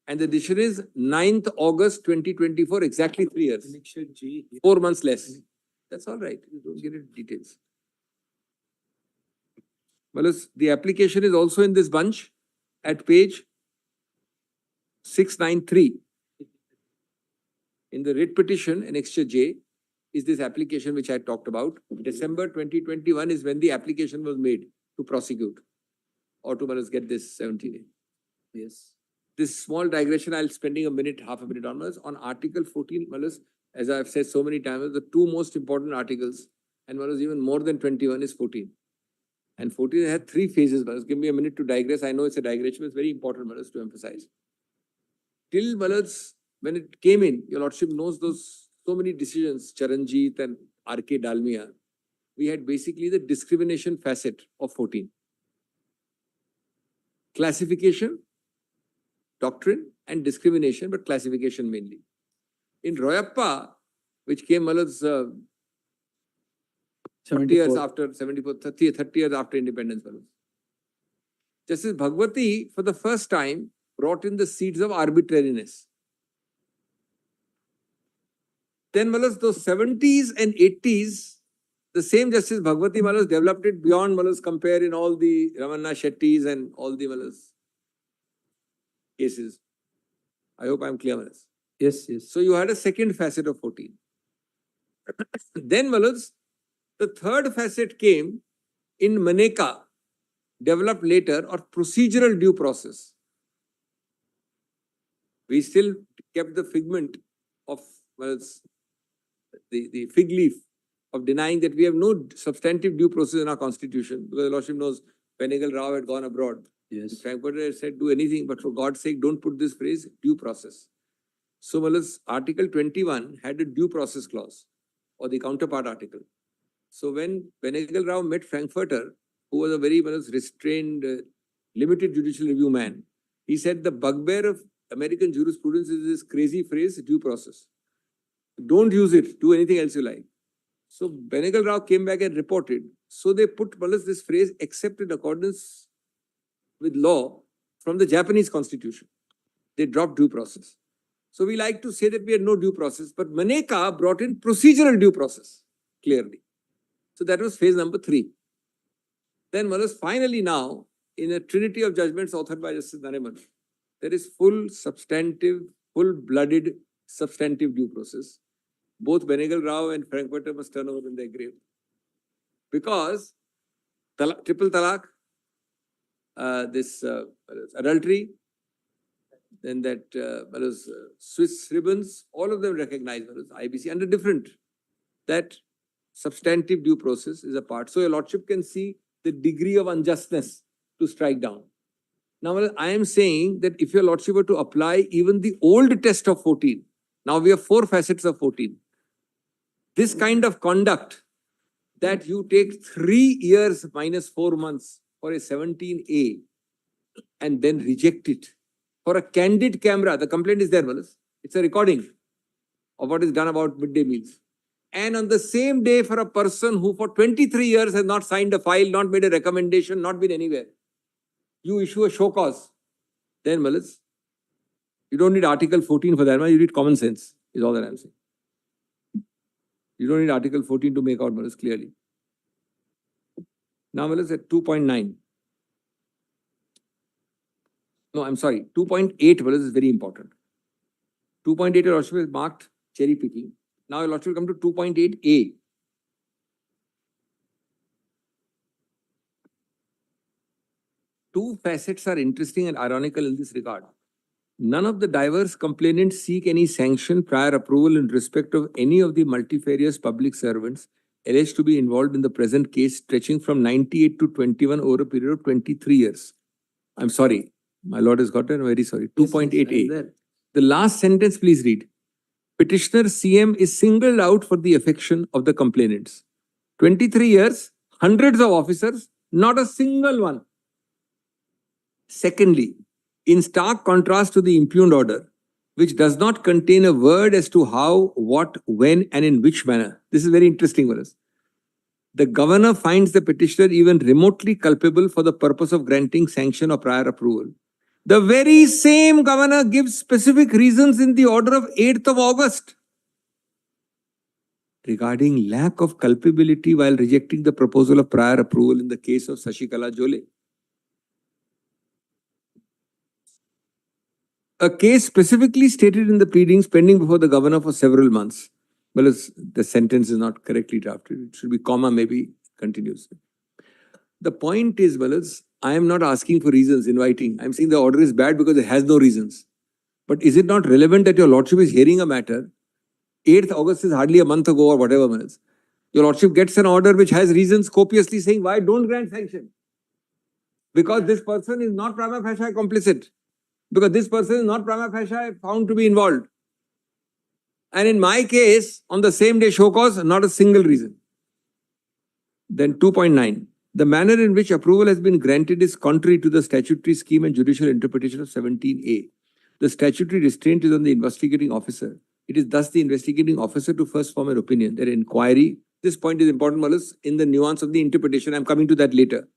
And the decision is 9th August 2024, exactly 3 years. 4 months less. That's all right. You don't get into details. Well, the application is also in this bunch at page 693. In the writ petition, annexure J, is this application which I talked about. December 2021 is when the application was made to prosecute or to get this 17A. Yes. This small digression, I'll spending a minute, half a minute on Article 14, as I've said so many times, the two most important articles, and even more than 21 is 14. And 14 had 3 phases. Give me a minute to digress. I know it's a digression, but it's very important to emphasize. Till when it came in, your lordship knows those so many decisions, Charanjit and R.K. Dalmia. We had basically the discrimination facet of 14. Classification, doctrine, and discrimination, but classification mainly. In Royappa, which came 30 years after 74, 30 years after independence, Justice Bhagwati, for the first time, brought in the seeds of arbitrariness. Then those 70s and 80s, the same Justice Bhagwati developed it beyond compare in all the Ramanna Shettis and all the cases. I hope I'm clear, Yes, yes. So you had a second facet of 14. Then the third facet came in Maneka, developed later, or procedural due process. We still kept the figment of the fig leaf of denying that we have no substantive due process in our constitution, because the lordship knows Venegal Rao had gone abroad. Yes. Frankfurter said, do anything, but for God's sake, don't put this phrase, due process. So, Article 21 had a due process clause, or the counterpart article. So, when Venegal Rao met Frankfurter, who was a very restrained, limited judicial review man, he said the bugbear of American jurisprudence is this crazy phrase, due process. Don't use it, do anything else you like. So, Venegal Rao came back and reported. So, they put this phrase, except in accordance with law from the Japanese constitution. They dropped due process. So we like to say that we had no due process, but Maneka brought in procedural due process, clearly. So that was phase number 3. Then finally now, in a trinity of judgments authored by Justice Nariman, there is full substantive, full-blooded substantive due process. Both Venegal Rao and Frankfurter must turn over in their grave. Because triple talaq, this adultery, then that Swiss ribbons, all of them recognized IBC under different. That substantive due process is a part. So your lordship can see the degree of unjustness to strike down. Now I am saying that if your lordship were to apply even the old test of 14, now we have 4 facets of 14. This kind of conduct that you take 3 years minus 4 months for a 17A and then reject it for a candid camera. The complaint is there, it's a recording of what is done about midday meals. And on the same day, for a person who for 23 years has not signed a file, not made a recommendation, not been anywhere, you issue a show cause then malice. You don't need Article 14 for that, man. You need common sense, is all that I'm saying. You don't need Article 14 to make out malice clearly. Now malice at 2.9. No, I'm sorry. 2.8 malice is very important. 2.8 your lordship is marked cherry picking. Now your lordship will come to 2.8a. Two facets are interesting and ironical in this regard. None of the diverse complainants seek any sanction, prior approval in respect of any of the multifarious public servants alleged to be involved in the present case stretching from 98 to 21 over a period of 23 years. I'm sorry. My lord has got it. I'm very sorry. 2.8a. The last sentence, please read. Petitioner CM is singled out for the affection of the complainants. 23 years, hundreds of officers, not a single one. Secondly, in stark contrast to the impugned order, which does not contain a word as to how, what, when, and in which manner. This is very interesting for us. The governor finds the petitioner even remotely culpable for the purpose of granting sanction or prior approval. The very same governor gives specific reasons in the order of 8th of August regarding lack of culpability while rejecting the proposal of prior approval in the case of Sashikala Jole. A case specifically stated in the pleadings pending before the governor for several months. Well, the sentence is not correctly drafted. It should be comma, maybe continues. The point is, Wallace, I am not asking for reasons, inviting. I'm saying the order is bad because it has no reasons. But is it not relevant that your lordship is hearing a matter? 8th August is hardly a month ago or whatever, Wallace. Your lordship gets an order which has reasons copiously saying why don't grant sanction. Because this person is not prima facie complicit. Because this person is not prima facie found to be involved. And in my case, on the same day show cause, not a single reason. Then 2.9. The manner in which approval has been granted is contrary to the statutory scheme and judicial interpretation of 17A. The statutory restraint is on the investigating officer. It is thus the investigating officer to first form an opinion. Their inquiry, this point is important, Wallace, in the nuance of the interpretation. I'm coming to that later.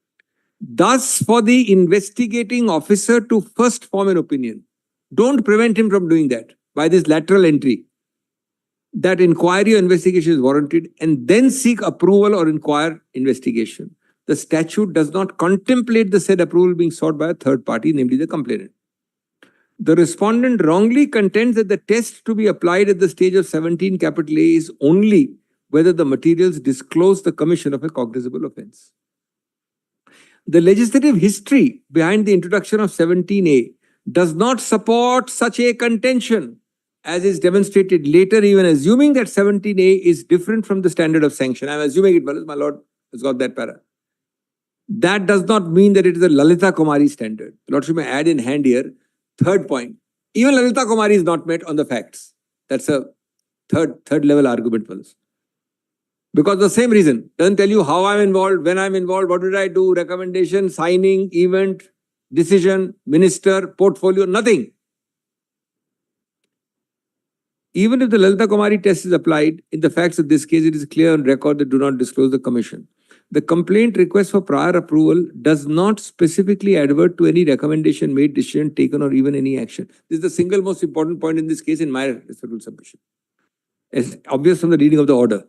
Thus, for the investigating officer to first form an opinion, don't prevent him from doing that by this lateral entry. That inquiry or investigation is warranted and then seek approval or inquire investigation. The statute does not contemplate the said approval being sought by a third party, namely the complainant. The respondent wrongly contends that the test to be applied at the stage of 17 capital A is only whether the materials disclose the commission of a cognizable offense. The legislative history behind the introduction of 17A does not support such a contention, as is demonstrated later, even assuming that 17A is different from the standard of sanction. I'm assuming it, my lord has got that para. That does not mean that it is a Lalita Kumari standard. The lordship may add in hand here, third point. Even Lalita Kumari is not met on the facts. That's a third level argument for this. Because the same reason, doesn't tell you how I'm involved, when I'm involved, what did I do, recommendation, signing, event, decision, minister, portfolio, nothing. Even if the Lalita Kumari test is applied, in the facts of this case, it is clear on record that do not disclose the commission. The complaint request for prior approval does not specifically advert to any recommendation made, decision taken, or even any action. This is the single most important point in this case in my respectful submission. It's obvious from the reading of the order.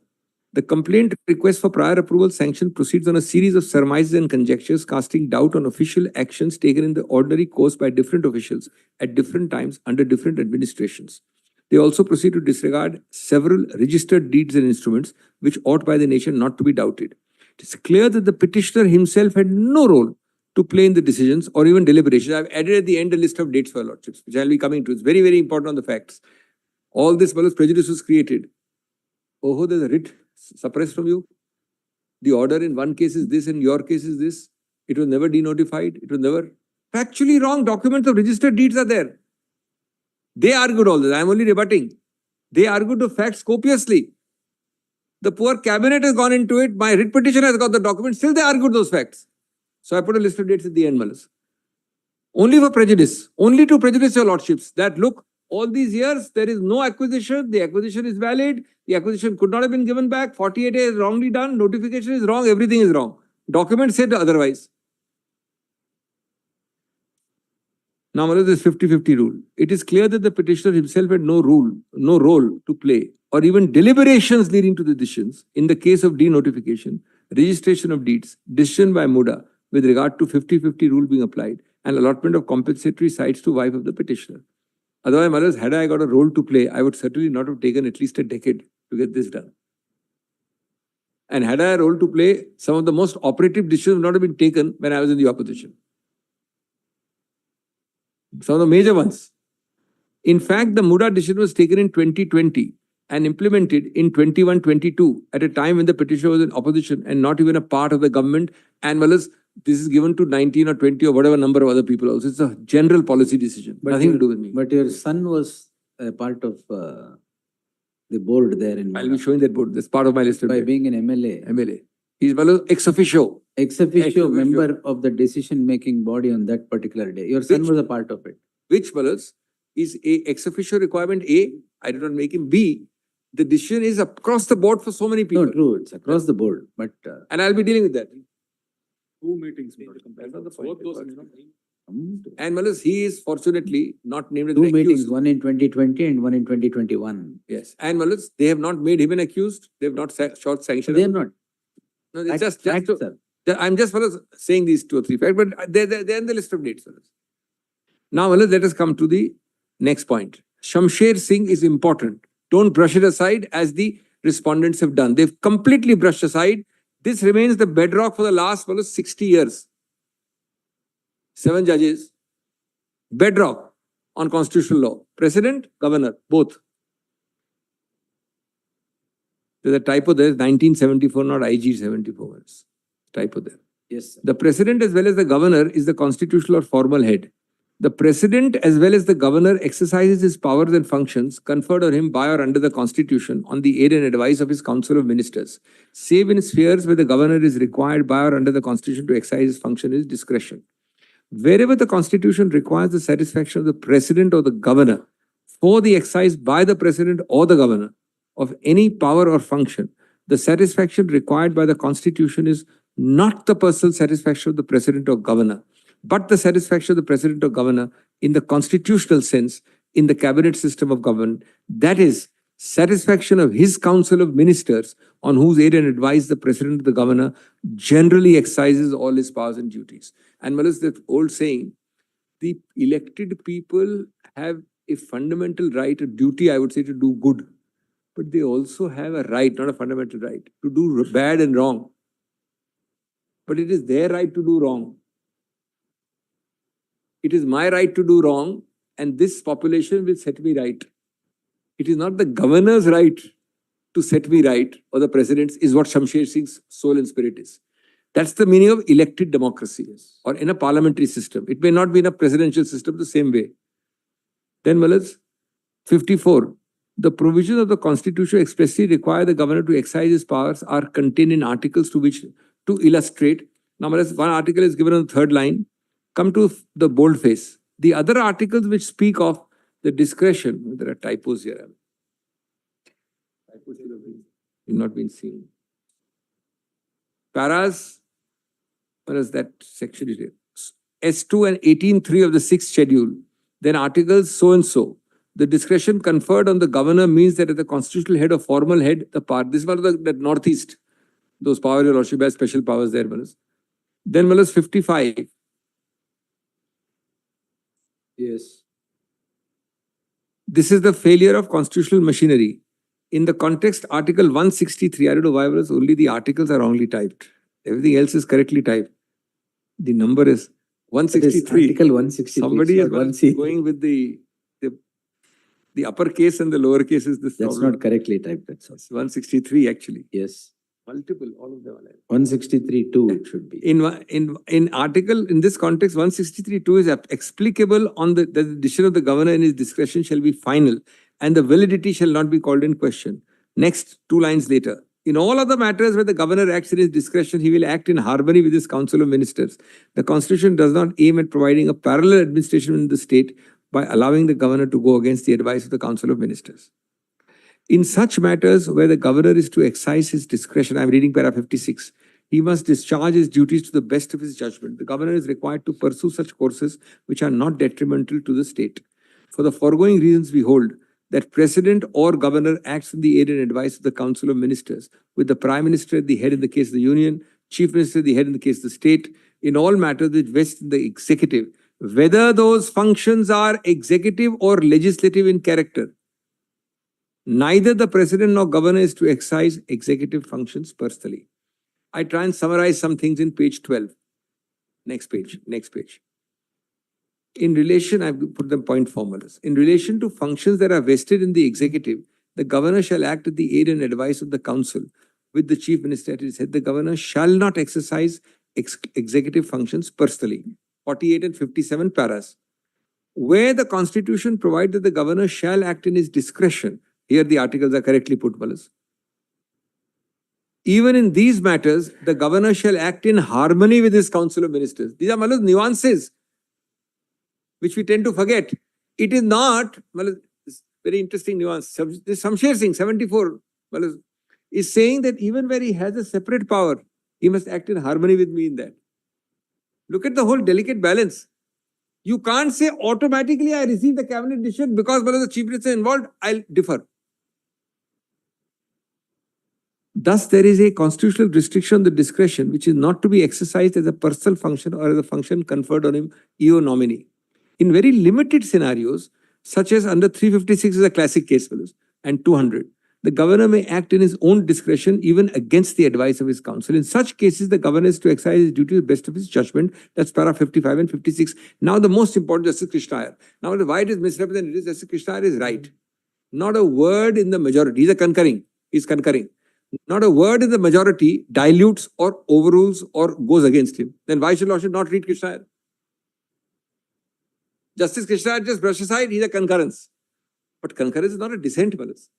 The complaint request for prior approval sanction proceeds on a series of surmises and conjectures casting doubt on official actions taken in the ordinary course by different officials at different times under different administrations. They also proceed to disregard several registered deeds and instruments which ought by the nation not to be doubted. It is clear that the petitioner himself had no role to play in the decisions or even deliberations. I've added at the end a list of dates for lordships, which I'll be coming to. It's very, very important on the facts. All this prejudice was created. Oh, there's a writ suppressed from you. The order in one case is this, in your case is this. It was never denotified. It was never factually wrong. Documents of registered deeds are there. They argued all this. I am only rebutting. They argued the facts copiously. The poor cabinet has gone into it. My writ petitioner has got the documents. Still they argued those facts. So I put a list of dates at the end, Malice. Only for prejudice. Only to prejudice your lordships. That look, all these years, there is no acquisition. The acquisition is valid. The acquisition could not have been given back. 48A is wrongly done. Notification is wrong. Everything is wrong. Document said otherwise. Now, this 50-50 rule. It is clear that the petitioner himself had no role to play, or even deliberations leading to the decisions in the case of denotification, registration of deeds, decision by MUDA with regard to 50-50 rule being applied, and allotment of compensatory sites to wife of the petitioner. Otherwise, had I got a role to play, I would certainly not have taken at least a decade to get this done. And had I a role to play, some of the most operative decisions would not have been taken when I was in the opposition. Some of the major ones. In fact, the MUDA decision was taken in 2020 and implemented in 21-22 at a time when the petitioner was in opposition and not even a part of the government, and this is given to 19 or 20 or whatever number of other people also. It's a general policy decision, nothing to do with me. But your son was a part of the board there in I'll be showing that board. That's part of my list. by being an MLA. MLA. He's ex officio. Ex officio member of the decision-making body on that particular day. Your son was a part of it. Which is a ex officio requirement A, I did not make him. B, the decision is across the board for so many people. No, true, it's across the board, but And I'll be dealing with that. 2 meetings. That's not the point. Both those, And he is fortunately not named as two an meetings, accused. one in 2020 and one in 2021. Yes. And they have not made him an accused. They have not short sanctioned. They are not. No, it's Facts, sir. I'm just saying these 2 or 3 facts, but they're in the list of dates. Now, let us come to the next point. Shamsher Singh is important. Don't brush it aside as the respondents have done. They've completely brushed aside. This remains the bedrock for the last 60 years. 7 judges. Bedrock on constitutional law. President, governor, both. There's a typo there. 1974, not IG 74. Typo there. Yes, sir. The president as well as the governor is the constitutional or formal head. The president as well as the governor exercises his powers and functions conferred on him by or under the constitution on the aid and advice of his council of ministers, save in spheres where the governor is required by or under the constitution to exercise his function is discretion. Wherever the constitution requires the satisfaction of the president or the governor for the exercise by the president or the governor of any power or function, the satisfaction required by the constitution is not the personal satisfaction of the president or governor, but the satisfaction of the president or governor in the constitutional sense in the cabinet system of government, that is, satisfaction of his council of ministers on whose aid and advice the president or the governor generally exercises all his powers and duties. And the old saying, the elected people have a fundamental right, a duty, I would say, to do good. But they also have a right, not a fundamental right, to do bad and wrong. But it is their right to do wrong. It is my right to do wrong, and this population will set me right. It is not the governor's right to set me right, or the president's, is what Shamsher Singh's soul and spirit is. That's the meaning of elected democracy, or in a parliamentary system. It may not be in a presidential system the same way. Then, 54. The provisions of the constitution expressly require the governor to exercise his powers are contained in articles to illustrate. Now, one article is given on the 3rd line. Come to the boldface. The other articles which speak of the discretion, there are typos here. Typos have not been seen. Paras, what is that section? S2 and 18.3 of the 6th schedule. Then articles so and so. The discretion conferred on the governor means that at the constitutional head or formal head, the part. This is one of the northeast. Those powers, your lordship has special powers there. Then 55. Yes. This is the failure of constitutional machinery. In the context, Article 163, I don't know why only the articles are wrongly typed. Everything else is correctly typed. The number is 163. Article 163. Somebody is going with the uppercase and the lowercase is this. That's problem. not correctly typed. That's all. It's 163 actually. Yes. Multiple, all of them are like. 163.2 it should be. In article, in this context, 163.2 is explicable on the decision of the governor in his discretion shall be final and the validity shall not be called in question. Next, 2 lines later. In all other matters where the governor acts in his discretion, he will act in harmony with his council of ministers. The constitution does not aim at providing a parallel administration in the state by allowing the governor to go against the advice of the council of ministers. In such matters where the governor is to exercise his discretion, I'm reading para 56, He must discharge his duties to the best of his judgment. The governor is required to pursue such courses which are not detrimental to the state. For the foregoing reasons, we hold that President or Governor acts in the aid and advice of the Council of Ministers, with the Prime Minister at the head in the case of the Union, Chief Minister at the head in the case of the state, in all matters which vest in the executive, whether those functions are executive or legislative in character. Neither the President nor Governor is to exercise executive functions personally. I try and summarize some things in page 12. Next page, next page. In relation, I've put them point formulas. In relation to functions that are vested in the executive, the governor shall act at the aid and advice of the council with the chief minister at his head. The governor shall not exercise executive functions personally. 48 and 57 paras. Where the constitution provides that the governor shall act in his discretion, here the articles are correctly put, Malice. Even in these matters, the governor shall act in harmony with his council of ministers. These are Malice nuances which we tend to forget. It is not, very interesting nuance. This Shamsher Singh, 74, is saying that even where he has a separate power, he must act in harmony with me in that. Look at the whole delicate balance. You can't say automatically I receive the cabinet decision because the chief minister is involved, I'll defer. Thus, there is a constitutional restriction on the discretion which is not to be exercised as a personal function or as a function conferred on him, eo nomine. In very limited scenarios, such as under 356 is a classic case, fellows, and 200, the governor may act in his own discretion even against the advice of his council. In such cases, the governor is to exercise his duty to the best of his judgment. That's para 55 and 56. Now, the most important, Justice Krishna Iyer. Now, why it is misrepresented, Justice Krishna Iyer is right. Not a word in the majority. He's concurring. Not a word in the majority dilutes or overrules or goes against him. Then why should Lordship not read Krishna Iyer? Justice Krishna Iyer just brush aside, he's a concurrence. But concurrence is not a dissent, Malice.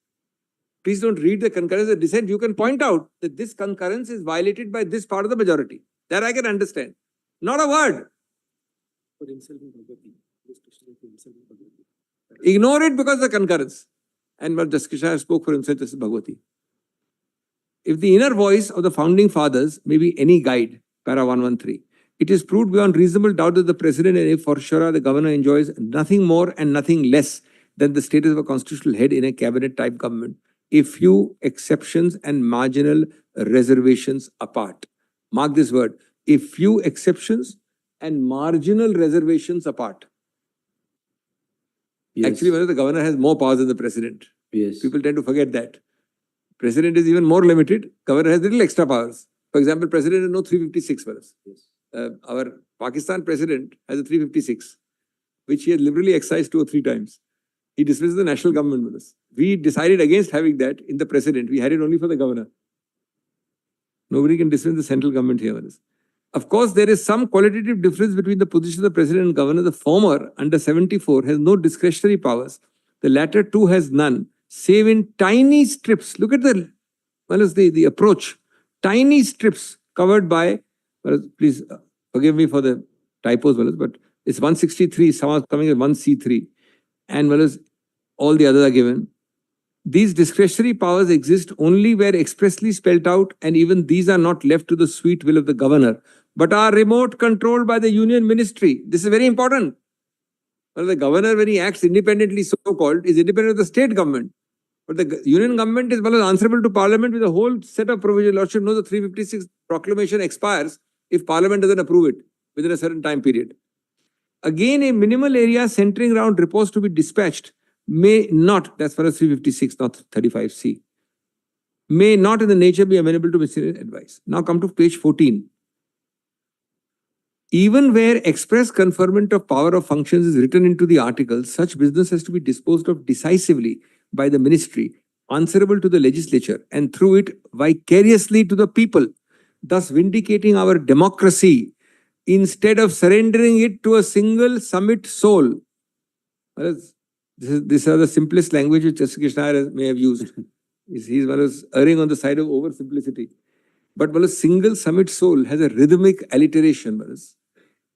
Please don't read the concurrence as a dissent. You can point out that this concurrence is violated by this part of the majority. That I can understand. Not a word. Ignore it because of the concurrence. And what Justice Krishna Iyer spoke for himself, Justice Bhagwati. If the inner voice of the founding fathers may be any guide, para 113, it is proved beyond reasonable doubt that the president and for sure the governor enjoys nothing more and nothing less than the status of a constitutional head in a cabinet type government, a few exceptions and marginal reservations apart. Mark this word, a few exceptions and marginal reservations apart. Yes. Actually, the governor has more powers than the president. Yes. People tend to forget that. President is even more limited. Governor has little extra powers. For example, president has no 356 powers. Yes. Our Pakistan president has a 356, which he has liberally excised 2 or 3 times. He dismisses the national government with us. We decided against having that in the president. We had it only for the governor. Nobody can dismiss the central government here with us. Of course, there is some qualitative difference between the position of the president and governor. The former, under 74, has no discretionary powers. The latter too has none, save in tiny strips. Look at the approach. Tiny strips covered by, please forgive me for the typos, but it's 163, somehow coming at 1C3. And all the others are given. These discretionary powers exist only where expressly spelled out, and even these are not left to the sweet will of the governor, but are remote controlled by the union ministry. This is very important. Well, the governor, when he acts independently, so-called, is independent of the state government. But the union government is answerable to parliament with a whole set of provisions. Lordship knows the 356 proclamation expires if parliament doesn't approve it within a certain time period. Again, a minimal area centering around reports to be dispatched may not, that's for us 356, not 35C, may not in the nature be amenable to ministerial advice. Now come to page 14. Even where express conferment of power of functions is written into the article, such business has to be disposed of decisively by the ministry, answerable to the legislature, and through it vicariously to the people, thus vindicating our democracy instead of surrendering it to a single summit soul. These are the simplest language which Justice Krishna Iyer may have used. He's erring on the side of oversimplicity. But a single summit soul has a rhythmic alliteration,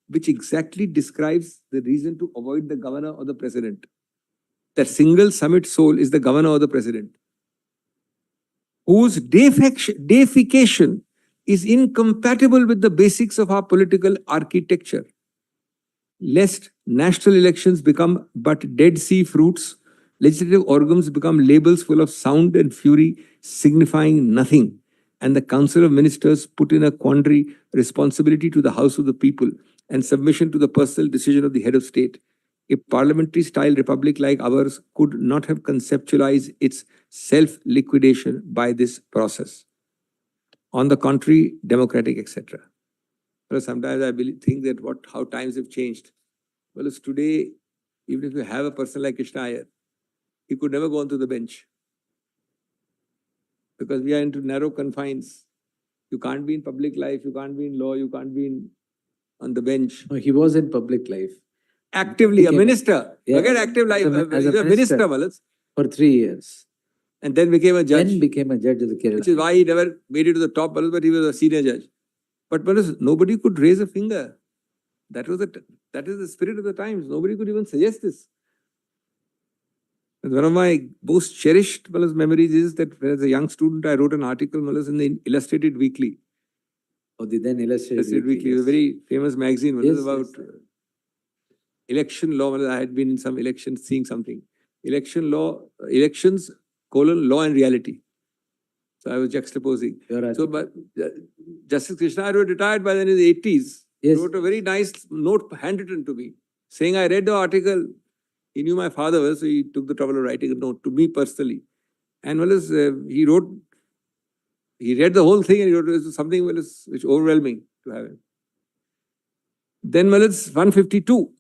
which exactly describes the reason to avoid the governor or the president. That single summit soul is the governor or the president, whose deification is incompatible with the basics of our political architecture. Lest national elections become but Dead Sea fruits, legislative organs become labels full of sound and fury, signifying nothing, and the Council of Ministers put in a quandary responsibility to the House of the People and submission to the personal decision of the head of state. A parliamentary-style republic like ours could not have conceptualized its self-liquidation by this process. On the contrary, democratic, etc. Well, sometimes I think that how times have changed. Well, as today, even if you have a person like Krishna Iyer, he could never go onto the bench. Because we are into narrow confines. You can't be in public life, you can't be in law, you can't be on the bench. No, he was in public life. Actively, a Became- minister. Yeah, Forget active life. as a Minister, minister. Wallace. For 3 years. And then became a judge. Then became a judge of the Kerala. Which is why he never made it to the top, but he was a senior judge. But nobody could raise a finger. That is the spirit of the times. Nobody could even suggest this. And one of my most cherished memories is that as a young student, I wrote an article in the Illustrated Weekly. Oh, the then Illustrated Weekly, a very famous magazine Yes, about election law. I had been in some elections seeing something. Elections, law and reality. So I was juxtaposing. So, but Justice Krishna Iyer retired by then in his 80s. Yes. Wrote a very nice note handwritten to me, saying, I read the article. He knew my father was, so he took the trouble of writing a note to me personally. And he read the whole thing and he wrote something which overwhelming to have him. Then 152.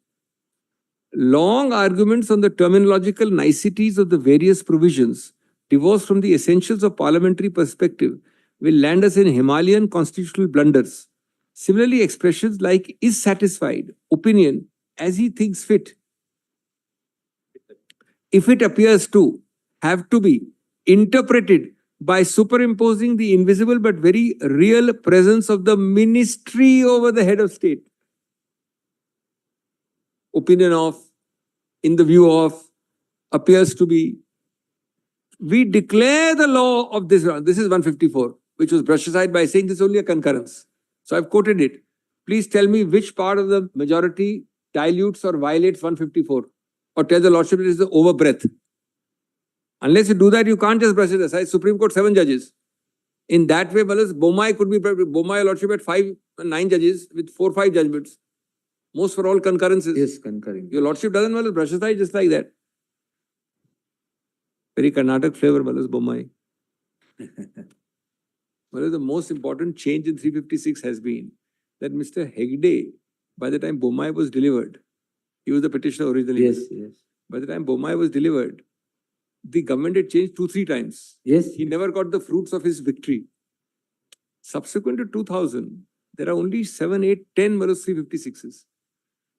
Long arguments on the terminological niceties of the various provisions, divorced from the essentials of parliamentary perspective, will land us in Himalayan constitutional blunders. Similarly, expressions like is satisfied, opinion, as he thinks fit, if it appears to, have to be interpreted by superimposing the invisible but very real presence of the ministry over the head of state. Opinion of, in the view of, appears to be. We declare the law of this round. This is 154, which was brushed aside by saying this is only a concurrence. So I've quoted it. Please tell me which part of the majority dilutes or violates 154. Or tell the Lordship it is the overbreadth. Unless you do that, you can't just brush it aside. Supreme Court, 7 judges. In that way, Bomai could be Bomai Lordship at 9 judges with 4 or 5 judgments. Most for all concurrences. Yes, concurring. Your Lordship doesn't brush aside just like that. Very Karnataka flavor, Bomai. The most important change in 356 has been that Mr. Hegde, by the time Bomai was delivered, he was the petitioner originally. Yes, yes. By the time Bomai was delivered, the government had changed 2-3 times. Yes. He never got the fruits of his victory. Subsequent to 2000, there are only 7, 8, 10 356s.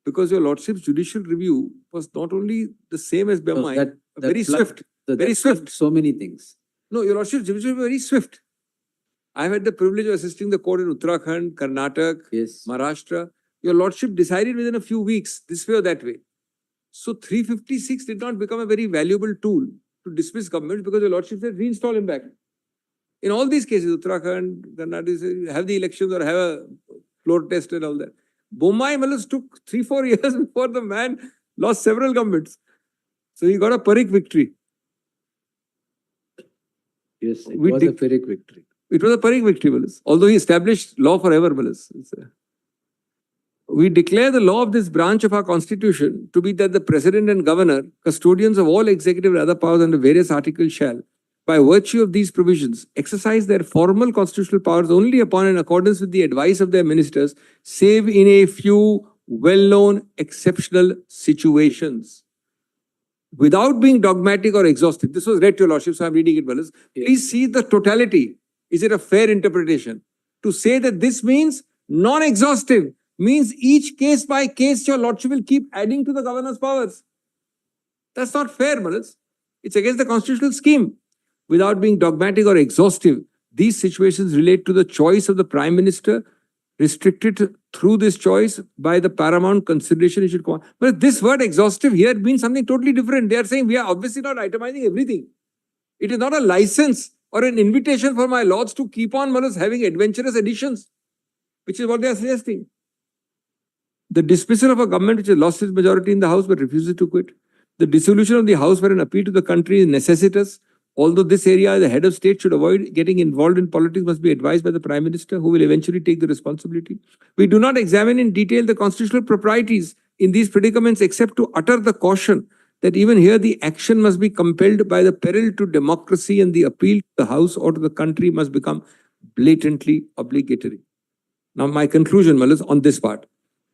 Because your Lordship's judicial review was not only the same as Bomai, very swift. Very swift. So many things. No, your Lordship's judicial review was very swift. I've had the privilege of assisting the court in Uttarakhand, Karnataka, Yes. Maharashtra. Your Lordship decided within a few weeks, this way or that way. So 356 did not become a very valuable tool to dismiss governments because your Lordship said reinstall him back. In all these cases, Uttarakhand, Karnataka, have the elections or have a floor test and all that. Bomai took 3-4 years before the man lost several governments. So he got a Parikh victory. Yes, it We was a Pyrrhic victory. It was a Parikh victory, although he established law forever. We declare the law of this branch of our constitution to be that the president and governor, custodians of all executive and other powers under various articles shall, by virtue of these provisions, exercise their formal constitutional powers only upon in accordance with the advice of their ministers, save in a few well-known exceptional situations. Without being dogmatic or exhaustive. This was read to your Lordship, so I'm reading it, Wallace. Please see the totality. Is it a fair interpretation? To say that this means non-exhaustive, means each case by case your Lordship will keep adding to the governor's powers. That's not fair, Wallace. It's against the constitutional scheme. Without being dogmatic or exhaustive, these situations relate to the choice of the Prime Minister, restricted through this choice by the paramount consideration it should come. But this word exhaustive here means something totally different. They are saying we are obviously not itemizing everything. It is not a license or an invitation for my lords to keep on having adventurous editions, which is what they are suggesting. The dismissal of a government which has lost its majority in the House but refuses to quit. The dissolution of the House for an appeal to the country is necessitous. Although this area, the head of state should avoid getting involved in politics, must be advised by the Prime Minister, who will eventually take the responsibility. We do not examine in detail the constitutional proprieties in these predicaments except to utter the caution that even here the action must be compelled by the peril to democracy, and the appeal to the House or to the country must become blatantly obligatory. Now, my conclusion, Malas, on this part.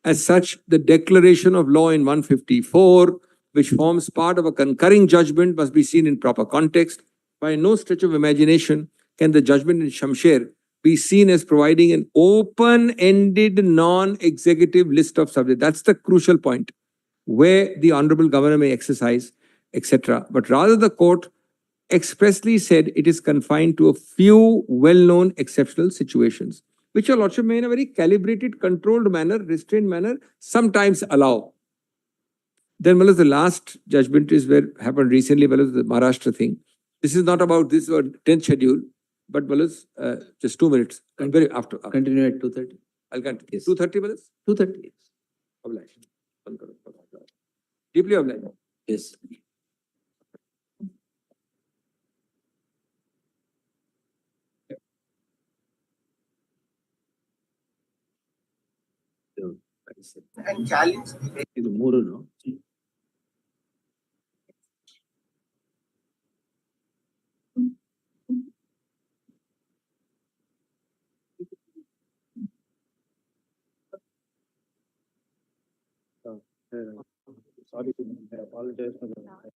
As such, the declaration of law in 154, which forms part of a concurring judgment, must be seen in proper context. By no stretch of imagination can the judgment in Shamsher be seen as providing an open-ended, non-executive list of subjects. That's the crucial point, where the Honorable Governor may exercise, etc. But rather the court expressly said it is confined to a few well-known exceptional situations, which your Lordship may in a very calibrated, controlled manner, restrained manner, sometimes allow. Then, the last judgment is where happened recently, the Maharashtra thing. This is not about this or 10th schedule, but just 2 minutes. Very after. Continue at 2:30. I'll continue. Yes. 2:30, 2:30. Yes. Obliged. Deeply obliged. Yes. And challenge. ಇದು ಮೂರುನು Sorry, I apologize for that.